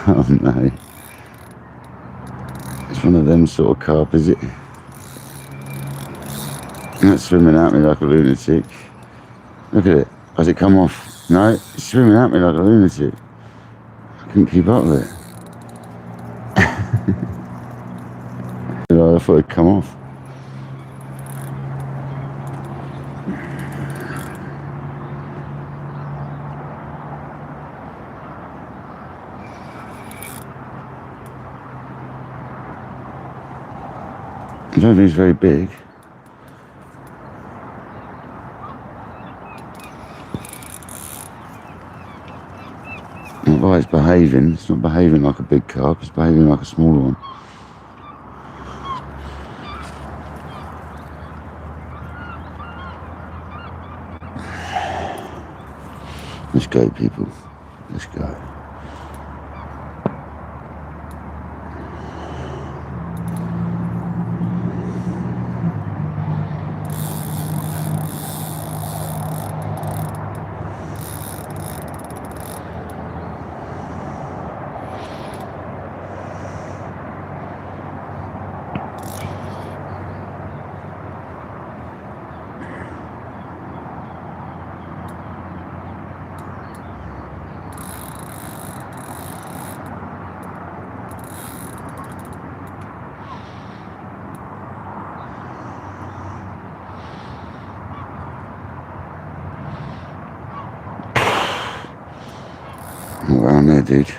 Oh no. It's one of them sort of carp, is it? That's swimming at me like a lunatic. Look at it. Has it come off? No, it's swimming at me like a lunatic. I couldn't keep up with it. I thought it'd come off. I don't think it's very big. Well, it's behaving. It's not behaving like a big carp, it's behaving like a smaller one. Let's go, people. Let's go. Around there, dude.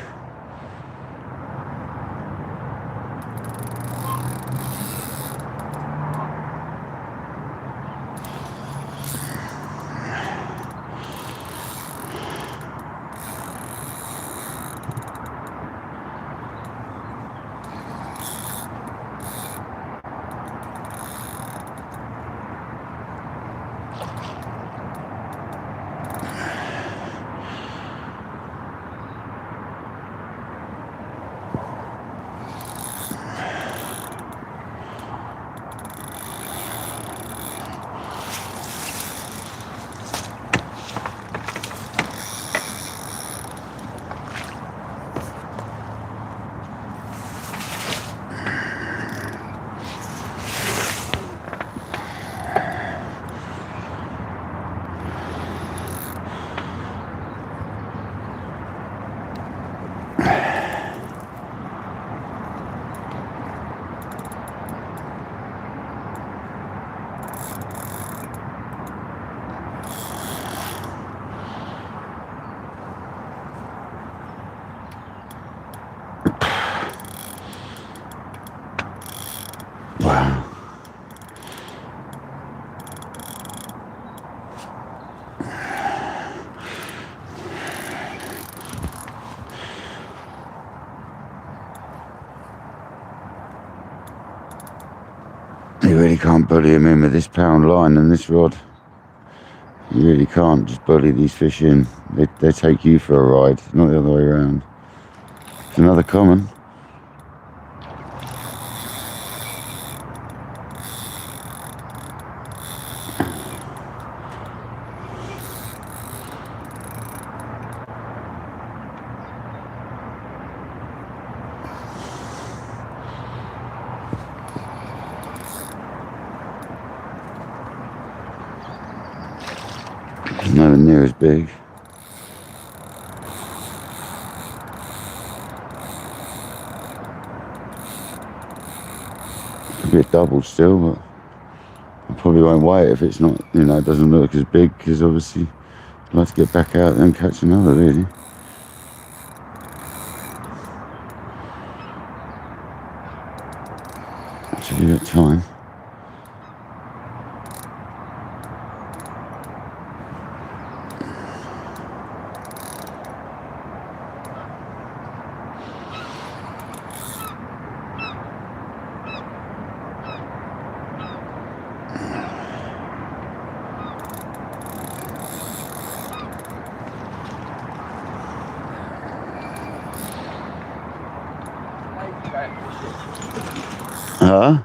You really can't bully them in with this pound line and this rod. You really can't just bully these fish in. They take you for a ride, not the other way around. It's another common. Nowhere near as big. Could be a double still, but I probably won't weigh it if it's not, you know, it doesn't look as big, because obviously I'd like to get back out there and catch another, really. So you got time. Huh?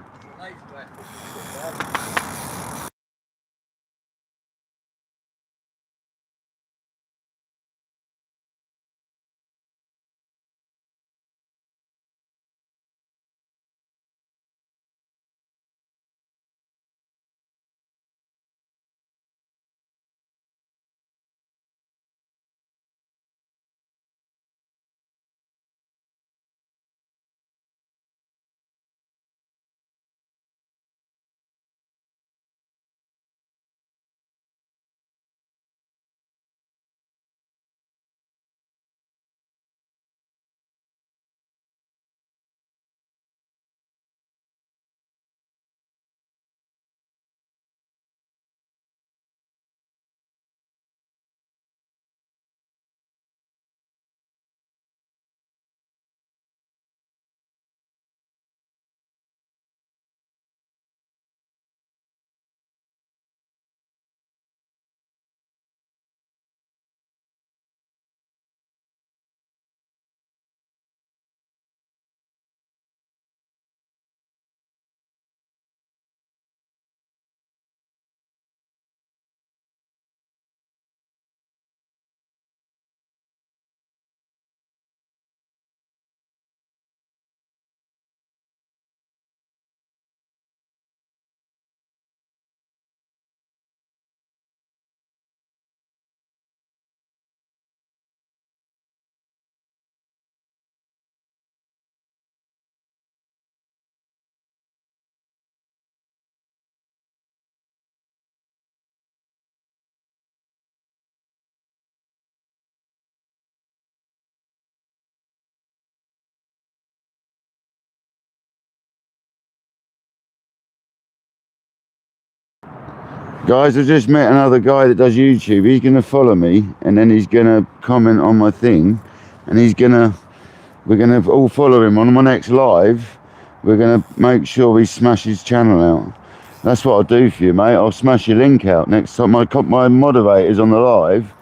Guys, I just met another guy that does YouTube. He's going to follow me, and then he's going to comment on my thing, and we're going to all follow him on my next live. We're going to make sure we smash his channel out. That's what I'll do for you, mate. I'll smash your link out next time. My moderators on the live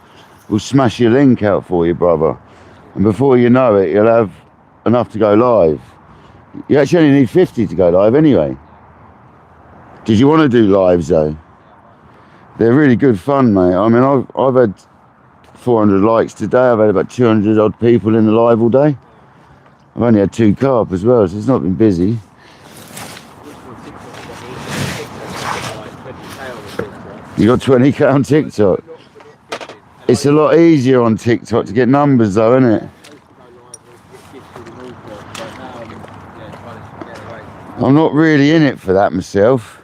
will smash your link out for you, brother. And before you know it, you'll have enough to go live. You actually only need 50 to go live anyway. Did you want to do lives, though? They're really good fun, mate. I mean, I've had 400 likes today. I've had about 200 odd people in the live all day. I've only had 2 carp as well, so it's not been busy. You got 20k on TikTok? It's a lot easier on TikTok to get numbers though, isn't it? I'm not really in it for that myself.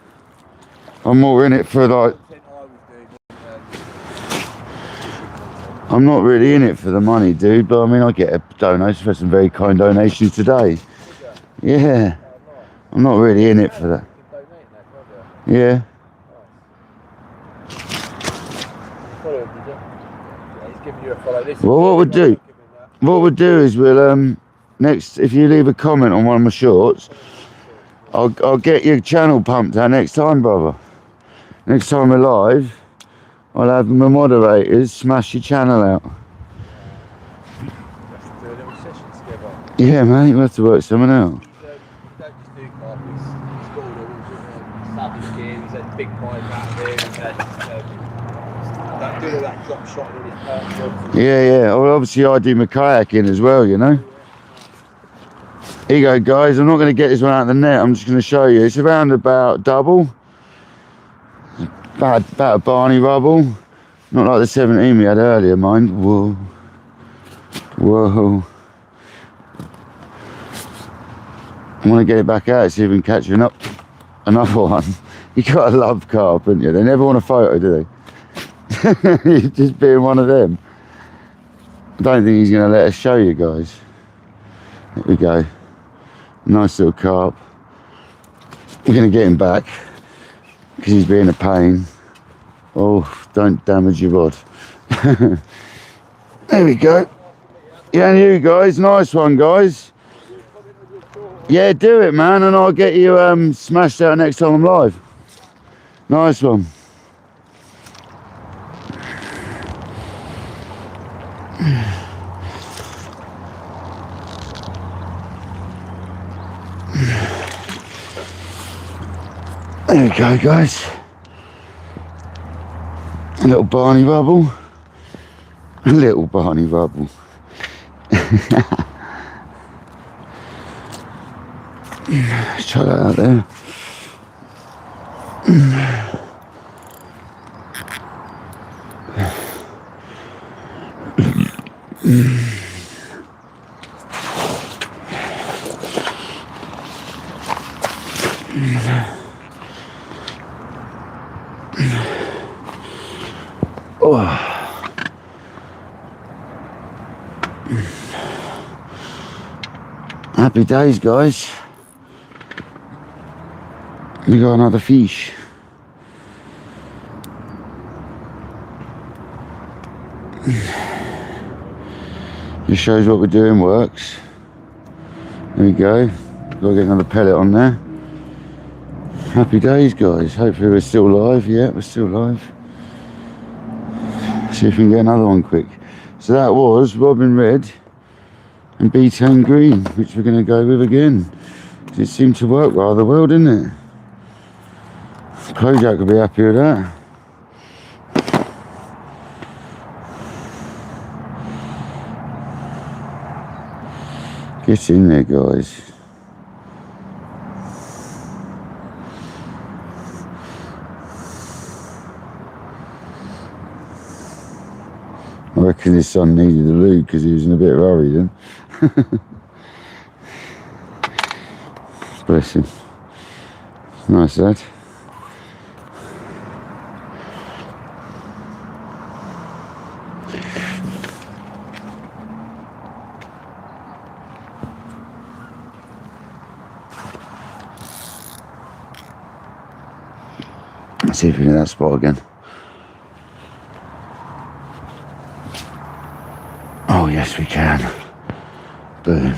I'm more in it for like... I'm not really in it for the money, dude, but I mean, I get a donation for some very kind donations today. Yeah. I'm not really in it for that. Yeah. Well, what we'll do is we'll, next, if you leave a comment on one of my shorts, I'll get your channel pumped out next time, brother. Next time we're live, I'll have my moderators smash your channel out. Let's do a little session together. Yeah, man, you have to work something out. Don't just do carp. He's got all the established gear. He's had big pipe out there. He's had don't do all that drop shot in his perch. Yeah. Well, obviously I do my kayaking as well, you know. Here you go, guys. I'm not going to get this one out of the net. I'm just going to show you. It's around about double. About a Barney rubble. Not like the 17 we had earlier, mind. Whoa. I want to get it back out, see if we can catch another one. You gotta love carp, haven't you? They never want a photo, do they? Just being one of them. I don't think he's going to let us show you guys. There we go. Nice little carp. We're going to get him back because he's being a pain. Oh, don't damage your rod. There we go. Yeah, and you guys, nice one, guys. Yeah, do it, man, and I'll get you smashed out next time I'm live. Nice one. There we go, guys. A little Barney rubble. A little Barney rubble. Let's try that out there. Oh. Happy days, guys. We got another fish. Just shows what we're doing works. There we go. Got to get another pellet on there. Happy days, guys. Hopefully we're still live. Yeah, we're still live. See if we can get another one quick. So that was Robin Red and B10 Green, which we're going to go with again. It seemed to work rather well, didn't it? Kojak will be happy with that. Get in there, guys. I reckon his son needed a loo because he was in a bit of a hurry then. Bless him. Nice lad. Let's see if we can get that spot again. Oh yes, we can. Boom.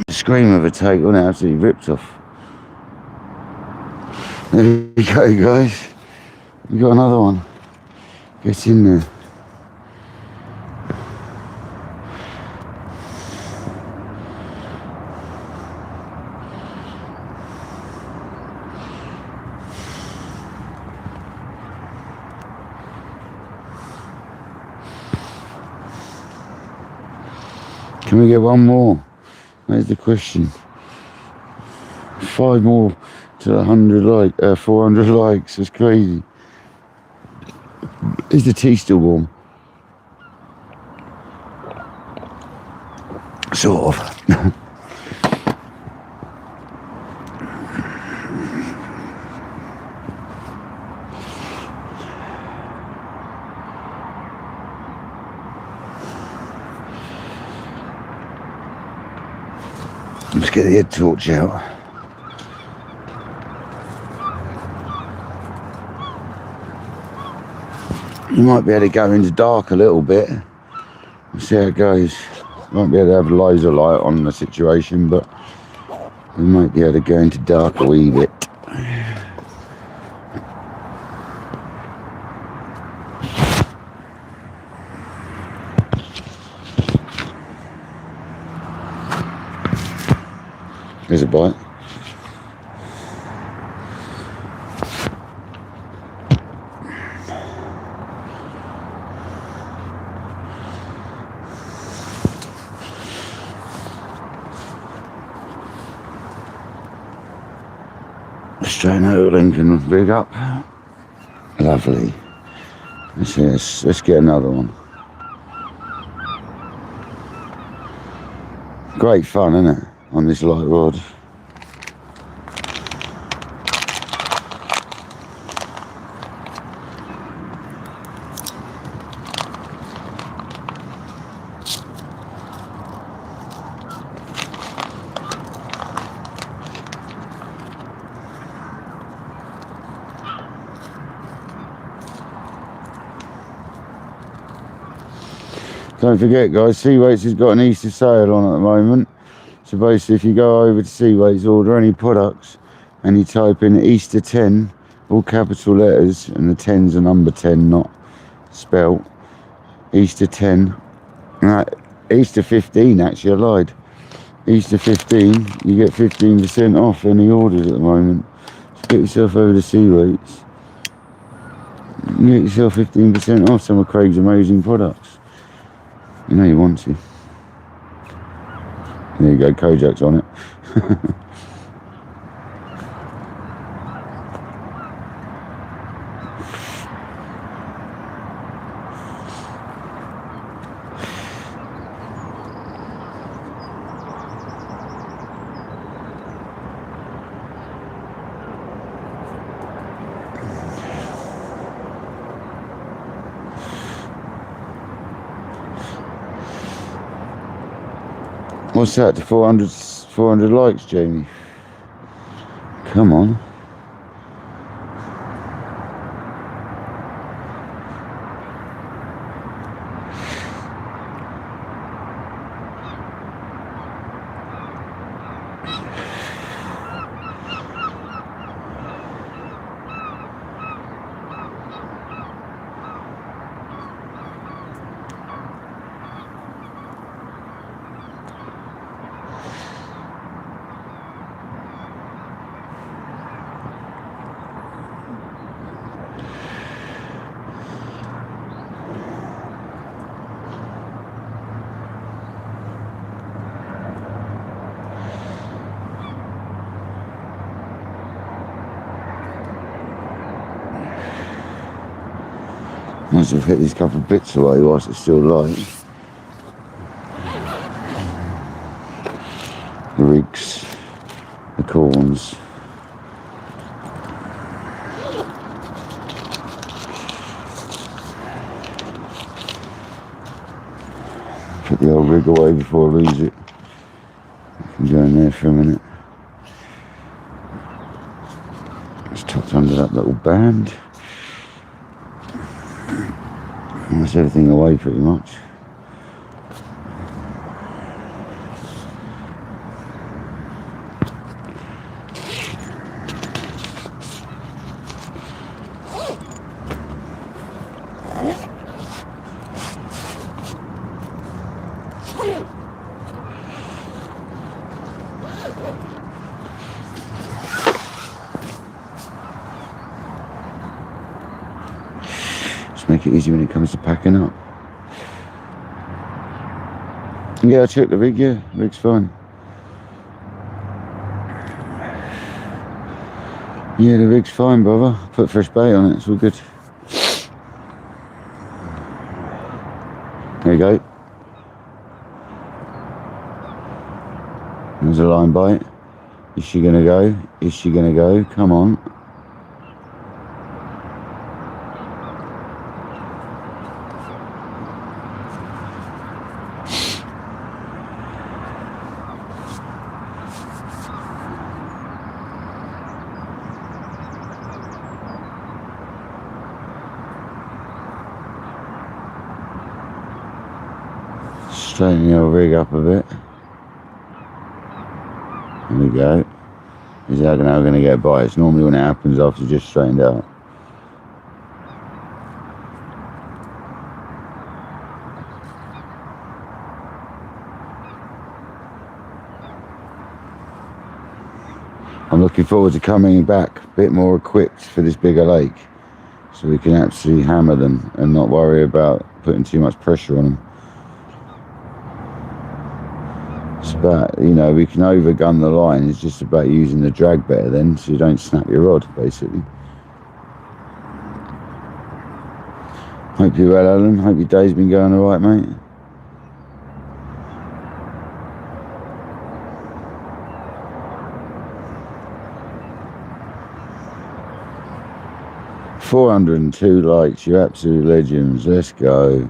The scream of a take on it, absolutely ripped off. There we go, guys. We got another one. Get in there. Can we get one more? That's the question. 5 more to 100 400 likes. It's crazy. Is the tea still warm? Sort of. Let's get the head torch out. You might be able to go into dark a little bit. We'll see how it goes. Won't be able to have laser light on the situation, but we might be able to go into dark a wee bit. There's a bite. Australian Oil Lincoln rig up. Lovely. Let's get another one. Great fun, isn't it? On this light rod. Don't forget, guys, Seaweights has got an Easter sale on at the moment. So basically, if you go over to Seaweights, order any products, and you type in Easter 10, all capital letters, and the 10's a number 10, not spelt. Easter 10. Easter 15, actually, I lied. Easter 15, you get 15% off any orders at the moment. So get yourself over to Seaweights. You can get yourself 15% off some of Craig's amazing products. You know you want to. There you go, Kojak's on it. What's that, to 400 likes, Jamie? Come on. Might as well hit these couple of bits away whilst it's still light. The rigs, the corns. Put the old rig away before I lose it. I can go in there for a minute. It's tucked under that little band. That's everything away pretty much. Make it easy when it comes to packing up. Yeah, I checked the rig, yeah, the rig's fine. Yeah, the rig's fine, brother. Put fresh bait on it, it's all good. There you go. There's a line bite. Is she gonna go? Is she gonna go? Come on. Straighten your rig up a bit. There we go. Is that now going to get by? It's normally when it happens after you just straightened out. I'm looking forward to coming back a bit more equipped for this bigger lake, so we can actually hammer them and not worry about putting too much pressure on them. It's about, you know, we can overgun the line. It's just about using the drag better then, so you don't snap your rod, basically. Hope you're well, Alan. Hope your day's been going all right, mate. $402 likes, you're absolute legends. Let's go.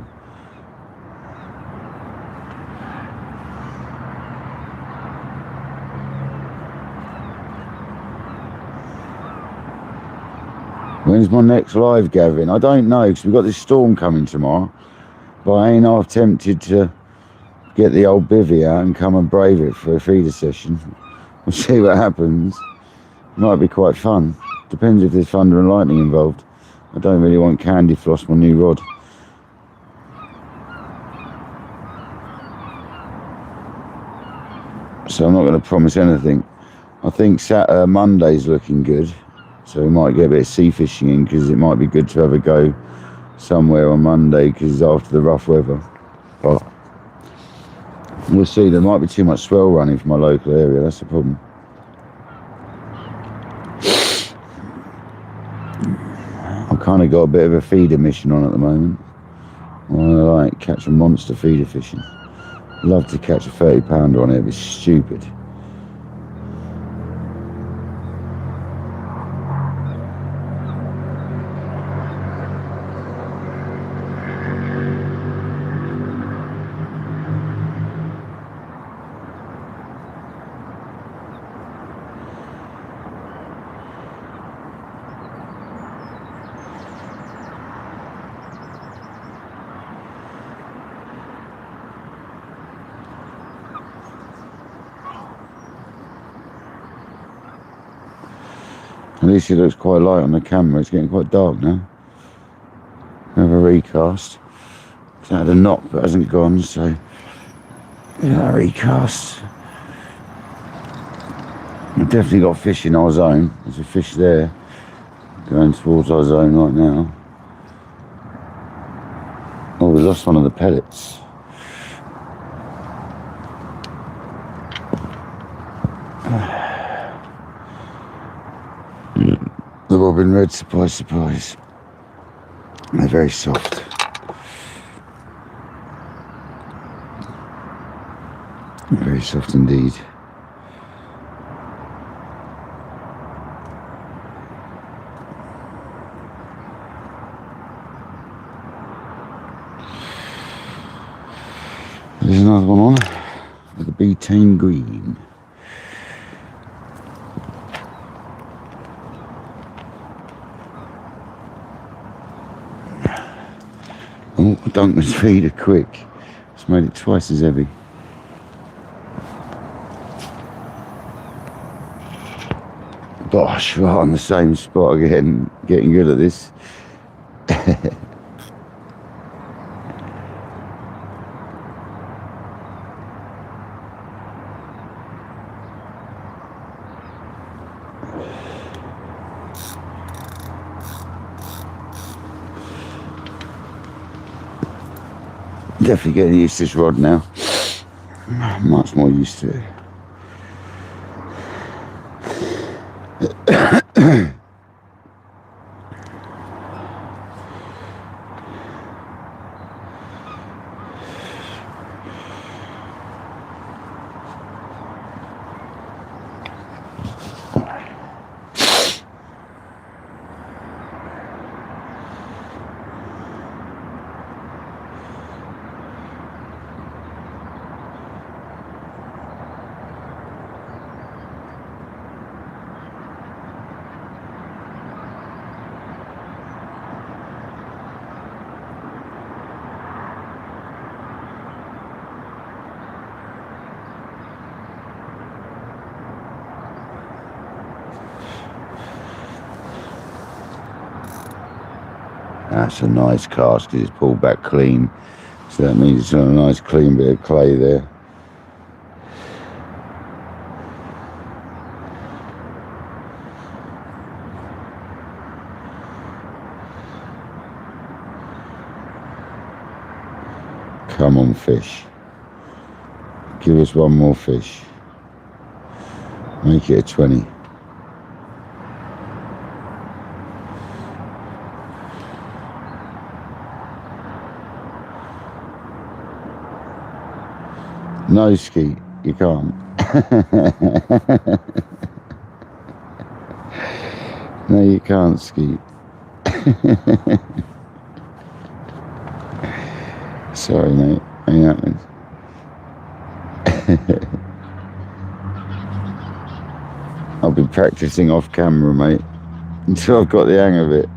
When's my next live, Gavin? I don't know, because we've got this storm coming tomorrow. But I ain't half tempted to get the old bivvy out and come and brave it for a feeder session. We'll see what happens. Might be quite fun. Depends if there's thunder and lightning involved. I don't really want candy floss my new rod. So I'm not going to promise anything. I think Monday's looking good. So we might get a bit of sea fishing in, because it might be good to have a go somewhere on Monday, because after the rough weather. But we'll see. There might be too much swell running from my local area. That's the problem. I've kind of got a bit of a feeder mission on at the moment. I want to like catch a monster feeder fishing. Love to catch a 30-pounder on it. It'd be stupid. At least it looks quite light on the camera. It's getting quite dark now. Have a recast. It's had a knock but hasn't gone, so yeah, recast. We've definitely got fish in our zone. There's a fish there going towards our zone right now. Oh, we lost one of the pellets. The Robin Red, surprise, surprise. They're very soft. Very soft indeed. There's another one on with a betaine green. Oh, Duncan's feeder quick. It's made it twice as heavy. Gosh, right on the same spot again. Getting good at this. Definitely getting used to this rod now. Much more used to it. That's a nice cast because it's pulled back clean. So that means it's got a nice clean bit of clay there. Come on, fish. Give us one more fish. Make it a 20. No skeet, you can't. No, you can't skeet. Sorry, mate. Ain't happening. I'll be practicing off camera, mate, until I've got the hang of it.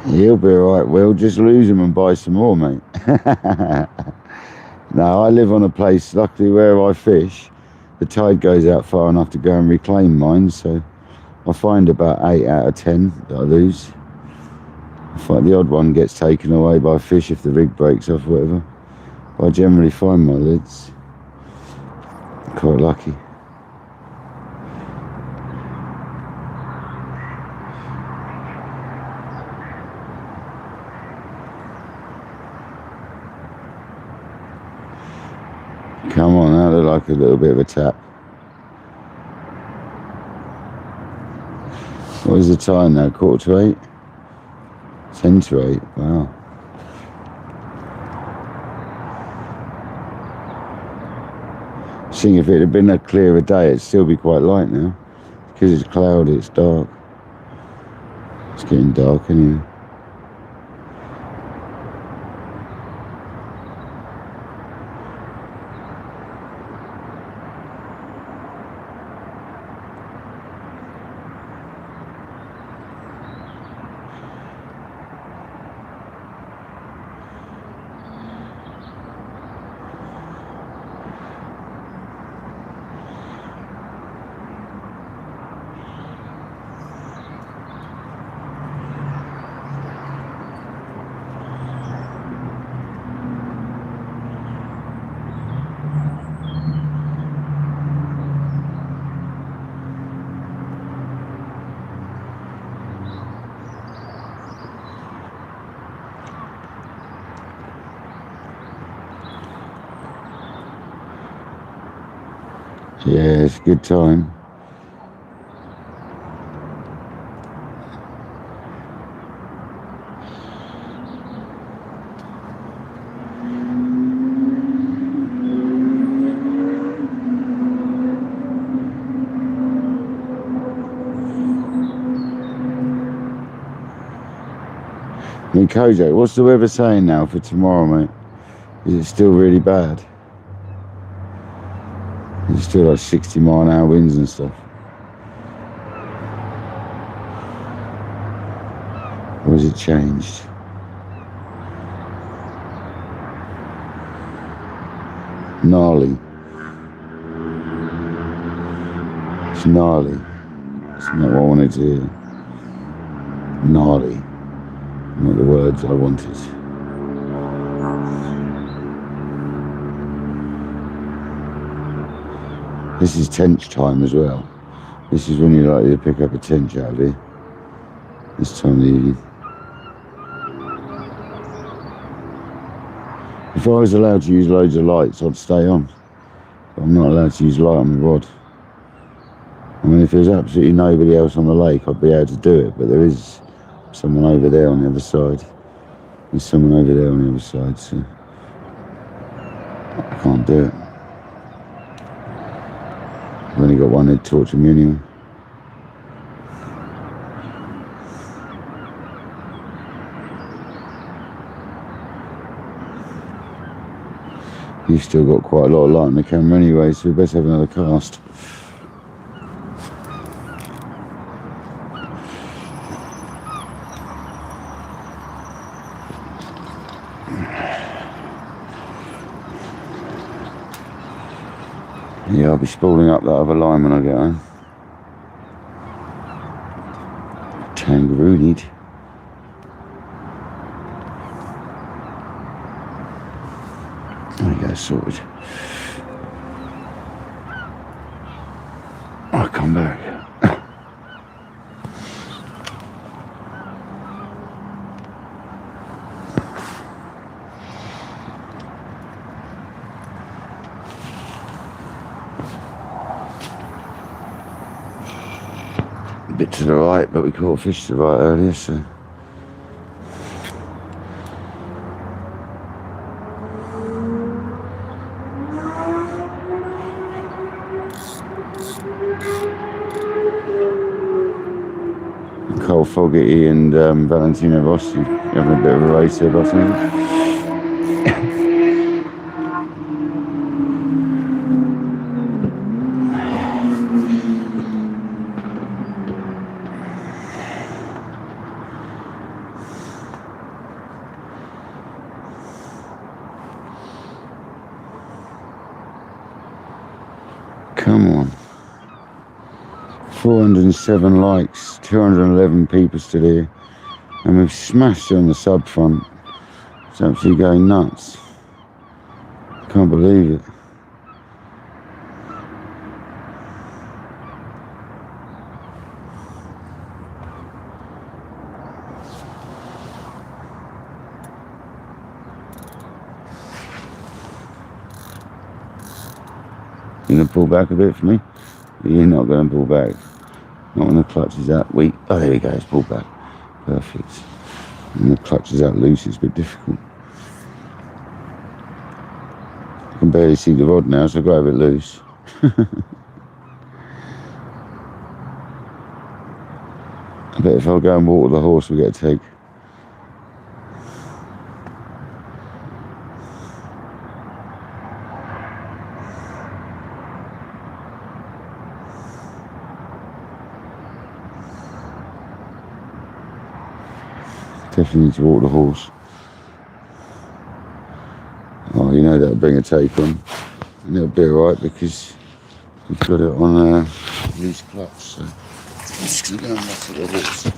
He'll be alright, Will. Just lose him and buy some more, mate. No, I live on a place, luckily where I fish, the tide goes out far enough to go and reclaim mine, so I find about 8 out of 10 that I lose. I find the odd one gets taken away by a fish if the rig breaks off or whatever. But I generally find my lids. Quite lucky. Come on, that looked like a little bit of a tap. What is the time now? 7:45? 10 to 8, wow. Seeing if it had been a clearer day, it'd still be quite light now. Because it's cloudy, it's dark. It's getting dark anyway. Yeah, it's a good time. I mean, Kojak, what's the weather saying now for tomorrow, mate? Is it still really bad? Is it still like 60-mile-an-hour winds and stuff? Or has it changed? Gnarly. It's gnarly. It's not what I wanted to hear. Gnarly. Not the words I wanted. This is tench time as well. This is when you're likely to pick up a tench out of here. This time of the evening. If I was allowed to use loads of lights, I'd stay on. But I'm not allowed to use light on the rod. I mean, if there's absolutely nobody else on the lake, I'd be able to do it. But there is someone over there on the other side. There's someone over there on the other side, so I can't do it. I've only got one head torching me anyway. You've still got quite a lot of light on the camera anyway, so we best have another cast. Yeah, I'll be spooling up that other line when I get home. Kangaroo need. There you go, sorted. I'll come back. A bit to the right, but we caught a fish to the right earlier, so. Cole Fogarty and Valentino Rossi having a bit of a race there, I think. Come on. 407 likes, 211 people still here, and we've smashed it on the sub front. It's absolutely going nuts. Can't believe it. You gonna pull back a bit for me? You're not gonna pull back. Not when the clutch is out weak. Oh, there we go, it's pulled back. Perfect. When the clutch is out loose, it's a bit difficult. I can barely see the rod now, so I've got to have it loose. I bet if I go and water the horse, we get a take. Definitely need to water the horse. Oh, you know that'll bring a take on. And it'll be alright because we've got it on a loose clutch, so I'm just going to go and water the horse.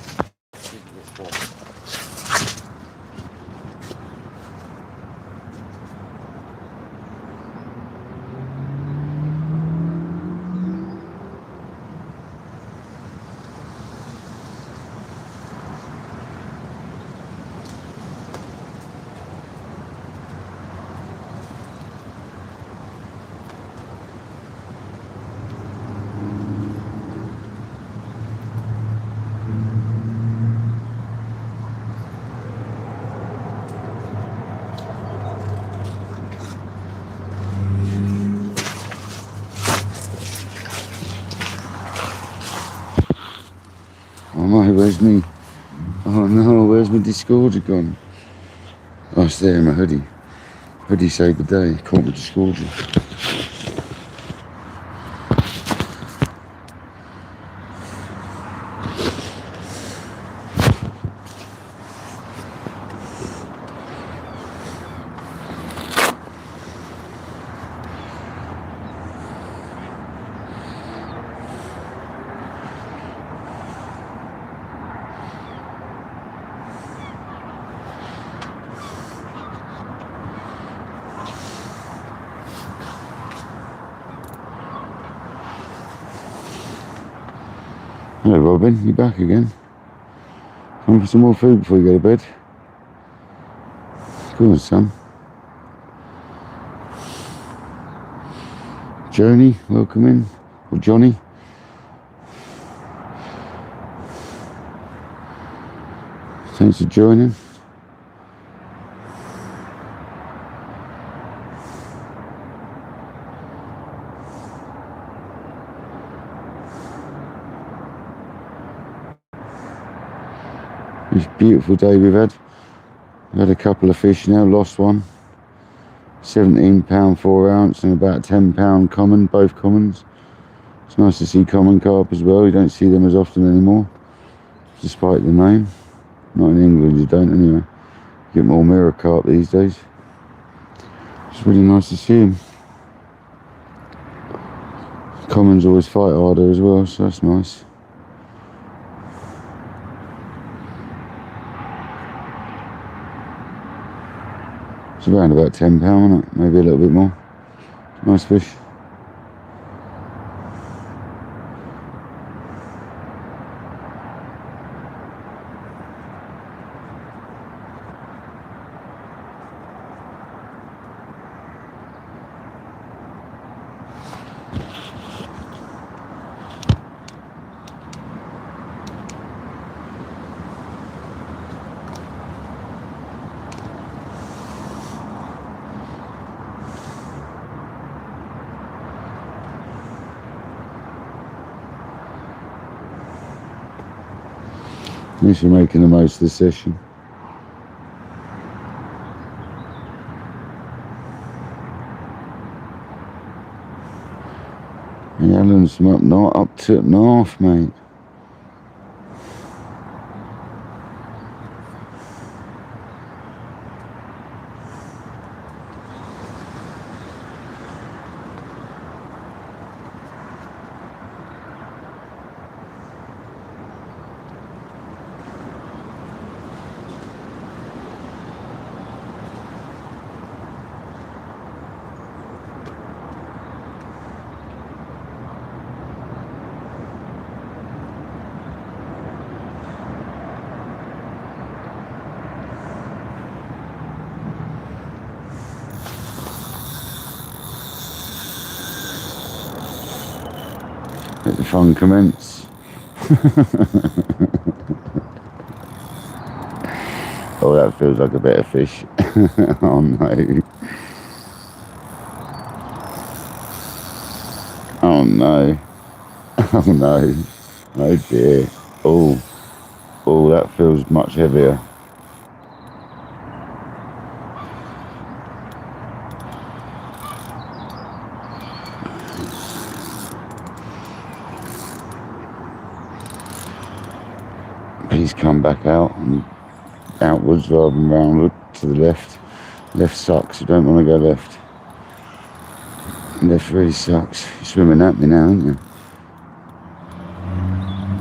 Oh my, where's me? Oh no, where's my discorder gone? Oh, it's there in my hoodie. Hoodie saved the day, caught my discorder. Hello Robin, you back again? Come for some more food before you go to bed? Go on son. Joni, welcome in. Or Johnny. Thanks for joining. It's a beautiful day we've had. We've had a couple of fish now, lost one. £17 4 ounce and about £10 common, both commons. It's nice to see common carp as well. You don't see them as often anymore, despite the name. Not in England, you don't anyway. You get more mirror carp these days. It's really nice to see them. Commons always fight harder as well, so that's nice. It's around about £10, isn't it? Maybe a little bit more. Nice fish. At least we're making the most of the session. The Alan's from up to north, mate. Let the fun commence. Oh, that feels like a better fish. Oh no. Oh no. Oh no. Oh dear. Oh. Oh, that feels much heavier. Please come back out and outwards rather than roundward to the left. Left sucks, you don't want to go left. Left really sucks. You're swimming at me now, aren't you?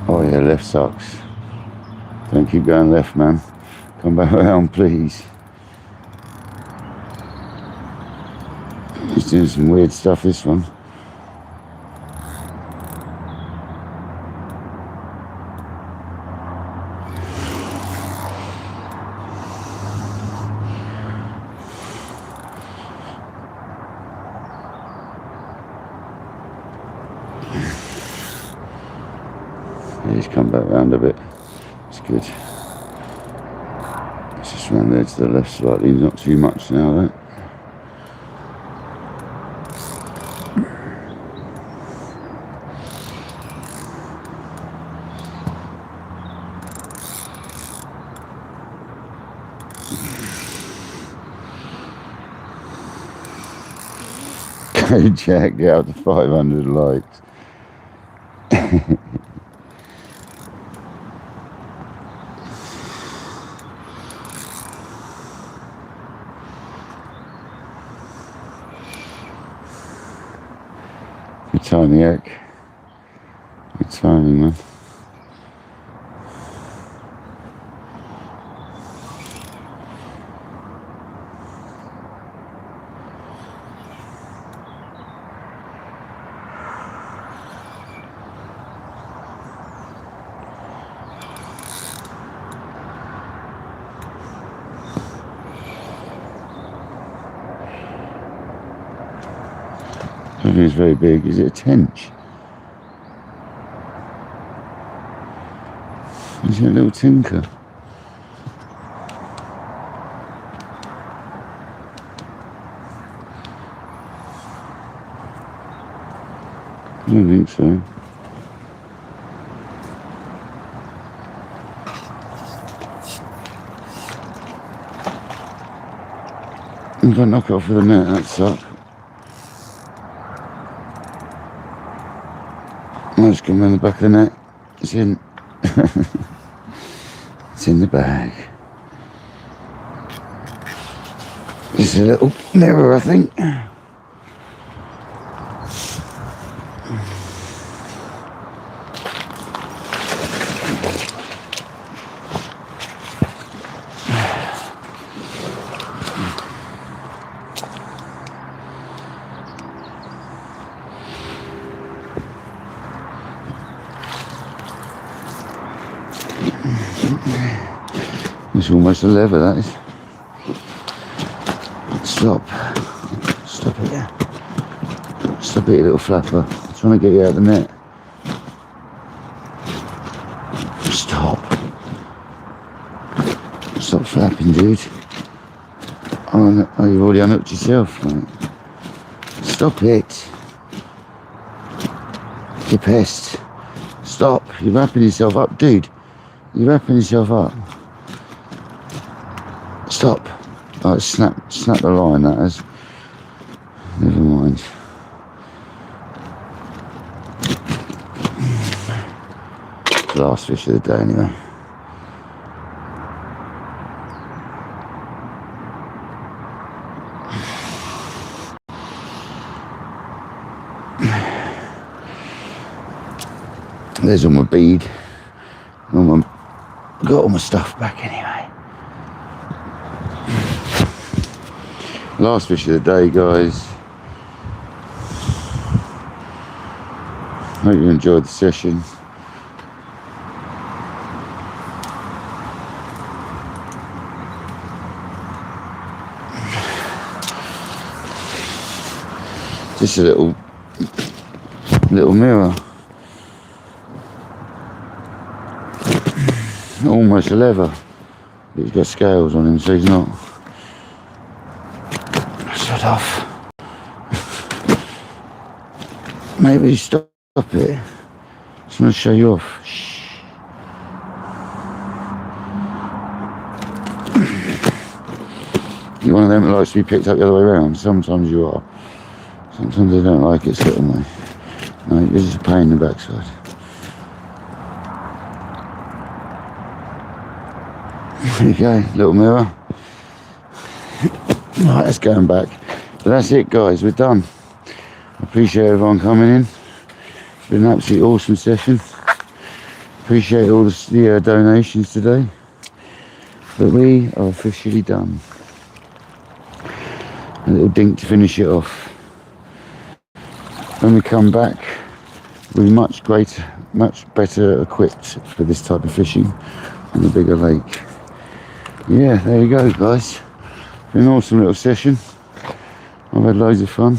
Oh yeah, left sucks. Don't keep going left, man. Come back around, please. He's doing some weird stuff, this one. He's come back round a bit. It's good. It's just round there to the left slightly, not too much now, that. Go Jack, get up to 500 likes. Good timing, Eric. Good timing, man. I don't think it's very big. Is it a tench? Is it a little tinker? I don't think so. I'm going to knock it off with a net, that suck. I'll just come around the back of the net. It's in. It's in the bag. It's a little mirror, I think. It's almost a lever, that is. Stop. Stop it, yeah. Stop it, you little flapper. I'm trying to get you out of the net. Stop. Stop flapping, dude. Oh, you've already unhooked yourself, mate. Stop it. You pest. Stop. You're wrapping yourself up, dude. You're wrapping yourself up. Stop. Oh, snap the line, that is. Never mind. Last fish of the day, anyway. There's all my bead. Got all my stuff back anyway. Last fish of the day, guys. Hope you enjoyed the session. Just a little mirror. Almost a lever. He's got scales on him, so he's not. Shut off. Maybe stop it. Just want to show you off. Shh. You're one of them that likes to be picked up the other way around. Sometimes you are. Sometimes I don't like it certain way. No, you're just a pain in the backside. There you go, little mirror. Right, that's going back. But that's it, guys, we're done. I appreciate everyone coming in. It's been an absolutely awesome session. Appreciate all the donations today. But we are officially done. A little dink to finish it off. When we come back, we'll be much better equipped for this type of fishing on the bigger lake. Yeah, there you go, guys. Been an awesome little session. I've had loads of fun.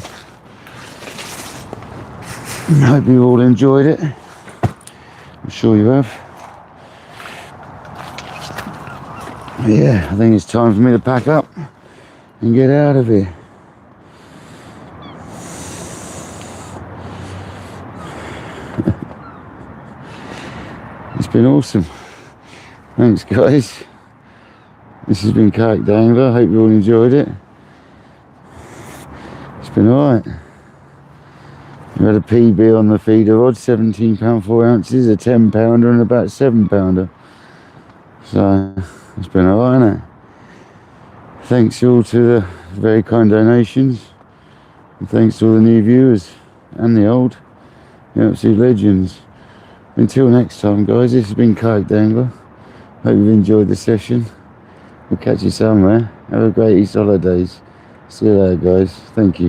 I hope you all enjoyed it. I'm sure you have. But yeah, I think it's time for me to pack up and get out of here. It's been awesome. Thanks, guys. This has been Kayak Dangler. Hope you all enjoyed it. It's been alright. We had a PB on the feeder rod, £17 4 ounces, a 10-pounder and about 7-pounder. So it's been alright, hasn't it? Thanks all to the very kind donations. And thanks to all the new viewers and the old. You're absolute legends. Until next time, guys, this has been Kayak Dangler. Hope you've enjoyed the session. We'll catch you somewhere. Have a great Easter holidays. See you later, guys. Thank you.